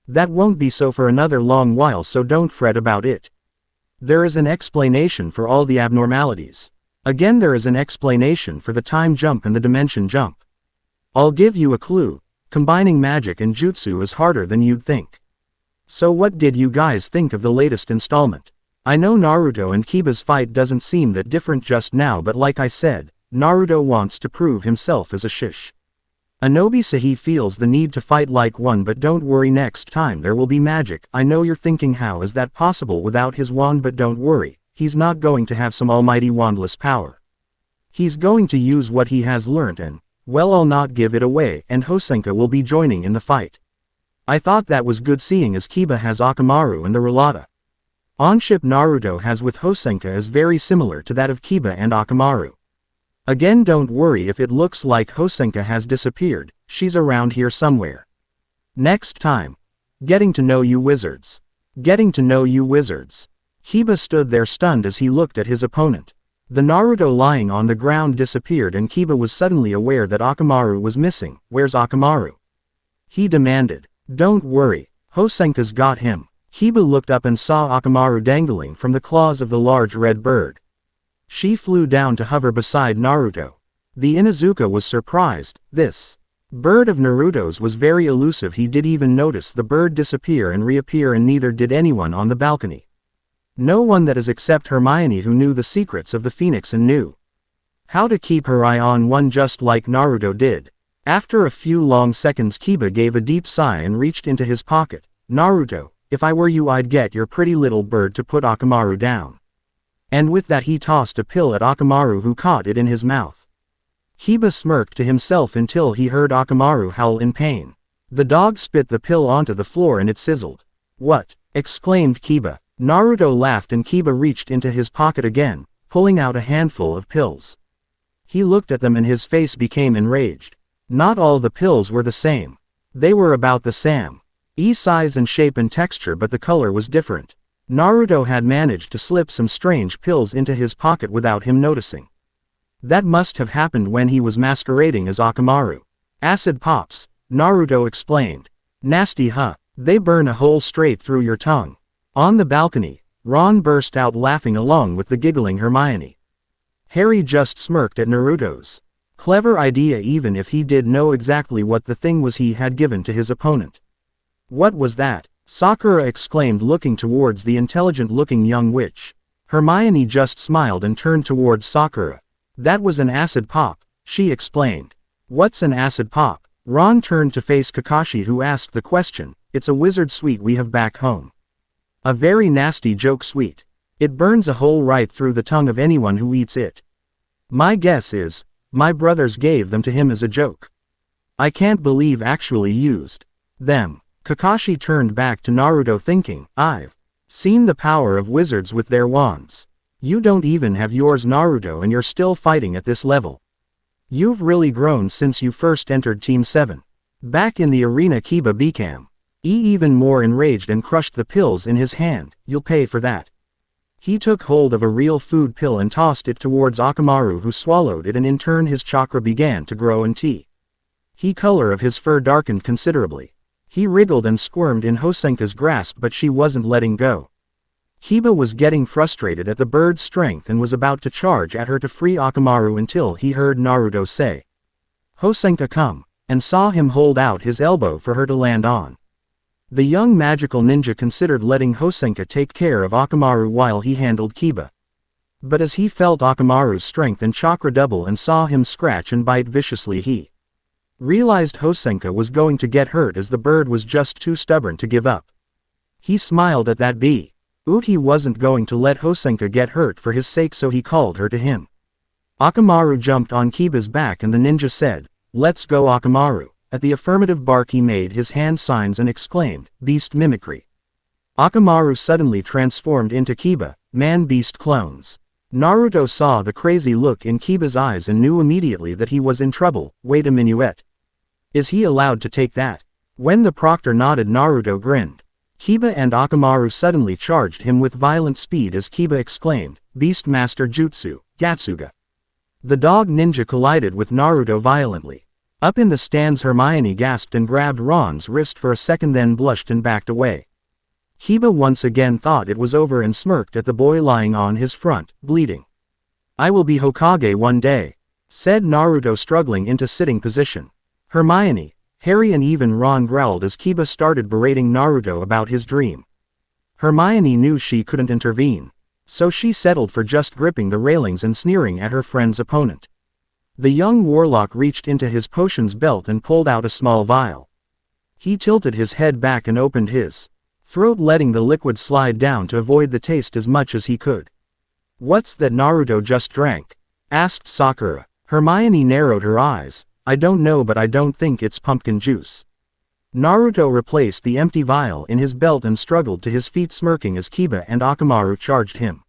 That won't be so for another long while, so don't fret about it. There is an explanation for all the abnormalities. Again, there is an explanation for the time jump and the dimension jump. I'll give you a clue. Combining magic and jutsu is harder than you'd think. So what did you guys think of the latest installment? I know Naruto and Kiba's fight doesn't seem that different just now, but like I said, Naruto wants to prove himself as a shinobi, so he feels the need to fight like one. But don't worry, next time there will be magic. I know you're thinking, how is that possible without his wand? But don't worry, he's not going to have some almighty wandless power. He's going to use what he has learned, and well, I'll not give it away, and Hosenka will be joining in the fight. I thought that was good, seeing as Kiba has Akamaru and the relata on-ship Naruto has with Hosenka is very similar to that of Kiba and Akamaru. Again, don't worry if it looks like Hosenka has disappeared, she's around here somewhere. Next time. Getting to know you wizards. Getting to know you wizards. Kiba stood there stunned as he looked at his opponent. The Naruto lying on the ground disappeared and Kiba was suddenly aware that Akamaru was missing. Where's Akamaru? He demanded. Don't worry, Hosenka's got him. Kiba looked up and saw Akamaru dangling from the claws of the large red bird. She flew down to hover beside Naruto. The Inuzuka was surprised. This bird of Naruto's was very elusive. He did even notice the bird disappear and reappear, and neither did anyone on the balcony. No one, that is, except Hermione, who knew the secrets of the Phoenix and knew how to keep her eye on one just like Naruto did. After a few long seconds, Kiba gave a deep sigh and reached into his pocket. Naruto, if I were you, I'd get your pretty little bird to put Akamaru down. And with that he tossed a pill at Akamaru, who caught it in his mouth. Kiba smirked to himself until he heard Akamaru howl in pain. The dog spit the pill onto the floor and it sizzled. What? Exclaimed Kiba. Naruto laughed and Kiba reached into his pocket again, pulling out a handful of pills. He looked at them and his face became enraged. Not all the pills were the same. They were about the same size and shape and texture, but the color was different. Naruto had managed to slip some strange pills into his pocket without him noticing. That must have happened when he was masquerading as Akamaru. Acid pops, Naruto explained. Nasty, huh? They burn a hole straight through your tongue. On the balcony, Ron burst out laughing along with the giggling Hermione. Harry just smirked at Naruto's clever idea, even if he did know exactly what the thing was he had given to his opponent. What was that? Sakura exclaimed, looking towards the intelligent-looking young witch. Hermione just smiled and turned towards Sakura. That was an acid pop, she explained. What's an acid pop? Ron turned to face Kakashi, who asked the question. It's a wizard sweet we have back home. A very nasty joke sweet. It burns a hole right through the tongue of anyone who eats it. My guess is, my brothers gave them to him as a joke. I can't believe actually used them. Kakashi turned back to Naruto thinking, I've seen the power of wizards with their wands. You don't even have yours, Naruto, and you're still fighting at this level. You've really grown since you first entered Team 7. Back in the arena, Kiba became even more enraged and crushed the pills in his hand. You'll pay for that. He took hold of a real food pill and tossed it towards Akamaru, who swallowed it, and in turn his chakra began to grow and the color of his fur darkened considerably. He wriggled and squirmed in Hosenka's grasp, but she wasn't letting go. Kiba was getting frustrated at the bird's strength and was about to charge at her to free Akamaru until he heard Naruto say, "Hosenka, come," and saw him hold out his elbow for her to land on. The young magical ninja considered letting Hosenka take care of Akamaru while he handled Kiba. But as he felt Akamaru's strength and chakra double and saw him scratch and bite viciously, he realized Hosenka was going to get hurt, as the bird was just too stubborn to give up. He smiled at that he wasn't going to let Hosenka get hurt for his sake, so he called her to him. Akamaru jumped on Kiba's back and the ninja said, "Let's go, Akamaru." At the affirmative bark he made his hand signs and exclaimed, "Beast mimicry." Akamaru suddenly transformed into Kiba, man-beast clones. Naruto saw the crazy look in Kiba's eyes and knew immediately that he was in trouble. Wait a minuet. Is he allowed to take that? When the Proctor nodded, Naruto grinned. Kiba and Akamaru suddenly charged him with violent speed as Kiba exclaimed, "Beast Master Jutsu, Gatsuga." The dog ninja collided with Naruto violently. Up in the stands, Hermione gasped and grabbed Ron's wrist for a second, then blushed and backed away. Kiba once again thought it was over and smirked at the boy lying on his front, bleeding. "I will be Hokage one day," said Naruto, struggling into sitting position. Hermione, Harry and even Ron growled as Kiba started berating Naruto about his dream. Hermione knew she couldn't intervene, so she settled for just gripping the railings and sneering at her friend's opponent. The young warlock reached into his potions belt and pulled out a small vial. He tilted his head back and opened his throat, letting the liquid slide down to avoid the taste as much as he could. "What's that Naruto just drank?" asked Sakura. Hermione narrowed her eyes. "I don't know, but I don't think it's pumpkin juice." Naruto replaced the empty vial in his belt and struggled to his feet, smirking as Kiba and Akamaru charged him.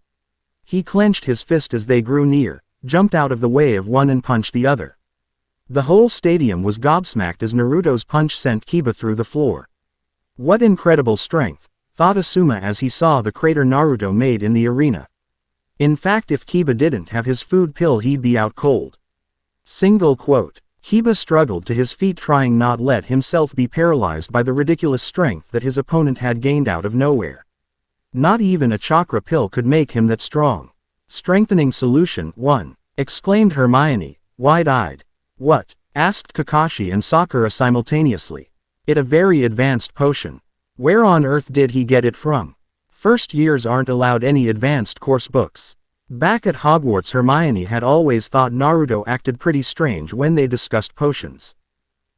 He clenched his fist as they grew near, jumped out of the way of one and punched the other. The whole stadium was gobsmacked as Naruto's punch sent Kiba through the floor. What incredible strength, thought Asuma as he saw the crater Naruto made in the arena. In fact, if Kiba didn't have his food pill, he'd be out cold. Single quote. Kiba struggled to his feet, trying not let himself be paralyzed by the ridiculous strength that his opponent had gained out of nowhere. Not even a chakra pill could make him that strong. "Strengthening solution 1, exclaimed Hermione, wide-eyed. "What?" asked Kakashi and Sakura simultaneously. "It a very advanced potion. Where on earth did he get it from? First years aren't allowed any advanced course books." Back at Hogwarts, Hermione had always thought Naruto acted pretty strange when they discussed potions.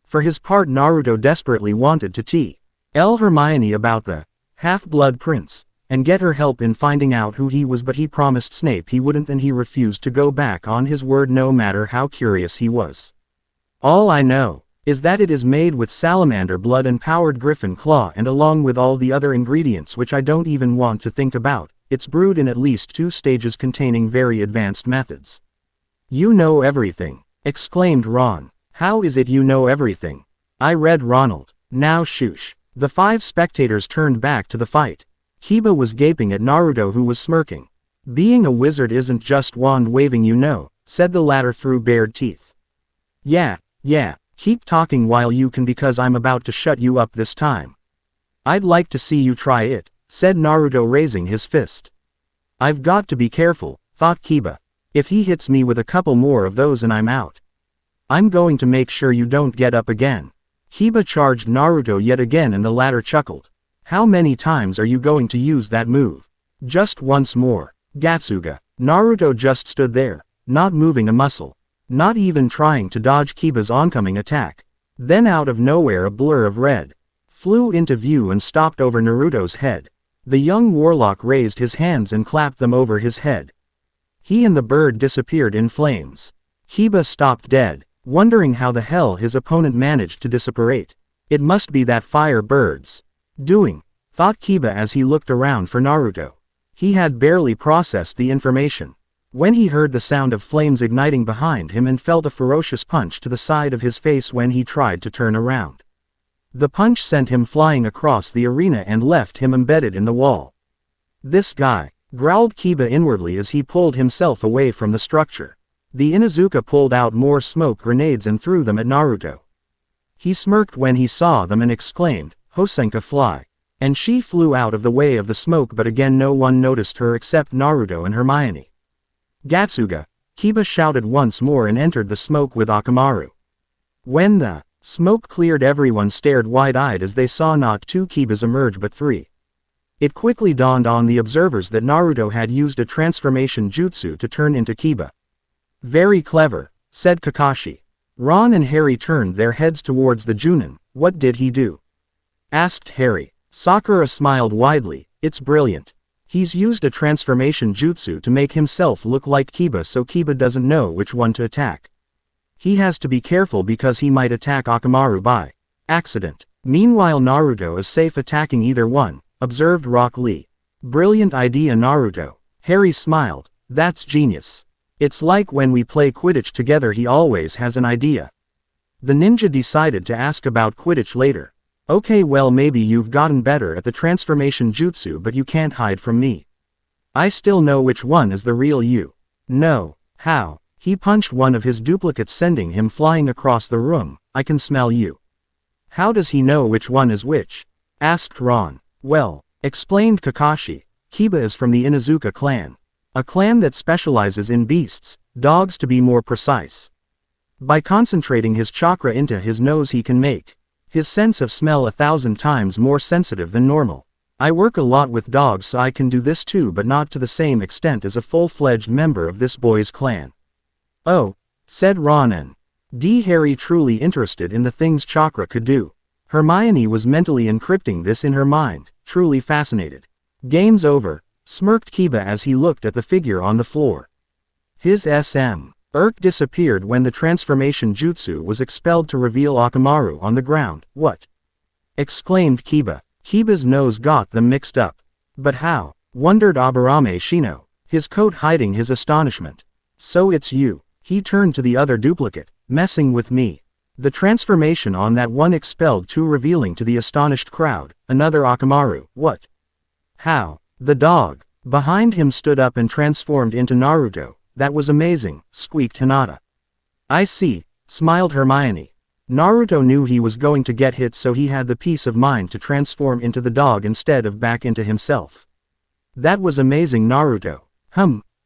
For his part, Naruto desperately wanted to tell Hermione about the Half-Blood Prince, and get her help in finding out who he was, but he promised Snape he wouldn't, and he refused to go back on his word no matter how curious he was. "All I know is that it is made with salamander blood and powered griffin claw, and along with all the other ingredients which I don't even want to think about, it's brewed in at least 2 stages containing very advanced methods." "You know everything," exclaimed Ron. "How is it you know everything?" "I read Ronald." "Now shush." The 5 spectators turned back to the fight. Kiba was gaping at Naruto, who was smirking. "Being a wizard isn't just wand waving, you know," said the latter through bared teeth. Yeah, keep talking while you can, because I'm about to shut you up this time." "I'd like to see you try it," said Naruto, raising his fist. "I've got to be careful," thought Kiba. "If he hits me with a couple more of those and I'm out. I'm going to make sure you don't get up again." Kiba charged Naruto yet again and the latter chuckled. "How many times are you going to use that move?" "Just once more, Gatsuga." Naruto just stood there, not moving a muscle, not even trying to dodge Kiba's oncoming attack. Then out of nowhere a blur of red flew into view and stopped over Naruto's head. The young warlock raised his hands and clapped them over his head. He and the bird disappeared in flames. Kiba stopped dead, wondering how the hell his opponent managed to disapparate. "It must be that fire bird's doing," thought Kiba as he looked around for Naruto. He had barely processed the information. When he heard the sound of flames igniting behind him and felt a ferocious punch to the side of his face when he tried to turn around. The punch sent him flying across the arena and left him embedded in the wall. "This guy," growled Kiba inwardly as he pulled himself away from the structure. The Inuzuka pulled out more smoke grenades and threw them at Naruto. He smirked when he saw them and exclaimed, "Hosenka, fly." And she flew out of the way of the smoke, but again no one noticed her except Naruto and Hermione. "Gatsuga," Kiba shouted once more and entered the smoke with Akamaru. When the smoke cleared, everyone stared wide-eyed as they saw not 2 Kibas emerge but 3. It quickly dawned on the observers that Naruto had used a transformation jutsu to turn into Kiba. "Very clever," said Kakashi. Ron and Harry turned their heads towards the Chunin. "What did he do?" asked Harry. Sakura smiled widely. "It's brilliant. He's used a transformation jutsu to make himself look like Kiba so Kiba doesn't know which one to attack. He has to be careful because he might attack Akamaru by accident. Meanwhile Naruto is safe attacking either one," observed Rock Lee. "Brilliant idea, Naruto." Harry smiled. "That's genius. It's like when we play Quidditch together, he always has an idea." The ninja decided to ask about Quidditch later. "Okay, well, maybe you've gotten better at the transformation jutsu, but you can't hide from me. I still know which one is the real you." "No. How?" He punched one of his duplicates, sending him flying across the room. "I can smell you." "How does he know which one is which?" asked Ron. "Well," explained Kakashi, "Kiba is from the Inuzuka clan. A clan that specializes in beasts, dogs to be more precise. By concentrating his chakra into his nose he can make his sense of smell 1,000 times more sensitive than normal. I work a lot with dogs so I can do this too, but not to the same extent as a full-fledged member of this boy's clan." "Oh," said Ron and Harry, truly interested in the things chakra could do. Hermione was mentally encrypting this in her mind, truly fascinated. "Game's over," smirked Kiba as he looked at the figure on the floor. His Irk disappeared when the transformation jutsu was expelled to reveal Akamaru on the ground. "What?" exclaimed Kiba. Kiba's nose got them mixed up. "But how?" wondered Aburame Shino, his coat hiding his astonishment. "So it's you." He turned to the other duplicate. "Messing with me." The transformation on that one expelled 2, revealing to the astonished crowd, another Akamaru. "What? How?" The dog behind him stood up and transformed into Naruto. "That was amazing," squeaked Hinata. "I see," smiled Hermione. Naruto knew he was going to get hit, so he had the peace of mind to transform into the dog instead of back into himself. "That was amazing, Naruto."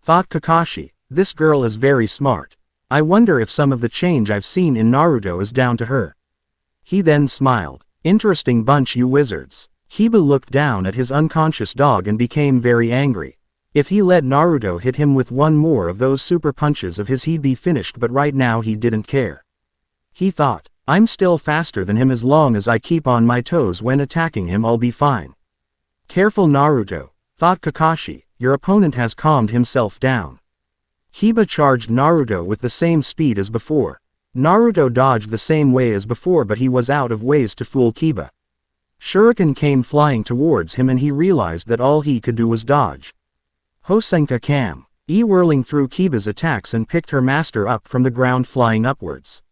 Thought Kakashi. "This girl is very smart. I wonder if some of the change I've seen in Naruto is down to her." He then smiled. "Interesting bunch, you wizards." Kiba looked down at his unconscious dog and became very angry. If he let Naruto hit him with one more of those super punches of his, he'd be finished, but right now he didn't care. He thought, "I'm still faster than him. As long as I keep on my toes when attacking him, I'll be fine." "Careful, Naruto," thought Kakashi. "Your opponent has calmed himself down." Kiba charged Naruto with the same speed as before. Naruto dodged the same way as before, but he was out of ways to fool Kiba. Shuriken came flying towards him and he realized that all he could do was dodge. Hosenka Kam, whirling through Kiba's attacks and picked her master up from the ground, flying upwards.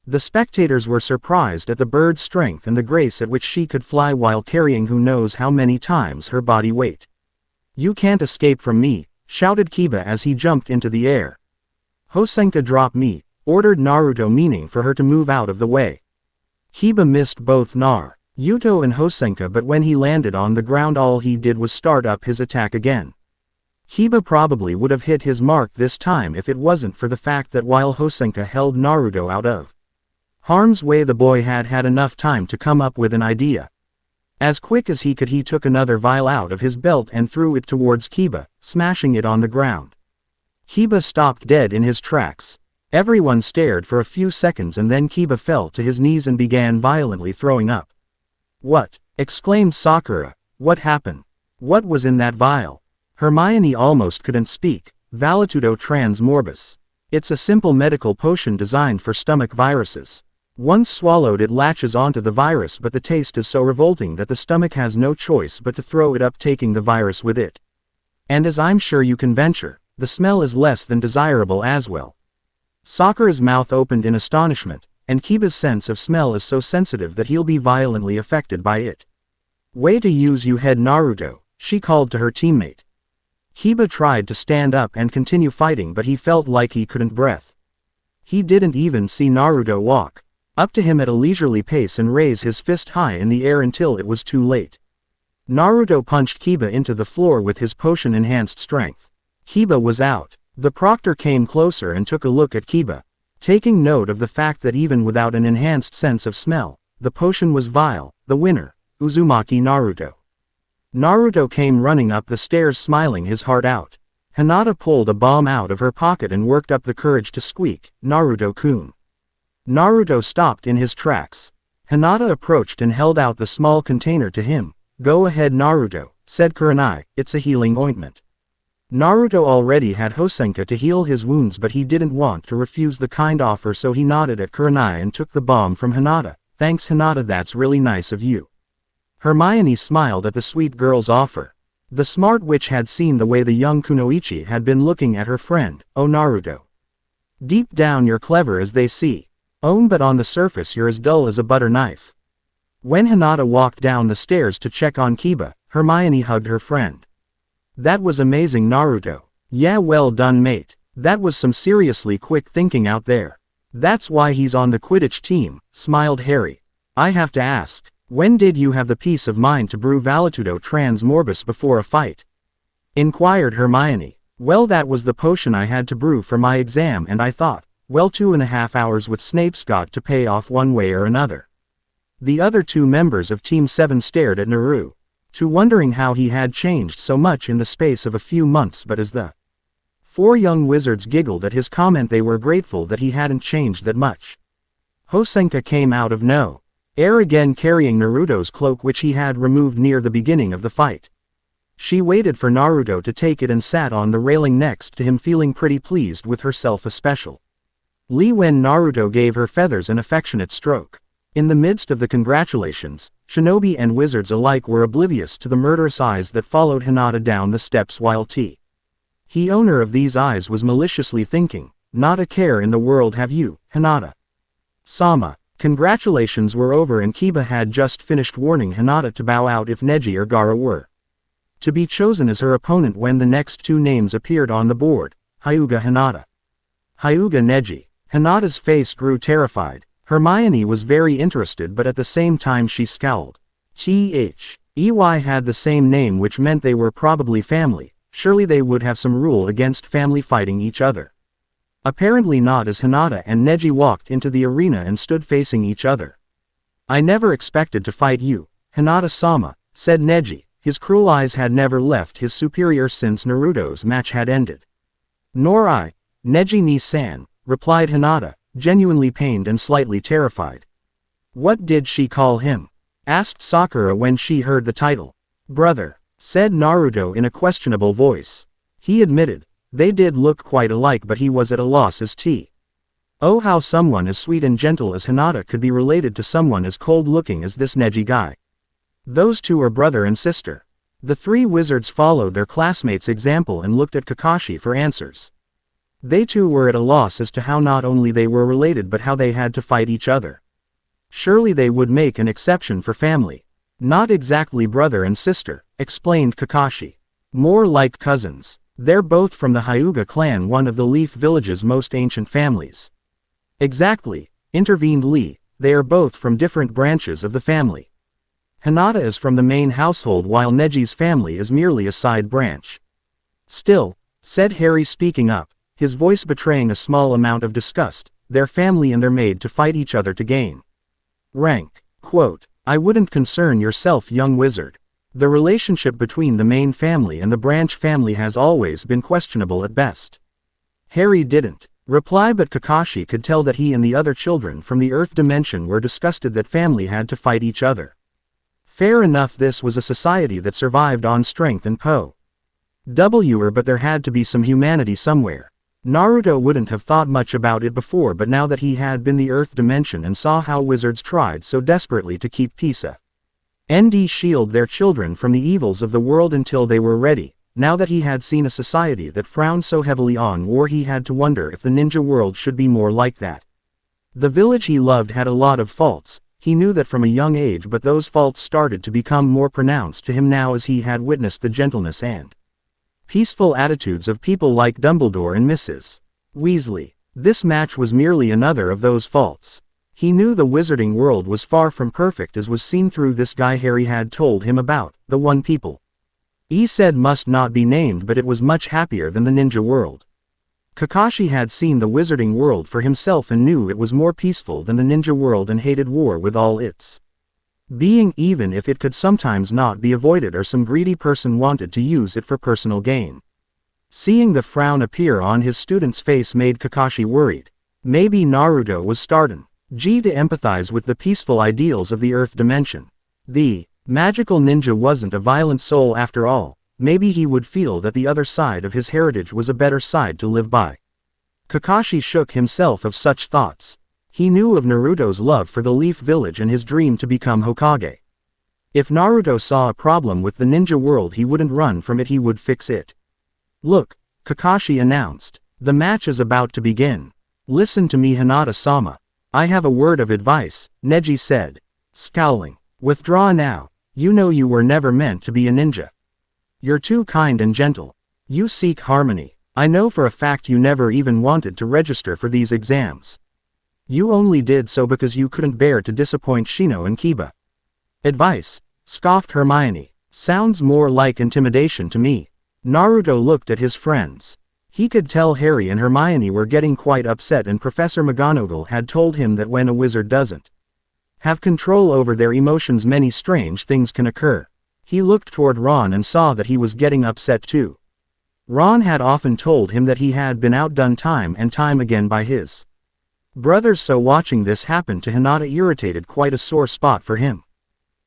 The spectators were surprised at the bird's strength and the grace at which she could fly while carrying who knows how many times her body weight. "You can't escape from me," shouted Kiba as he jumped into the air. "Hosenka, drop me," ordered Naruto, meaning for her to move out of the way. Kiba missed both Naruto and Hosenka, but when he landed on the ground all he did was start up his attack again. Kiba probably would have hit his mark this time if it wasn't for the fact that while Hosenka held Naruto out of harm's way, the boy had had enough time to come up with an idea. As quick as he could, he took another vial out of his belt and threw it towards Kiba, smashing it on the ground. Kiba stopped dead in his tracks. Everyone stared for a few seconds and then Kiba fell to his knees and began violently throwing up. "What?" exclaimed Sakura. "What happened? What was in that vial?" Hermione almost couldn't speak. "Valetudo trans morbus. It's a simple medical potion designed for stomach viruses. Once swallowed it latches onto the virus, but the taste is so revolting that the stomach has no choice but to throw it up, taking the virus with it. And as I'm sure you can venture, the smell is less than desirable as well. Sakura's mouth opened in astonishment, and Kiba's sense of smell is so sensitive that he'll be violently affected by it. Way to use you head Naruto, she called to her teammate. Kiba tried to stand up and continue fighting, but he felt like he couldn't breathe. He didn't even see Naruto walk up to him at a leisurely pace and raise his fist high in the air until it was too late. Naruto punched Kiba into the floor with his potion-enhanced strength. Kiba was out. The Proctor came closer and took a look at Kiba, taking note of the fact that even without an enhanced sense of smell, the potion was vile. The winner, Uzumaki Naruto. Naruto came running up the stairs smiling his heart out. Hinata pulled a bomb out of her pocket and worked up the courage to squeak, "Naruto-kun." Naruto stopped in his tracks. Hinata approached and held out the small container to him. "Go ahead Naruto," said Kurenai, "it's a healing ointment." Naruto already had Hosenka to heal his wounds, but he didn't want to refuse the kind offer, so he nodded at Kurenai and took the bomb from Hinata. "Thanks Hinata, that's really nice of you." Hermione smiled at the sweet girl's offer. The smart witch had seen the way the young Kunoichi had been looking at her friend. "Oh Naruto. Deep down you're clever as they see. But on the surface you're as dull as a butter knife." When Hinata walked down the stairs to check on Kiba, Hermione hugged her friend. "That was amazing Naruto. Yeah, well done mate. That was some seriously quick thinking out there. That's why he's on the Quidditch team," smiled Harry. "I have to ask, when did you have the peace of mind to brew Valetudo Trans Morbus before a fight?" inquired Hermione. "Well, that was the potion I had to brew for my exam, and I thought, well, 2.5 hours with Snape's got to pay off one way or another." The other two members of Team 7 stared at Naruto, wondering how he had changed so much in the space of a few months, but as the four young wizards giggled at his comment, they were grateful that he hadn't changed that much. Hosenka came out of nowhere again carrying Naruto's cloak, which he had removed near the beginning of the fight. She waited for Naruto to take it and sat on the railing next to him, feeling pretty pleased with herself especially when Naruto gave her feathers an affectionate stroke. In the midst of the congratulations, shinobi and wizards alike were oblivious to the murderous eyes that followed Hinata down the steps, while the owner of these eyes was maliciously thinking, "Not a care in the world have you, Hinata Sama." Congratulations were over and Kiba had just finished warning Hinata to bow out if Neji or Gaara were to be chosen as her opponent when the next two names appeared on the board, Hyuga Hinata, Hyuga Neji. Hinata's face grew terrified. Hermione was very interested, but at the same time she scowled. Ey had the same name, which meant they were probably family. Surely they would have some rule against family fighting each other. Apparently not, as Hinata and Neji walked into the arena and stood facing each other. "I never expected to fight you, Hinata-sama," said Neji. His cruel eyes had never left his superior since Naruto's match had ended. "Nor I, Neji-ni-san," replied Hinata, genuinely pained and slightly terrified. "What did she call him?" asked Sakura when she heard the title. "Brother," said Naruto in a questionable voice. He admitted, they did look quite alike, but he was at a loss as to how someone as sweet and gentle as Hinata could be related to someone as cold-looking as this Neji guy. Those two are brother and sister. The three wizards followed their classmates' example and looked at Kakashi for answers. They too were at a loss as to how not only they were related but how they had to fight each other. Surely they would make an exception for family. "Not exactly brother and sister," explained Kakashi. "More like cousins. They're both from the Hyuga clan, one of the Leaf Village's most ancient families." "Exactly," intervened Lee, "they are both from different branches of the family. Hinata is from the main household while Neji's family is merely a side branch." "Still," said Harry, speaking up, his voice betraying a small amount of disgust, "their family and they're made to fight each other to gain rank." Quote, "I wouldn't concern yourself, young wizard. The relationship between the main family and the branch family has always been questionable at best." Harry didn't reply, but Kakashi could tell that he and the other children from the Earth dimension were disgusted that family had to fight each other. Fair enough, this was a society that survived on strength and power, but there had to be some humanity somewhere. Naruto wouldn't have thought much about it before, but now that he had been the Earth dimension and saw how wizards tried so desperately to keep peace and shield their children from the evils of the world until they were ready, Now that he had seen a society that frowned so heavily on war, he had to wonder if the ninja world should be more like that. The village he loved had a lot of faults, he knew that from a young age, but those faults started to become more pronounced to him now as he had witnessed the gentleness and peaceful attitudes of people like Dumbledore and Mrs. Weasley. This match was merely another of those faults. He knew the wizarding world was far from perfect, as was seen through this guy Harry had told him about, the one people he said must not be named, but it was much happier than the ninja world. Kakashi had seen the wizarding world for himself and knew it was more peaceful than the ninja world and hated war with all its being, even if it could sometimes not be avoided or some greedy person wanted to use it for personal gain. Seeing the frown appear on his student's face made Kakashi worried. Maybe Naruto was starting to empathize with the peaceful ideals of the Earth dimension. The magical ninja wasn't a violent soul after all. Maybe he would feel that the other side of his heritage was a better side to live by. Kakashi shook himself of such thoughts. He knew of Naruto's love for the Leaf Village and his dream to become Hokage. If Naruto saw a problem with the ninja world, he wouldn't run from it, he would fix it. Look, Kakashi announced. The match is about to begin. Listen to me, Hinata-sama. I have a word of advice, Neji said, scowling. Withdraw now. You know you were never meant to be a ninja. You're too kind and gentle. You seek harmony. I know for a fact you never even wanted to register for these exams. You only did so because you couldn't bear to disappoint Shino and Kiba. Advice, scoffed Hermione. Sounds more like intimidation to me. Naruto looked at his friends. He could tell Harry and Hermione were getting quite upset, and Professor McGonagall had told him that when a wizard doesn't have control over their emotions, many strange things can occur. He looked toward Ron and saw that he was getting upset too. Ron had often told him that he had been outdone time and time again by his brothers, so watching this happen to Hinata irritated quite a sore spot for him.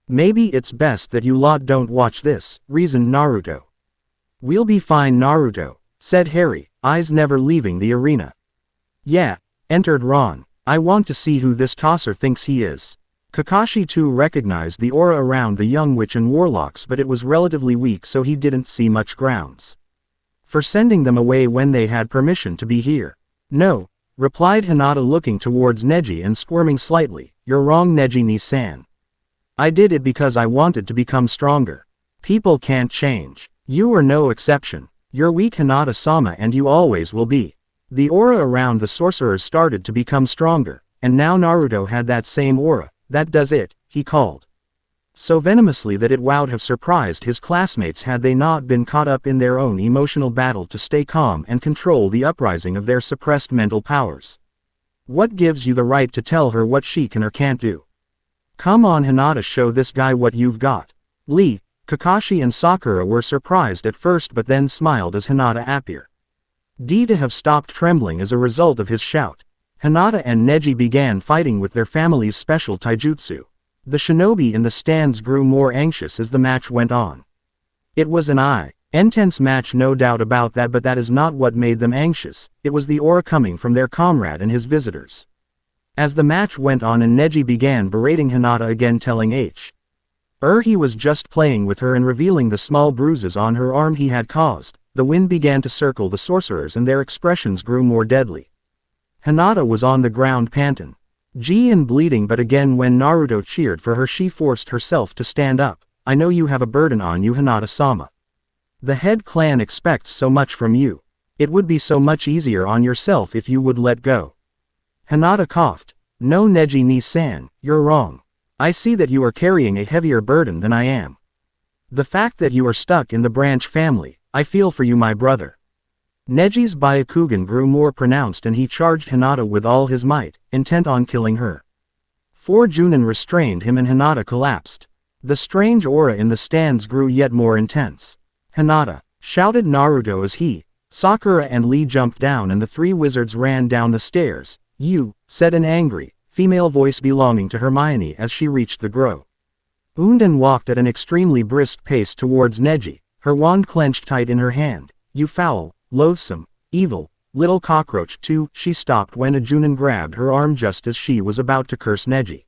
Maybe it's best that you lot don't watch this, reasoned Naruto. We'll be fine, Naruto, said Harry, eyes never leaving the arena. Yeah, entered Ron. I want to see who this tosser thinks he is. Kakashi too recognized the aura around the young witch and warlocks, but it was relatively weak, so he didn't see much grounds for sending them away when they had permission to be here. No, replied Hinata, looking towards Neji and squirming slightly. You're wrong, Neji-ni-san. I did it because I wanted to become stronger. People can't change. You are no exception. You're weak, Hinata-sama, and you always will be. The aura around the sorcerers started to become stronger, and now Naruto had that same aura. That does it, he called. So venomously that it would have surprised his classmates had they not been caught up in their own emotional battle to stay calm and control the uprising of their suppressed mental powers. What gives you the right to tell her what she can or can't do? Come on, Hinata, show this guy what you've got. Lee, Kakashi and Sakura were surprised at first, but then smiled as Hinata appeared to have stopped trembling as a result of his shout. Hinata and Neji began fighting with their family's special taijutsu. The shinobi in the stands grew more anxious as the match went on. It was an intense match, no doubt about that, but that is not what made them anxious. It was the aura coming from their comrade and his visitors. As the match went on and Neji began berating Hinata again, telling he was just playing with her and revealing the small bruises on her arm he had caused, the wind began to circle the sorcerers and their expressions grew more deadly. Hinata was on the ground, panting and bleeding, but again when Naruto cheered for her, she forced herself to stand up. I know you have a burden on you, Hinata-sama. The head clan expects so much from you. It would be so much easier on yourself if you would let go. Hinata coughed. No, Neji-ni-san, you're wrong. I see that you are carrying a heavier burden than I am. The fact that you are stuck in the Branch family, I feel for you, my brother. Neji's Byakugan grew more pronounced and he charged Hinata with all his might, intent on killing her. 4 Chunin restrained him and Hinata collapsed. The strange aura in the stands grew yet more intense. Hinata, shouted Naruto as he, Sakura and Lee jumped down and the 3 wizards ran down the stairs. You, said an angry, female voice belonging to Hermione as she reached the ground and walked at an extremely brisk pace towards Neji, her wand clenched tight in her hand. You foul, loathsome, evil, little cockroach too. She stopped when a Chunin grabbed her arm just as she was about to curse Neji.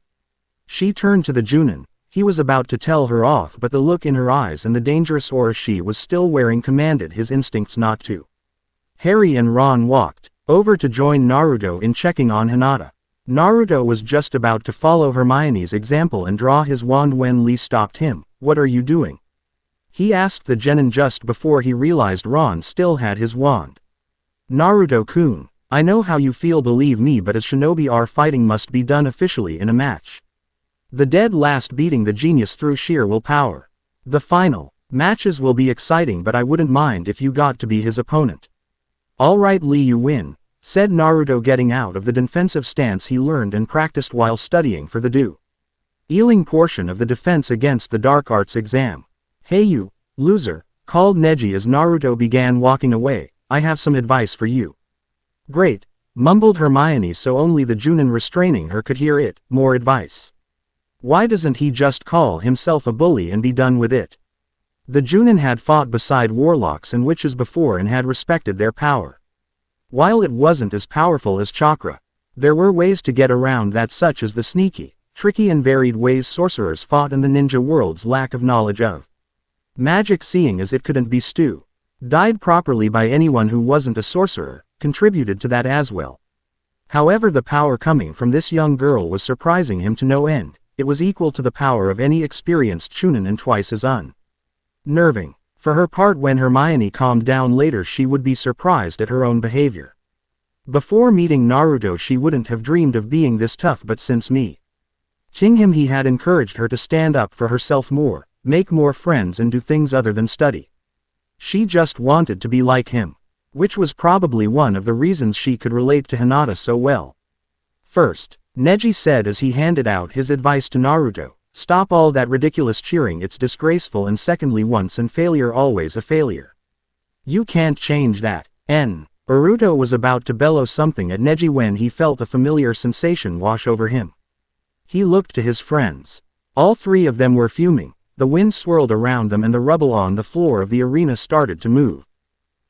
She turned to the Chunin. He was about to tell her off, but the look in her eyes and the dangerous aura she was still wearing commanded his instincts not to. Harry and Ron walked over to join Naruto in checking on Hinata. Naruto was just about to follow Hermione's example and draw his wand when Lee stopped him. "What are you doing?" he asked the genin just before he realized Ron still had his wand. "Naruto-kun, I know how you feel, believe me, but as shinobi our fighting must be done officially in a match. The dead last beating the genius through sheer willpower. The final matches will be exciting, but I wouldn't mind if you got to be his opponent." "Alright Lee, you win," said Naruto, getting out of the defensive stance he learned and practiced while studying for the do-ealing portion of the defense against the dark arts exam. "Hey you, loser," called Neji as Naruto began walking away, "I have some advice for you." "Great," mumbled Hermione so only the Chunin restraining her could hear it. "More advice? Why doesn't he just call himself a bully and be done with it?" The Chunin had fought beside warlocks and witches before and had respected their power. While it wasn't as powerful as chakra, there were ways to get around that, such as the sneaky, tricky and varied ways sorcerers fought in the ninja world's lack of knowledge of magic, seeing as it couldn't be died properly by anyone who wasn't a sorcerer, contributed to that as well. However, the power coming from this young girl was surprising him to no end. It was equal to the power of any experienced Chunin and twice as unnerving. For her part, when Hermione calmed down later, she would be surprised at her own behavior. Before meeting Naruto she wouldn't have dreamed of being this tough, but since meeting him he had encouraged her to stand up for herself more, make more friends and do things other than study. She just wanted to be like him, which was probably one of the reasons she could relate to Hinata so well. "First," Neji said as he handed out his advice to Naruto, "stop all that ridiculous cheering, it's disgraceful, and secondly, once a failure always a failure. You can't change that." Naruto was about to bellow something at Neji when he felt a familiar sensation wash over him. He looked to his friends. All three of them were fuming. The wind swirled around them and the rubble on the floor of the arena started to move.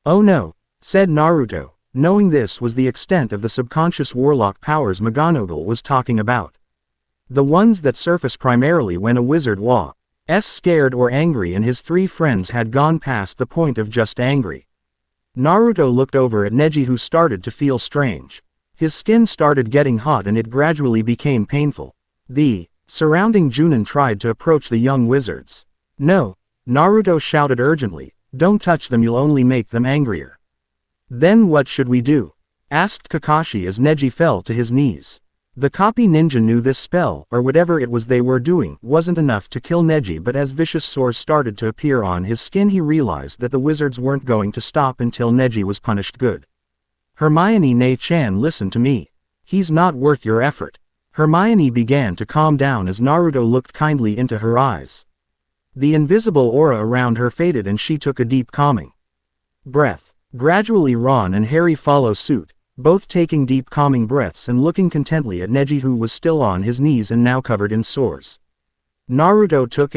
"Oh no," said Naruto, knowing this was the extent of the subconscious warlock powers McGonagall was talking about. The ones that surface primarily when a wizard was scared or angry, and his three friends had gone past the point of just angry. Naruto looked over at Neji, who started to feel strange. His skin started getting hot and it gradually became painful. The surrounding Chunin tried to approach the young wizards. "No," Naruto shouted urgently, "don't touch them, you'll only make them angrier." "Then what should we do?" asked Kakashi as Neji fell to his knees. The copy ninja knew this spell, or whatever it was they were doing, wasn't enough to kill Neji, but as vicious sores started to appear on his skin he realized that the wizards weren't going to stop until Neji was punished good. "Hermione Ne-chan, listen to me. He's not worth your effort." Hermione began to calm down as Naruto looked kindly into her eyes. The invisible aura around her faded and she took a deep calming breath. Gradually Ron and Harry follow suit, both taking deep calming breaths and looking contently at Neji, who was still on his knees and now covered in sores. Naruto took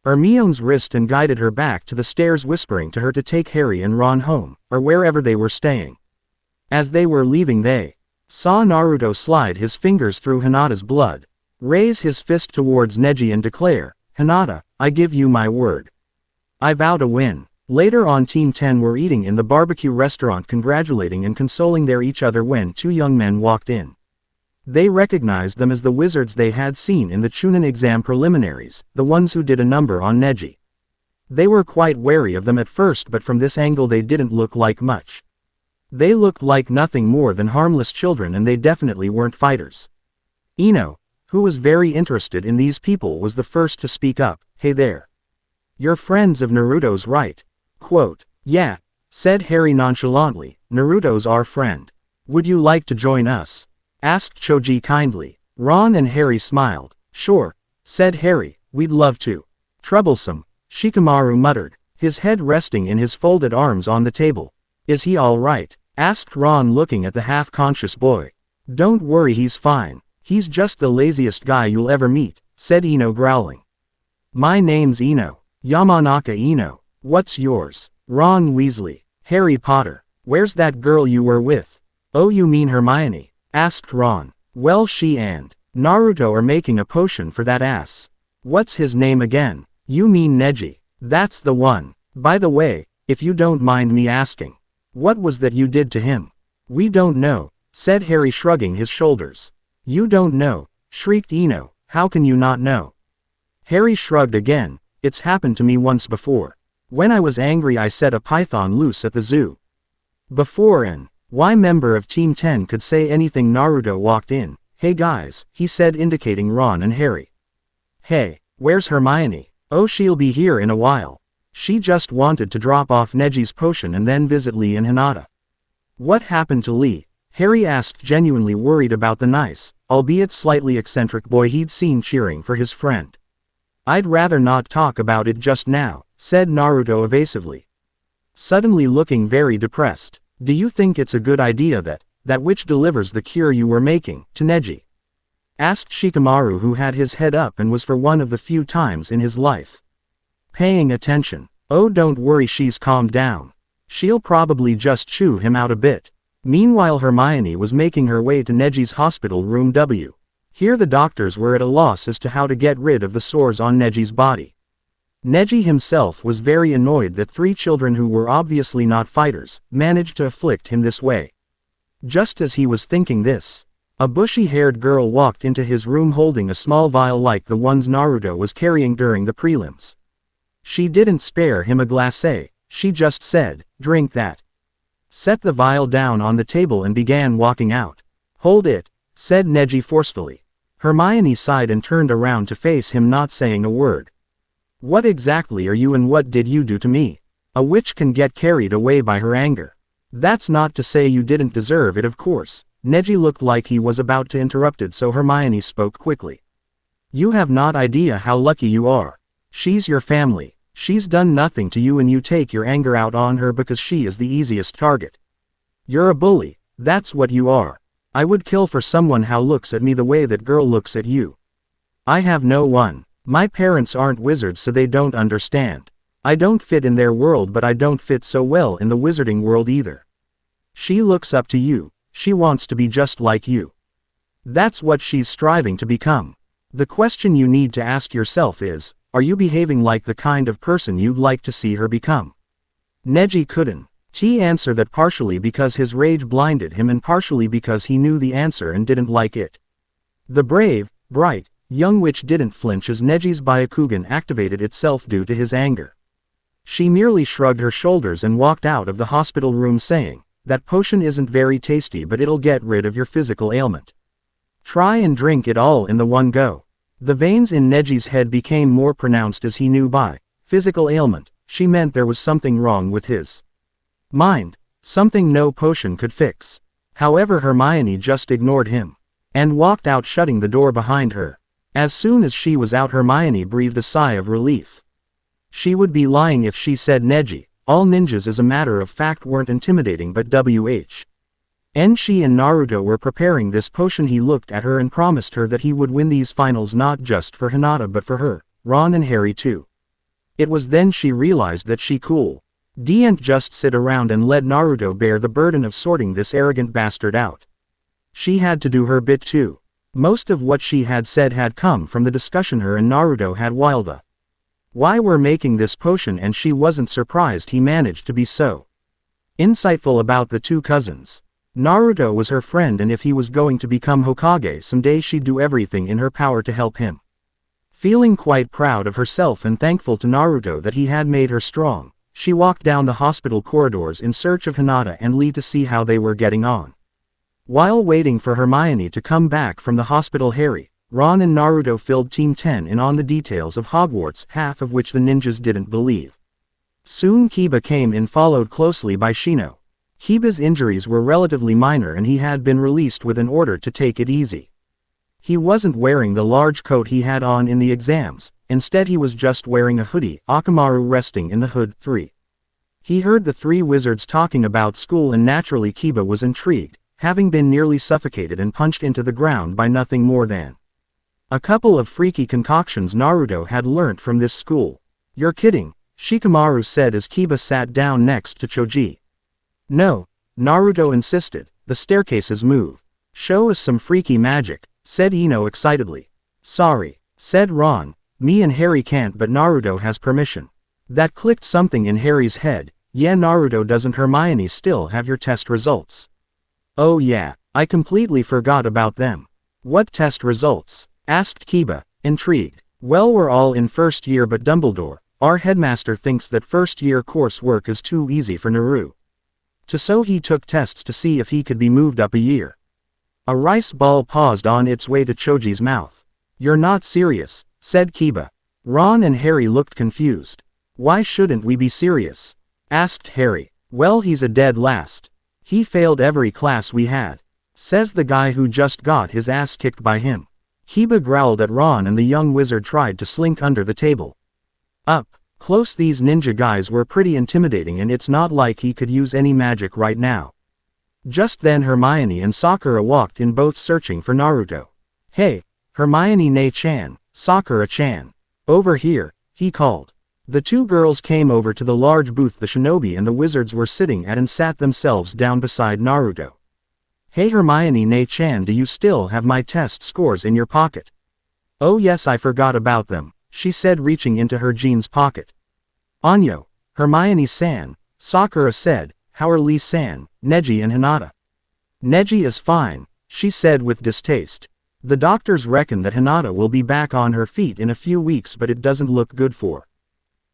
Hermione's wrist and guided her back to the stairs, whispering to her to take Harry and Ron home, or wherever they were staying. As they were leaving they saw Naruto slide his fingers through Hinata's blood, raise his fist towards Neji and declare, "Hinata, I give you my word. I vow to win." Later on, Team 10 were eating in the barbecue restaurant, congratulating and consoling each other when two young men walked in. They recognized them as the wizards they had seen in the Chunin exam preliminaries, the ones who did a number on Neji. They were quite wary of them at first, but from this angle they didn't look like much. They looked like nothing more than harmless children, and they definitely weren't fighters. Ino, who was very interested in these people, was the first to speak up. "Hey there. You're friends of Naruto's, right?" Quote, "Yeah," said Harry nonchalantly, "Naruto's our friend. Would you like to join us?" asked Choji kindly. Ron and Harry smiled. "Sure," said Harry, "we'd love to." "Troublesome," Shikamaru muttered, his head resting in his folded arms on the table. "Is he all right?" asked Ron, looking at the half-conscious boy. "Don't worry, he's fine. He's just the laziest guy you'll ever meet," said Ino, growling. "My name's Ino. Yamanaka Ino. What's yours?" "Ron Weasley." "Harry Potter. Where's that girl you were with?" "Oh, you mean Hermione?" asked Ron. "Well, she and Naruto are making a potion for that ass." What's his name again? You mean Neji. That's the one. By the way, if you don't mind me asking, what was that you did to him? We don't know, said Harry shrugging his shoulders. You don't know, shrieked Eno, how can you not know? Harry shrugged again, it's happened to me once before. When I was angry I set a python loose at the zoo. Before an Y member of Team 10 could say anything, Naruto walked in. Hey guys, he said, indicating Ron and Harry. Hey, where's Hermione? Oh, she'll be here in a while. She just wanted to drop off Neji's potion and then visit Lee and Hinata. What happened to Lee? Harry asked, genuinely worried about the nice, albeit slightly eccentric boy he'd seen cheering for his friend. I'd rather not talk about it just now, said Naruto evasively. Suddenly looking very depressed. Do you think it's a good idea that witch delivers the cure you were making to Neji? Asked Shikamaru, who had his head up and was for one of the few times in his life paying attention. Oh, don't worry, she's calmed down. She'll probably just chew him out a bit. Meanwhile, Hermione was making her way to Neji's hospital room W. Here the doctors were at a loss as to how to get rid of the sores on Neji's body. Neji himself was very annoyed that 3 children who were obviously not fighters managed to afflict him this way. Just as he was thinking this, a bushy-haired girl walked into his room holding a small vial like the ones Naruto was carrying during the prelims. She didn't spare him a glacé, she just said, drink that. Set the vial down on the table and began walking out. Hold it, said Neji forcefully. Hermione sighed and turned around to face him, not saying a word. What exactly are you and what did you do to me? A witch can get carried away by her anger. That's not to say you didn't deserve it, of course. Neji looked like he was about to interrupt it, so Hermione spoke quickly. You have not idea how lucky you are. She's your family. She's done nothing to you and you take your anger out on her because she is the easiest target. You're a bully, that's what you are. I would kill for someone who looks at me the way that girl looks at you. I have no one. My parents aren't wizards, so they don't understand. I don't fit in their world, but I don't fit so well in the wizarding world either. She looks up to you. She wants to be just like you. That's what she's striving to become. The question you need to ask yourself is, are you behaving like the kind of person you'd like to see her become? Neji couldn't answer that, partially because his rage blinded him and partially because he knew the answer and didn't like it. The brave, bright, young witch didn't flinch as Neji's Byakugan activated itself due to his anger. She merely shrugged her shoulders and walked out of the hospital room saying, that potion isn't very tasty, but it'll get rid of your physical ailment. Try and drink it all in the one go. The veins in Neji's head became more pronounced as he knew by physical ailment she meant there was something wrong with his mind, something no potion could fix. However, Hermione just ignored him and walked out, shutting the door behind her. As soon as she was out, Hermione breathed a sigh of relief. She would be lying if she said Neji, all ninjas as a matter of fact, weren't intimidating, but she and Naruto were preparing this potion. He looked at her and promised her that he would win these finals, not just for Hinata but for her, Ron and Harry too. It was then she realized that she didn't just sit around and let Naruto bear the burden of sorting this arrogant bastard out. She had to do her bit too. Most of what she had said had come from the discussion her and Naruto had while the why we're making this potion, and she wasn't surprised he managed to be so insightful about the two cousins. Naruto was her friend, and if he was going to become Hokage someday, she'd do everything in her power to help him. Feeling quite proud of herself and thankful to Naruto that he had made her strong, she walked down the hospital corridors in search of Hinata and Lee to see how they were getting on. While waiting for Hermione to come back from the hospital, Harry, Ron and Naruto filled Team 10 in on the details of Hogwarts, half of which the ninjas didn't believe. Soon Kiba came in, followed closely by Shino. Kiba's injuries were relatively minor and he had been released with an order to take it easy. He wasn't wearing the large coat he had on in the exams, instead he was just wearing a hoodie, Akamaru resting in the hood. 3. He heard the 3 wizards talking about school, and naturally Kiba was intrigued, having been nearly suffocated and punched into the ground by nothing more than a couple of freaky concoctions Naruto had learnt from this school. You're kidding, Shikamaru said as Kiba sat down next to Choji. No, Naruto insisted, the staircases move. Show us some freaky magic, said Ino excitedly. Sorry, said Ron, Me and Harry can't, but Naruto has permission. That clicked something in Harry's head. Yeah, Naruto, doesn't Hermione still have your test results? Oh yeah, I completely forgot about them. What test results? Asked Kiba, intrigued. Well, we're all in first year, but Dumbledore, our headmaster, thinks that first year coursework is too easy for Naruto. So he took tests to see if he could be moved up a year. A rice ball paused on its way to Choji's mouth. You're not serious, said Kiba. Ron and Harry looked confused. Why shouldn't we be serious? Asked Harry. Well, he's a dead last. He failed every class we had. Says the guy who just got his ass kicked by him. Kiba growled at Ron, and the young wizard tried to slink under the table. Up close, these ninja guys were pretty intimidating, and it's not like he could use any magic right now. Just then Hermione and Sakura walked in, both searching for Naruto. Hey, Hermione-chan, Sakura-chan. Over here, he called. The two girls came over to the large booth the shinobi and the wizards were sitting at and sat themselves down beside Naruto. Hey Hermione-chan, do you still have my test scores in your pocket? Oh yes, I forgot about them, she said, reaching into her jeans pocket. Anyo, Hermione-san, Sakura said. How are Lee-san, Neji and Hinata? Neji is fine, she said with distaste. The doctors reckon that Hinata will be back on her feet in a few weeks, but it doesn't look good for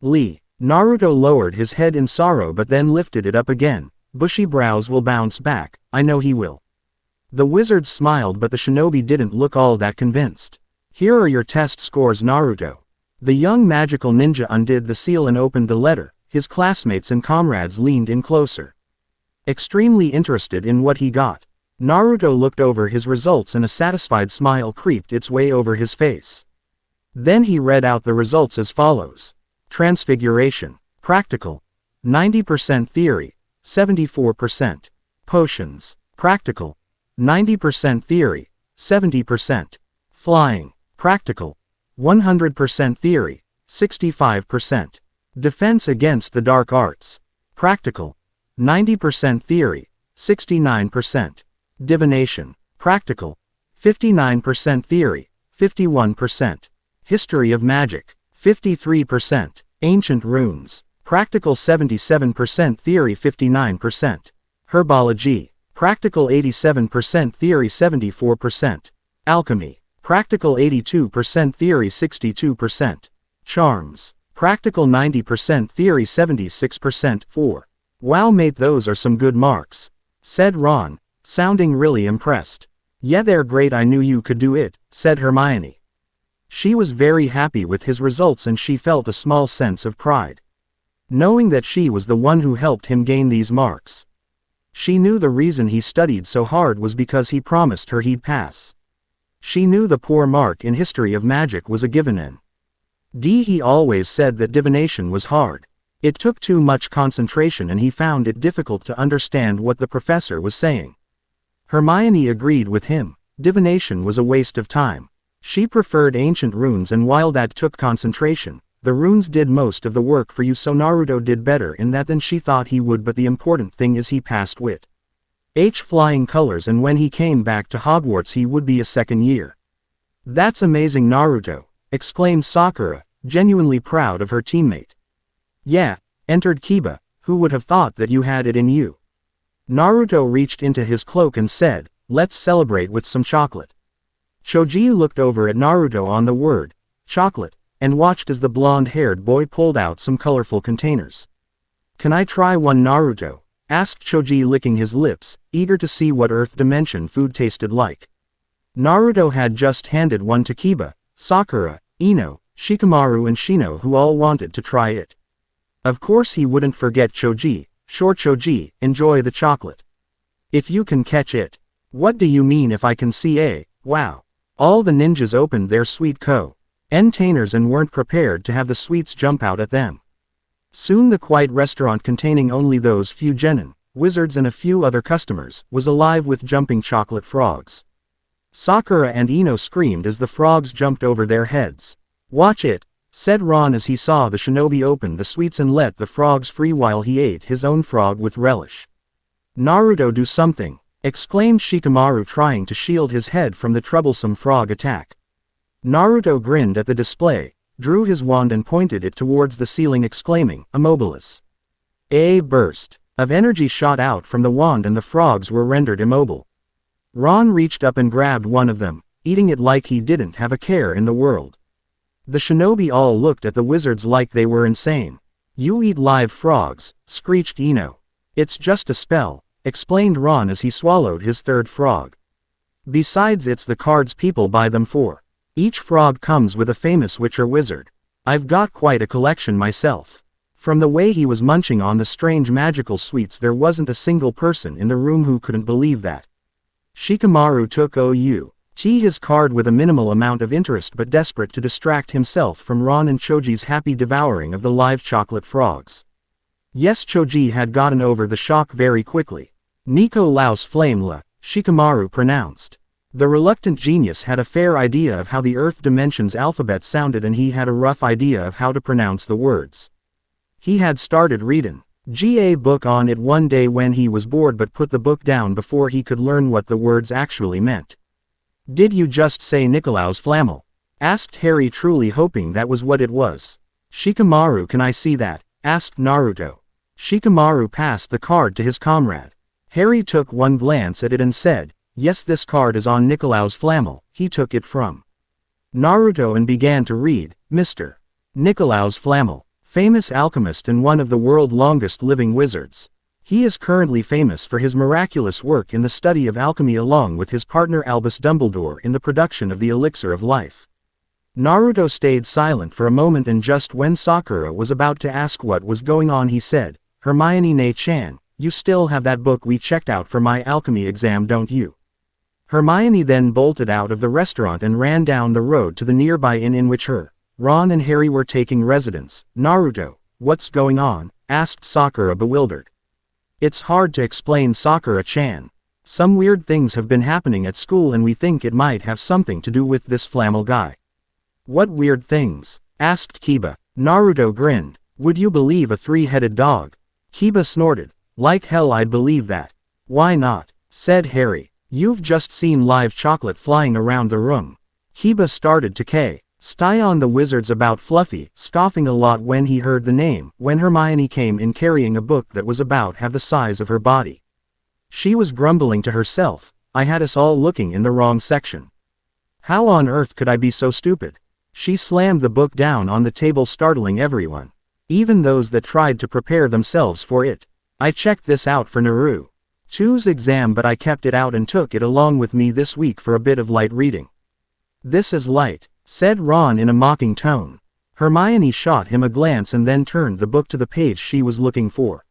Lee. Naruto lowered his head in sorrow but then lifted it up again. Bushy brows will bounce back, I know he will. The wizard smiled, but the shinobi didn't look all that convinced. Here are your test scores, Naruto. The young magical ninja undid the seal and opened the letter. His classmates and comrades leaned in closer, extremely interested in what he got. Naruto looked over his results and a satisfied smile creeped its way over his face. Then he read out the results as follows. Transfiguration. Practical. 90% theory. 74%. Potions. Practical. 90% theory. 70%. Flying. Practical. 100% theory. 65%. Defense against the dark arts. Practical. 90% theory. 69%. Divination. Practical. 59% theory. 51%. History of magic. 53%. Ancient runes. Practical. 77% theory. 59%. Herbology. Practical. 87% theory. 74%. Alchemy. Practical. 82% theory. 62%. Charms. Practical. 90% theory. 76%. 4. Wow mate, those are some good marks, said Ron, sounding really impressed. Yeah, they're great, I knew you could do it, said Hermione. She was very happy with his results and she felt a small sense of pride, knowing that she was the one who helped him gain these marks. She knew the reason he studied so hard was because he promised her he'd pass. She knew the poor mark in history of magic was a given in. He always said that divination was hard. It took too much concentration and he found it difficult to understand what the professor was saying. Hermione agreed with him. Divination was a waste of time. She preferred ancient runes, and while that took concentration, the runes did most of the work for you, so Naruto did better in that than she thought he would, but the important thing is he passed with flying colors, and when he came back to Hogwarts he would be a second year. That's amazing, Naruto, exclaimed Sakura, genuinely proud of her teammate. Yeah, entered Kiba, who would have thought that you had it in you. Naruto reached into his cloak and said, let's celebrate with some chocolate. Choji looked over at Naruto on the word, chocolate, and watched as the blonde-haired boy pulled out some colorful containers. Can I try one, Naruto? Asked Choji, licking his lips, eager to see what Earth Dimension food tasted like. Naruto had just handed one to Kiba, Sakura, Ino, Shikamaru and Shino, who all wanted to try it. Of course he wouldn't forget Choji. Sure Choji, enjoy the chocolate. If you can catch it. What do you mean if I can see? Wow. All the ninjas opened their sweet containers and weren't prepared to have the sweets jump out at them. Soon the quiet restaurant, containing only those few genin, wizards and a few other customers, was alive with jumping chocolate frogs. Sakura and Ino screamed as the frogs jumped over their heads. Watch it, said Ron as he saw the shinobi open the sweets and let the frogs free while he ate his own frog with relish. Naruto, do something, exclaimed Shikamaru, trying to shield his head from the troublesome frog attack. Naruto grinned at the display. drew his wand and pointed it towards the ceiling, exclaiming, "Immobilis." A burst of energy shot out from the wand and the frogs were rendered immobile. Ron reached up and grabbed one of them, eating it like he didn't have a care in the world. The shinobi all looked at the wizards like they were insane. "You eat live frogs," screeched Ino. "It's just a spell," explained Ron as he swallowed his third frog. "Besides, it's the cards people buy them for. Each frog comes with a famous witch or wizard. I've got quite a collection myself." From the way he was munching on the strange magical sweets, there wasn't a single person in the room who couldn't believe that. Shikamaru took his card with a minimal amount of interest, but desperate to distract himself from Ron and Choji's happy devouring of the live chocolate frogs. Yes, Choji had gotten over the shock very quickly. "Nico Laos Flame La," Shikamaru pronounced. The reluctant genius had a fair idea of how the Earth Dimension's alphabet sounded, and he had a rough idea of how to pronounce the words. He had started reading a book on it one day when he was bored, but put the book down before he could learn what the words actually meant. "Did you just say Nicolaus Flamel?" asked Harry, truly hoping that was what it was. "Shikamaru, can I see that?" asked Naruto. Shikamaru passed the card to his comrade. Harry took one glance at it and said, "Yes, this card is on Nicolaus Flamel." He took it from Naruto and began to read, "Mr. Nicolaus Flamel, famous alchemist and one of the world's longest living wizards. He is currently famous for his miraculous work in the study of alchemy, along with his partner Albus Dumbledore in the production of the elixir of life." Naruto stayed silent for a moment, and just when Sakura was about to ask what was going on, he said, "Hermione Ne-chan, you still have that book we checked out for my alchemy exam, don't you?" Hermione then bolted out of the restaurant and ran down the road to the nearby inn in which Ron and Harry were taking residence. "Naruto, what's going on?" asked Sakura, bewildered. "It's hard to explain, Sakura-chan. Some weird things have been happening at school and we think it might have something to do with this Flamel guy." "What weird things?" asked Kiba. Naruto grinned. "Would you believe a three-headed dog?" Kiba snorted. "Like hell I'd believe that." "Why not?" said Harry. "You've just seen live chocolate flying around the room." Kiba started to stay on the wizards about Fluffy, scoffing a lot when he heard the name, when Hermione came in carrying a book that was about half the size of her body. She was grumbling to herself, "I had us all looking in the wrong section. How on earth could I be so stupid?" She slammed the book down on the table, startling everyone, even those that tried to prepare themselves for it. "I checked this out for Naruto's exam, but I kept it out and took it along with me this week for a bit of light reading." "This is light," said Ron in a mocking tone. Hermione shot him a glance and then turned the book to the page she was looking for.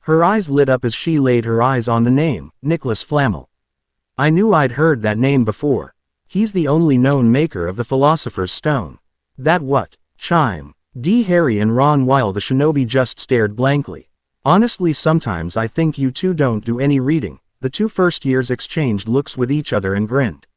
Her eyes lit up as she laid her eyes on the name, Nicholas Flamel. "I knew I'd heard that name before. He's the only known maker of the Philosopher's Stone." "That what?" chimed Harry and Ron while the shinobi just stared blankly. "Honestly, sometimes I think you two don't do any reading." The two first years exchanged looks with each other and grinned.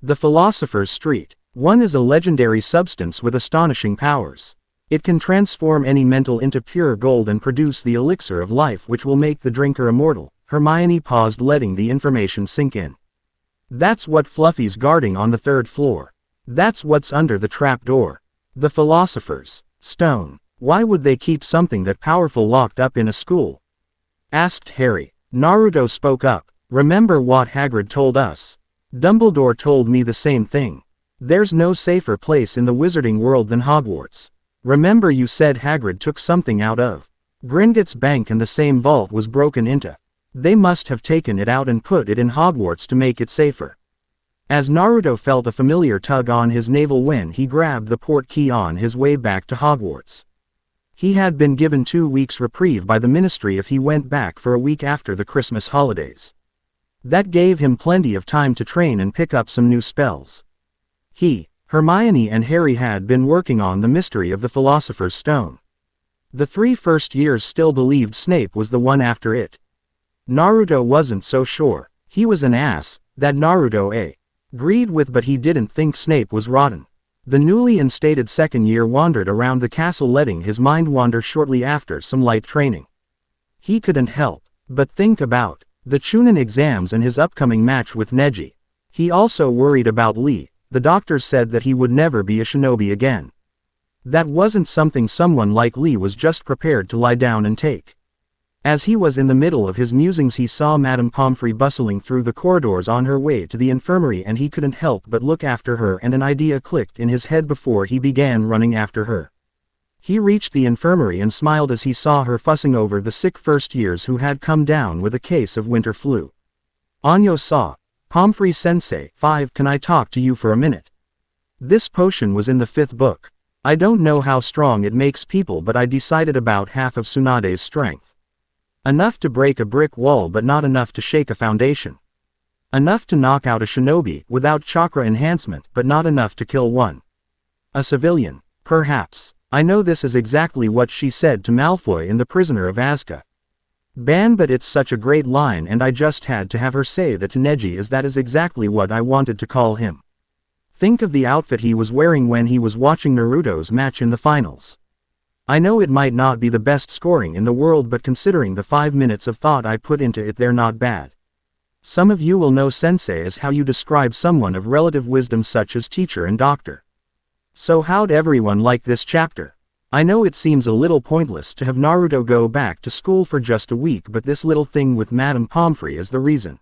"The Philosopher's Stone is a legendary substance with astonishing powers. It can transform any metal into pure gold and produce the elixir of life, which will make the drinker immortal." Hermione paused, letting the information sink in. "That's what Fluffy's guarding on the third floor. That's what's under the trap door. The Philosopher's Stone. Why would they keep something that powerful locked up in a school?" asked Harry. Naruto spoke up. "Remember what Hagrid told us? Dumbledore told me the same thing. There's no safer place in the wizarding world than Hogwarts. Remember you said Hagrid took something out of Gringotts Bank and the same vault was broken into. They must have taken it out and put it in Hogwarts to make it safer." As Naruto felt a familiar tug on his navel when he grabbed the port key on his way back to Hogwarts. He had been given 2 weeks reprieve by the ministry if he went back for a week after the Christmas holidays. That gave him plenty of time to train and pick up some new spells. Hermione and Harry had been working on the mystery of the Philosopher's Stone. The 3 first years still believed Snape was the one after it. Naruto wasn't so sure. He was an ass, that Naruto agreed with, but he didn't think Snape was rotten. The newly instated second year wandered around the castle, letting his mind wander shortly after some light training. He couldn't help but think about the Chunin exams and his upcoming match with Neji. He also worried about Lee. The doctor said that he would never be a shinobi again. That wasn't something someone like Lee was just prepared to lie down and take. As he was in the middle of his musings he saw Madame Pomfrey bustling through the corridors on her way to the infirmary and he couldn't help but look after her and an idea clicked in his head before he began running after her. He reached the infirmary and smiled as he saw her fussing over the sick first years who had come down with a case of winter flu. Anyo saw. Pomfrey sensei, 5 Can I talk to you for a minute? This potion was in the 5th book. I don't know how strong it makes people but I decided about half of Tsunade's strength. Enough to break a brick wall but not enough to shake a foundation. Enough to knock out a shinobi without chakra enhancement but not enough to kill one. A civilian, perhaps. I know this is exactly what she said to Malfoy in The Prisoner of Azkaban. But it's such a great line and I just had to have her say that to Neji as that is exactly what I wanted to call him. Think of the outfit he was wearing when he was watching Naruto's match in the finals. I know it might not be the best scoring in the world but considering the 5 minutes of thought I put into it they're not bad. Some of you will know sensei as how you describe someone of relative wisdom such as teacher and doctor. So how'd everyone like this chapter? I know it seems a little pointless to have Naruto go back to school for just a week but this little thing with Madame Pomfrey is the reason.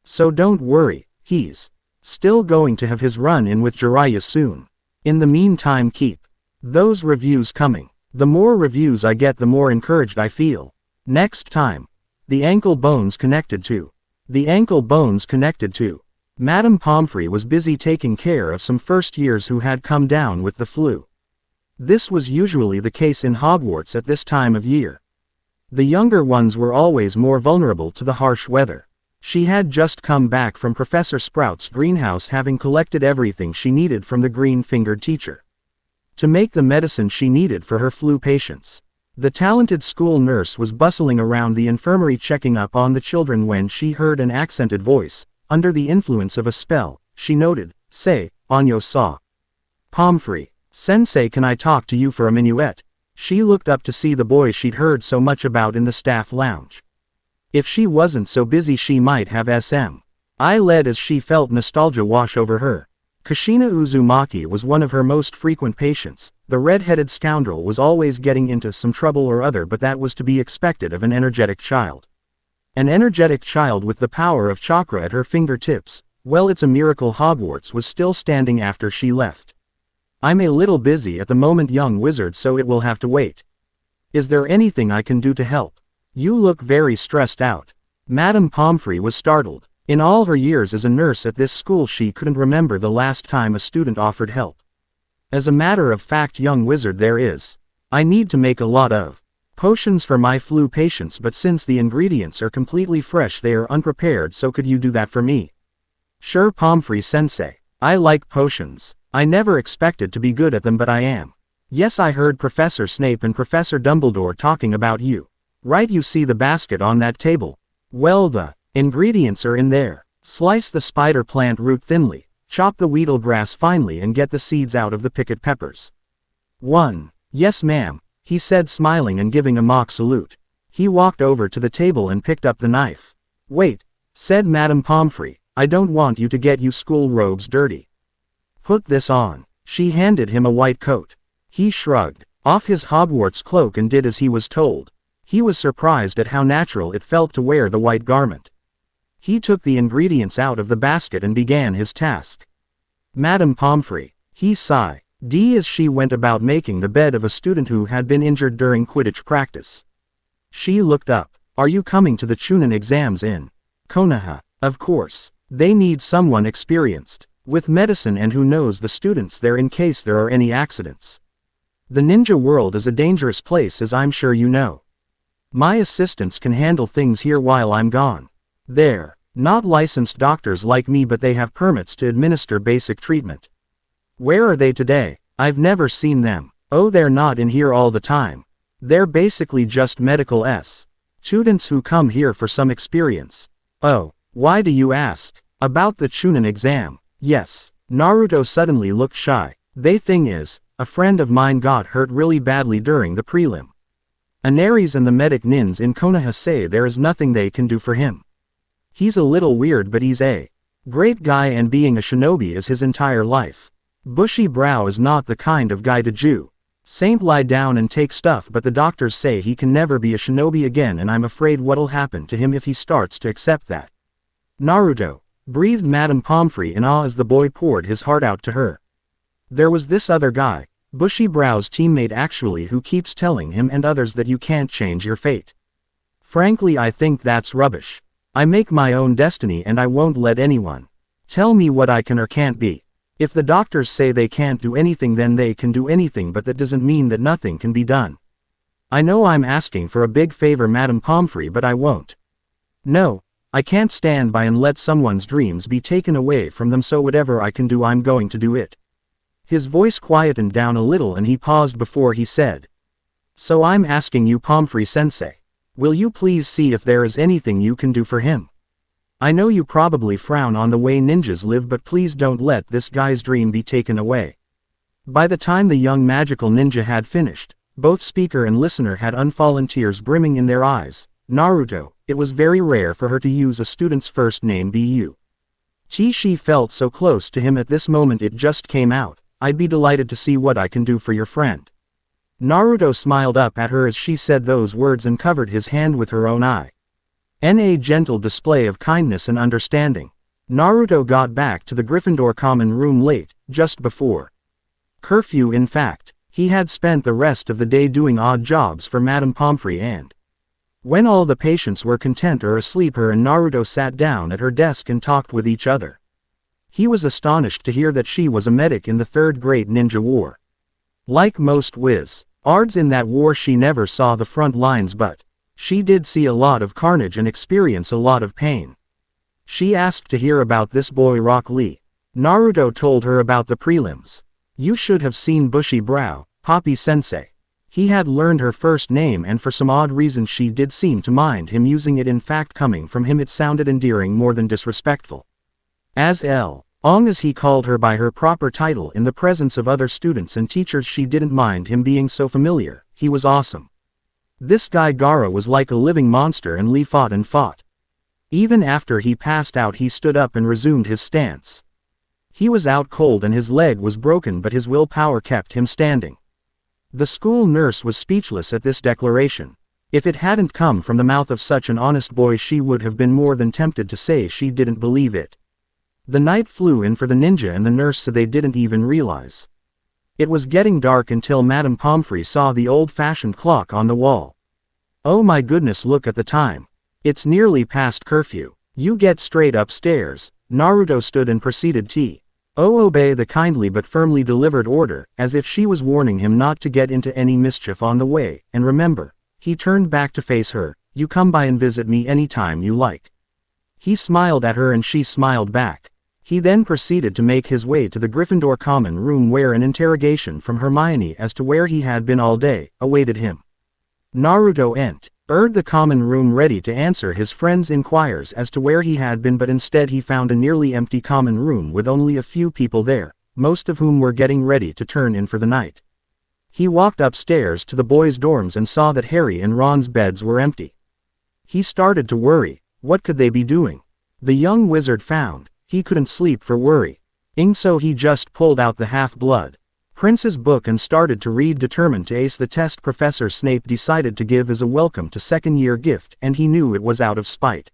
So don't worry, he's still going to have his run-in with Jiraiya soon. In the meantime keep those reviews coming. The more reviews I get the more encouraged I feel. Next time. The ankle bones connected to. Madame Pomfrey was busy taking care of some first years who had come down with the flu. This was usually the case in Hogwarts at this time of year. The younger ones were always more vulnerable to the harsh weather. She had just come back from Professor Sprout's greenhouse having collected everything she needed from the green-fingered teacher to make the medicine she needed for her flu patients. The talented school nurse was bustling around the infirmary checking up on the children when she heard an accented voice. Under the influence of a spell, she noted, "Say, Anyo saw. Pomfrey. Sensei, can I talk to you for a minuet?" She looked up to see the boy she'd heard so much about in the staff lounge. If she wasn't so busy she might have I led as she felt nostalgia wash over her. Kushina Uzumaki was one of her most frequent patients. The red-headed scoundrel was always getting into some trouble or other but that was to be expected of an energetic child. An energetic child with the power of chakra at her fingertips. Well, it's a miracle Hogwarts was still standing after she left. I'm a little busy at the moment, young wizard, so it will have to wait. Is there anything I can do to help? You look very stressed out. Madame Pomfrey was startled. In all her years as a nurse at this school she couldn't remember the last time a student offered help. As a matter of fact, young wizard, there is. I need to make a lot of potions for my flu patients but since the ingredients are completely fresh they are unprepared, so could you do that for me? Sure, Pomfrey sensei. I like potions. I never expected to be good at them but I am. Yes, I heard Professor Snape and Professor Dumbledore talking about you. Right, you see the basket on that table? Well, the ingredients are in there. Slice the spider plant root thinly, chop the wheatlegrass finely and get the seeds out of the picket peppers. 1. Yes ma'am, he said, smiling and giving a mock salute. He walked over to the table and picked up the knife. Wait, said Madame Pomfrey, I don't want you to get your school robes dirty. Put this on. She handed him a white coat. He shrugged off his Hogwarts cloak and did as he was told. He was surprised at how natural it felt to wear the white garment. He took the ingredients out of the basket and began his task. Madame Pomfrey, he sighed as she went about making the bed of a student who had been injured during Quidditch practice. She looked up. Are you coming to the Chunin exams in Konoha? Of course. They need someone experienced with medicine and who knows the students there in case there are any accidents. The ninja world is a dangerous place, as I'm sure you know. My assistants can handle things here while I'm gone. They're not licensed doctors like me but they have permits to administer basic treatment. Where are they today? I've never seen them. Oh, they're not in here all the time. They're basically just medical students who come here for some experience. Oh, why do you ask? About the Chunin exam? Yes. Naruto suddenly looked shy. The thing is, a friend of mine got hurt really badly during the prelim. Anaries and the medic nins in Konoha say there is nothing they can do for him. He's a little weird but he's a great guy and being a shinobi is his entire life. Bushy brow is not the kind of guy to Jew. Saint lie down and take stuff, but the doctors say he can never be a shinobi again, and I'm afraid what'll happen to him if he starts to accept that. Naruto, breathed Madame Pomfrey in awe as the boy poured his heart out to her. There was this other guy, Bushy Brow's teammate actually, who keeps telling him and others that you can't change your fate. Frankly, I think that's rubbish. I make my own destiny and I won't let anyone tell me what I can or can't be. If the doctors say they can't do anything, then they can do anything, but that doesn't mean that nothing can be done. I know I'm asking for a big favor, Madame Pomfrey, but I won't. No, I can't stand by and let someone's dreams be taken away from them, so whatever I can do, I'm going to do it. His voice quietened down a little and he paused before he said, "So I'm asking you, Pomfrey-sensei, will you please see if there is anything you can do for him? I know you probably frown on the way ninjas live, but please don't let this guy's dream be taken away." By the time the young magical ninja had finished, both speaker and listener had unfallen tears brimming in their eyes. Naruto, it was very rare for her to use a student's first name bu. She felt so close to him at this moment it just came out. "I'd be delighted to see what I can do for your friend." Naruto smiled up at her as she said those words and covered his hand with her own eye. In a gentle display of kindness and understanding, Naruto got back to the Gryffindor common room late, just before curfew. In fact, he had spent the rest of the day doing odd jobs for Madame Pomfrey, and when all the patients were content or asleep, her and Naruto sat down at her desk and talked with each other. He was astonished to hear that she was a medic in the Third Great Ninja War. Like most wizards in that war, she never saw the front lines, but she did see a lot of carnage and experience a lot of pain. She asked to hear about this boy Rock Lee. Naruto told her about the prelims. "You should have seen Bushy Brow, Poppy-sensei." He had learned her first name, and for some odd reason she did seem to mind him using it. In fact, coming from him it sounded endearing more than disrespectful. As long as he called her by her proper title in the presence of other students and teachers, she didn't mind him being so familiar. He was awesome. This guy Gaara was like a living monster, and Lee fought and fought. Even after he passed out, he stood up and resumed his stance. He was out cold and his leg was broken, but his willpower kept him standing. The school nurse was speechless at this declaration. If it hadn't come from the mouth of such an honest boy, she would have been more than tempted to say she didn't believe it. The night flew in for the ninja and the nurse, so they didn't even realize it was getting dark until Madame Pomfrey saw the old-fashioned clock on the wall. "Oh my goodness, look at the time. It's nearly past curfew. You get straight upstairs." Naruto stood and proceeded to obey the kindly but firmly delivered order, as if she was warning him not to get into any mischief on the way. "And remember," he turned back to face her, "you come by and visit me anytime you like." He smiled at her and she smiled back. He then proceeded to make his way to the Gryffindor common room, where an interrogation from Hermione as to where he had been all day awaited him. Naruto entered the common room ready to answer his friend's inquiries as to where he had been, but instead he found a nearly empty common room with only a few people there, most of whom were getting ready to turn in for the night. He walked upstairs to the boys' dorms and saw that Harry and Ron's beds were empty. He started to worry. What could they be doing? The young wizard found he couldn't sleep for worrying, so he just pulled out the Half-Blood Prince's book and started to read, determined to ace the test Professor Snape decided to give as a welcome to second-year gift, and he knew it was out of spite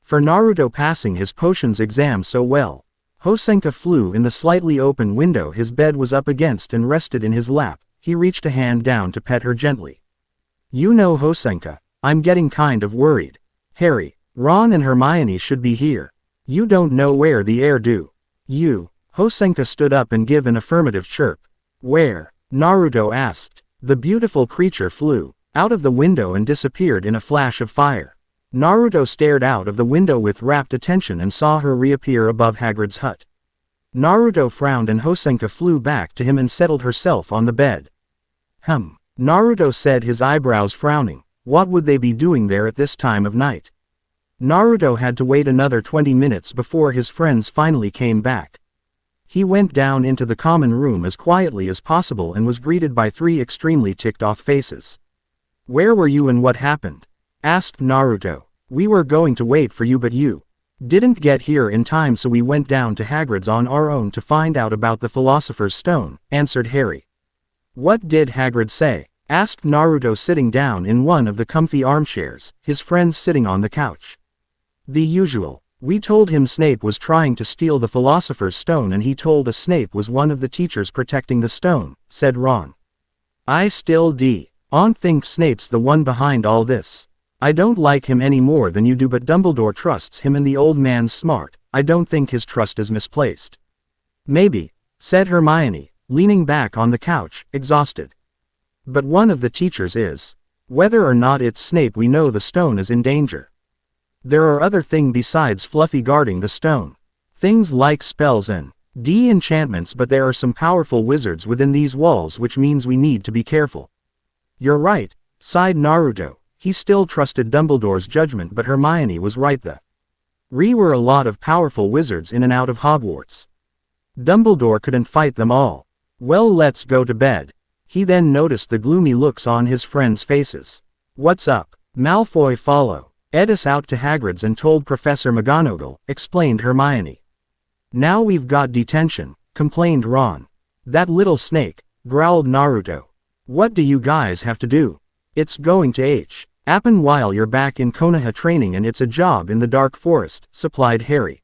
for Naruto passing his potions exam so well. Hosenka flew in the slightly open window his bed was up against and rested in his lap. He reached a hand down to pet her gently. "You know, Hosenka, I'm getting kind of worried. Harry, Ron and Hermione should be here. You don't know where the air do you?" Hosenka stood up and gave an affirmative chirp. "Where?" Naruto asked. The beautiful creature flew out of the window and disappeared in a flash of fire. Naruto stared out of the window with rapt attention and saw her reappear above Hagrid's hut. Naruto frowned and Hosenka flew back to him and settled herself on the bed. Naruto said, his eyebrows frowning. What would they be doing there at this time of night? Naruto had to wait another 20 minutes before his friends finally came back. He went down into the common room as quietly as possible and was greeted by 3 extremely ticked-off faces. "Where were you and what happened?" asked Naruto. "We were going to wait for you, but you didn't get here in time, so we went down to Hagrid's on our own to find out about the Philosopher's Stone," answered Harry. What did Hagrid say? Asked Naruto, sitting down in one of the comfy armchairs, his friends sitting on the couch. The usual. We told him Snape was trying to steal the Philosopher's Stone and he told us Snape was one of the teachers protecting the stone, said Ron. I still don't think Snape's the one behind all this. I don't like him any more than you do, but Dumbledore trusts him and the old man's smart. I don't think his trust is misplaced. Maybe, said Hermione, leaning back on the couch, exhausted. But one of the teachers is. Whether or not it's Snape, we know the stone is in danger. There are other things besides Fluffy guarding the stone. Things like spells and enchantments, but there are some powerful wizards within these walls, which means we need to be careful. You're right, sighed Naruto. He still trusted Dumbledore's judgment, but Hermione was right. There were a lot of powerful wizards in and out of Hogwarts. Dumbledore couldn't fight them all. Well, let's go to bed. He then noticed the gloomy looks on his friends' faces. What's up? Malfoy followed us out to Hagrid's and told Professor McGonagall, explained Hermione. Now we've got detention, complained Ron. That little snake, growled Naruto. What do you guys have to do? It's going to happen while you're back in Konoha training, and it's a job in the dark forest, supplied Harry.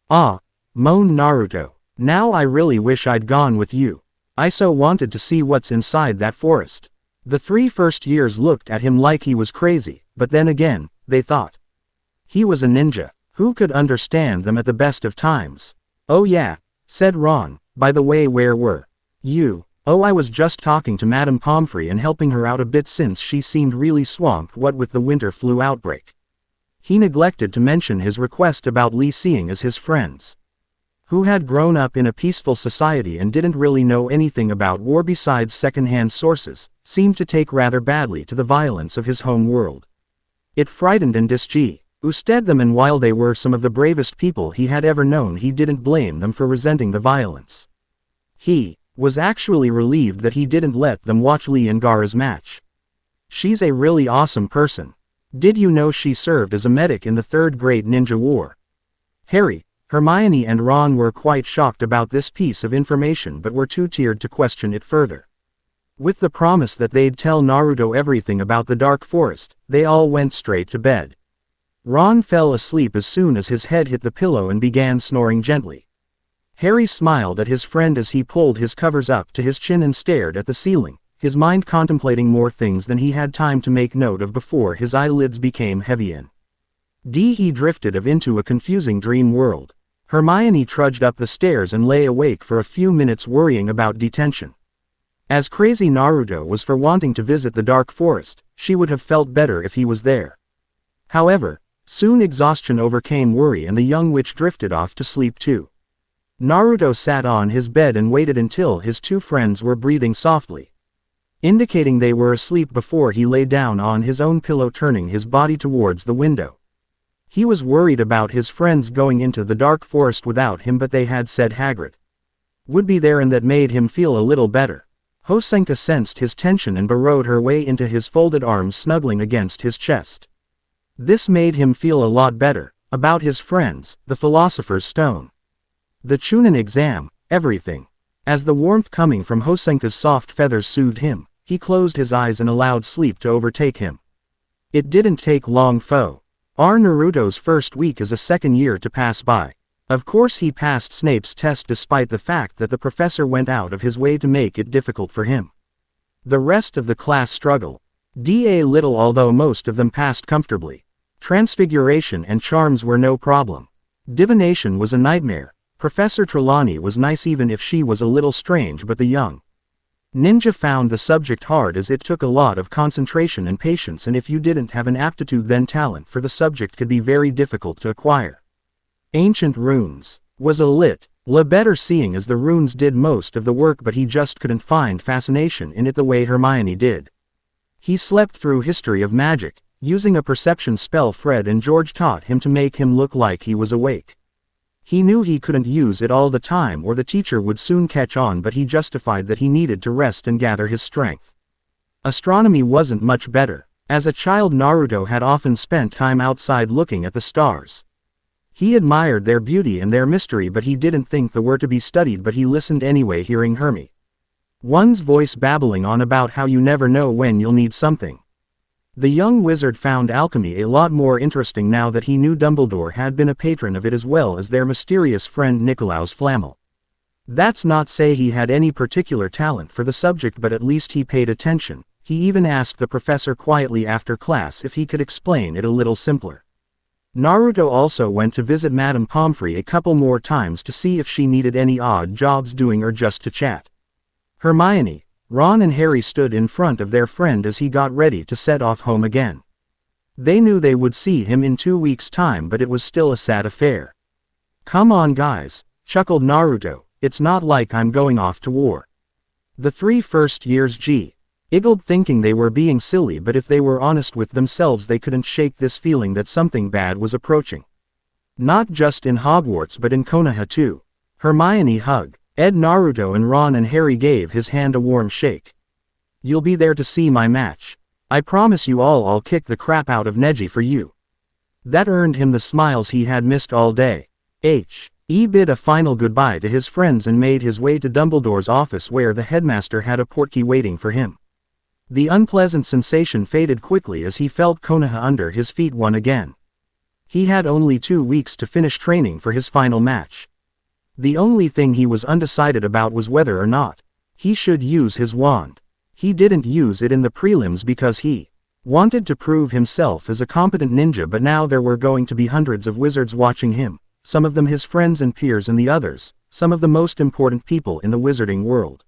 Ah, moaned Naruto. Now I really wish I'd gone with you. I so wanted to see what's inside that forest. The 3 first years looked at him like he was crazy, but then again, they thought he was a ninja. Who could understand them at the best of times? Oh yeah, said Ron. By the way, where were you? Oh, I was just talking to Madame Pomfrey and helping her out a bit since she seemed really swamped what with the winter flu outbreak. He neglected to mention his request about Lee, seeing as his friends, who had grown up in a peaceful society and didn't really know anything about war besides second-hand sources, seemed to take rather badly to the violence of his home world. It frightened and disgusted them, and while they were some of the bravest people he had ever known, he didn't blame them for resenting the violence. He was actually relieved that he didn't let them watch Lee and Gaara's match. She's a really awesome person. Did you know she served as a medic in the Third Great Ninja War? Harry, Hermione and Ron were quite shocked about this piece of information, but were too tired to question it further. With the promise that they'd tell Naruto everything about the Dark Forest, they all went straight to bed. Ron fell asleep as soon as his head hit the pillow and began snoring gently. Harry smiled at his friend as he pulled his covers up to his chin and stared at the ceiling, his mind contemplating more things than he had time to make note of before his eyelids became heavy and he drifted into a confusing dream world. Hermione trudged up the stairs and lay awake for a few minutes worrying about detention. As crazy Naruto was for wanting to visit the Dark Forest, she would have felt better if he was there. However, soon exhaustion overcame worry and the young witch drifted off to sleep too. Naruto sat on his bed and waited until his 2 friends were breathing softly, indicating they were asleep, before he lay down on his own pillow, turning his body towards the window. He was worried about his friends going into the Dark Forest without him, but they had said Hagrid would be there, and that made him feel a little better. Hosenka sensed his tension and burrowed her way into his folded arms, snuggling against his chest. This made him feel a lot better about his friends, the Philosopher's Stone, the Chunin exam, everything. As the warmth coming from Hosenka's soft feathers soothed him, he closed his eyes and allowed sleep to overtake him. It didn't take long for Naruto's first week as a second year to pass by. Of course he passed Snape's test despite the fact that the professor went out of his way to make it difficult for him. The rest of the class struggled a little, although most of them passed comfortably. Transfiguration and charms were no problem. Divination was a nightmare. Professor Trelawney was nice even if she was a little strange, but the young ninja found the subject hard as it took a lot of concentration and patience, and if you didn't have an aptitude then talent for the subject could be very difficult to acquire. Ancient runes was a little better, seeing as the runes did most of the work, but he just couldn't find fascination in it the way Hermione did. He slept through History of Magic, using a perception spell Fred and George taught him to make him look like he was awake. He knew he couldn't use it all the time or the teacher would soon catch on, but he justified that he needed to rest and gather his strength. Astronomy wasn't much better. As a child, Naruto had often spent time outside looking at the stars. He admired their beauty and their mystery, but he didn't think they were to be studied, but he listened anyway, hearing Hermione One's voice babbling on about how you never know when you'll need something. The young wizard found alchemy a lot more interesting now that he knew Dumbledore had been a patron of it as well as their mysterious friend Nicolaus Flamel. That's not say he had any particular talent for the subject, but at least he paid attention. He even asked the professor quietly after class if he could explain it a little simpler. Naruto also went to visit Madame Pomfrey a couple more times to see if she needed any odd jobs doing or just to chat. Hermione, Ron and Harry stood in front of their friend as he got ready to set off home again. They knew they would see him in 2 weeks' time, but it was still a sad affair. "Come on guys," chuckled Naruto, "it's not like I'm going off to war." The 3 first years giggled thinking they were being silly, but if they were honest with themselves they couldn't shake this feeling that something bad was approaching. Not just in Hogwarts but in Konoha too. Hermione hugged Ed Naruto and Ron and Harry gave his hand a warm shake. "You'll be there to see my match. I promise you all I'll kick the crap out of Neji for you." That earned him the smiles he had missed all day. He bid a final goodbye to his friends and made his way to Dumbledore's office where the headmaster had a portkey waiting for him. The unpleasant sensation faded quickly as he felt Konoha under his feet once again. He had only 2 weeks to finish training for his final match. The only thing he was undecided about was whether or not he should use his wand. He didn't use it in the prelims because he wanted to prove himself as a competent ninja, but now there were going to be hundreds of wizards watching him, some of them his friends and peers and the others, some of the most important people in the wizarding world.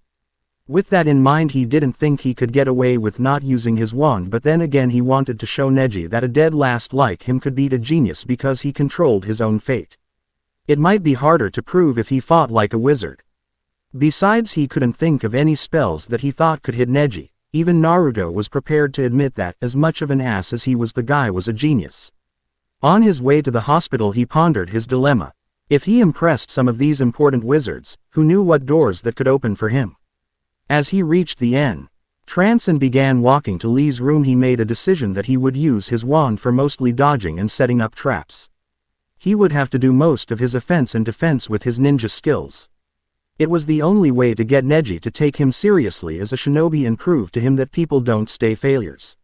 With that in mind he didn't think he could get away with not using his wand, but then again he wanted to show Neji that a dead last like him could beat a genius because he controlled his own fate. It might be harder to prove if he fought like a wizard. Besides, he couldn't think of any spells that he thought could hit Neji. Even Naruto was prepared to admit that, as much of an ass as he was, the guy was a genius. On his way to the hospital he pondered his dilemma. If he impressed some of these important wizards, who knew what doors that could open for him? As he reached the entrance and began walking to Lee's room, he made a decision that he would use his wand for mostly dodging and setting up traps. He would have to do most of his offense and defense with his ninja skills. It was the only way to get Neji to take him seriously as a shinobi and prove to him that people don't stay failures.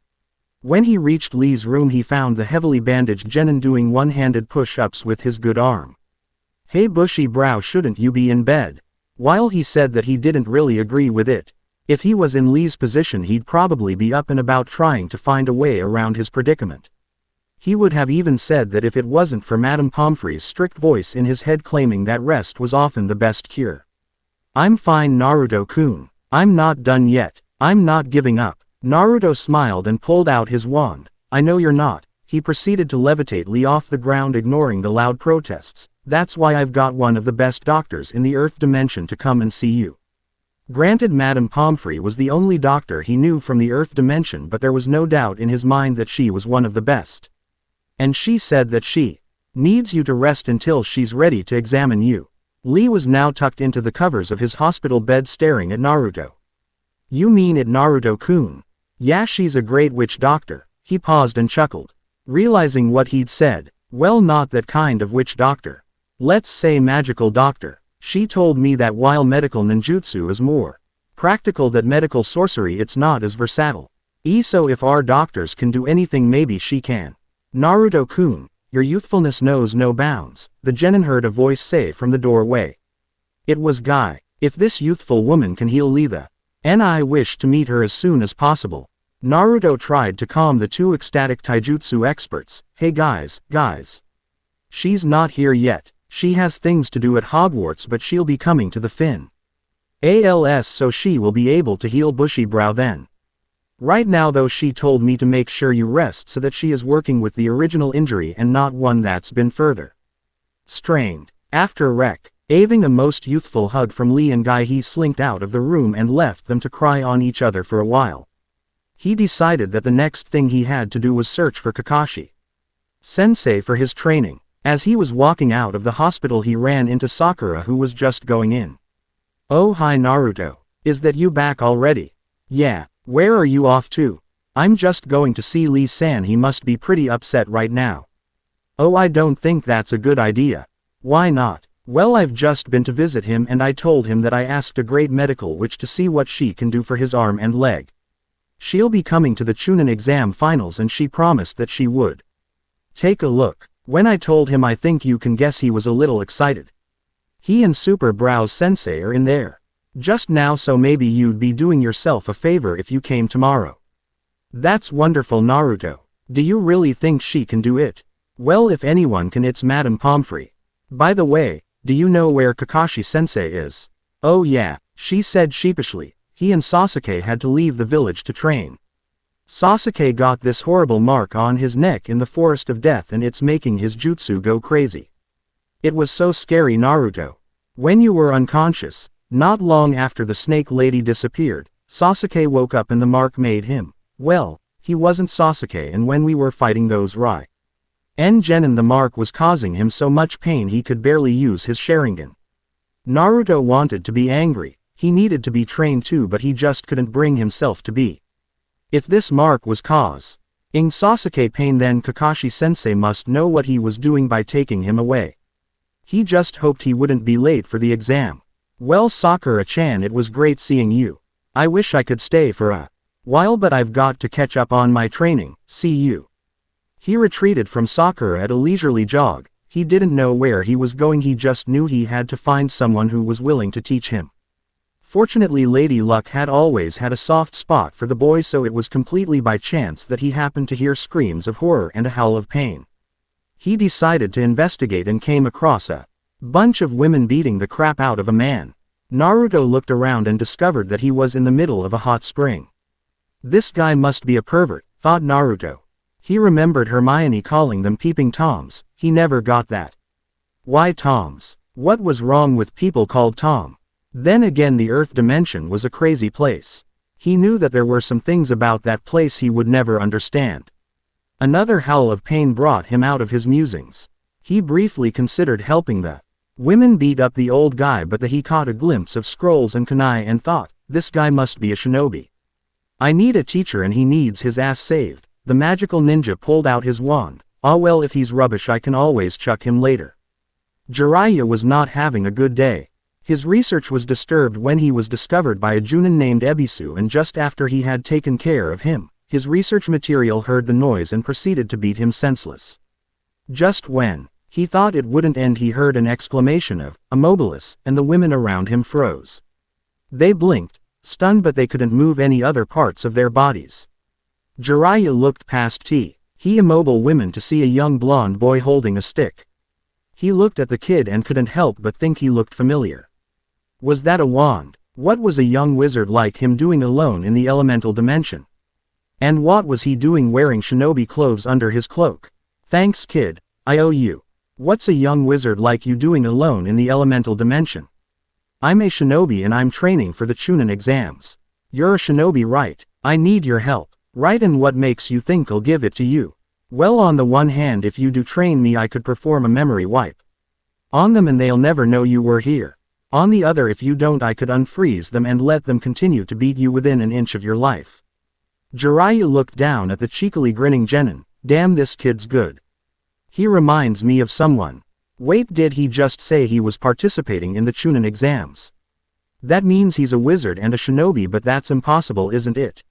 When he reached Lee's room he found the heavily bandaged Genin doing one-handed push-ups with his good arm. "Hey bushy brow, shouldn't you be in bed?" While he said that he didn't really agree with it, if he was in Lee's position he'd probably be up and about trying to find a way around his predicament. He would have even said that if it wasn't for Madame Pomfrey's strict voice in his head claiming that rest was often the best cure. "I'm fine Naruto-kun. I'm not done yet. I'm not giving up." Naruto smiled and pulled out his wand. "I know you're not." He proceeded to levitate Lee off the ground, ignoring the loud protests. "That's why I've got one of the best doctors in the Earth dimension to come and see you." Granted, Madame Pomfrey was the only doctor he knew from the Earth dimension, but there was no doubt in his mind that she was one of the best. "And she said that she needs you to rest until she's ready to examine you." Lee was now tucked into the covers of his hospital bed staring at Naruto. "You mean it, Naruto-kun? Yeah, she's a great witch doctor." He paused and chuckled, realizing what he'd said. "Well, not that kind of witch doctor. Let's say magical doctor. She told me that while medical ninjutsu is more practical than medical sorcery, it's not as versatile. So if our doctors can do anything, maybe she can." "Naruto-kun, your youthfulness knows no bounds," the Genin heard a voice say from the doorway. It was Guy. "If this youthful woman can heal Letha, and I wish to meet her as soon as possible." Naruto tried to calm the two ecstatic taijutsu experts. "Hey guys. She's not here yet. She has things to do at Hogwarts, but she'll be coming to the ALS, so she will be able to heal bushy brow then. Right now though, she told me to make sure you rest so that she is working with the original injury and not one that's been further strained." After receiving a most youthful hug from Lee and Guy, he slinked out of the room and left them to cry on each other for a while. He decided that the next thing he had to do was search for Kakashi Sensei for his training. As he was walking out of the hospital he ran into Sakura, who was just going in. "Oh hi Naruto. Is that you back already?" "Yeah. Where are you off to?" "I'm just going to see Lee-san. He must be pretty upset right now." "Oh, I don't think that's a good idea." "Why not?" Well, I've just been to visit him and I told him that I asked a great medical witch to see what she can do for his arm and leg. She'll be coming to the Chunin exam finals and she promised that she would. Take a look. When I told him I think you can guess he was a little excited. He and Super Brow's sensei are in there just now, so maybe you'd be doing yourself a favor if you came tomorrow. That's wonderful, Naruto. Do you really think she can do it? Well, if anyone can, it's Madame Pomfrey. By the way, do you know where Kakashi-sensei is? Oh yeah, she said sheepishly. He and Sasuke had to leave the village to train. Sasuke got this horrible mark on his neck in the Forest of Death and it's making his jutsu go crazy. It was so scary, Naruto. When you were unconscious, not long after the snake lady disappeared, Sasuke woke up and the mark made him. Well, he wasn't Sasuke, and when we were fighting those Rai and Genin, the mark was causing him so much pain he could barely use his Sharingan. Naruto wanted to be angry, he needed to be trained too, but he just couldn't bring himself to be. If this mark was causing Sasuke pain, then Kakashi-sensei must know what he was doing by taking him away. He just hoped he wouldn't be late for the exam. Well, Sakura-chan, it was great seeing you. I wish I could stay for a while, but I've got to catch up on my training. See you. He retreated from Sakura at a leisurely jog. He didn't know where he was going, he just knew he had to find someone who was willing to teach him. Fortunately, Lady Luck had always had a soft spot for the boy, so it was completely by chance that he happened to hear screams of horror and a howl of pain. He decided to investigate and came across a bunch of women beating the crap out of a man. Naruto looked around and discovered that he was in the middle of a hot spring. This guy must be a pervert, thought Naruto. He remembered Hermione calling them peeping toms. He never got that. Why toms? What was wrong with people called Tom? Then again, the Earth dimension was a crazy place. He knew that there were some things about that place he would never understand. Another howl of pain brought him out of his musings. He briefly considered helping the women beat up the old guy, but he caught a glimpse of scrolls and kunai and thought, this guy must be a shinobi. I need a teacher and he needs his ass saved. The magical ninja pulled out his wand. Ah well, if he's rubbish I can always chuck him later. Jiraiya was not having a good day. His research was disturbed when he was discovered by a Chunin named Ebisu, and just after he had taken care of him, his research material heard the noise and proceeded to beat him senseless. Just when he thought it wouldn't end, he heard an exclamation of "Immobilis," and the women around him froze. They blinked, stunned, but they couldn't move any other parts of their bodies. Jiraiya looked past he immobile women to see a young blonde boy holding a stick. He looked at the kid and couldn't help but think he looked familiar. Was that a wand? What was a young wizard like him doing alone in the elemental dimension? And what was he doing wearing shinobi clothes under his cloak? Thanks, kid, I owe you. What's a young wizard like you doing alone in the elemental dimension? I'm a shinobi and I'm training for the Chunin exams. You're a shinobi, right? I need your help. Right, and what makes you think I'll give it to you? Well, on the one hand, if you do train me I could perform a memory wipe on them and they'll never know you were here. On the other, if you don't I could unfreeze them and let them continue to beat you within an inch of your life. Jiraiya looked down at the cheekily grinning Genin. Damn, this kid's good. He reminds me of someone. Wait, did he just say he was participating in the Chunin exams? That means he's a wizard and a shinobi, but that's impossible, isn't it?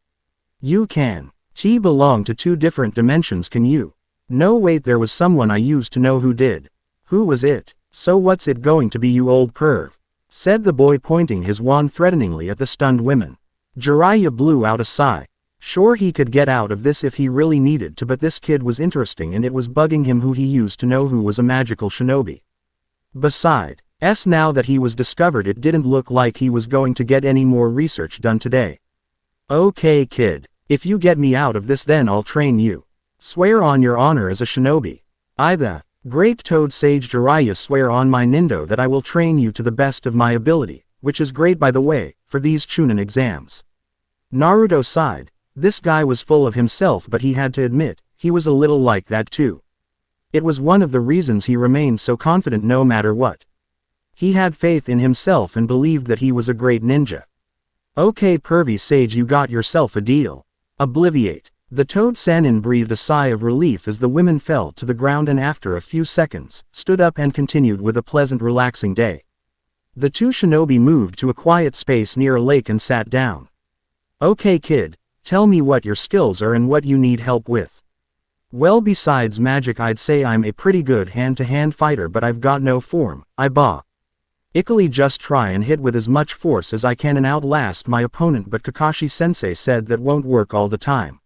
You can belong to two different dimensions, can you? No, wait, there was someone I used to know who did. Who was it? So what's it going to be, you old perv? Said the boy, pointing his wand threateningly at the stunned women. Jiraiya blew out a sigh. Sure, he could get out of this if he really needed to, but this kid was interesting and it was bugging him who he used to know who was a magical shinobi. Besides, now that he was discovered, it didn't look like he was going to get any more research done today. Okay, kid. If you get me out of this, then I'll train you. Swear on your honor as a shinobi. I, the great Toad Sage Jiraiya, swear on my nindo that I will train you to the best of my ability, which is great, by the way, for these Chunin exams. Naruto sighed. This guy was full of himself, but he had to admit, he was a little like that too. It was one of the reasons he remained so confident no matter what. He had faith in himself and believed that he was a great ninja. Okay, pervy sage, you got yourself a deal. Obliviate. The Toad Sannin breathed a sigh of relief as the women fell to the ground and after a few seconds, stood up and continued with a pleasant relaxing day. The two shinobi moved to a quiet space near a lake and sat down. Okay kid, tell me what your skills are and what you need help with. Well, besides magic I'd say I'm a pretty good hand-to-hand fighter, but I've got no form, Ikali just try and hit with as much force as I can and outlast my opponent, but Kakashi-sensei said that won't work all the time.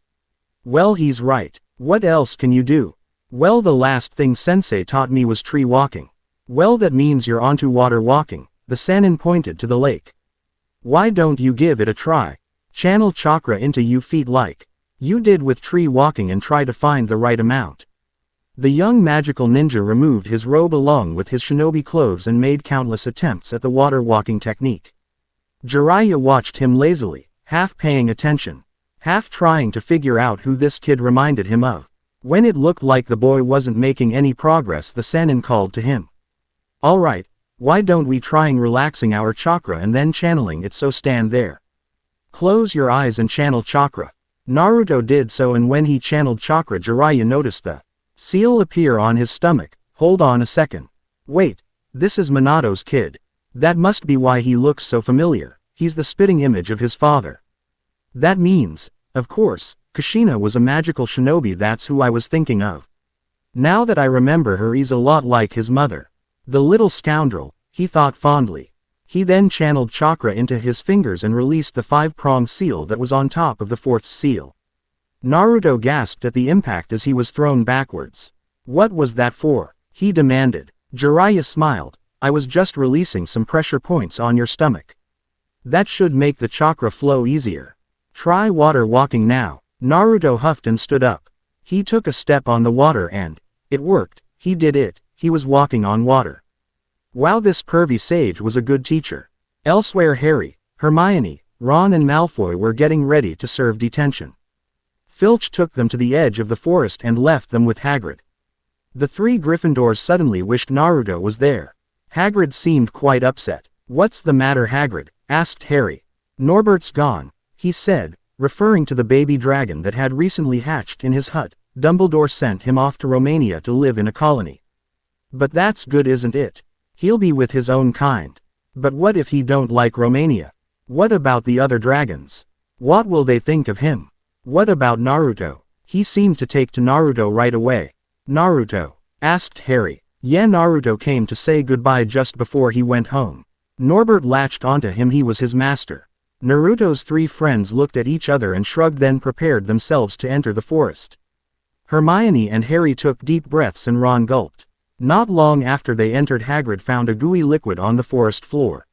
Well, he's right. What else can you do? Well, the last thing sensei taught me was tree walking. Well, that means you're onto water walking. The Sannin pointed to the lake. Why don't you give it a try? Channel chakra into you feet like you did with tree walking and try to find the right amount. The young magical ninja removed his robe along with his shinobi clothes and made countless attempts at the water walking technique. Jiraiya watched him lazily, half paying attention, half trying to figure out who this kid reminded him of. When it looked like the boy wasn't making any progress, the Sannin called to him. Alright, why don't we trying relaxing our chakra and then channeling it, so stand there. Close your eyes and channel chakra. Naruto did so, and when he channeled chakra, Jiraiya noticed the seal appear on his stomach. Hold on a second. Wait, this is Minato's kid. That must be why he looks so familiar. He's the spitting image of his father. That means, of course, Kushina was a magical shinobi. That's who I was thinking of. Now that I remember her, he's a lot like his mother. The little scoundrel, he thought fondly. He then channeled chakra into his fingers and released the 5-pronged seal that was on top of the 4th seal. Naruto gasped at the impact as he was thrown backwards. What was that for? He demanded. Jiraiya smiled. I was just releasing some pressure points on your stomach. That should make the chakra flow easier. Try water walking now. Naruto huffed and stood up. He took a step on the water and it worked. He did it. He was walking on water. Wow, this pervy sage was a good teacher. Elsewhere, Harry, Hermione, Ron and Malfoy were getting ready to serve detention. Filch took them to the edge of the forest and left them with Hagrid. The 3 Gryffindors suddenly wished Naruto was there. Hagrid seemed quite upset. What's the matter, Hagrid? Asked Harry. Norbert's gone, he said, referring to the baby dragon that had recently hatched in his hut. Dumbledore sent him off to Romania to live in a colony. But that's good, isn't it? He'll be with his own kind. But what if he don't like Romania? What about the other dragons? What will they think of him? What about Naruto? He seemed to take to Naruto right away. Naruto? Asked Harry. Yeah, Naruto came to say goodbye just before he went home. Norbert latched onto him. He was his master. Naruto's 3 friends looked at each other and shrugged, then prepared themselves to enter the forest. Hermione and Harry took deep breaths and Ron gulped. Not long after they entered, Hagrid found a gooey liquid on the forest floor.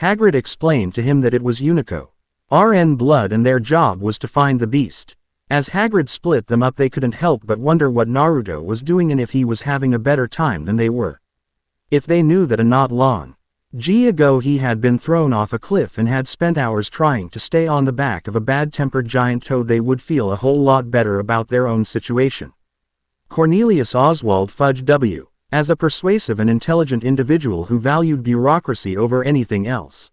Hagrid explained to him that it was Unico. RN blood, and their job was to find the beast. As Hagrid split them up, they couldn't help but wonder what Naruto was doing and if he was having a better time than they were. If they knew that a not long ago he had been thrown off a cliff and had spent hours trying to stay on the back of a bad-tempered giant toad, they would feel a whole lot better about their own situation. Cornelius Oswald Fudge W. As a persuasive and intelligent individual who valued bureaucracy over anything else.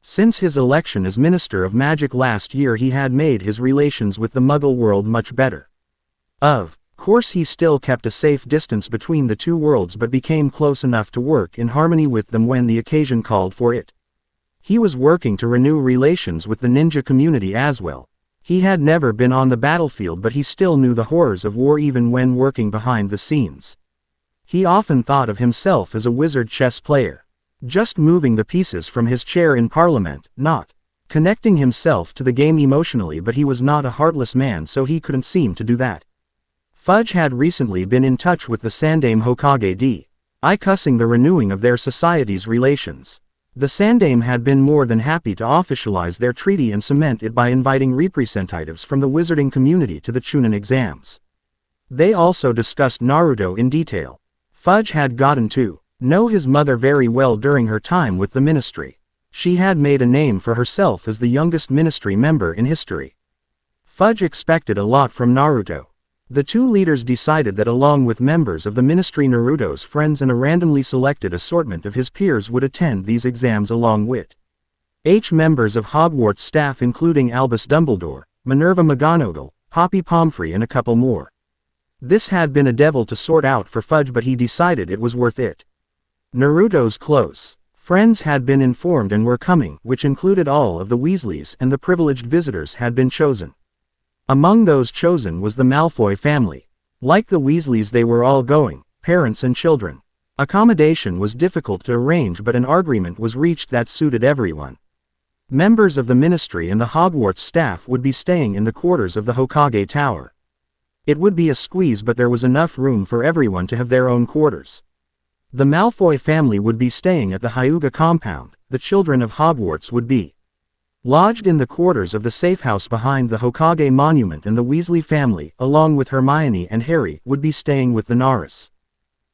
Since his election as Minister of Magic last year, he had made his relations with the Muggle world much better. Of course, he still kept a safe distance between the two worlds, but became close enough to work in harmony with them when the occasion called for it. He was working to renew relations with the ninja community as well. He had never been on the battlefield, but he still knew the horrors of war even when working behind the scenes. He often thought of himself as a wizard chess player, just moving the pieces from his chair in Parliament, not connecting himself to the game emotionally. But he was not a heartless man, so he couldn't seem to do that. Fudge had recently been in touch with the Sandaime Hokage discussing the renewing of their society's relations. The Sandaime had been more than happy to officialize their treaty and cement it by inviting representatives from the wizarding community to the Chunin exams. They also discussed Naruto in detail. Fudge had gotten to know his mother very well during her time with the ministry. She had made a name for herself as the youngest ministry member in history. Fudge expected a lot from Naruto. The two leaders decided that along with members of the ministry, Naruto's friends and a randomly selected assortment of his peers would attend these exams along with members of Hogwarts staff including Albus Dumbledore, Minerva McGonagall, Poppy Pomfrey and a couple more. This had been a devil to sort out for Fudge, but he decided it was worth it. Naruto's close friends had been informed and were coming, which included all of the Weasleys, and the privileged visitors had been chosen. Among those chosen was the Malfoy family. Like the Weasleys, they were all going, parents and children. Accommodation was difficult to arrange, but an agreement was reached that suited everyone. Members of the ministry and the Hogwarts staff would be staying in the quarters of the Hokage Tower. It would be a squeeze, but there was enough room for everyone to have their own quarters. The Malfoy family would be staying at the Hyuga compound. The children of Hogwarts would be lodged in the quarters of the safe house behind the Hokage monument, and the Weasley family, along with Hermione and Harry, would be staying with the Naras.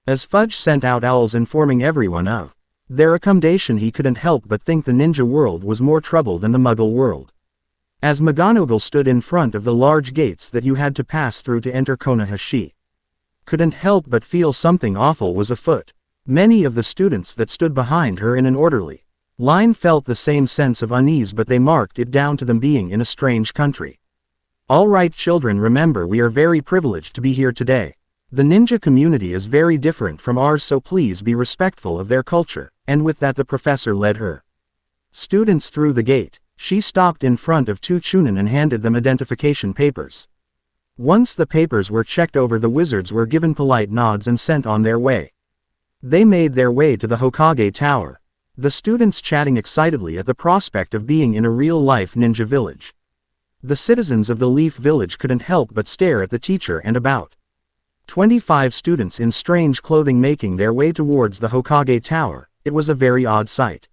As Fudge sent out owls informing everyone of their accommodation, he couldn't help but think the ninja world was more trouble than the Muggle world. As McGonagall stood in front of the large gates that you had to pass through to enter Konoha, she couldn't help but feel something awful was afoot. Many of the students that stood behind her in an orderly line felt the same sense of unease, but they marked it down to them being in a strange country. All right, children, remember we are very privileged to be here today. The ninja community is very different from ours, so please be respectful of their culture. And with that, the professor led her students through the gate. She stopped in front of two Chunin and handed them identification papers. Once the papers were checked over, the wizards were given polite nods and sent on their way. They made their way to the Hokage Tower, the students chatting excitedly at the prospect of being in a real-life ninja village. The citizens of the Leaf Village couldn't help but stare at the teacher and about 25 students in strange clothing making their way towards the Hokage Tower. It was a very odd sight.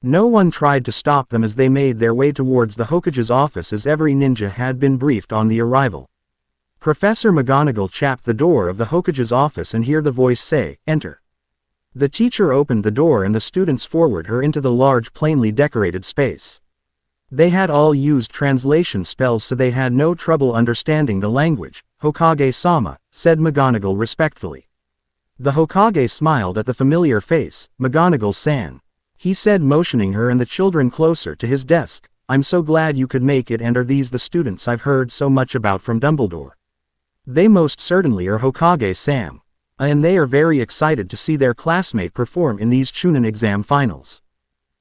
No one tried to stop them as they made their way towards the Hokage's office, as every ninja had been briefed on the arrival. Professor McGonagall chapped the door of the Hokage's office and heard the voice say, "Enter." The teacher opened the door and the students forwarded her into the large, plainly decorated space. They had all used translation spells, so they had no trouble understanding the language. "Hokage-sama," said McGonagall respectfully. The Hokage smiled at the familiar face. "McGonagall-san," he said, motioning her and the children closer to his desk. "I'm so glad you could make it. And are these the students I've heard so much about from Dumbledore?" "They most certainly are, Hokage-san. And they are very excited to see their classmate perform in these Chunin exam finals."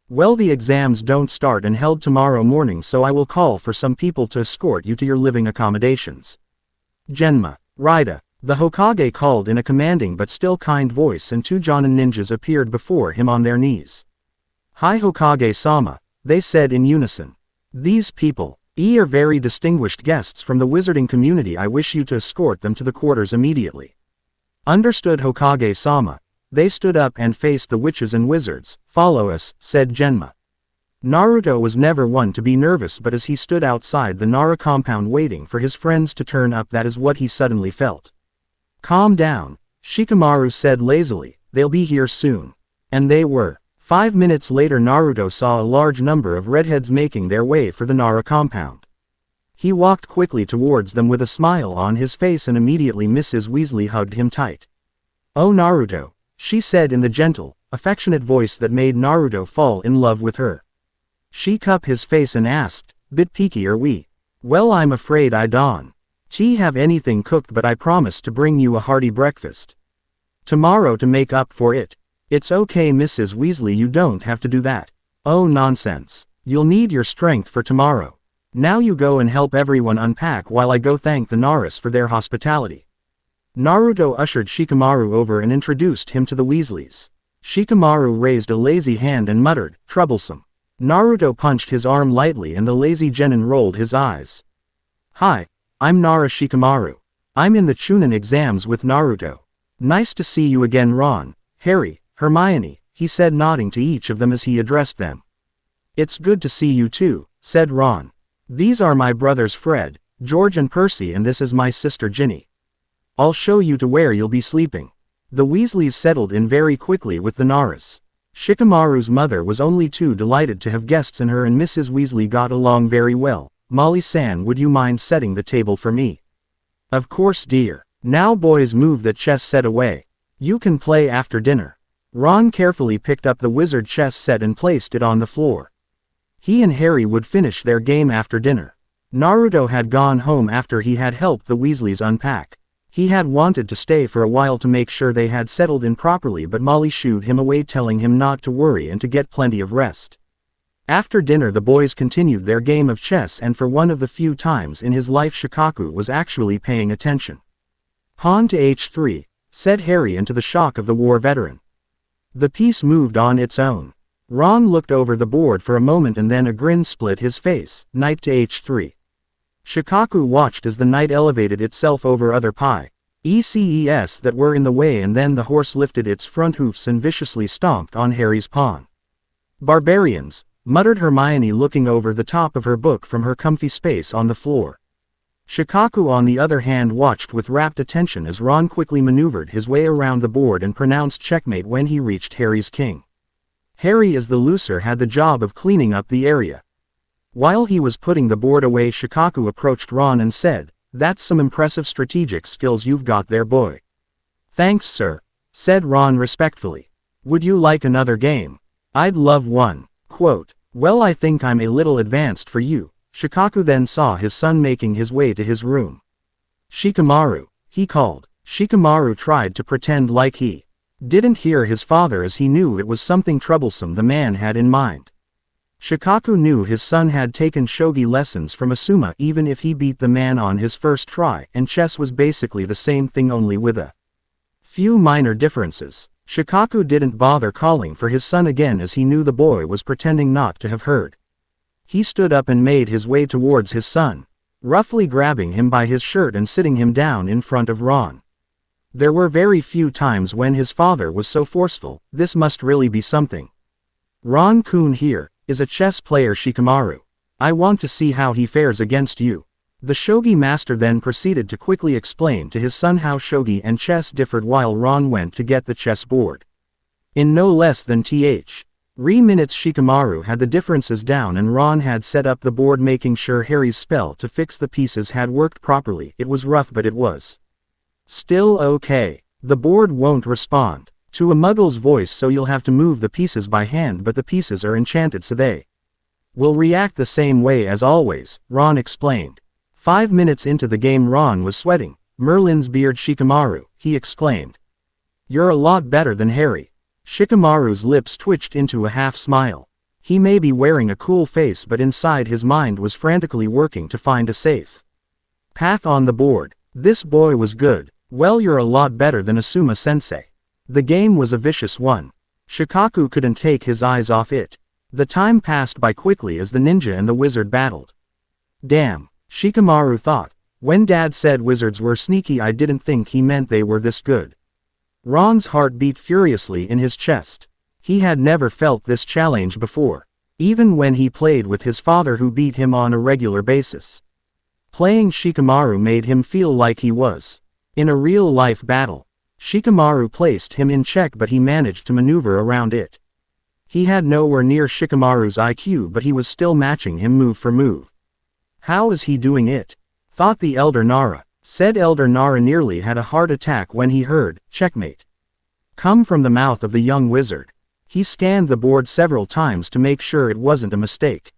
"Well, the exams don't start and held tomorrow morning, so I will call for some people to escort you to your living accommodations." "Genma, Rida," the Hokage called in a commanding but still kind voice, and two Jonin ninjas appeared before him on their knees. "Hi Hokage-sama," they said in unison. "These people are very distinguished guests from the wizarding community. I wish you to escort them to the quarters immediately." "Understood, Hokage-sama." They stood up and faced the witches and wizards. "Follow us," said Genma. Naruto was never one to be nervous, but as he stood outside the Nara compound waiting for his friends to turn up, that is what he suddenly felt. "Calm down," Shikamaru said lazily. "They'll be here soon." And they were. 5 minutes later, Naruto saw a large number of redheads making their way for the Nara compound. He walked quickly towards them with a smile on his face, and immediately Mrs. Weasley hugged him tight. "Oh Naruto," she said in the gentle, affectionate voice that made Naruto fall in love with her. She cupped his face and asked, "Bit peaky are we?" "Well, I'm afraid I don't have anything cooked, but I promise to bring you a hearty breakfast tomorrow to make up for it." "It's okay, Mrs. Weasley, you don't have to do that." "Oh nonsense. You'll need your strength for tomorrow. Now you go and help everyone unpack while I go thank the Naras for their hospitality." Naruto ushered Shikamaru over and introduced him to the Weasleys. Shikamaru raised a lazy hand and muttered, "Troublesome." Naruto punched his arm lightly and the lazy genin rolled his eyes. "Hi, I'm Nara Shikamaru. I'm in the Chunin exams with Naruto. Nice to see you again, Ron, Harry, Hermione," he said, nodding to each of them as he addressed them. "It's good to see you too," said Ron. "These are my brothers Fred, George and Percy, and this is my sister Ginny. I'll show you to where you'll be sleeping." The Weasleys settled in very quickly with the Naras. Shikamaru's mother was only too delighted to have guests, and her and Mrs. Weasley got along very well. "Molly-san, would you mind setting the table for me?" "Of course, dear. Now boys, move that chess set away. You can play after dinner." Ron carefully picked up the wizard chess set and placed it on the floor. He and Harry would finish their game after dinner. Naruto had gone home after he had helped the Weasleys unpack. He had wanted to stay for a while to make sure they had settled in properly, but Molly shooed him away, telling him not to worry and to get plenty of rest. After dinner the boys continued their game of chess, and for one of the few times in his life Shikaku was actually paying attention. "Pawn to h3, said Harry, into the shock of the war veteran. The piece moved on its own. Ron looked over the board for a moment and then a grin split his face. "Knight to h3. Shikaku watched as the knight elevated itself over other pieces that were in the way, and then the horse lifted its front hoofs and viciously stomped on Harry's pawn. "Barbarians," muttered Hermione, looking over the top of her book from her comfy space on the floor. Shikaku on the other hand watched with rapt attention as Ron quickly maneuvered his way around the board and pronounced checkmate when he reached Harry's king. Harry, as the looser, had the job of cleaning up the area. While he was putting the board away, Shikaku approached Ron and said, "That's some impressive strategic skills you've got there, boy." "Thanks, sir," said Ron respectfully. "Would you like another game?" "I'd love one." Quote, "Well, I think I'm a little advanced for you." Shikaku then saw his son making his way to his room. "Shikamaru," he called. Shikamaru tried to pretend like he didn't hear his father, as he knew it was something troublesome the man had in mind. Shikaku knew his son had taken shogi lessons from Asuma, even if he beat the man on his first try, and chess was basically the same thing, only with a few minor differences. Shikaku didn't bother calling for his son again, as he knew the boy was pretending not to have heard. He stood up and made his way towards his son, roughly grabbing him by his shirt and sitting him down in front of Ron. There were very few times when his father was so forceful. This must really be something. "Ron-kun here is a chess player, Shikamaru. I want to see how he fares against you." The shogi master then proceeded to quickly explain to his son how shogi and chess differed while Ron went to get the chess board. In no less than 3 minutes Shikamaru had the differences down, and Ron had set up the board, making sure Harry's spell to fix the pieces had worked properly. It was rough, but it was still okay. "The board won't respond to a muggle's voice, so you'll have to move the pieces by hand, but the pieces are enchanted so they will react the same way as always," Ron explained. 5 minutes into the game Ron was sweating. "Merlin's beard, Shikamaru," he exclaimed. "You're a lot better than Harry." Shikamaru's lips twitched into a half smile. He may be wearing a cool face, but inside his mind was frantically working to find a safe path on the board. This boy was good. "Well, you're a lot better than Asuma-sensei." The game was a vicious one. Shikaku couldn't take his eyes off it. The time passed by quickly as the ninja and the wizard battled. "Damn," Shikamaru thought. "When Dad said wizards were sneaky, I didn't think he meant they were this good." Ron's heart beat furiously in his chest. He had never felt this challenge before, even when he played with his father, who beat him on a regular basis. Playing Shikamaru made him feel like he was in a real-life battle. Shikamaru placed him in check, but he managed to maneuver around it. He had nowhere near Shikamaru's IQ, but he was still matching him move for move. "How is he doing it?" thought the Elder Nara. Said Elder Nara nearly had a heart attack when he heard "checkmate" come from the mouth of the young wizard. He scanned the board several times to make sure it wasn't a mistake.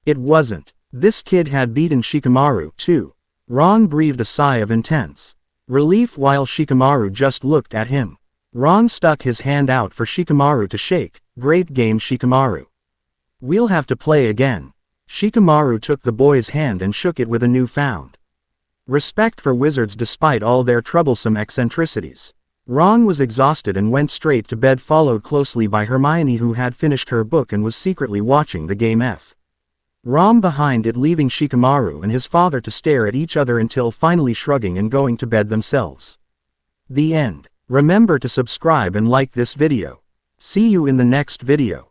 It wasn't. This kid had beaten Shikamaru, too. Ron breathed a sigh of intense relief while Shikamaru just looked at him. Ron stuck his hand out for Shikamaru to shake. "Great game, Shikamaru. We'll have to play again." Shikamaru took the boy's hand and shook it with a newfound respect for wizards despite all their troublesome eccentricities. Ron was exhausted and went straight to bed, followed closely by Hermione, who had finished her book and was secretly watching the game Ron behind it, leaving Shikamaru and his father to stare at each other until finally shrugging and going to bed themselves. The end. Remember to subscribe and like this video. See you in the next video.